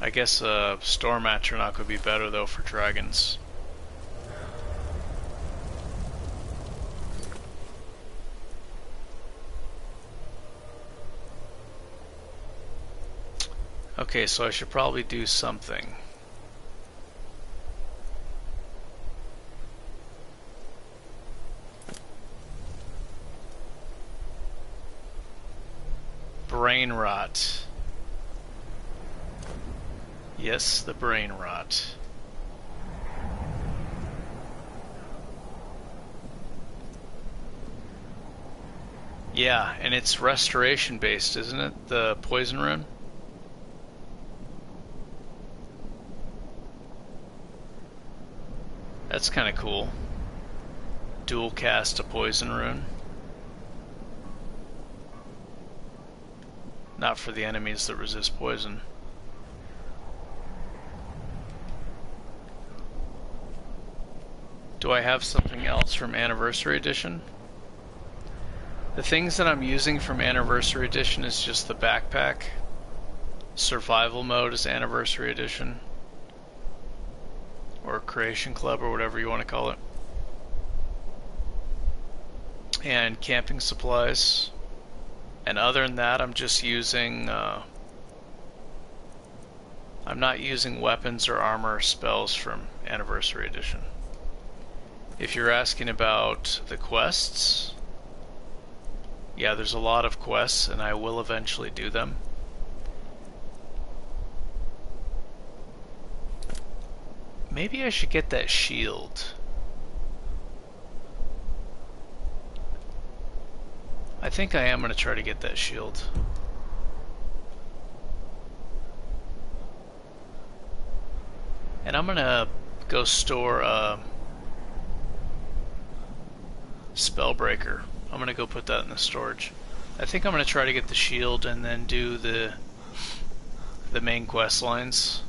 I guess Storm Atronach would be better though for dragons. Okay, so I should probably do something. Brain rot. Yes, the brain rot. Yeah, and it's restoration based, isn't it? The poison rune? That's kind of cool. Dual cast a poison rune. Not for the enemies that resist poison. Do I have something else from Anniversary Edition? The things that I'm using from Anniversary Edition is just the backpack. Survival mode is Anniversary Edition. Or Creation Club, or whatever you want to call it. And camping supplies. And other than that, I'm just using... I'm not using weapons or armor or spells from Anniversary Edition. If you're asking about the quests... Yeah, there's a lot of quests, and I will eventually do them. Maybe I should get that shield. I think I am going to try to get that shield. And I'm going to go store a Spellbreaker. I'm going to go put that in the storage. I think I'm going to try to get the shield and then do the main quest lines.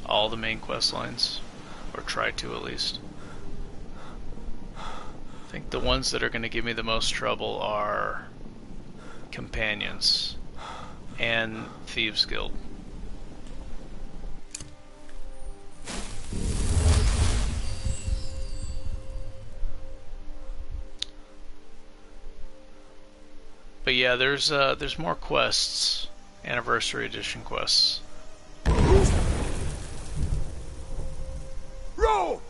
All the main quest lines. Or try to, at least. I think the ones that are going to give me the most trouble are Companions and Thieves Guild. But yeah, there's more quests, Anniversary Edition quests. Roll!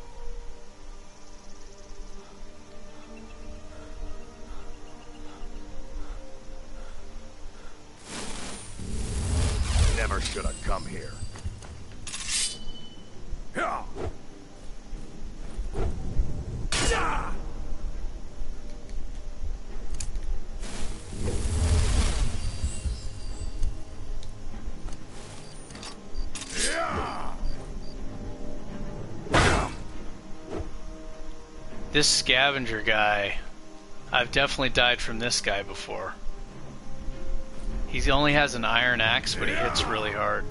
Never should have come here. Yeah. Yeah. This scavenger guy, I've definitely died from this guy before. He only has an iron axe, but he hits really hard.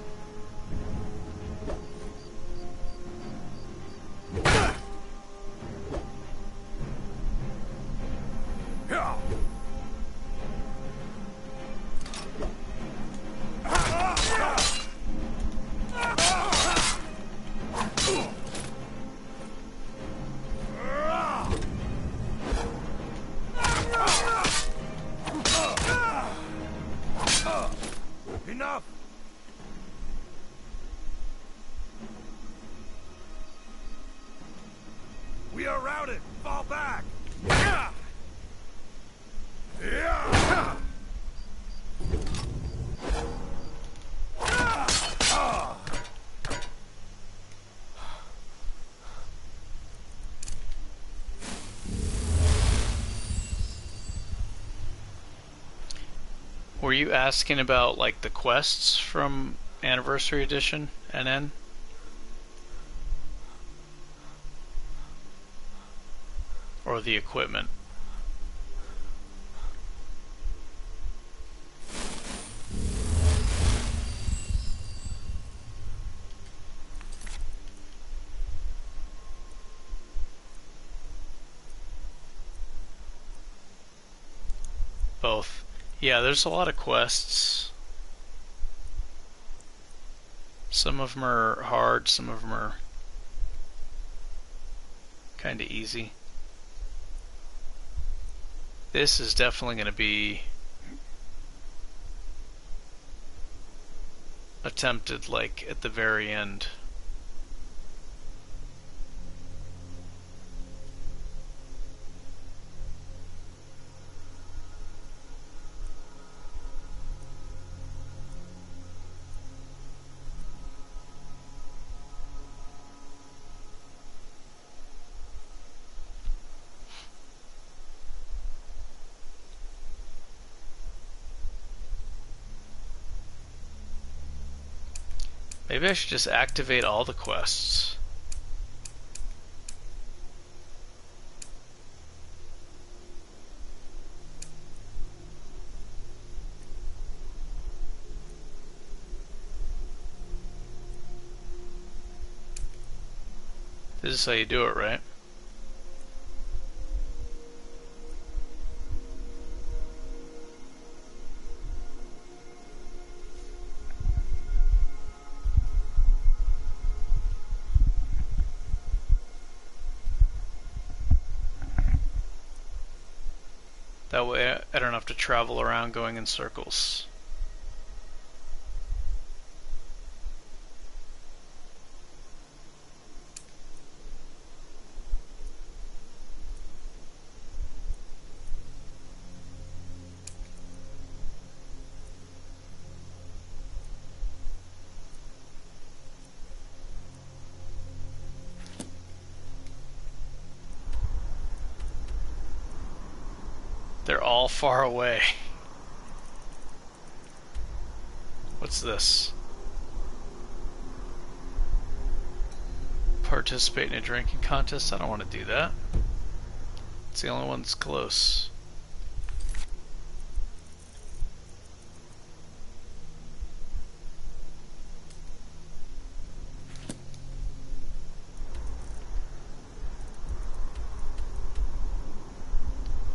Enough! We are routed! Fall back! Yeah! Yeah! Were you asking about like the quests from Anniversary Edition, NN? Or the equipment? Both. Yeah, there's a lot of quests. Some of them are hard, some of them are kind of easy. This is definitely going to be attempted like at the very end. Maybe I should just activate all the quests. This is how you do it, right? That way I don't have to travel around going in circles. They're all far away. What's this? Participate in a drinking contest? I don't want to do that. It's the only one that's close.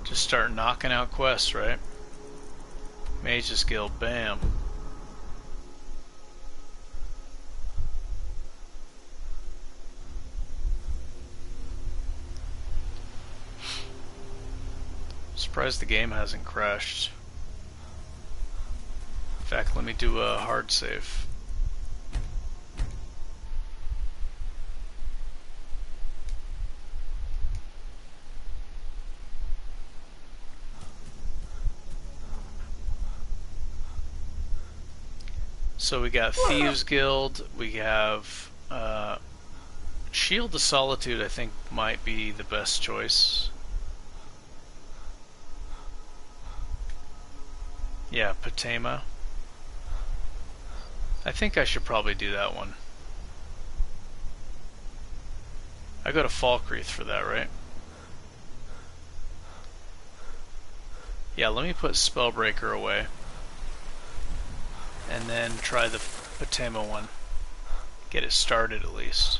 Just start knocking out quests, right? Mage's Guild, bam. Surprised the game hasn't crashed. In fact, let me do a hard save. So we got Thieves Guild, we have Shield of Solitude. I think might be the best choice. Yeah, Patema. I think I should probably do that one. I go to Falkreath for that, right? Yeah, let me put Spellbreaker away. And then try the Patema one. Get it started at least.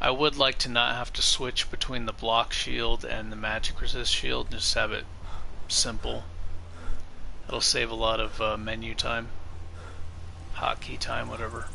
I would like to not have to switch between the block shield and the magic resist shield, just have it simple. It'll save a lot of menu time, hotkey time, whatever.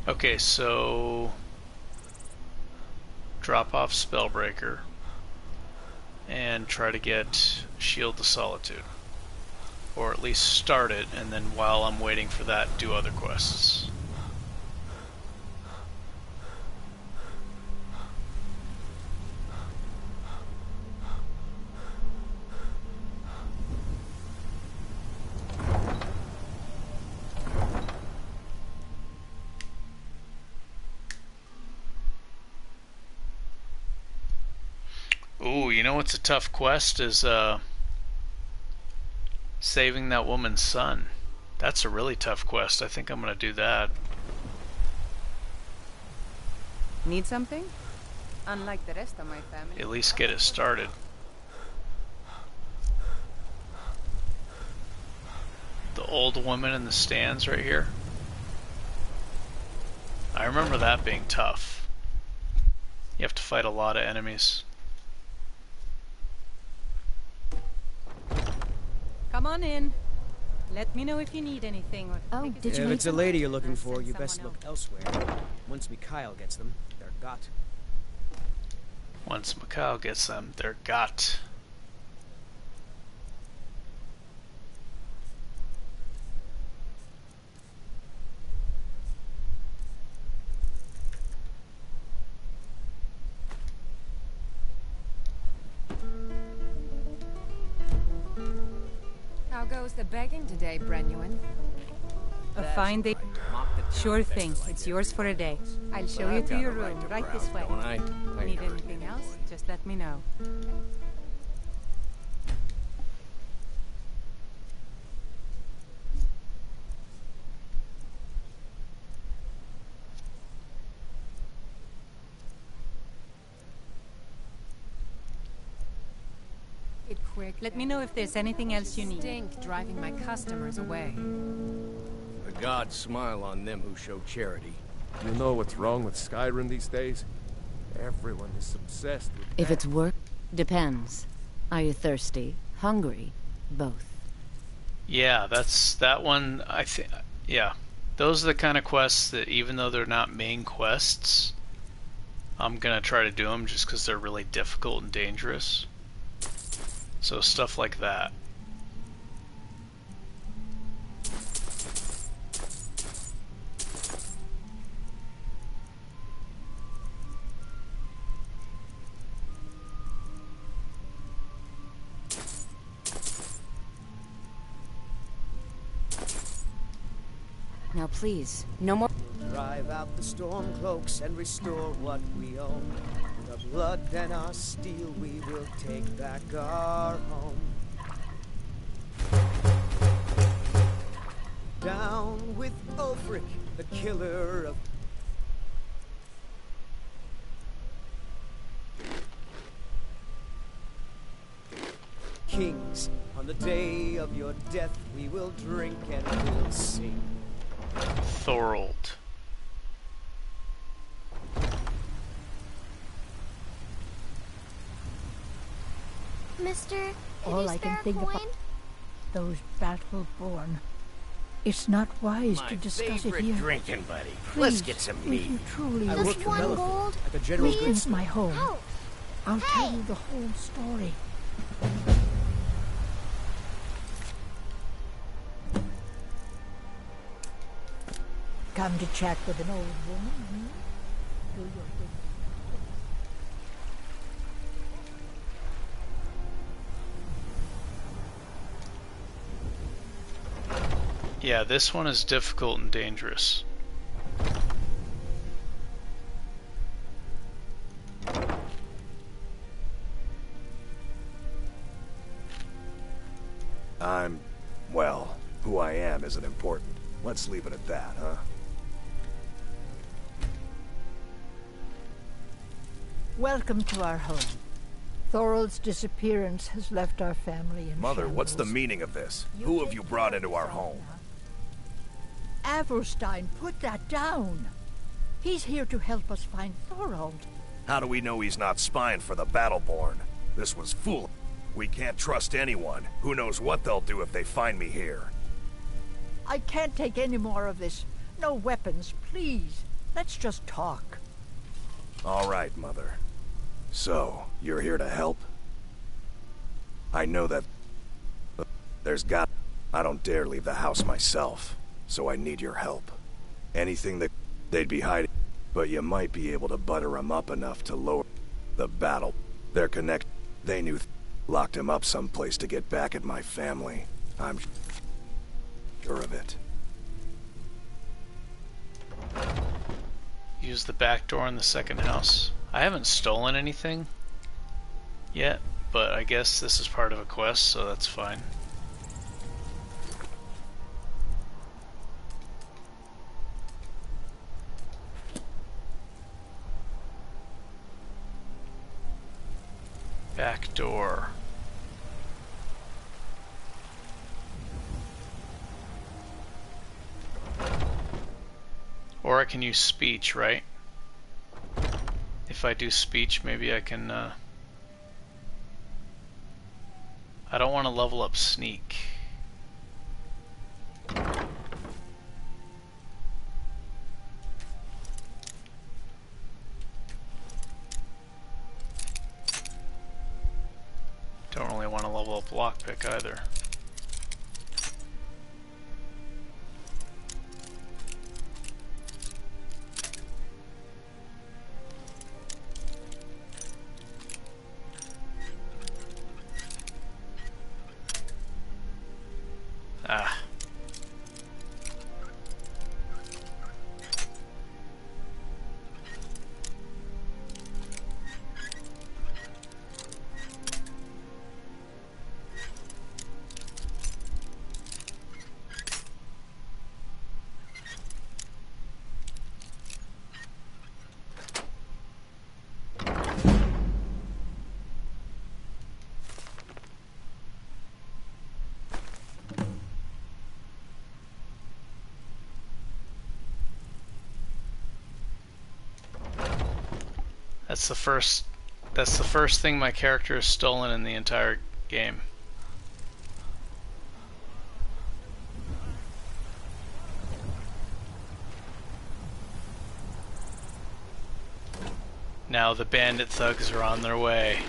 Okay, so drop off Spellbreaker and try to get Shield of Solitude, or at least start it, and then while I'm waiting for that, do other quests. Ooh, you know what's a tough quest is saving that woman's son. That's a really tough quest. I think I'm gonna do that. Need something? Unlike the rest of my family. At least get it started. The old woman in the stands right here. I remember that being tough. You have to fight a lot of enemies. Come on in. Let me know if you need anything. Or If it's a lady you're looking for, you best look elsewhere. Once Mikhail gets them, they're got. Once Mikhail gets them, they're got. How goes the begging today, Brenuin? A fine day. Mock the Sure thing. It's yours for a day. I'll show you to your room right this way. Don't I? Need anything else? Just let me know. Quick. Let me know if there's anything else you need. Stink driving my customers away. The gods smile on them who show charity. You know what's wrong with Skyrim these days? Everyone is obsessed with If it's work, depends. Are you thirsty? Hungry? Both. Yeah, that's that one. I think. Yeah, those are the kind of quests that, even though they're not main quests, I'm gonna try to do them just because they're really difficult and dangerous. So stuff like that. Now please, no more. Drive out the storm cloaks and restore what we own. With our blood and our steel, we will take back our home. Down with Ulfric, the killer of... Kings, on the day of your death, we will drink and we'll sing. Thorold. Mister, all I can think about those battle-born. It's not wise to discuss it here. Drinking buddy. Please, Let's get some meat. If you truly Just wish to one know, gold, like a general please, my home. Help. I'll tell you the whole story. Come to chat with an old woman, Do your thing. Yeah, this one is difficult and dangerous. Well, who I am isn't important. Let's leave it at that, huh? Welcome to our home. Thorold's disappearance has left our family in Mother, shambles. what's the meaning of this? Who have you brought into our home? Averstein, put that down. He's here to help us find Thorold. How do we know he's not spying for the Battleborn? This was fool. We can't trust anyone. Who knows what they'll do if they find me here? I can't take any more of this. No weapons, please. Let's just talk. All right, Mother. So, you're here to help? I know that... I don't dare leave the house myself, so I need your help. Anything that they'd be hiding, but you might be able to butter them up enough to lower the battle. Their connect... They knew... Locked him up someplace to get back at my family. I'm sure of it. Use the back door in the second house. I haven't stolen anything yet, but I guess this is part of a quest, so that's fine. Back door. Or I can use speech, right? If I do speech, maybe I can, I don't want to level up sneak. Don't really want to level up lockpick either. That's the first thing my character has stolen in the entire game. Now the bandit thugs are on their way.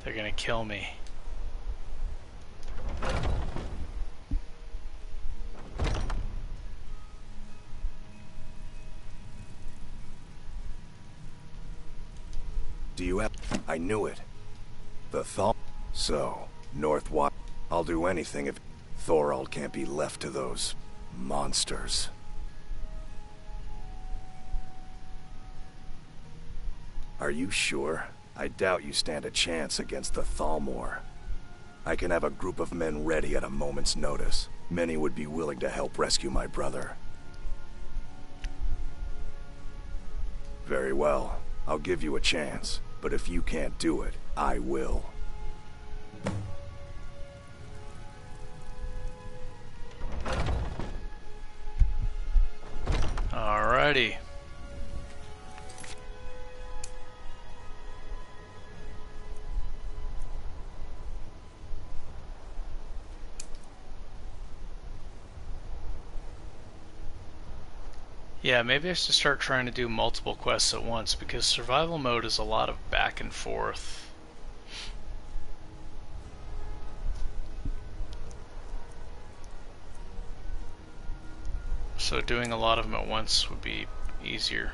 They're gonna kill me. Do you have... I knew it. The thought... So, Northwatch... I'll do anything if... Thorald can't be left to those... monsters. Are you sure? I doubt you stand a chance against the Thalmor. I can have a group of men ready at a moment's notice. Many would be willing to help rescue my brother. Very well. I'll give you a chance. But if you can't do it, I will. Alrighty. Yeah, maybe I should start trying to do multiple quests at once, because survival mode is a lot of back and forth. So doing a lot of them at once would be easier.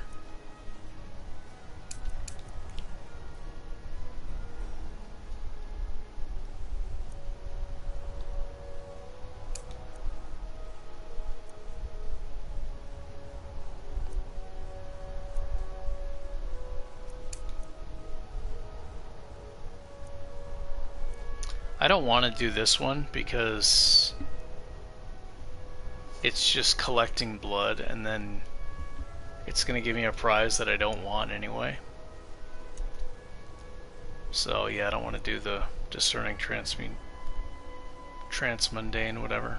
I don't want to do this one because it's just collecting blood and then it's going to give me a prize that I don't want anyway. So yeah, I don't want to do the discerning transmundane, whatever.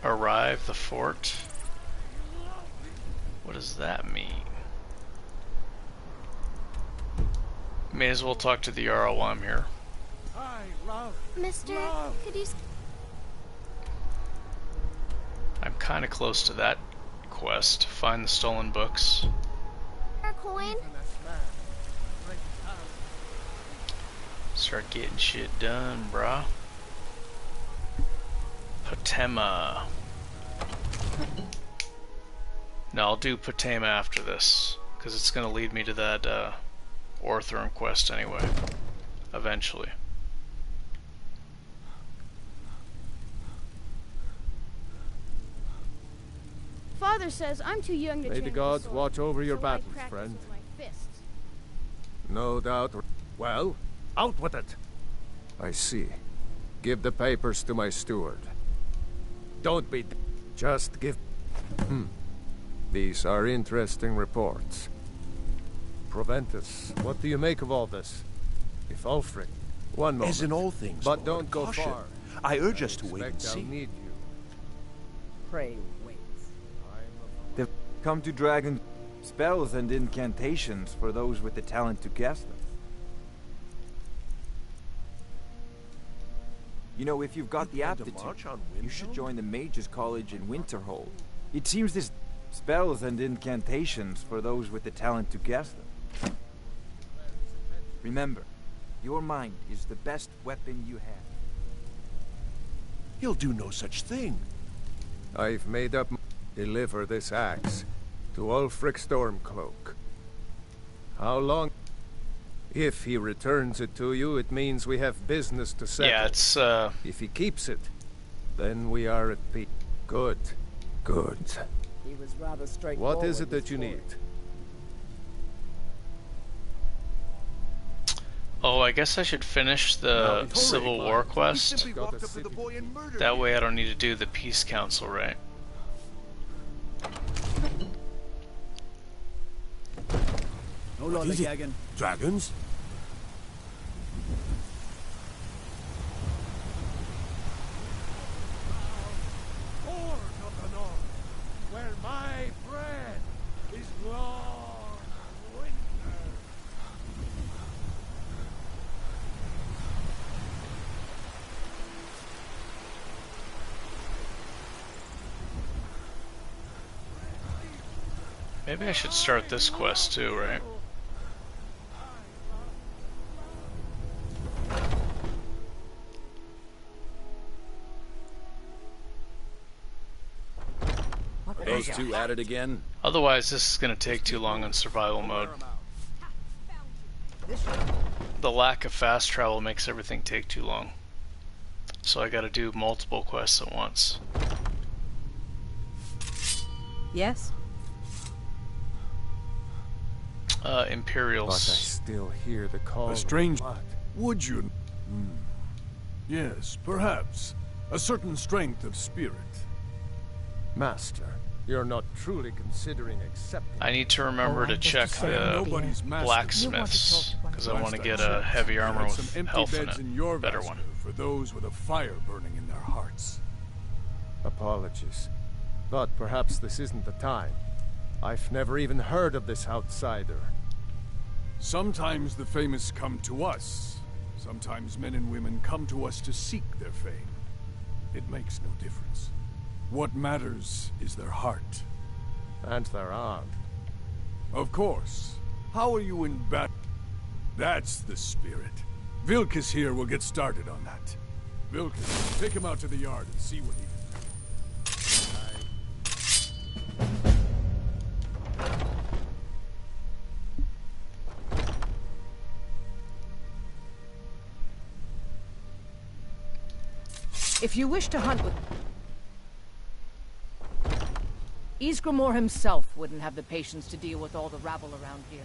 Arrive the fort. What does that mean? May as well talk to the Jarl while I'm here. Mister, could you... I'm kind of close to that quest. Find the stolen books. A coin? Start getting shit done, brah. Potema. No, I'll do Potema after this, because it's going to lead me to that Aetherium quest anyway, eventually. Father says I'm too young to May the gods watch over your battles, friend. No doubt. Well, out with it. I see. Give the papers to my steward. Don't be... Just give... These are interesting reports. Proventus, what do you make of all this? If Ulfric... One moment. As in all things, but Lord, don't go caution. far. I urge us to wait and I'll see. need you. Pray wait. They've come to dragon spells and incantations for those with the talent to cast them. You know, if you've got the aptitude, you should join the Mages College in Winterhold. It seems this spells and incantations for those with the talent to cast them. Remember, your mind is the best weapon you have. He'll do no such thing. I've made up... Deliver this axe to Ulfric Stormcloak. How long... If he returns it to you, it means we have business to settle. Yeah, it's, If he keeps it, then we are at peace. Good. Good. He was rather straightforward. What is it that you need? Oh, I guess I should finish the Civil War quest. That way I don't need to do the Peace Council, right? Dragons? Maybe I should start this quest too, right? Those two at it again? Otherwise, this is going to take too long in survival mode. The lack of fast travel makes everything take too long. So I gotta do multiple quests at once. Yes? Imperials. But I still hear the call. A strange... Would you... Yes, perhaps. A certain strength of spirit. Master, you're not truly considering accepting... I need to remember to check the blacksmiths, because I want to get a heavy armor with health in it. Better one. For those with a fire burning in their hearts. Apologies, but perhaps this isn't the time. I've never even heard of this outsider. Sometimes the famous come to us. Sometimes men and women come to us to seek their fame. It makes no difference. What matters is their heart. And their arm. Of course. How are you in battle? That's the spirit. Vilkas here will get started on that. Vilkas, take him out to the yard and see what he If you wish to hunt with... Ysgramor himself wouldn't have the patience to deal with all the rabble around here.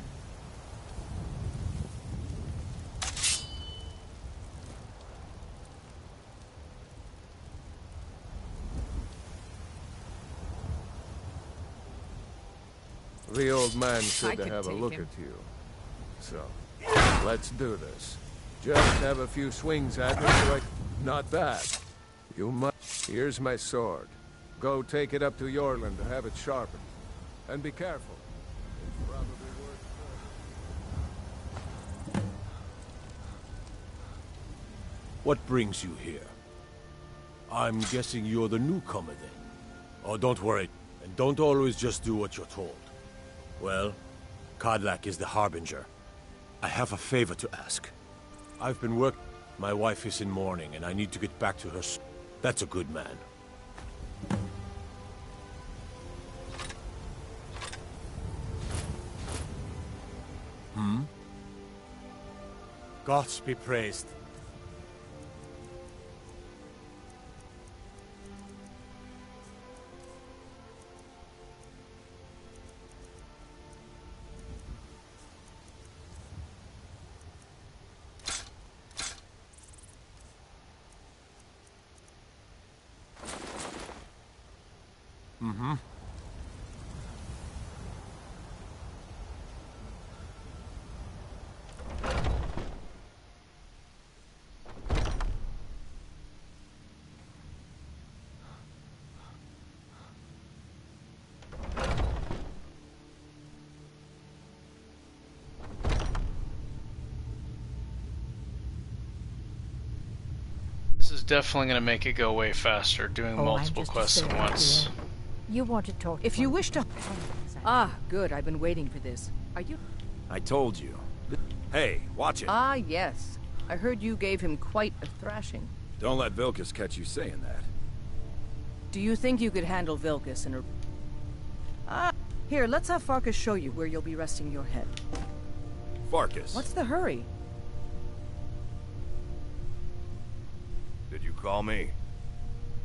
The old man should have a look at you. So, let's do this. Just have a few swings at me so I... Not bad. You must... Here's my sword. Go take it up to Yorland to have it sharpened. And be careful. It's probably worth... What brings you here? I'm guessing you're the newcomer then. Oh, don't worry. And don't always just do what you're told. Well, Kodlak is the Harbinger. I have a favor to ask. I've been working... My wife is in mourning, and I need to get back to her. That's a good man. Gods be praised. This is definitely going to make it go way faster, doing multiple quests at once. You want to talk? If you wish to... Ah, good. I've been waiting for this. Are you... I told you. Hey, watch it. Ah, yes. I heard you gave him quite a thrashing. Don't let Vilkas catch you saying that. Do you think you could handle Vilkas and her... Here, let's have Farkas show you where you'll be resting your head. Farkas. What's the hurry? Did you call me?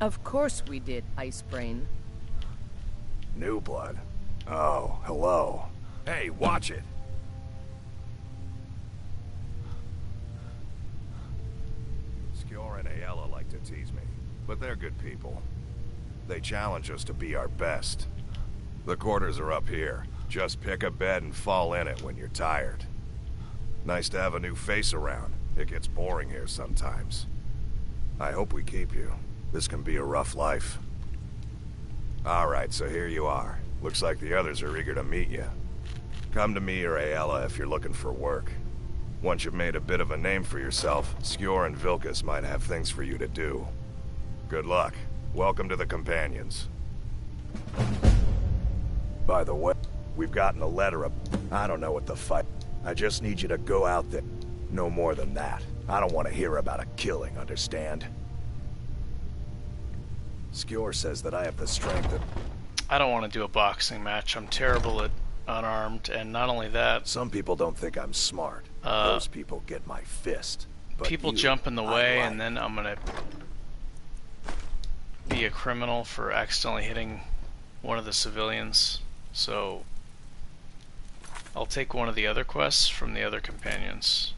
Of course we did, Ice Brain. New blood. Oh, hello. Hey, watch it. Skjor and Aella like to tease me, but they're good people. They challenge us to be our best. The quarters are up here. Just pick a bed and fall in it when you're tired. Nice to have a new face around. It gets boring here sometimes. I hope we keep you. This can be a rough life. Alright, so here you are. Looks like the others are eager to meet you. Come to me or Aella if you're looking for work. Once you've made a bit of a name for yourself, Skjor and Vilkas might have things for you to do. Good luck. Welcome to the Companions. By the way, We've gotten a letter of... I don't know what the fight... I just need you to go out there. No more than that. I don't want to hear about a killing, understand? Skjor says that I have the strength of... I don't want to do a boxing match. I'm terrible at unarmed, and not only that... Some people don't think I'm smart. Those people get my fist. But people jump in the way, and then I'm gonna be a criminal for accidentally hitting one of the civilians. So I'll take one of the other quests from the other companions.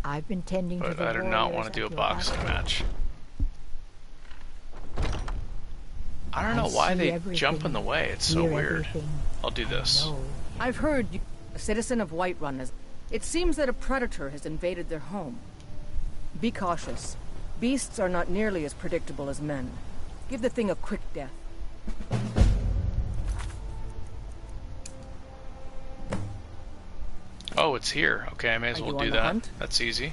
I've been tending to the But I do not want to do a boxing match. I don't know why they jump in the way. It's so weird. I'll do this. I've heard you, a citizen of Whiterun, is... It seems that a predator has invaded their home. Be cautious. Beasts are not nearly as predictable as men. Give the thing a quick death. Oh, it's here. Okay, I may as well do that. That's easy.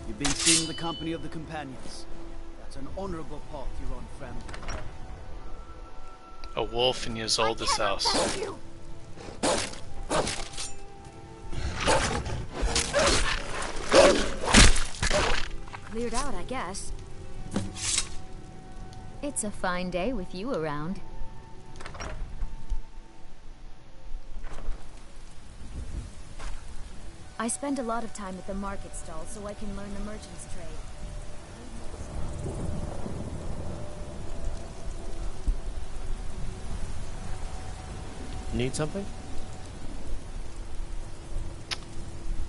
You've been seeing the company of the companions. That's an honorable path you're on, friend. A wolf in Ysolda's house. Cleared out, I guess. It's a fine day with you around. I spend a lot of time at the market stall so I can learn the merchant's trade. Need something?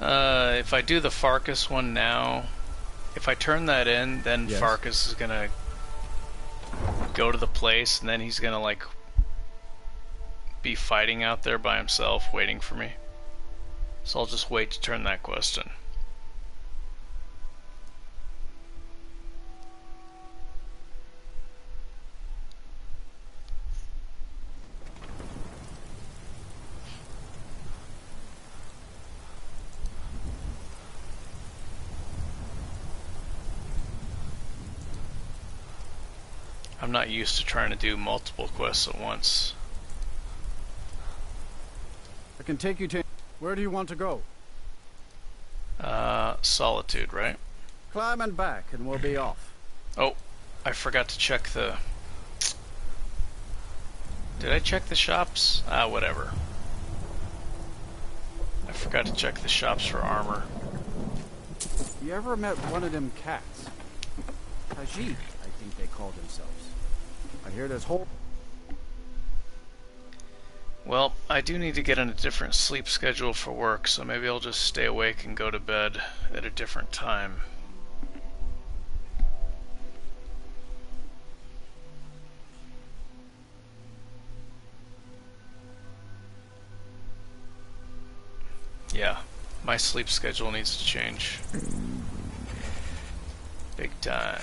If I do the Farkas one now, if I turn that in, then yes. Farkas is gonna go to the place, and then he's gonna like be fighting out there by himself, waiting for me. So I'll just wait to turn that quest in. I'm not used to trying to do multiple quests at once. I can take you to... Where do you want to go? Solitude, right? Climb and back and we'll be off. Oh, I forgot to check the... Did I check the shops? Whatever. I forgot to check the shops for armor. You ever met one of them cats? Tajik, I think they call themselves. I hear there's whole... Well, I do need to get on a different sleep schedule for work, so maybe I'll just stay awake and go to bed at a different time. Yeah, my sleep schedule needs to change. Big time.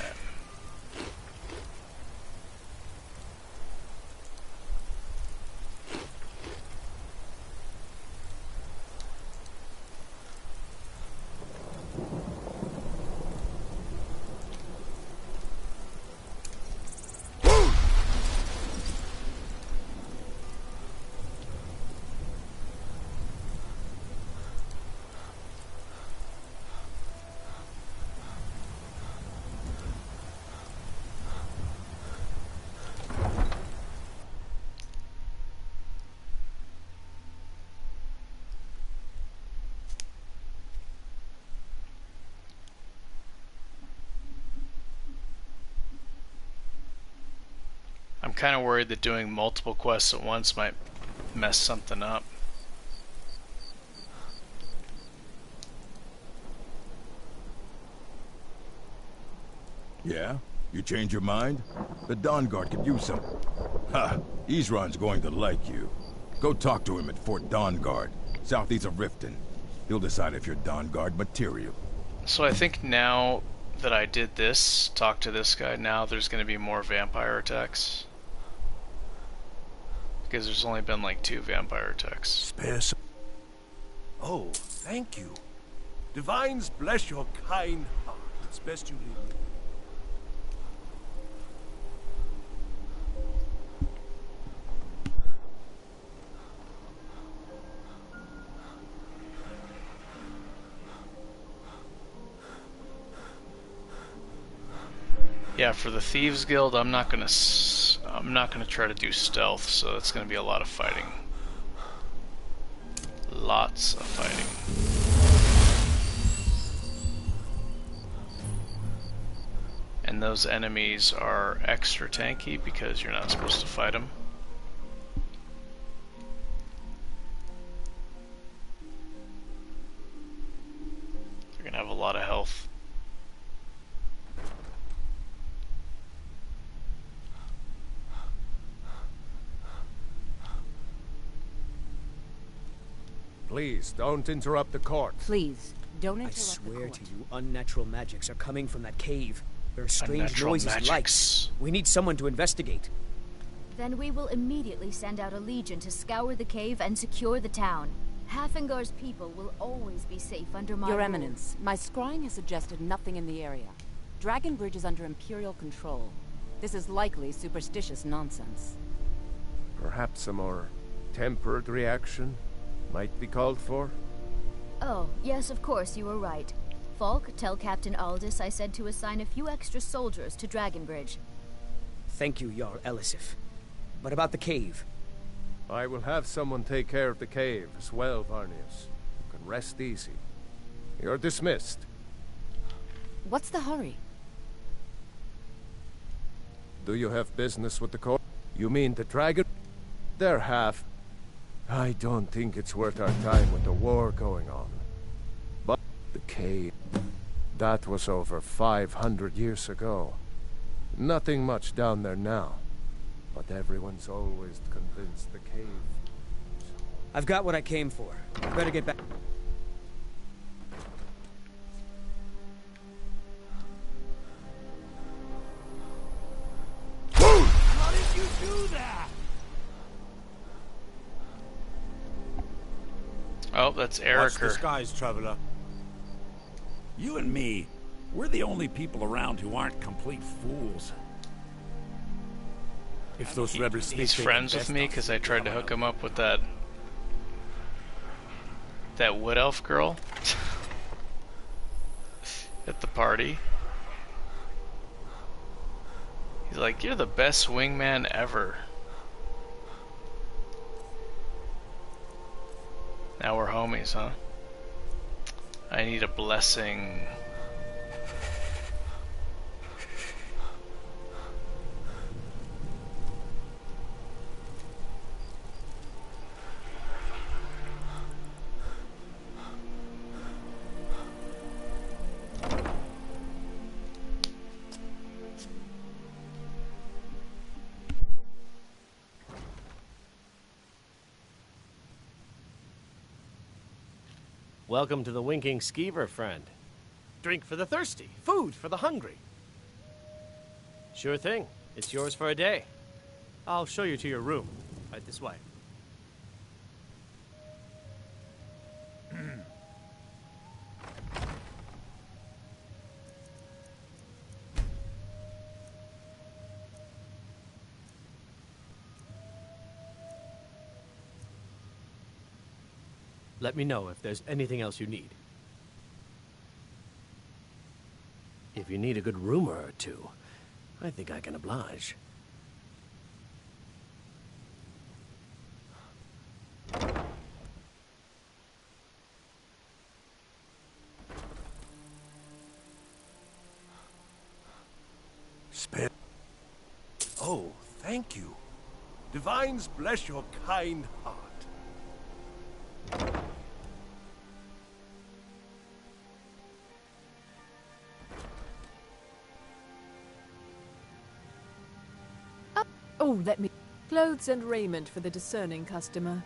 I'm kind of worried that doing multiple quests at once might mess something up. Yeah? You change your mind? The Dawn Guard could use some. Ha! Isran's going to like you. Go talk to him at Fort Dawn Guard, southeast of Riften. He'll decide if you're Dawn Guard material. So I think now that I did this, talk to this guy, now there's going to be more vampire attacks. Because there's only been like 2 vampire attacks. Spare some. Oh, thank you. Divines bless your kind heart. It's best you leave me. Yeah, for the Thieves Guild, I'm not gonna try to do stealth, so it's gonna be a lot of fighting. Lots of fighting. And those enemies are extra tanky because you're not supposed to fight them. They're gonna have a lot of health. Please, don't interrupt the court. Please, don't interrupt I swear the court. to you, unnatural magics are coming from that cave. There are strange Unnatural noises and magics. lights. We need someone to investigate. Then we will immediately send out a legion to scour the cave and secure the town. Hafingar's people will always be safe under my Your rule. Eminence, my scrying has suggested nothing in the area. Dragon Bridge is under Imperial control. This is likely superstitious nonsense. Perhaps a more tempered reaction might be called for? Oh, yes, of course, you were right. Falk, tell Captain Aldous I said to assign a few extra soldiers to Dragonbridge. Thank you, Jarl Elisif. But about the cave? I will have someone take care of the cave as well, Varnius. You can rest easy. You're dismissed. What's the hurry? Do you have business with the court? You mean the dragon? Their half. I don't think it's worth our time with the war going on. But the cave, that was over 500 years ago. Nothing much down there now. But everyone's always convinced the cave. I've got what I came for. I better get back. How did you do that? Oh, that's Eric. Watch the skies, traveler. You and me, we're the only people around who aren't complete fools. If those rebels He's friends with me because I tried to hook him up with that wood elf girl at the party. He's like, "You're the best wingman ever." Now we're homies, huh? I need a blessing. Welcome to the Winking Skeever, friend. Drink for the thirsty, food for the hungry. Sure thing. It's yours for a day. I'll show you to your room. Right this way. Let me know if there's anything else you need. If you need a good rumor or two, I think I can oblige. Spare. Oh, thank you. Divines bless your kind heart. Oh, let me... Clothes and raiment for the discerning customer.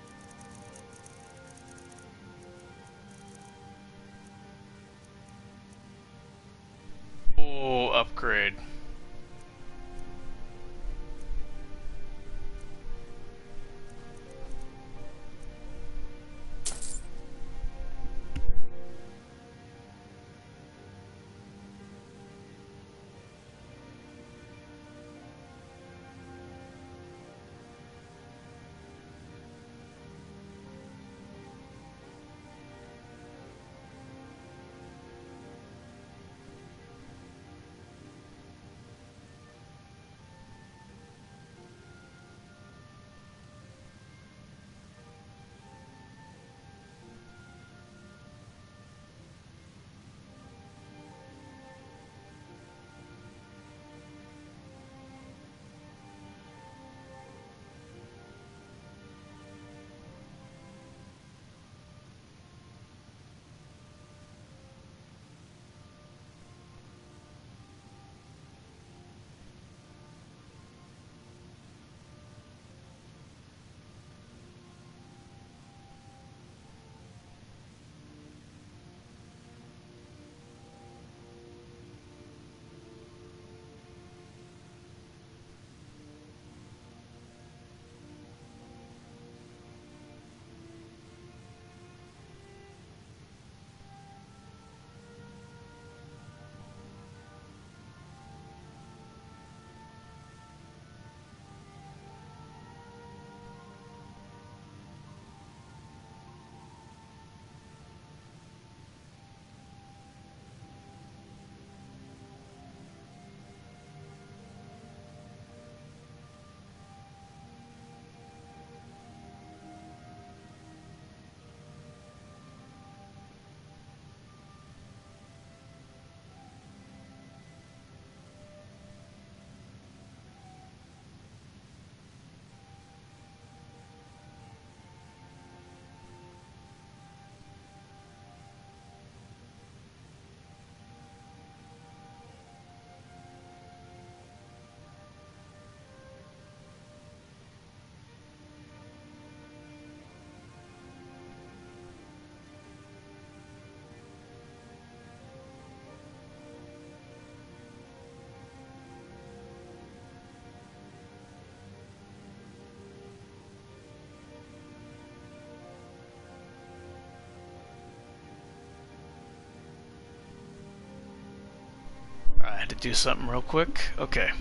had to do something real quick. Okay.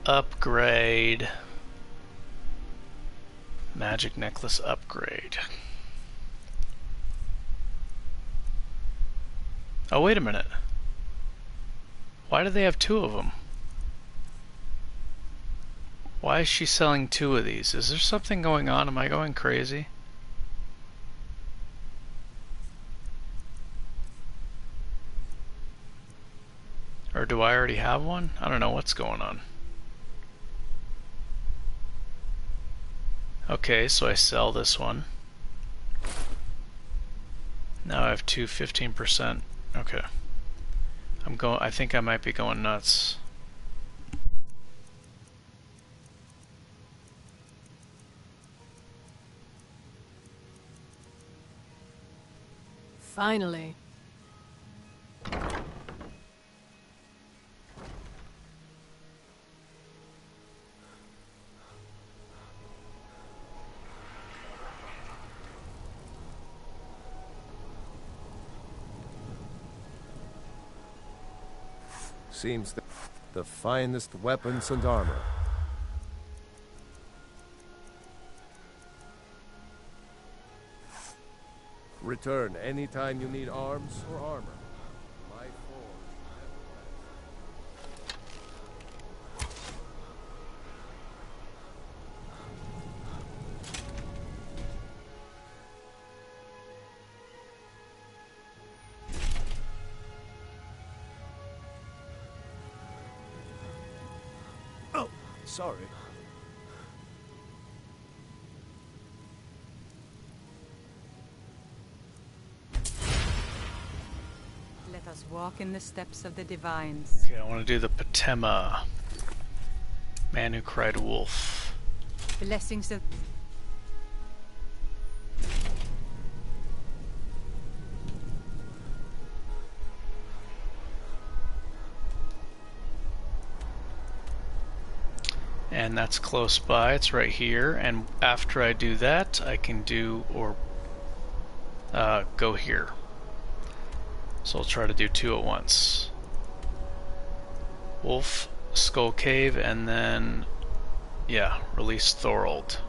Upgrade. Magic necklace upgrade. Oh, wait a minute. Why do they have two of them? Why is she selling two of these? Is there something going on? Am I going crazy? Or do I already have one? I don't know what's going on. Okay, so I sell this one. Now I have two 15%. Okay. I think I might be going nuts. Finally. Seems the finest weapons and armor. Return anytime you need arms or armor. My forge. Oh, sorry. Let us walk in the steps of the divines. Okay, I want to do the Patema. Man who cried wolf. Blessings of... And that's close by, it's right here, and after I do that, I can do, or go here. So I'll try to do two at once. Wolf, Skull Cave, and then, yeah, release Thorold.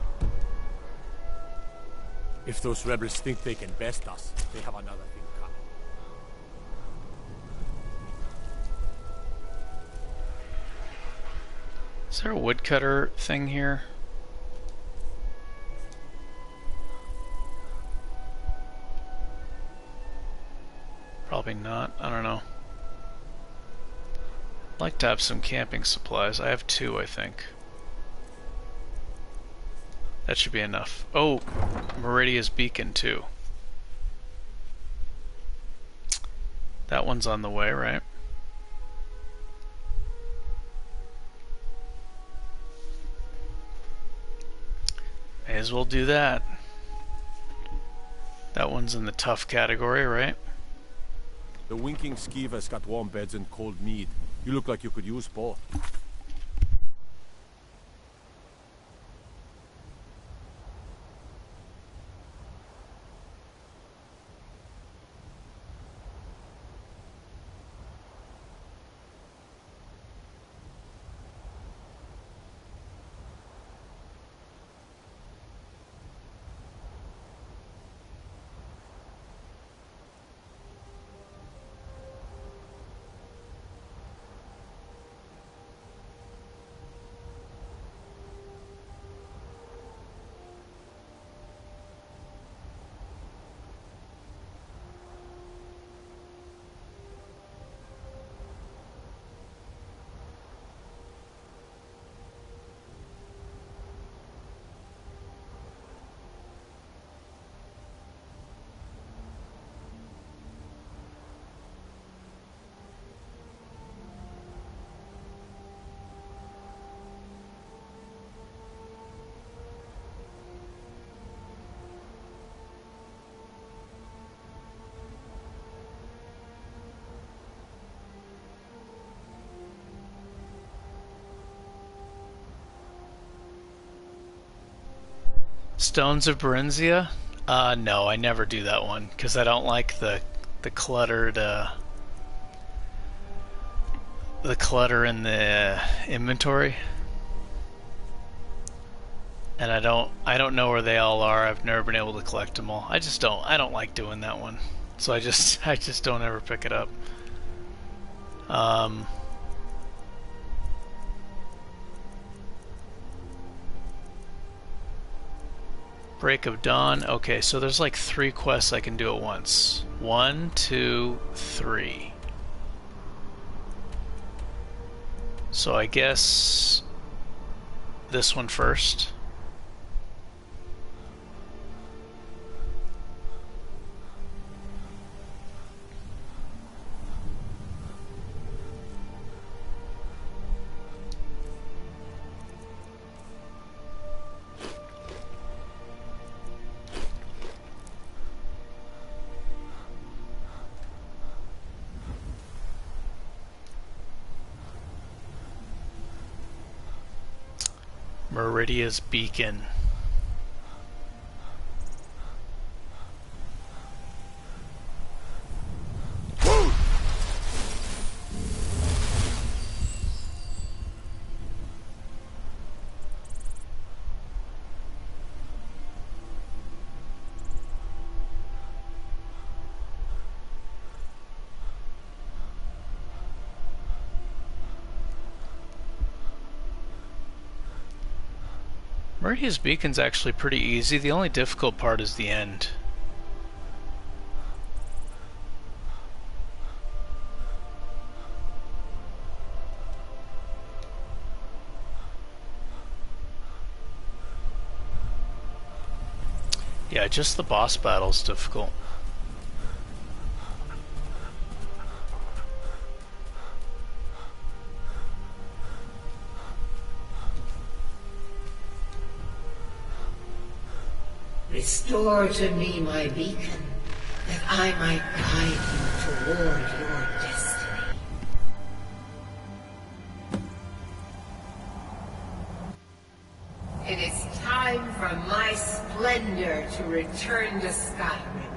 If those rebels think they can best us, they have another thing coming. Is there a woodcutter thing here? Probably not. I don't know. I'd like to have some camping supplies. I have two, I think. That should be enough. Oh, Meridia's beacon too. That one's on the way, right? May as well do that. That one's in the tough category, right? The winking skeever's got warm beds and cold mead. You look like you could use both. Stones of Berenzia? No, I never do that one because I don't like the cluttered the clutter in the inventory. And I don't know where they all are. I've never been able to collect them all. I don't like doing that one. So I just don't ever pick it up. Break of Dawn. Okay, so there's like 3 quests I can do at once. 1, 2, 3. So I guess this one first. Meridia's beacon. Meridia's beacon's actually pretty easy. The only difficult part is the end. Yeah, just the boss battle's difficult. Restore to me my beacon, that I might guide you toward your destiny. It is time for my splendor to return to Skyrim.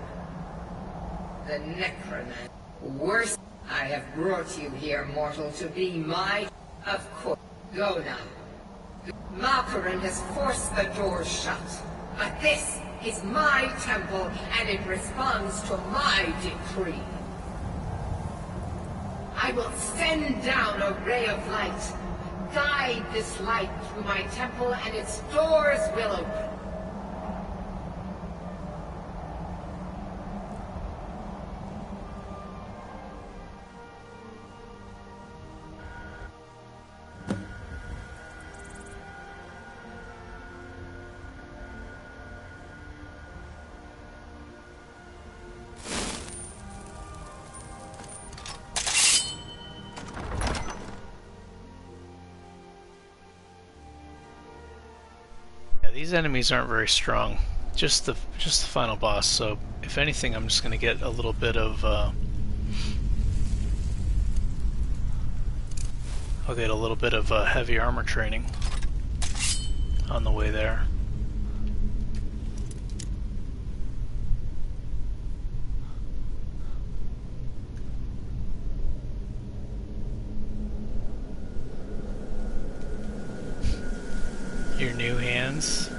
The necromancer. Worse, I have brought you here, mortal, to be my... Of course. Go now. Malkaran has forced the doors shut. But this is my temple, and it responds to my decree. I will send down a ray of light. Guide this light through my temple, and its doors will open. These enemies aren't very strong. Just the final boss. So if anything, I'm just going to get a little bit of. I'll get a little bit of heavy armor training on the way there. Your new hands.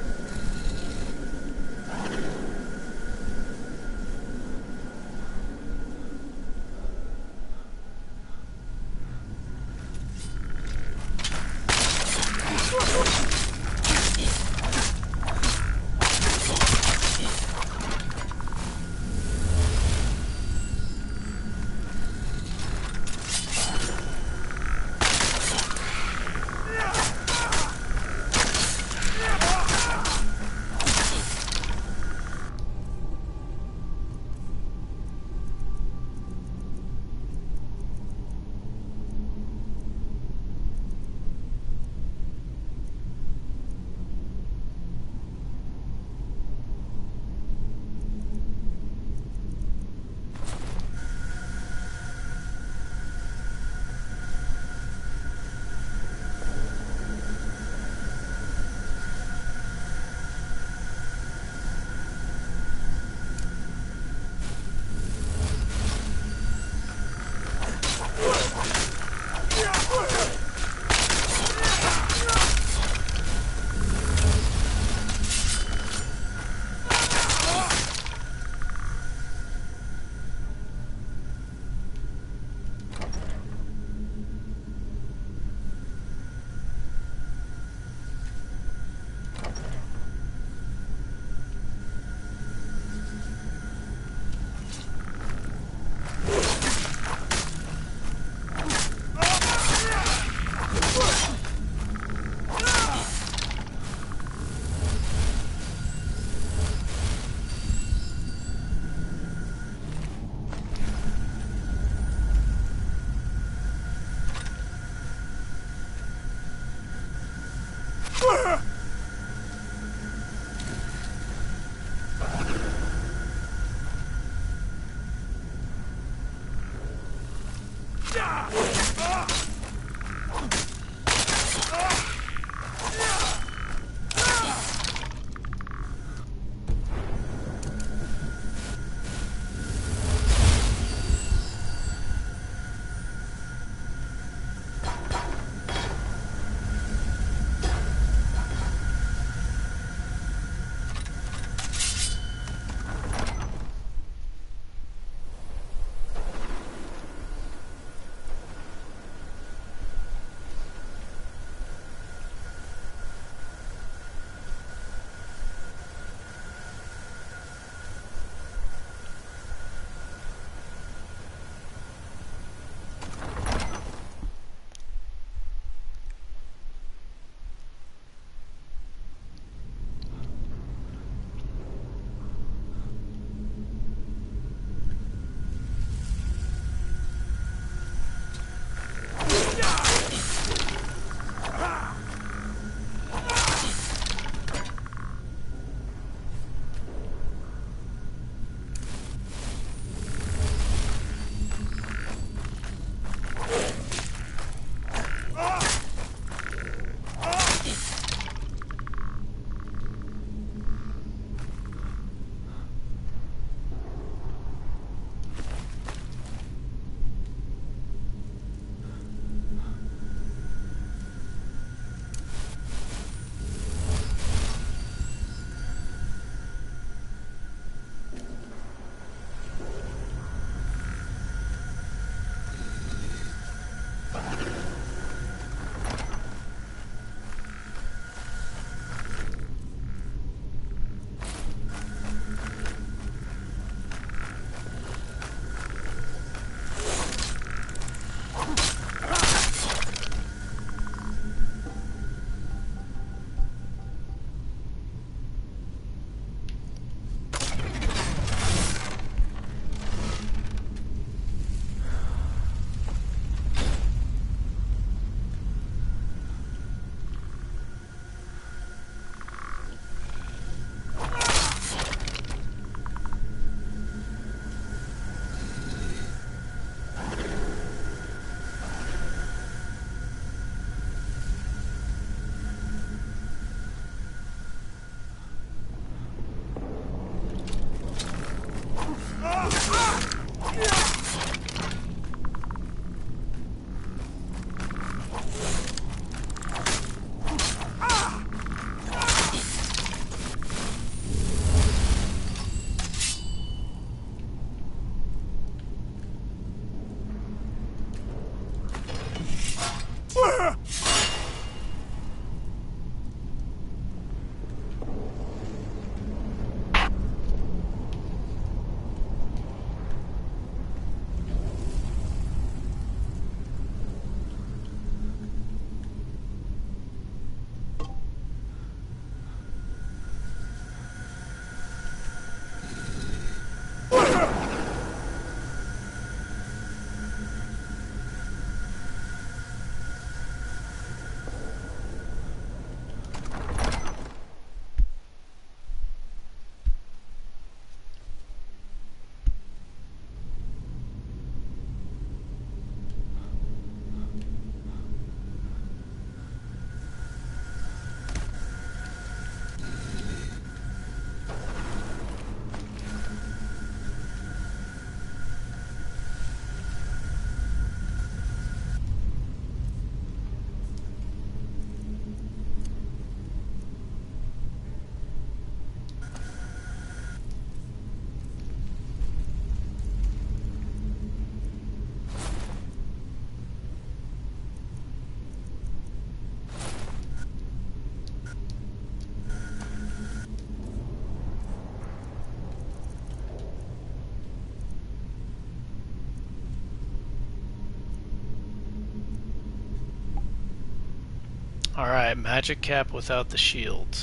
Alright, magic cap without the shield.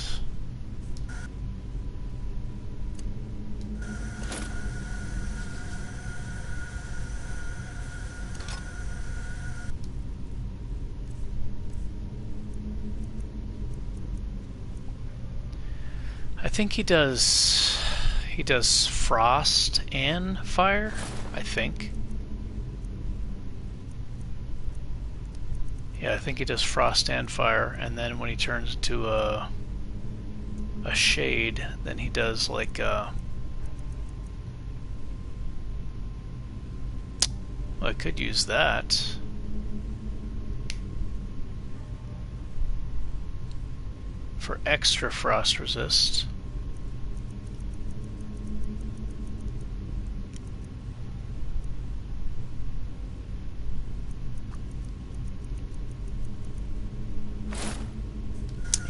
I think he does frost and fire, I think. Yeah, I think he does frost and fire, and then when he turns into a shade, then he does like well, I could use that. For extra frost resist.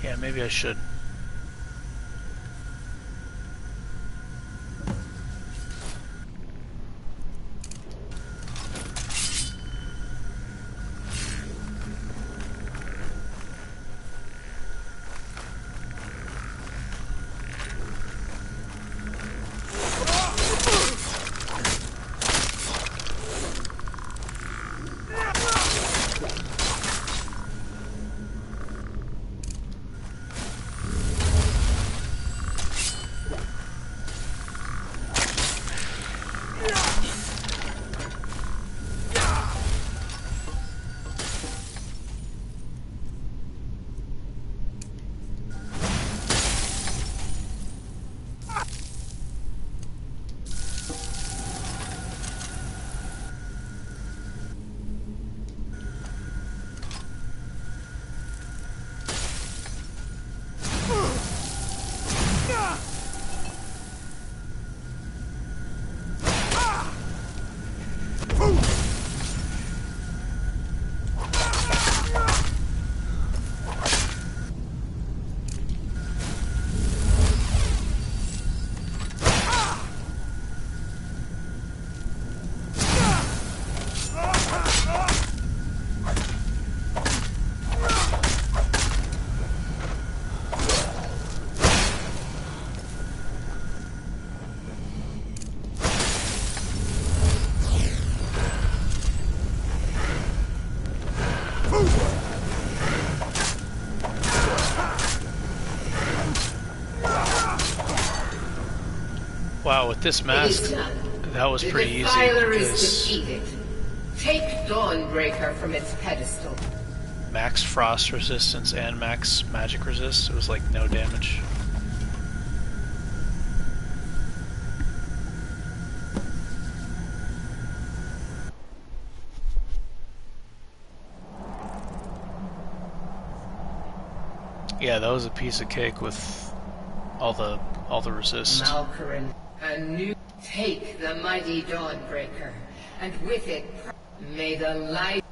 Yeah, maybe I should. Wow, with this mask, that was pretty easy. Defiler is defeated. Take Dawnbreaker from its pedestal. Max frost resistance and max magic resist. It was like no damage. Yeah, that was a piece of cake with all the resist. Malkarin, a new take the mighty Dawnbreaker, and with it may the light.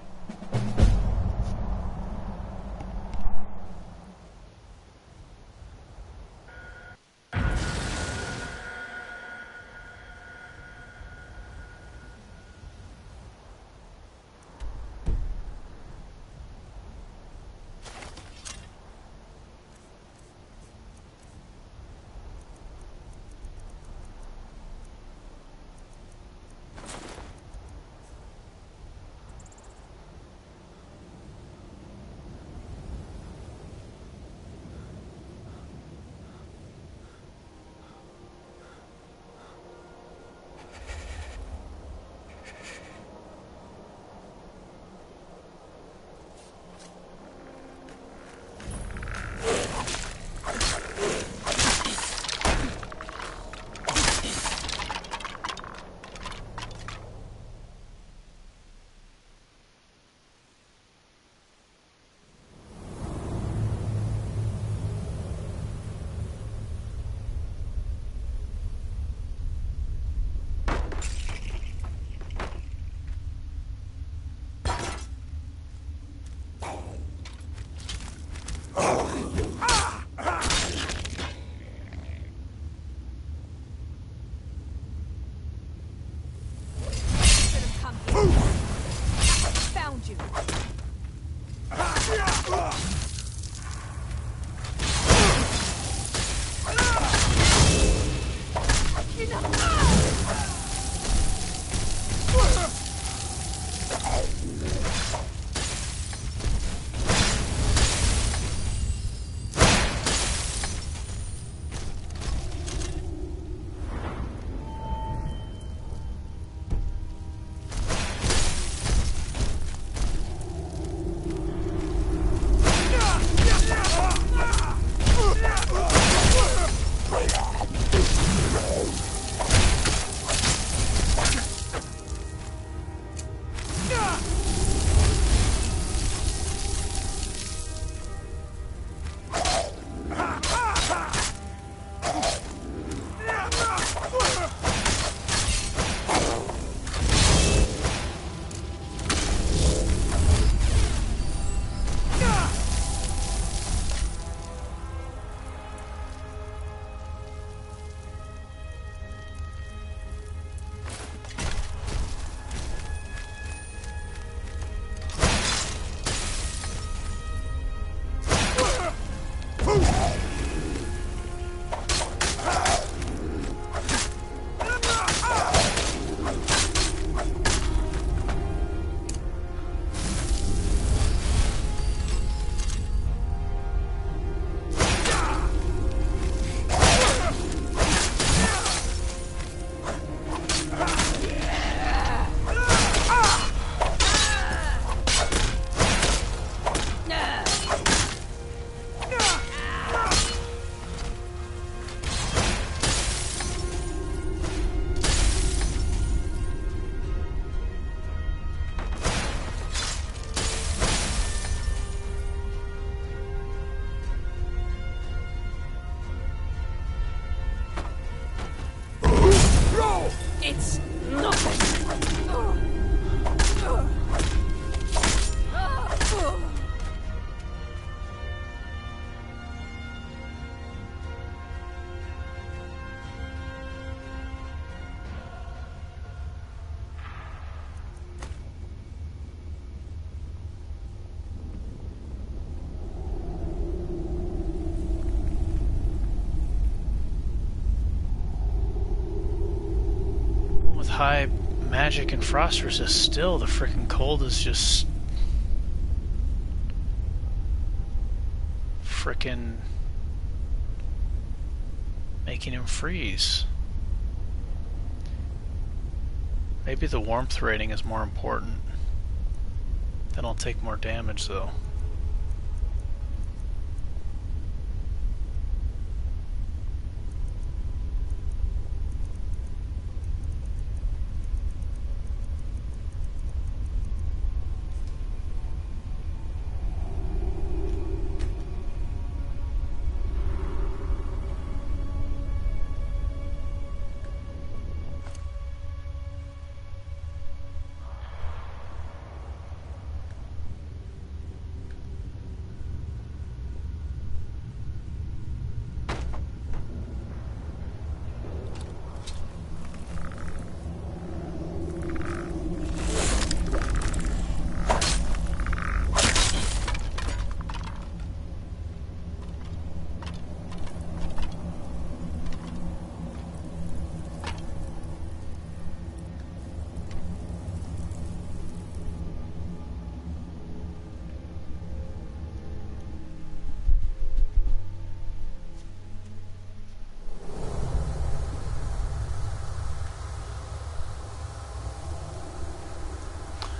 It's nothing. High magic and frost resist, still the frickin' cold is just frickin' making him freeze. Maybe the warmth rating is more important. Then I'll take more damage though.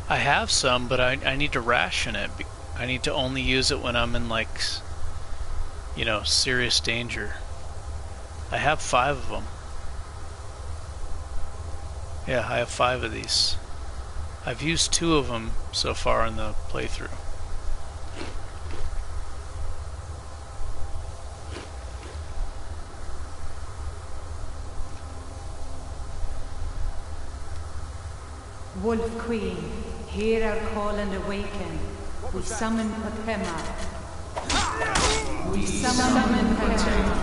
I have some, but I need to ration it. I need to only use it when I'm in, like, you know, serious danger. I have 5 of them. Yeah, I have 5 of these. I've used 2 of them so far in the playthrough. Wolf Queen, hear our call and awaken. We summon Potema. We summon Potema.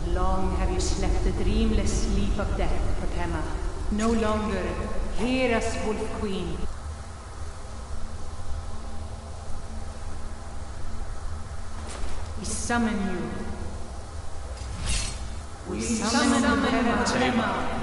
Long have you slept the dreamless sleep of death, Potema. No longer. Hear us, Wolf Queen. We summon you. We summon Potema.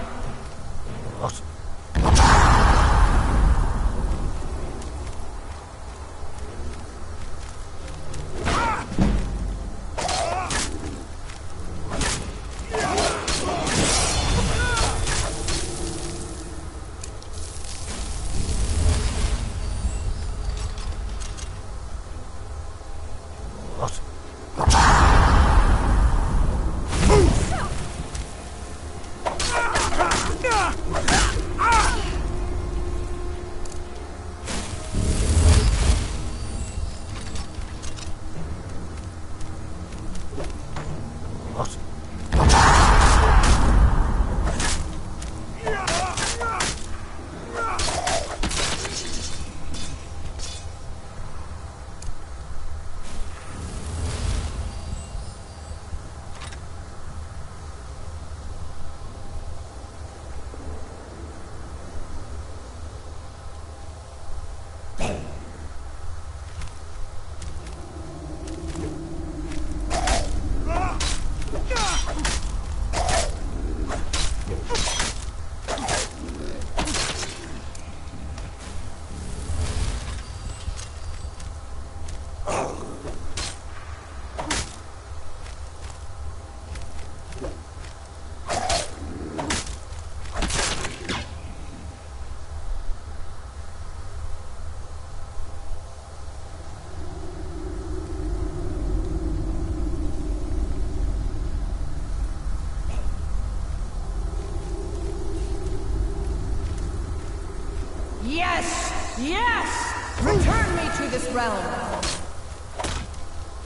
this realm.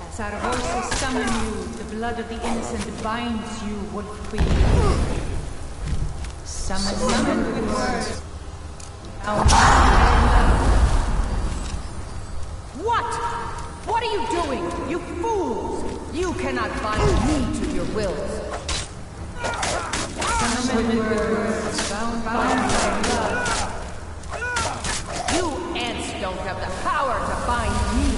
As our voices summon you, the blood of the innocent binds you, Wolf Queen. Summon with words. What? What are you doing? You fools! You cannot bind me to your wills. Summon with words, bound by blood. You ants don't have the power to bind me.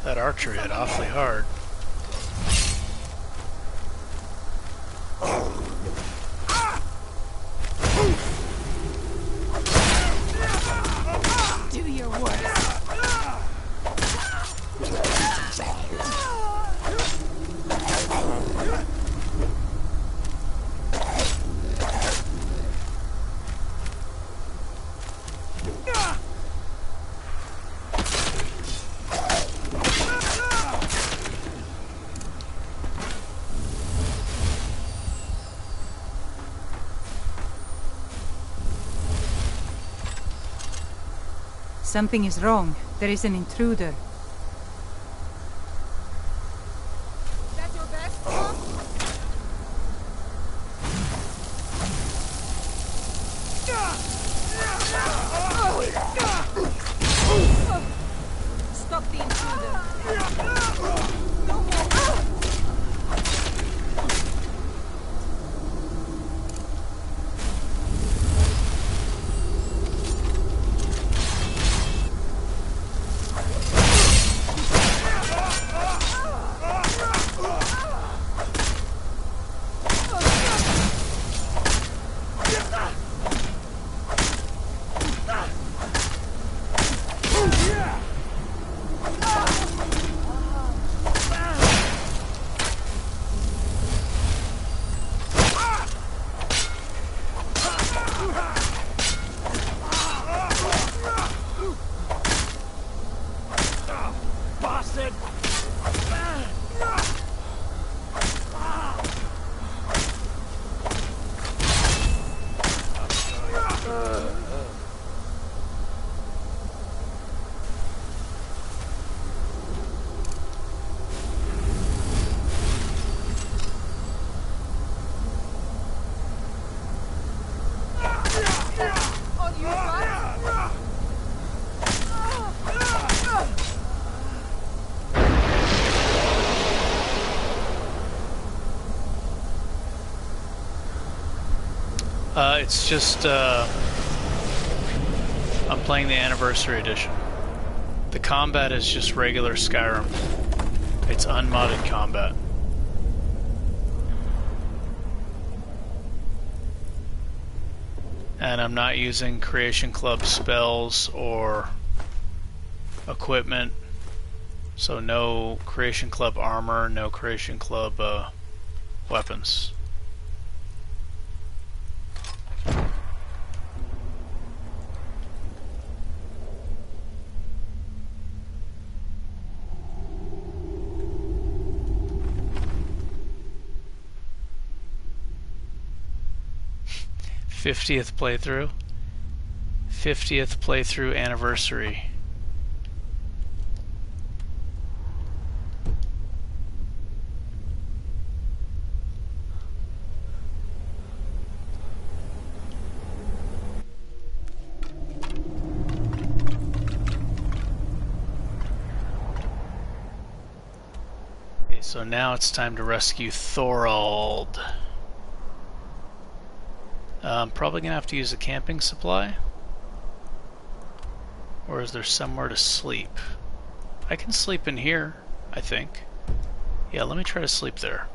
That archer hit awfully hard. Do your worst. Something is wrong. There is an intruder. That's your best, huh? Stop the intruder. No more. It's just, I'm playing the Anniversary Edition. The combat is just regular Skyrim. It's unmodded combat. And I'm not using Creation Club spells or equipment. So no Creation Club armor, no Creation Club weapons. '50th playthrough. 50th playthrough anniversary. So now it's time to rescue Thorald. I'm probably gonna have to use a camping supply. Or is there somewhere to sleep? I can sleep in here, I think. Yeah, let me try to sleep there.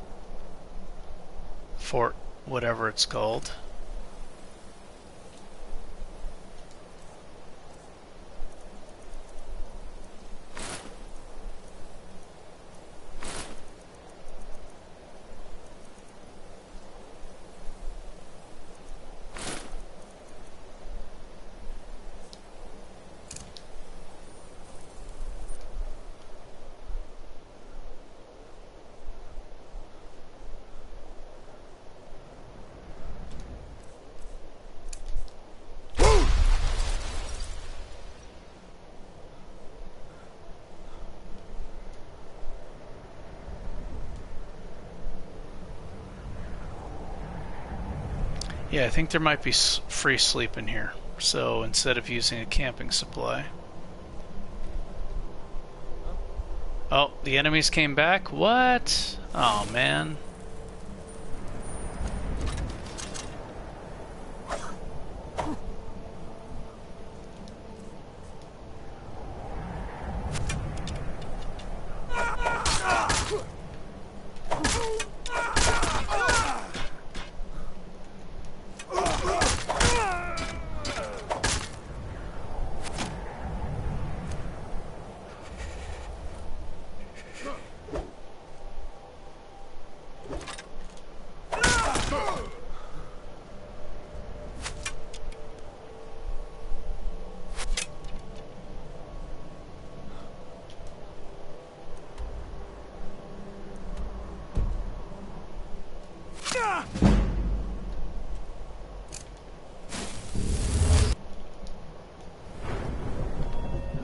Fort, whatever it's called. Yeah, I think there might be free sleep in here. So instead of using a camping supply. Oh, the enemies came back? What? Oh, man.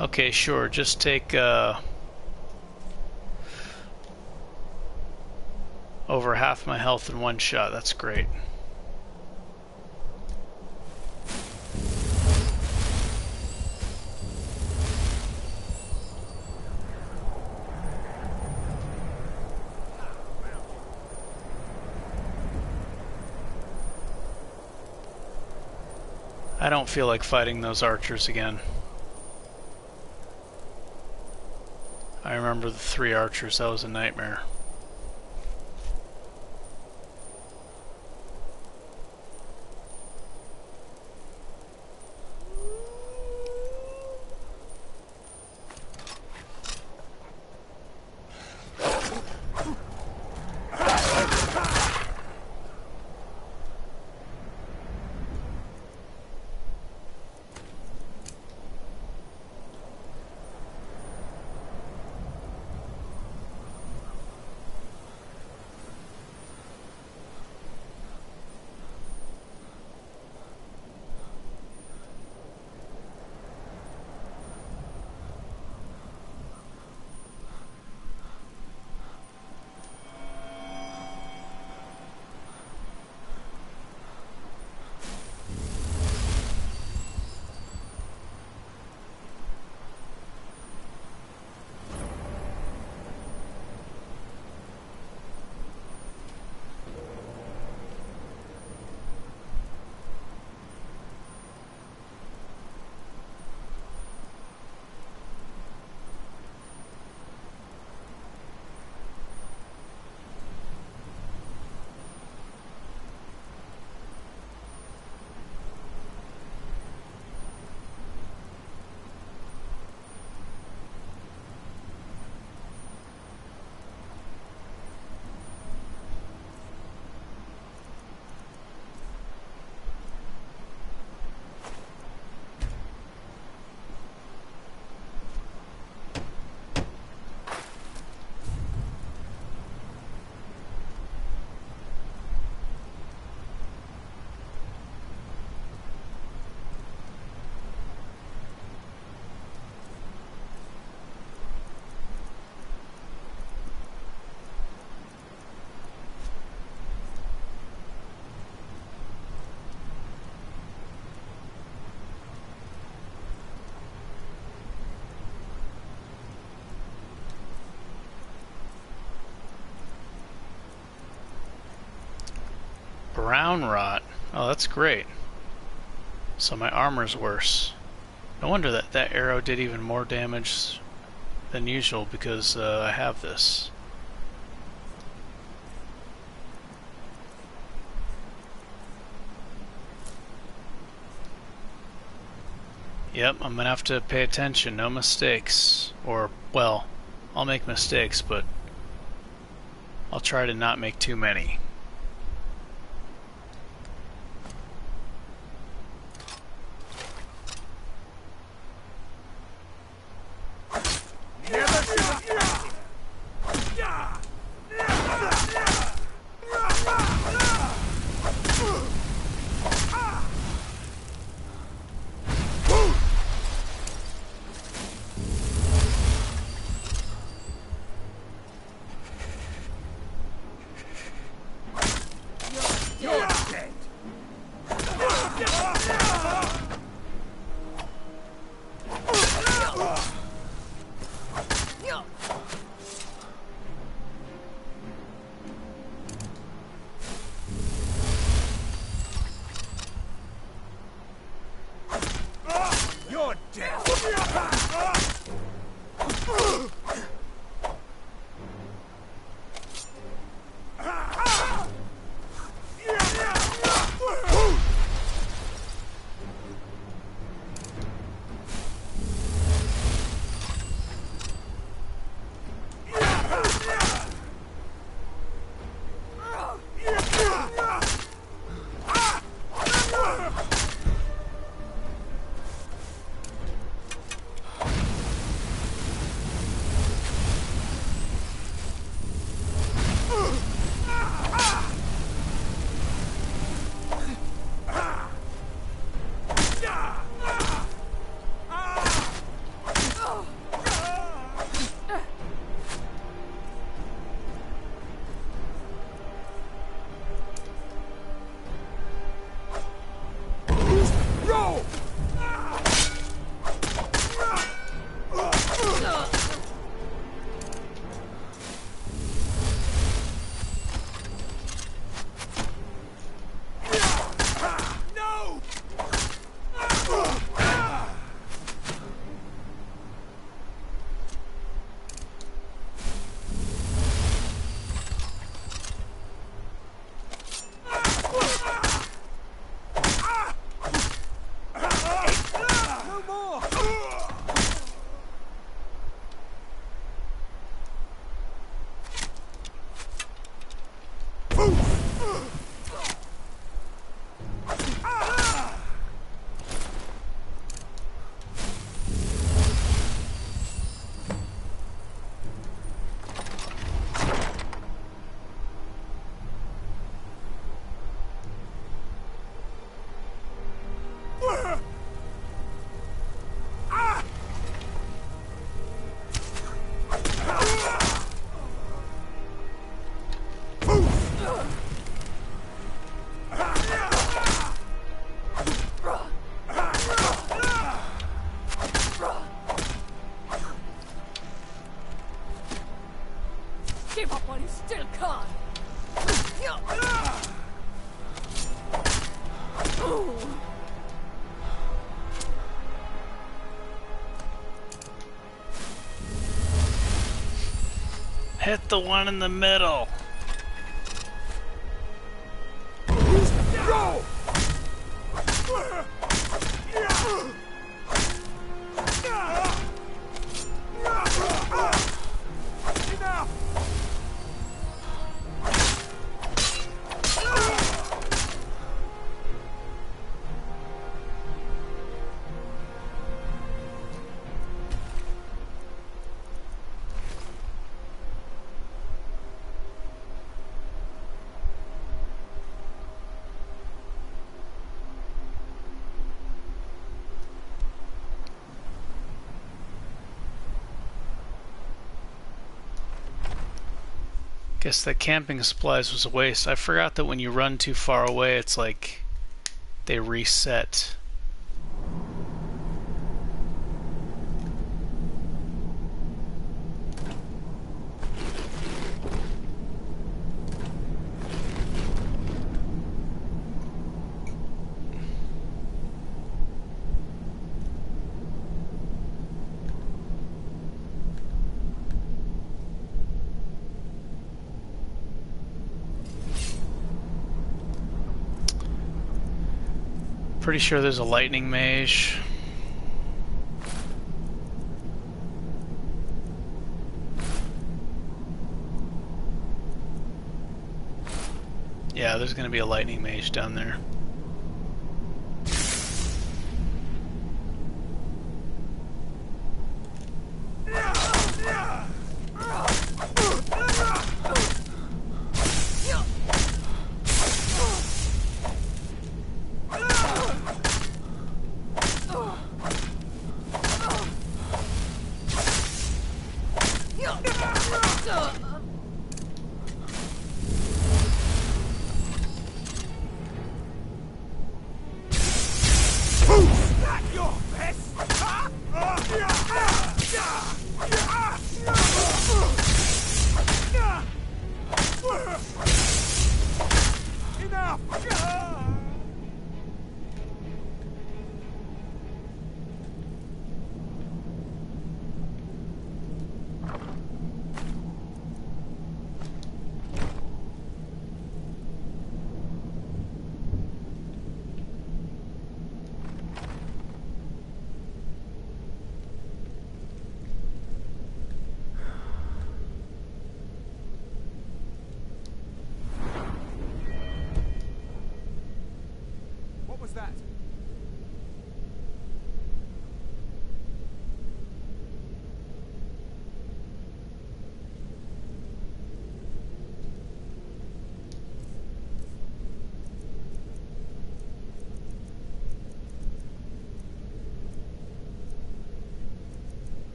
Okay, sure, just take over half my health in one shot. That's great. I don't feel like fighting those archers again. I remember the 3 archers, that was a nightmare. Brown rot. Oh, that's great. So my armor's worse. No wonder that arrow did even more damage than usual, because I have this. Yep, I'm gonna have to pay attention, no mistakes. Or, well, I'll make mistakes, but I'll try to not make too many. Hit the one in the middle. Go! Guess that camping supplies was a waste. I forgot that when you run too far away, it's like they reset. Pretty sure there's a lightning mage. Yeah, there's gonna be a lightning mage down there. What was that?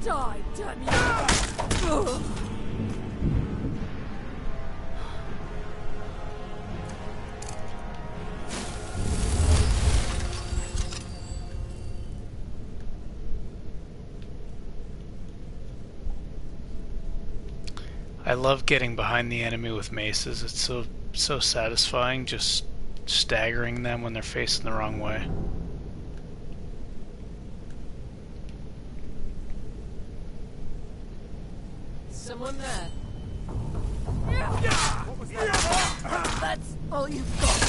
Die, damn you! I love getting behind the enemy with maces. It's so satisfying, just staggering them when they're facing the wrong way. Someone there. What was that? That's all you've got.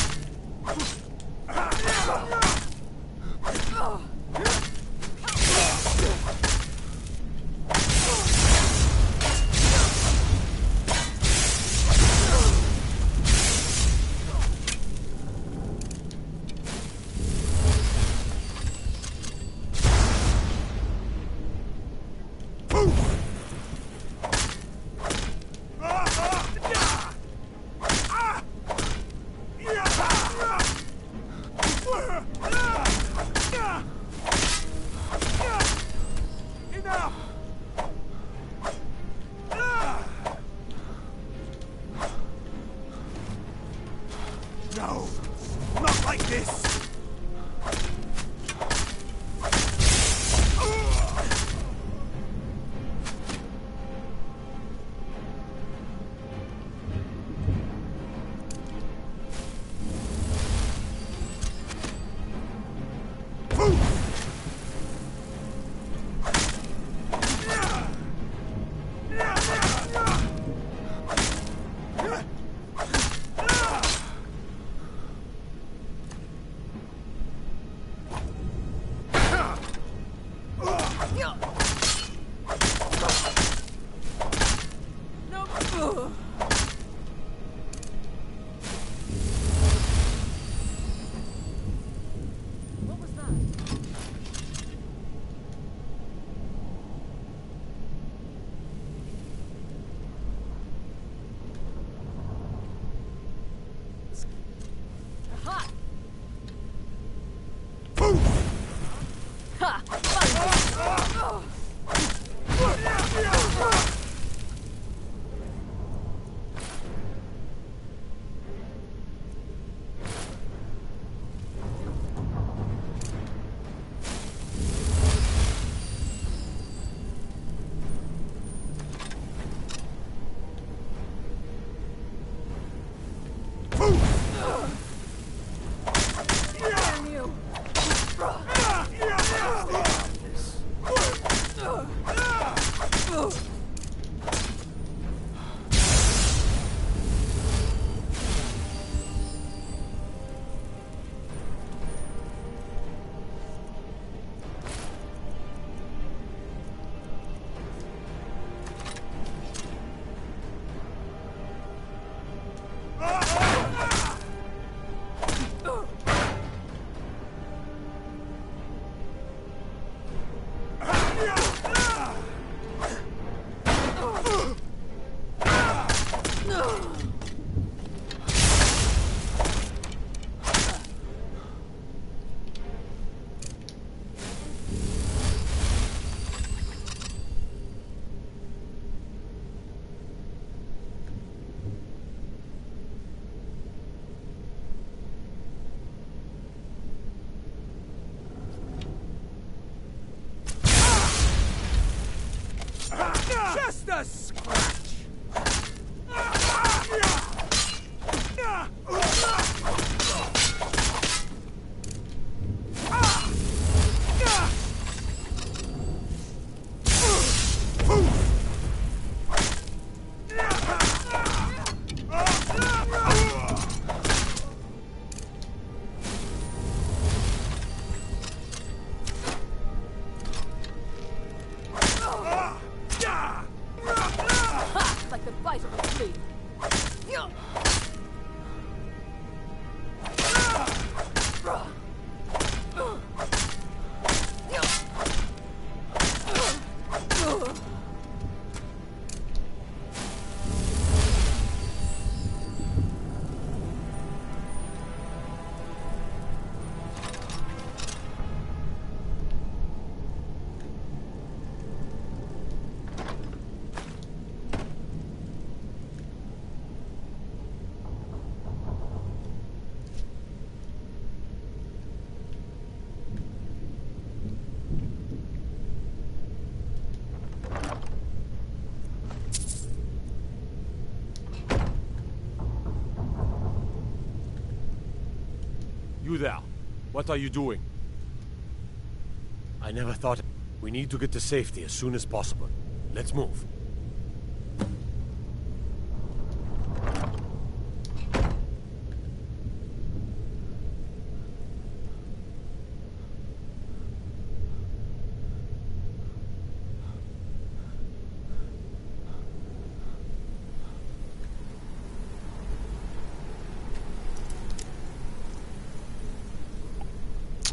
a scratch. Like the bite of a flea. You there. What are you doing? I never thought... We need to get to safety as soon as possible. Let's move.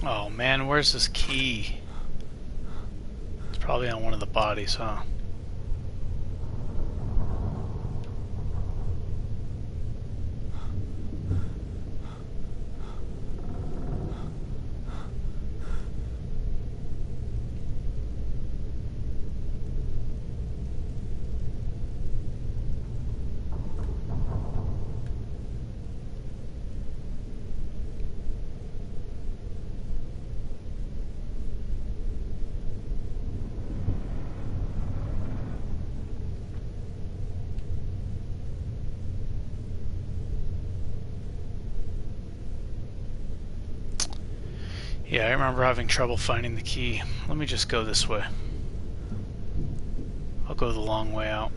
Oh man, where's this key? It's probably on one of the bodies, huh? Yeah, I remember having trouble finding the key. Let me just go this way. I'll go the long way out.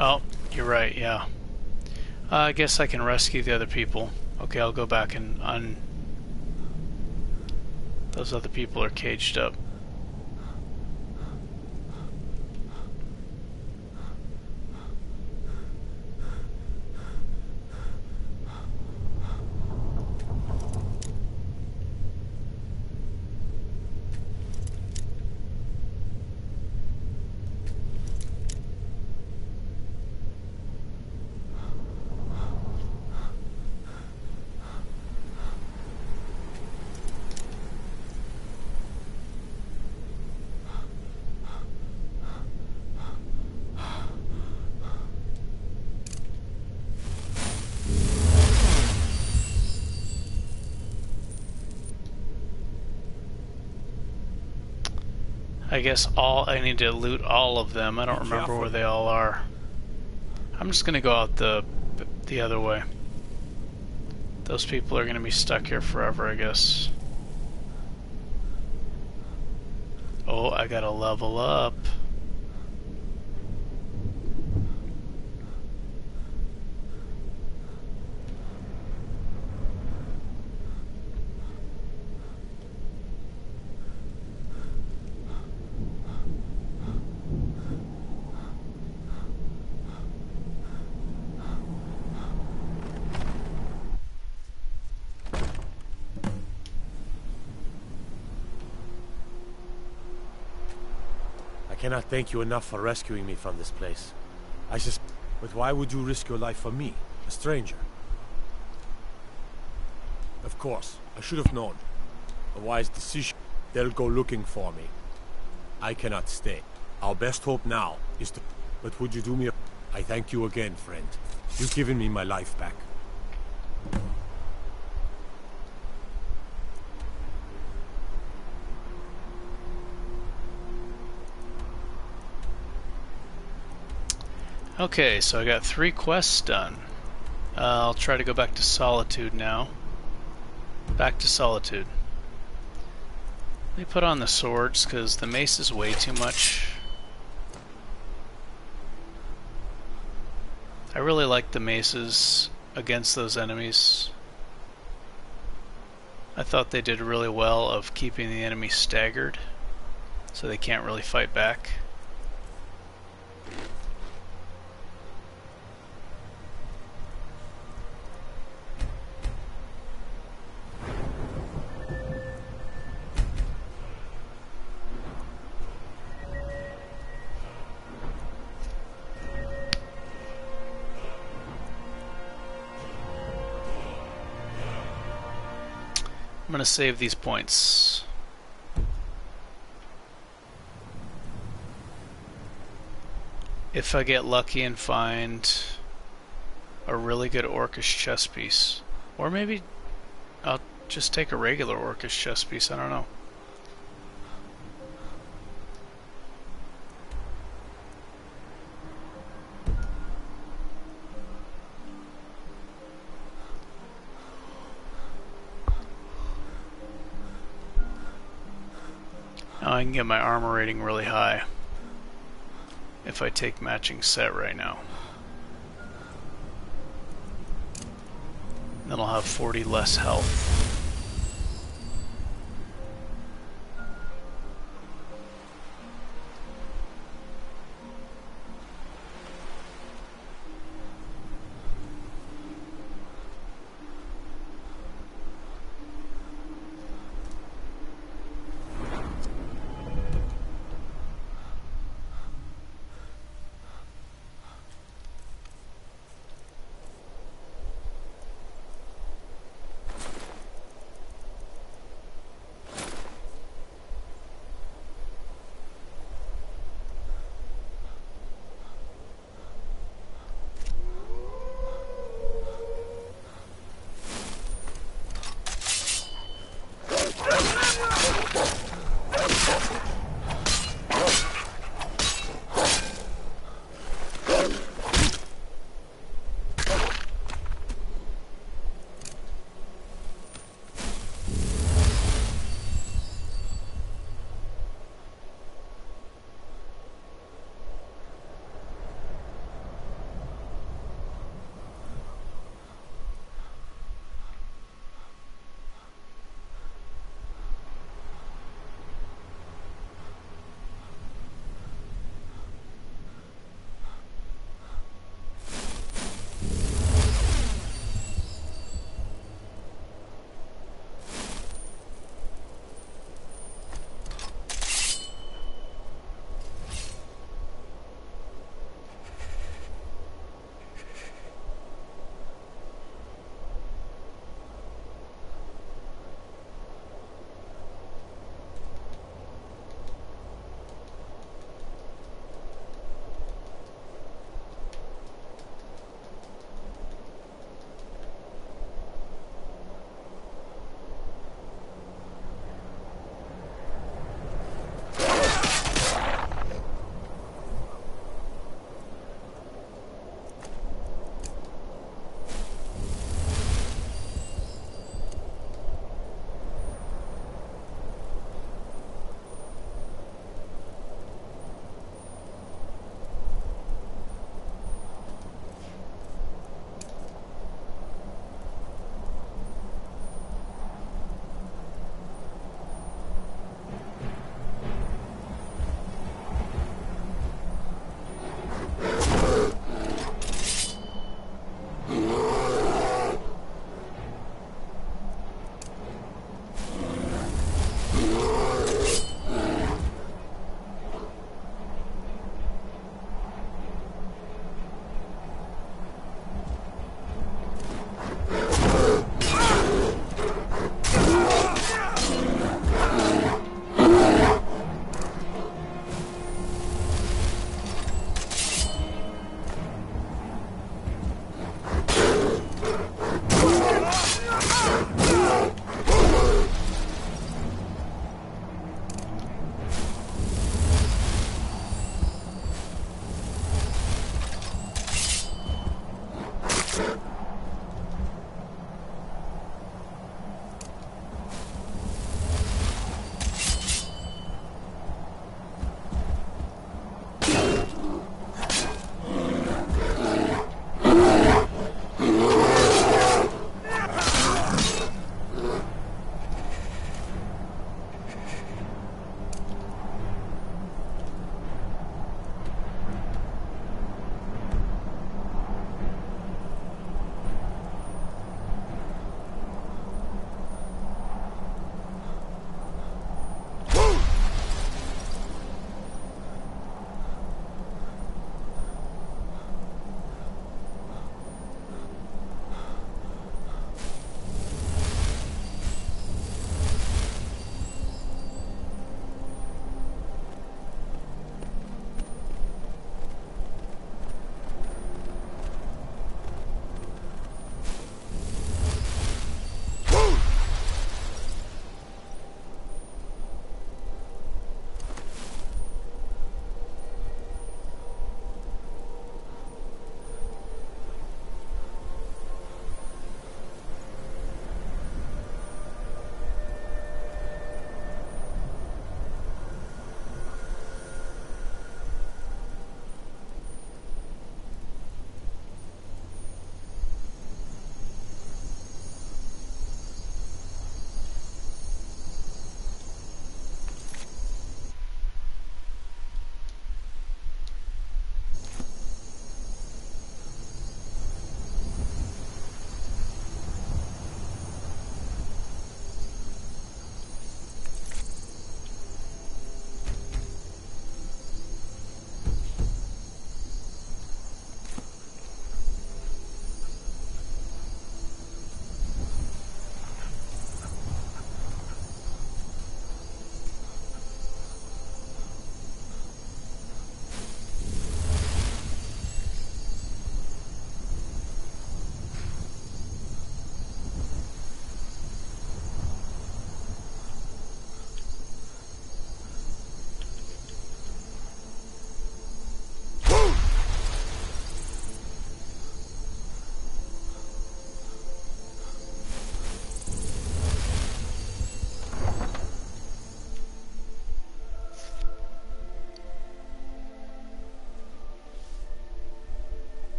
Oh, you're right, yeah. I guess I can rescue the other people. Okay, I'll go back and those other people are caged up. I guess I need to loot all of them. I don't remember where they all are. I'm just gonna go out the other way. Those people are gonna be stuck here forever, I guess. Oh, I gotta level up. I cannot thank you enough for rescuing me from this place. But why would you risk your life for me, a stranger? Of course, I should have known. A wise decision. They'll go looking for me. I cannot stay. Our best hope now is to... But would you do me a... I thank you again, friend. You've given me my life back. Okay, so I got 3 quests done. I'll try to go back to Solitude now. Back to Solitude. Let me put on the swords, because the mace is way too much. I really like the maces against those enemies. I thought they did really well of keeping the enemy staggered, so they can't really fight back. I'm going to save these points. If I get lucky and find a really good orcish chess piece. Or maybe I'll just take a regular orcish chess piece, I don't know. Now I can get my armor rating really high if I take matching set right now. Then I'll have 40 less health.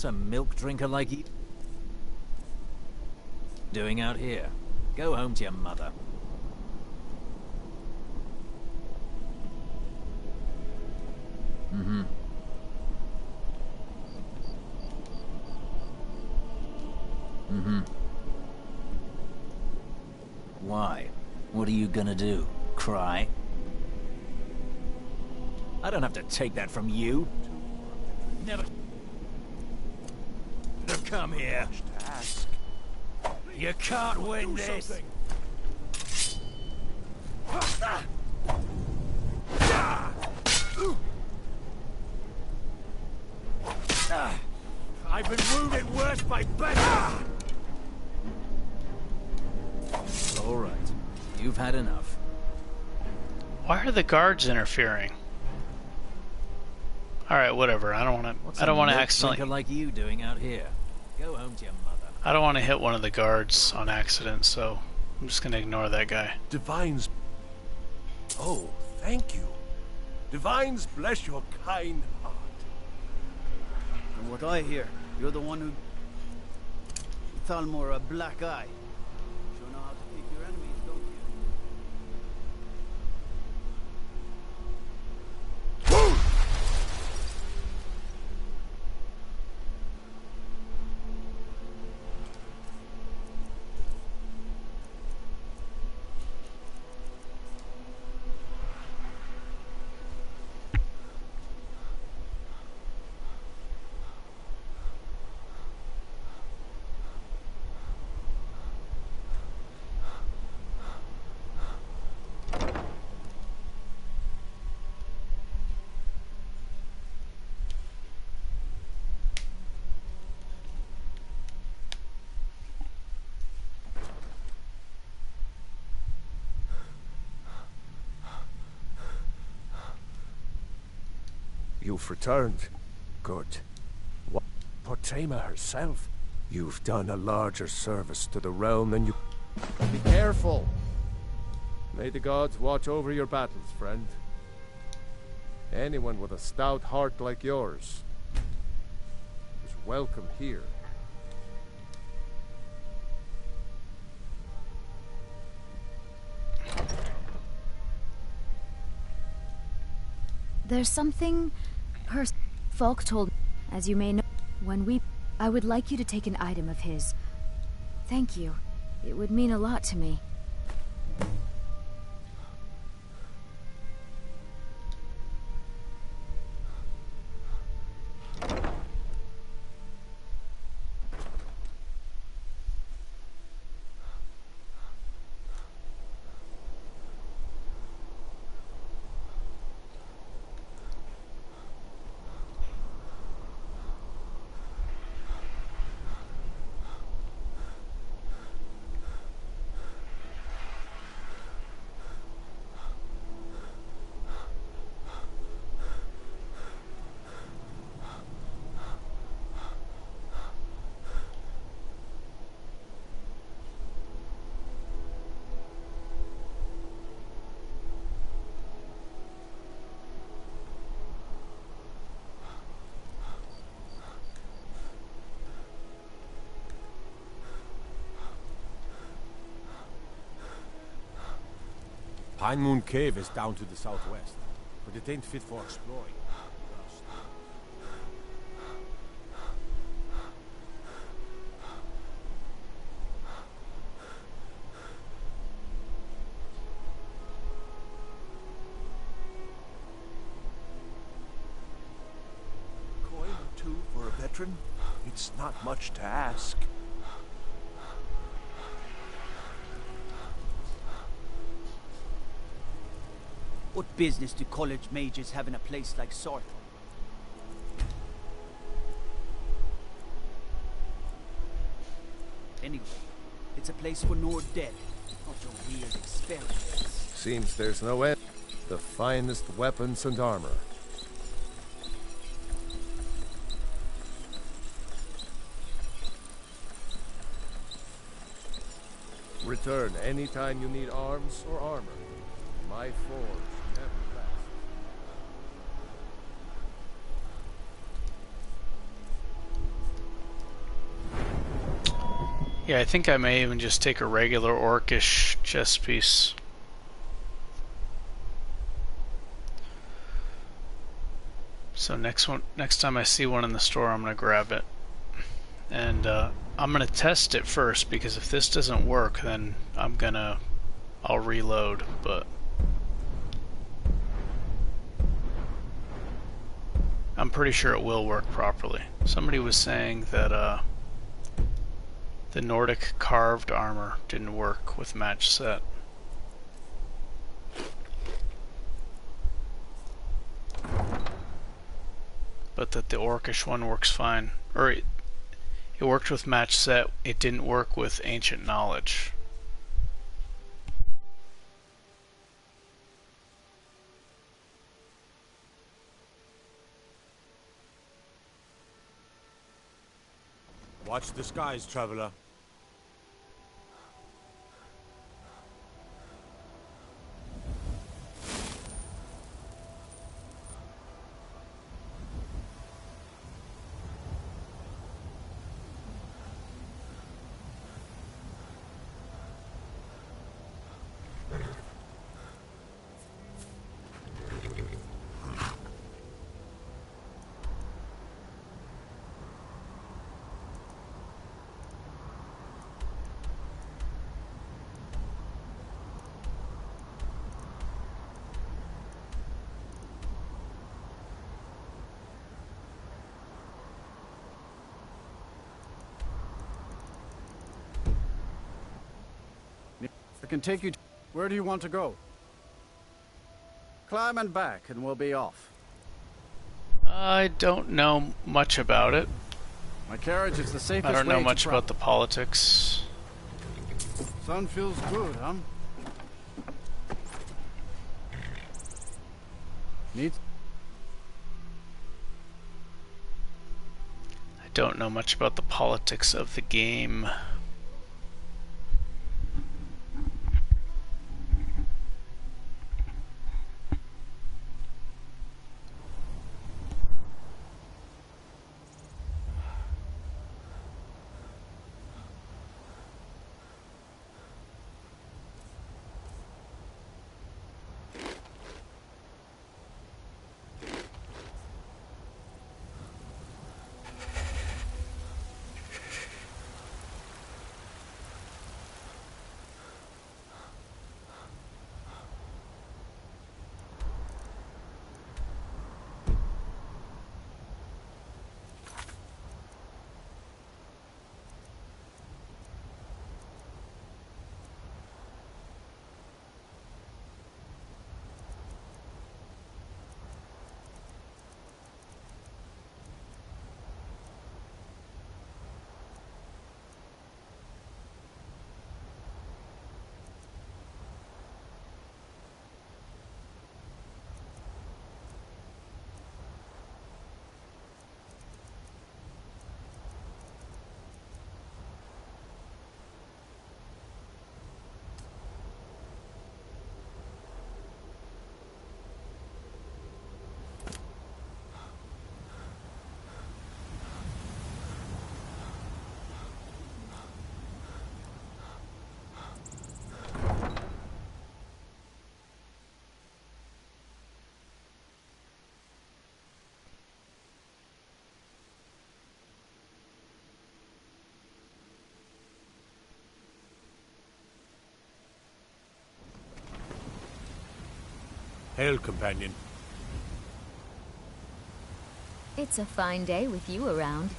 What's a milk drinker like you doing out here? Go home to your mother. Mm-hmm. Mm-hmm. Why? What are you gonna do? Cry? I don't have to take that from you. Never come here. You can't win this. I've been wounded worse by better. All right, you've had enough. Why are the guards interfering? All right, whatever. I don't want to. I don't want to accidentally. Like you doing out here. Go home to your mother. I don't want to hit one of the guards on accident, so I'm just gonna ignore that guy. Divines. Oh, thank you. Divines bless your kind heart. From what I hear, you're the one who Thalmor a black eye. Sure know how to pick your enemies, don't you? You've returned. Good. What? Portema herself? You've done a larger service to the realm than you... Be careful. May the gods watch over your battles, friend. Anyone with a stout heart like yours is welcome here. There's something Falk told me, as you may know, I would like you to take an item of his. Thank you. It would mean a lot to me. Pine Moon Cave is down to the southwest, but it ain't fit for exploring. Coin or two for a veteran? It's not much to ask. What business do college mages have in a place like Sarth? Anyway, it's a place for Nord dead, not your weird experiments. Seems there's no end. The finest weapons and armor. Return anytime you need arms or armor. My forge never rests. Yeah, I think I may even just take a regular orcish chest piece. So next time I see one in the store, I'm gonna grab it, and I'm gonna test it first, because if this doesn't work, then I'll reload. But I'm pretty sure it will work properly. Somebody was saying that the Nordic carved armor didn't work with match set. But that the orcish one works fine. Or it worked with match set, it didn't work with ancient knowledge. Watch the skies, traveler. I can take you. Where do you want to go? Climb and back, and we'll be off. I don't know much about it. My carriage is the safest way. I don't know much about the politics. Sun feels good, huh? Needs. I don't know much about the politics of the game. Hail, companion. It's a fine day with you around.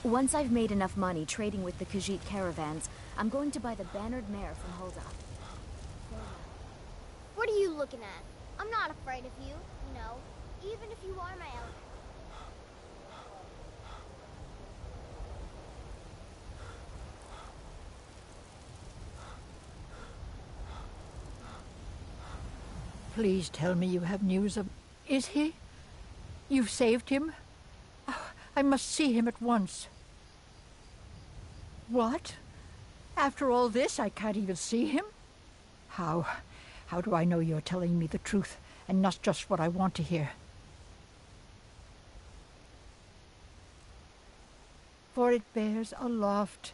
Once I've made enough money trading with the Khajiit caravans, I'm going to buy the bannered mare from Hulda. What are you looking at? I'm not afraid of you, you know, even if you are my elder. Please tell me you have news of... Is he? You've saved him? Oh, I must see him at once. What? After all this, I can't even see him? How do I know you're telling me the truth and not just what I want to hear? For it bears aloft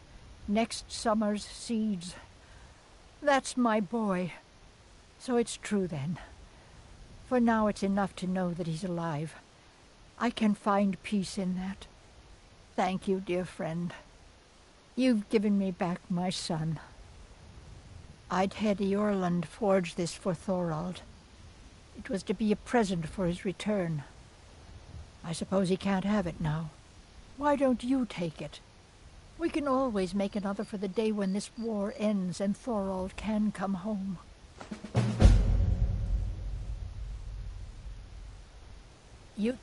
Next summer's seeds. That's my boy. So it's true then. For now it's enough to know that he's alive. I can find peace in that. Thank you, dear friend. You've given me back my son. I'd had Eorlund forge this for Thorald. It was to be a present for his return. I suppose he can't have it now. Why don't you take it? We can always make another for the day when this war ends and Thorald can come home. You...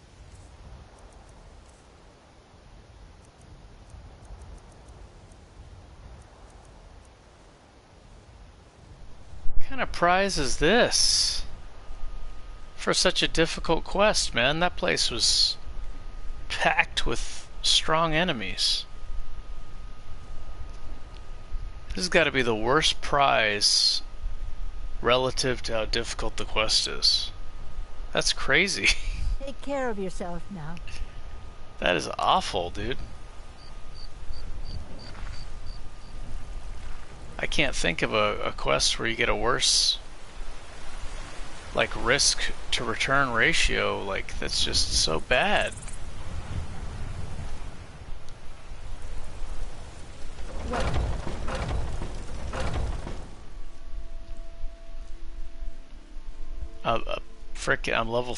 What kind of prize is this? For such a difficult quest, man. That place was packed with strong enemies. This has got to be the worst prize relative to how difficult the quest is. That's crazy. Take care of yourself now. That is awful, dude. I can't think of a quest where you get a worse, like, risk to return ratio. Like, that's just so bad. Frickin', I'm level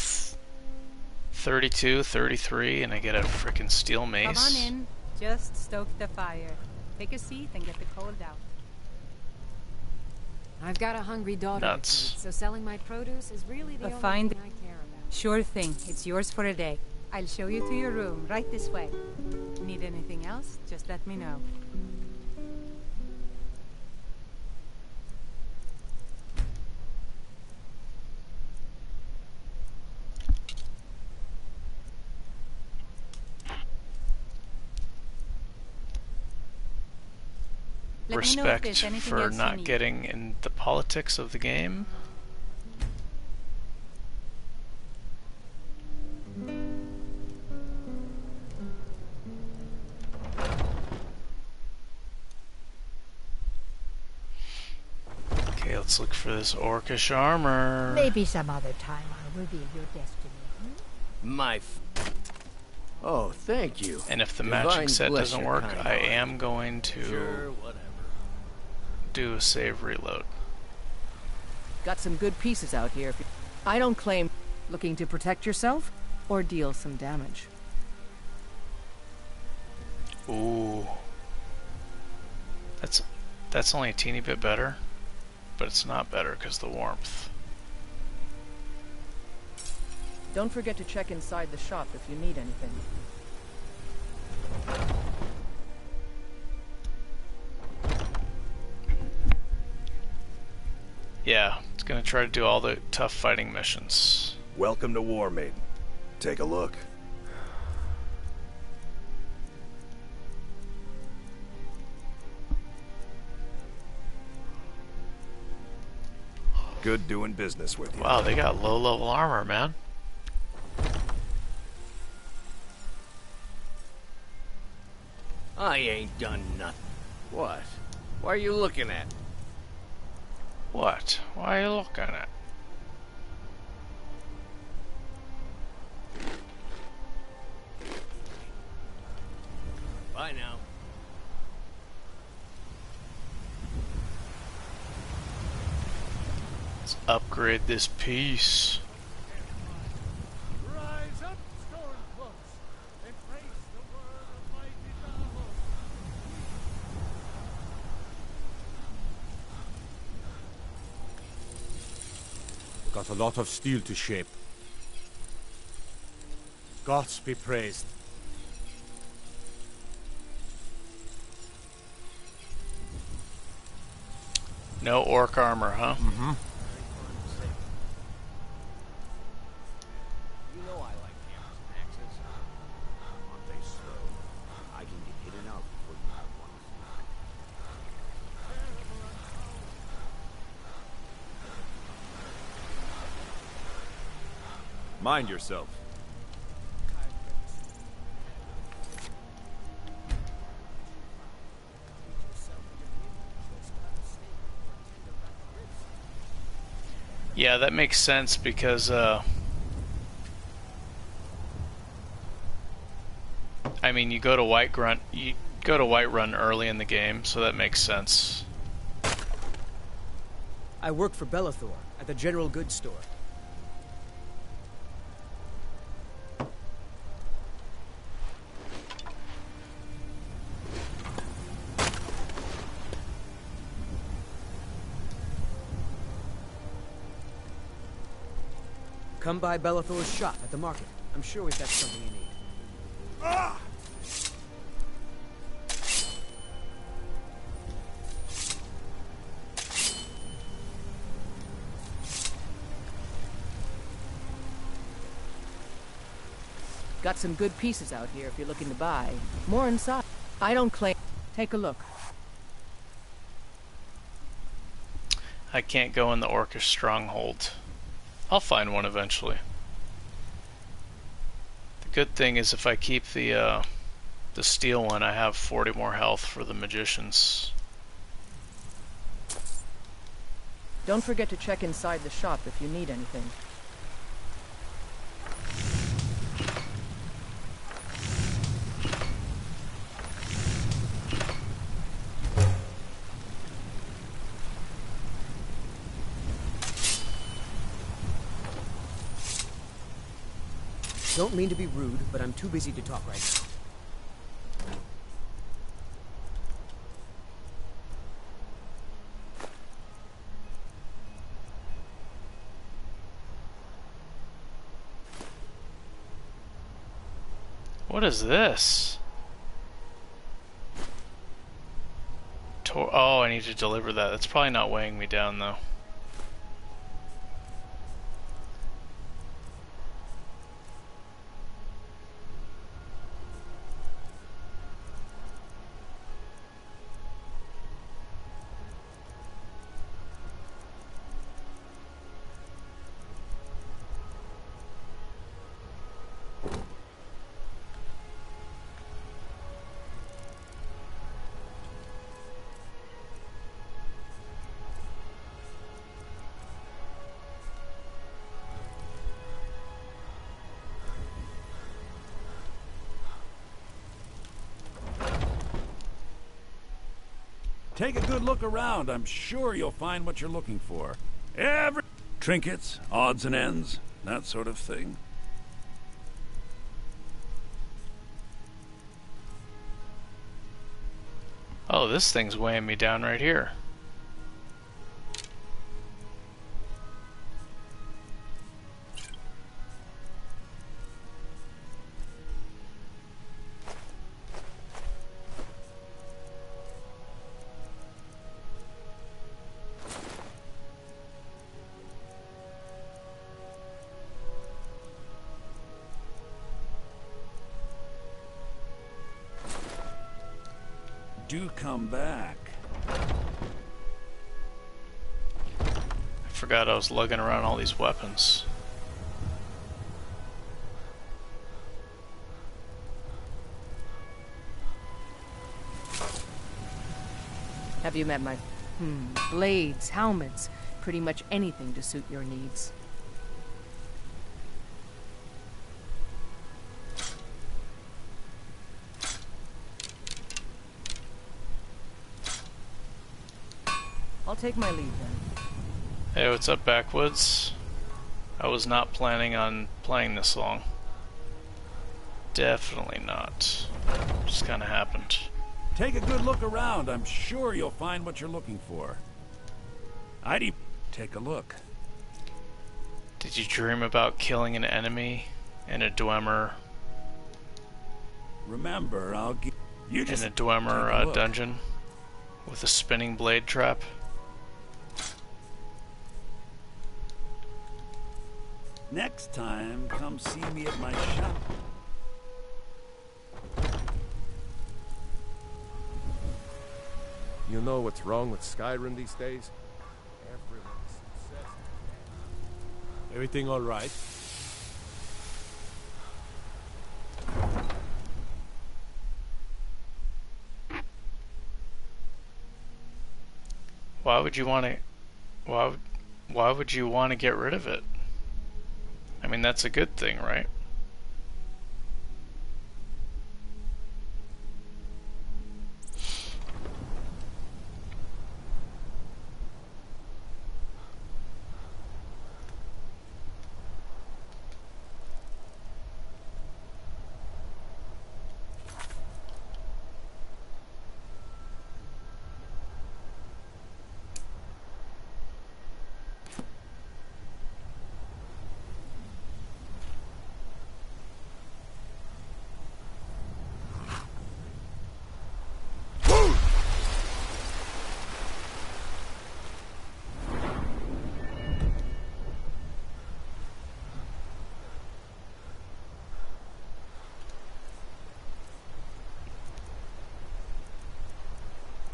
32, 33, and I get a frickin' steel mace. Come on in. Just stoke the fire. Take a seat and get the cold out. I've got a hungry daughter to feed, so selling my produce is really the only Find thing I care about. Sure thing. It's yours for a day. I'll show you to your room, right this way. Need anything else? Just let me know. Respect for not getting in the politics of the game. Okay, let's look for this orcish armor. Maybe some other time I'll reveal your destiny. Oh, thank you. And if the Divine matching set bless doesn't your work, kind I heart. am going to do a save reload. Got some good pieces out here. I don't claim looking to protect yourself or deal some damage. Ooh. That's only a teeny bit better, but it's not better because the warmth. Don't forget to check inside the shop if you need anything. Yeah, it's gonna try to do all the tough fighting missions. Welcome to War Maiden. Take a look. Good doing business with you. Wow, they got low level armor, man. I ain't done nothing. What? What are you looking at? What? Why are you looking at? Bye now. Let's upgrade this piece. Rise up, Stormcloaks, and face the word of mighty Davos. Got a lot of steel to shape. Gods be praised. No orc armor, huh? Mm-hmm. You know I like hammers and axes. Aren't they slow? I can get hit and out before you have one. Mind yourself. Yeah, that makes sense because I mean, you go to Whiterun early in the game, so that makes sense. I worked for Bellathor at the general goods store. Come by Bellathor's shop at the market. I'm sure we've got something you need. Ah! Got some good pieces out here if you're looking to buy. More inside. I don't claim. Take a look. I can't go in the Orcish stronghold. I'll find one eventually. The good thing is if I keep the steel one, I have 40 more health for the magicians. Don't forget to check inside the shop if you need anything. Don't mean to be rude, but I'm too busy to talk right now. What is this? Oh, I need to deliver that. That's probably not weighing me down though. Take a good look around. I'm sure you'll find what you're looking for. Trinkets, odds and ends, that sort of thing. Oh, this thing's weighing me down right here. Do come back. I forgot I was lugging around all these weapons. Have you met my... blades, helmets, pretty much anything to suit your needs. I'll take my leave then. Hey, what's up, Backwoods? I was not planning on playing this long. Definitely not. Just kinda happened. Take a good look around. I'm sure you'll find what you're looking for. Take a look. Did you dream about killing an enemy in a Dwemer? Remember, I'll give you in a Dwemer dungeon with a spinning blade trap? Next time, come see me at my shop. You know what's wrong with Skyrim these days? Everyone's obsessed. Everything all right? Why would you want to... Why would you want to get rid of it? I mean, that's a good thing, right?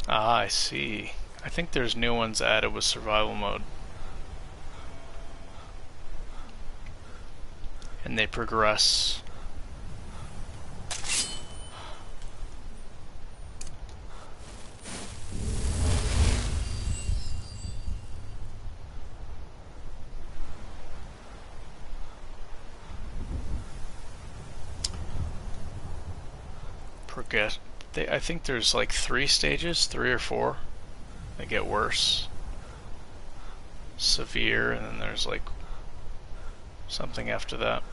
Ah, I see. I think there's new ones added with survival mode. And they progress. I think there's like 3 stages, 3 or 4. They get worse. Severe, and then there's like something after that.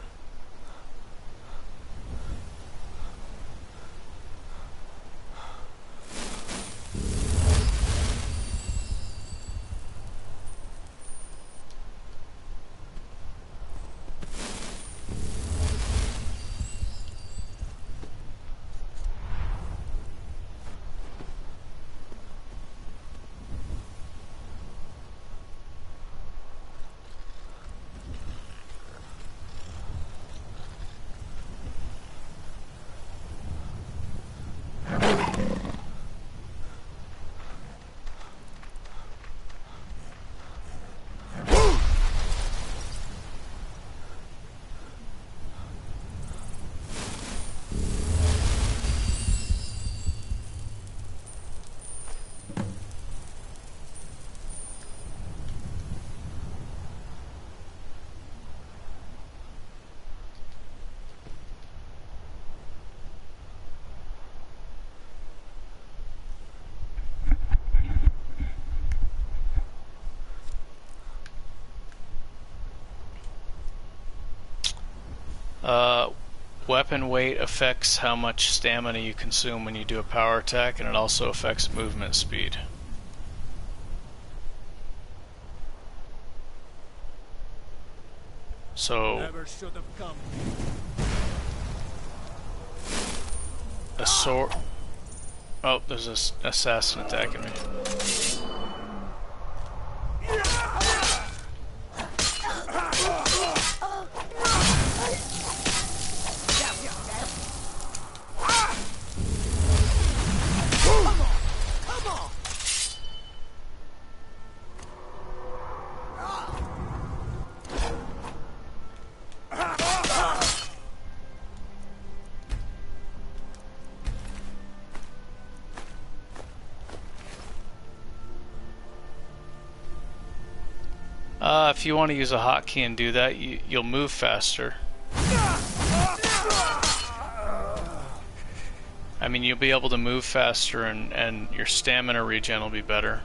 Weapon weight affects how much stamina you consume when you do a power attack, and it also affects movement speed. So Never should have come. a sword. Oh, there's an assassin attacking me. If you want to use a hotkey and do that, you'll move faster. I mean, you'll be able to move faster, and your stamina regen will be better.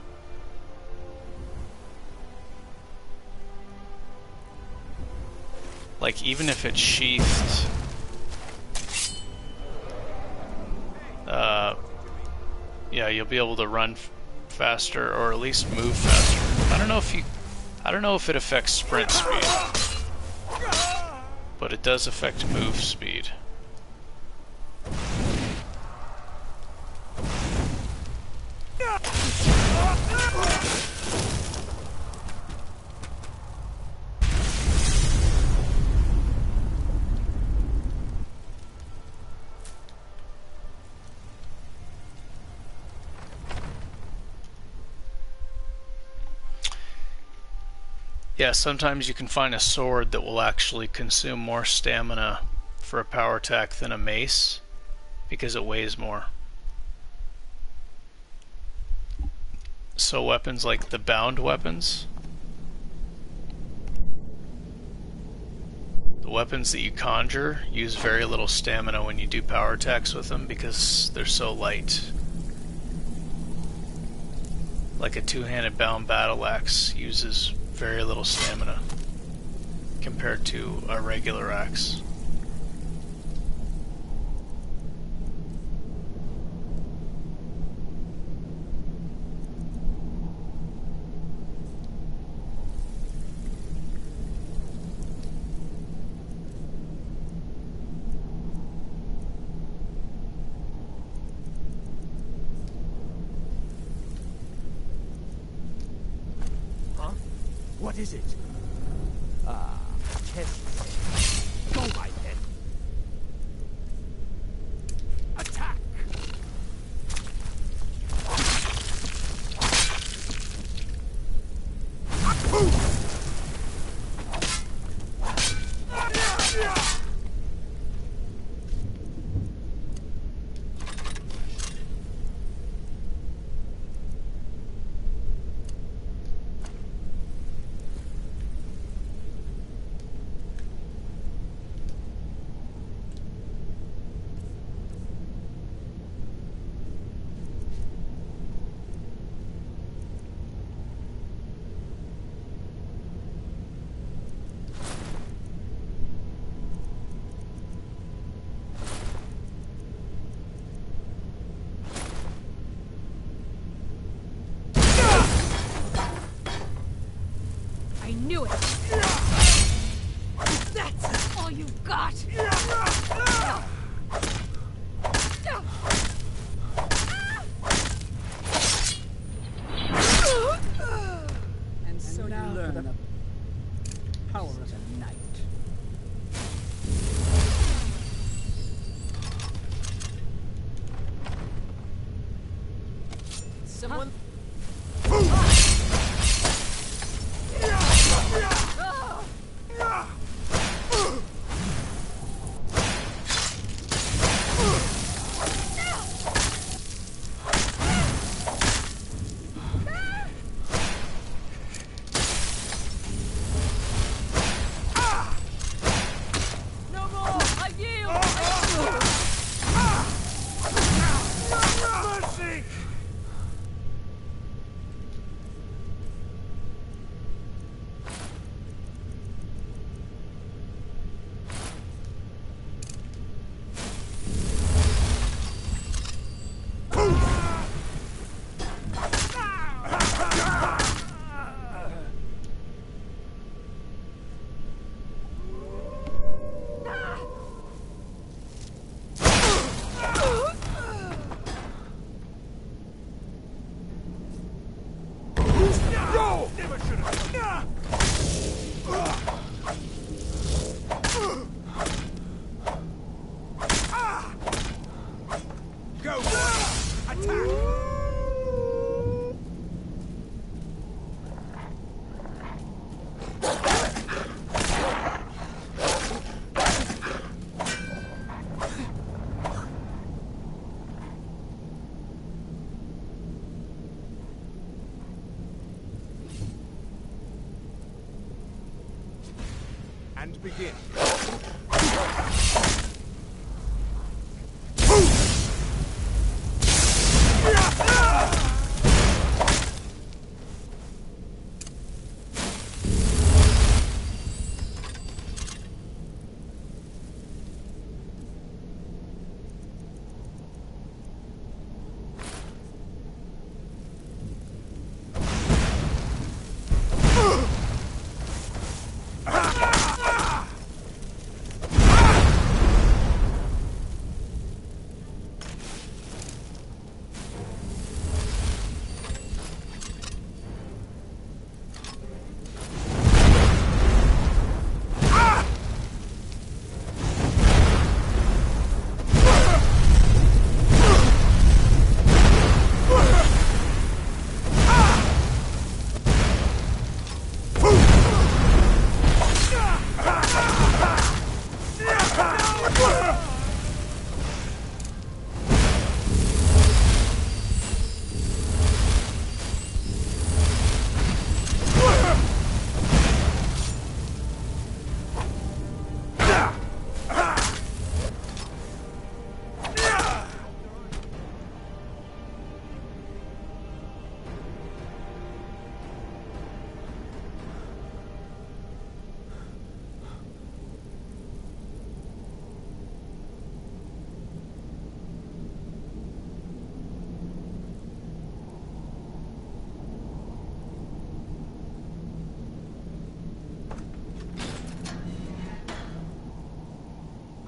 Like, even if it's sheathed, yeah, you'll be able to run faster, or at least move faster. I don't know if it affects sprint speed, but it does affect move speed. Yeah, sometimes you can find a sword that will actually consume more stamina for a power attack than a mace, because it weighs more. So weapons like the bound weapons, The weapons that you conjure use very little stamina when you do power attacks with them because they're so light. Like a two-handed bound battle axe uses very little stamina compared to a regular axe. What is it? Test. Go right then. Attack! I knew it! That's all you've got! And so now learn the power of a knight. Someone... And begin.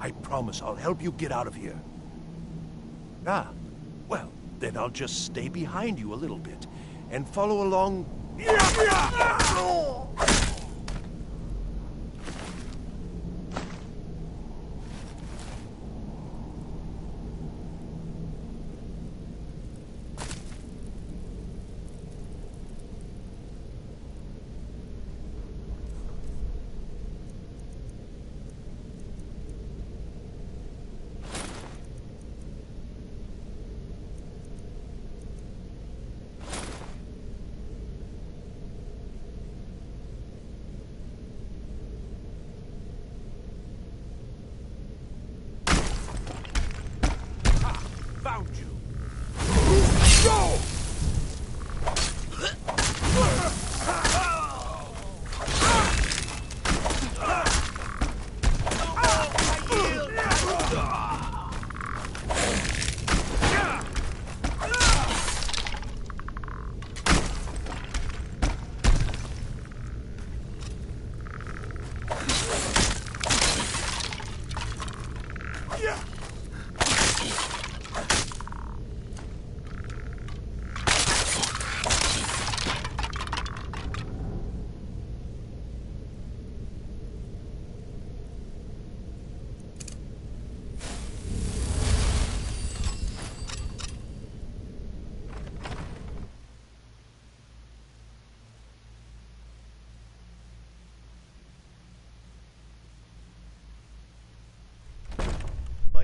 I promise I'll help you get out of here. Ah, well, then I'll just stay behind you a little bit and follow along. Found you. Go!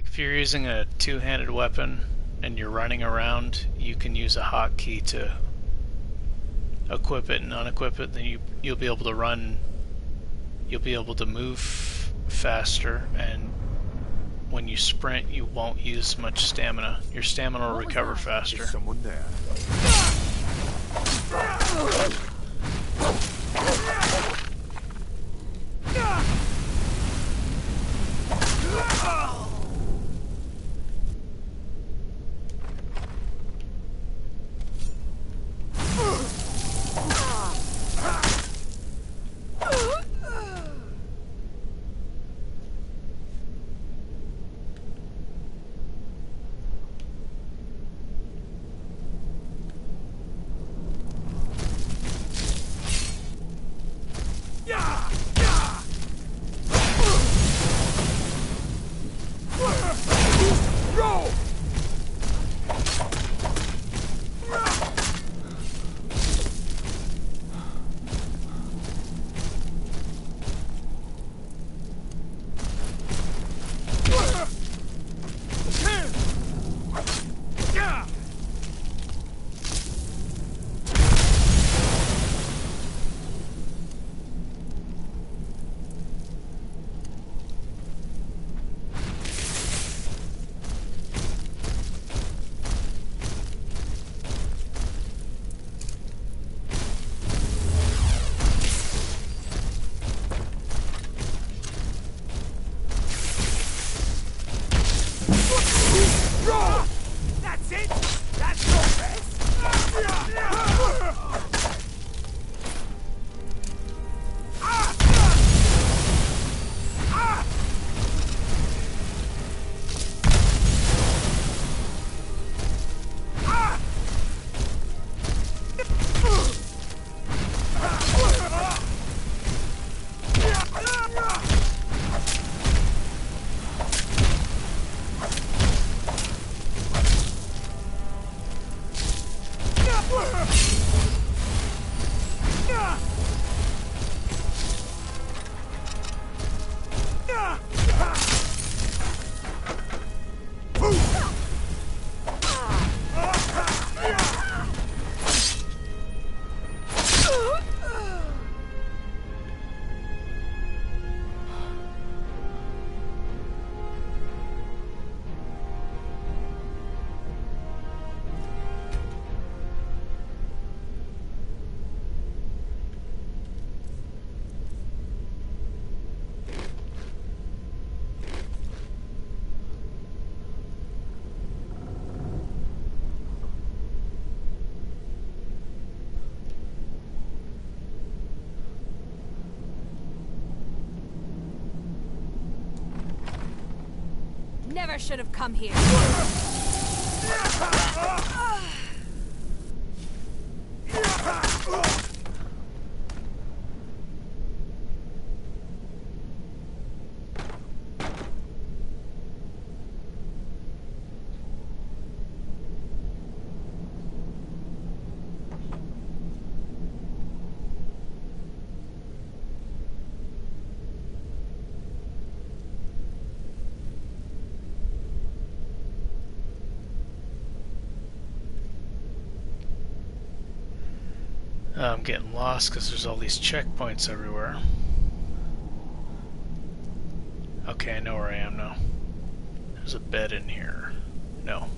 If you're using a two-handed weapon and you're running around, you can use a hotkey to equip it and unequip it. Then you'll be able to run. You'll be able to move faster, and when you sprint, you won't use much stamina. Your stamina will recover faster. Is someone there? never should have come here. I'm getting lost because there's all these checkpoints everywhere. Okay, I know where I am now. There's a bed in here. No.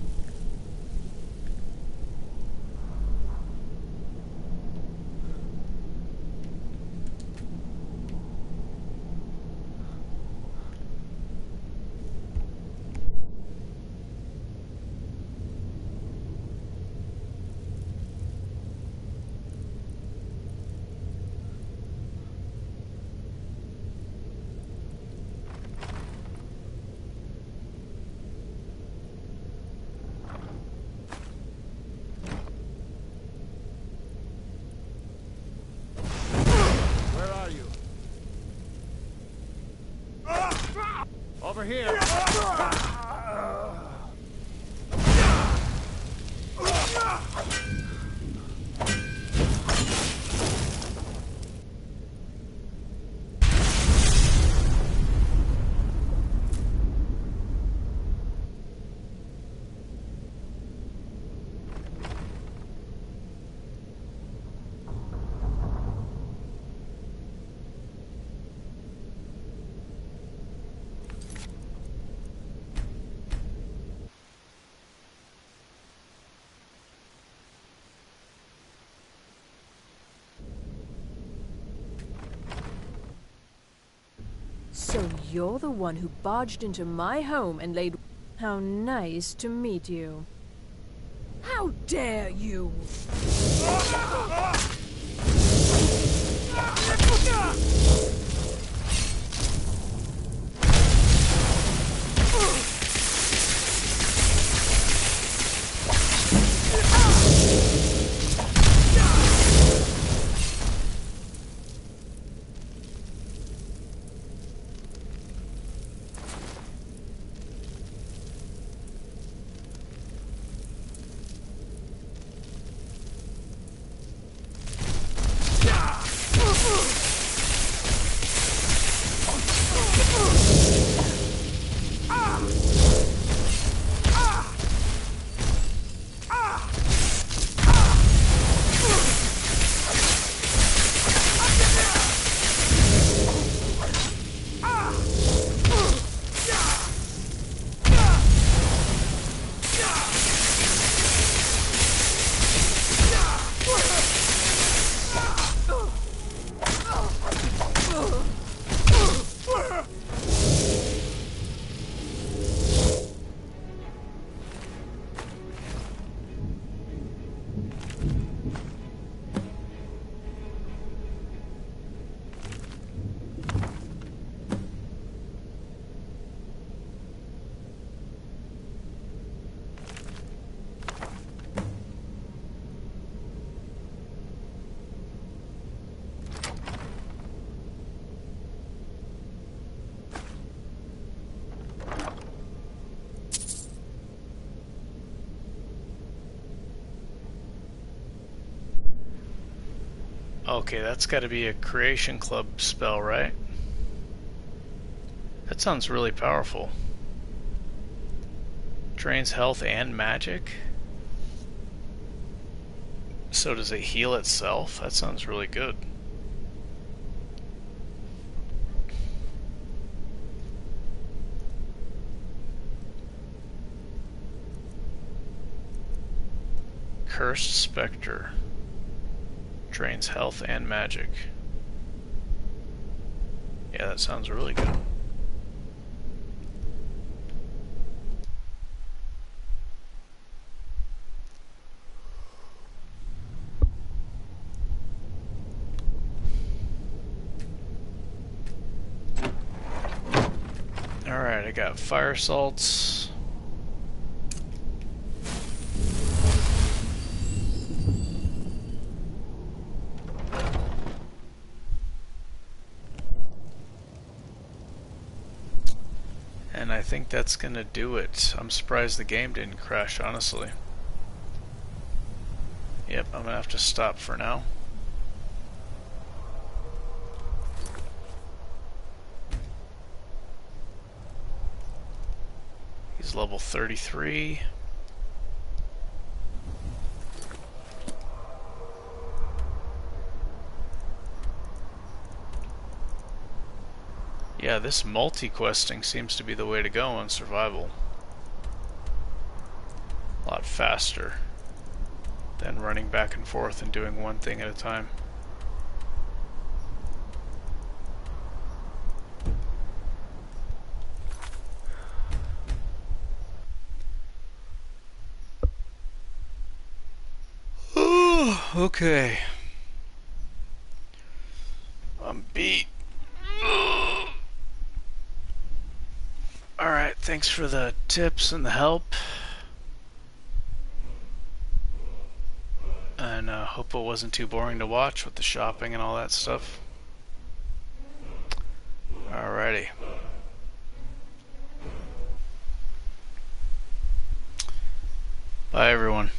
Over here. So you're the one who barged into my home and laid... How nice to meet you. How dare you! Okay, that's got to be a Creation Club spell, right? That sounds really powerful. Drains health and magic? So does it heal itself? That sounds really good. Cursed Spectre. Drains health and magic. Yeah, that sounds really good. Alright, I got fire salts. think that's gonna do it. I'm surprised the game didn't crash, honestly. Yep, I'm gonna have to stop for now. He's level 33. Yeah, this multi-questing seems to be the way to go on survival. A lot faster than running back and forth and doing one thing at a time. Okay. I'm beat. Alright, thanks for the tips and the help. And hope it wasn't too boring to watch with the shopping and all that stuff. Alrighty. Bye everyone.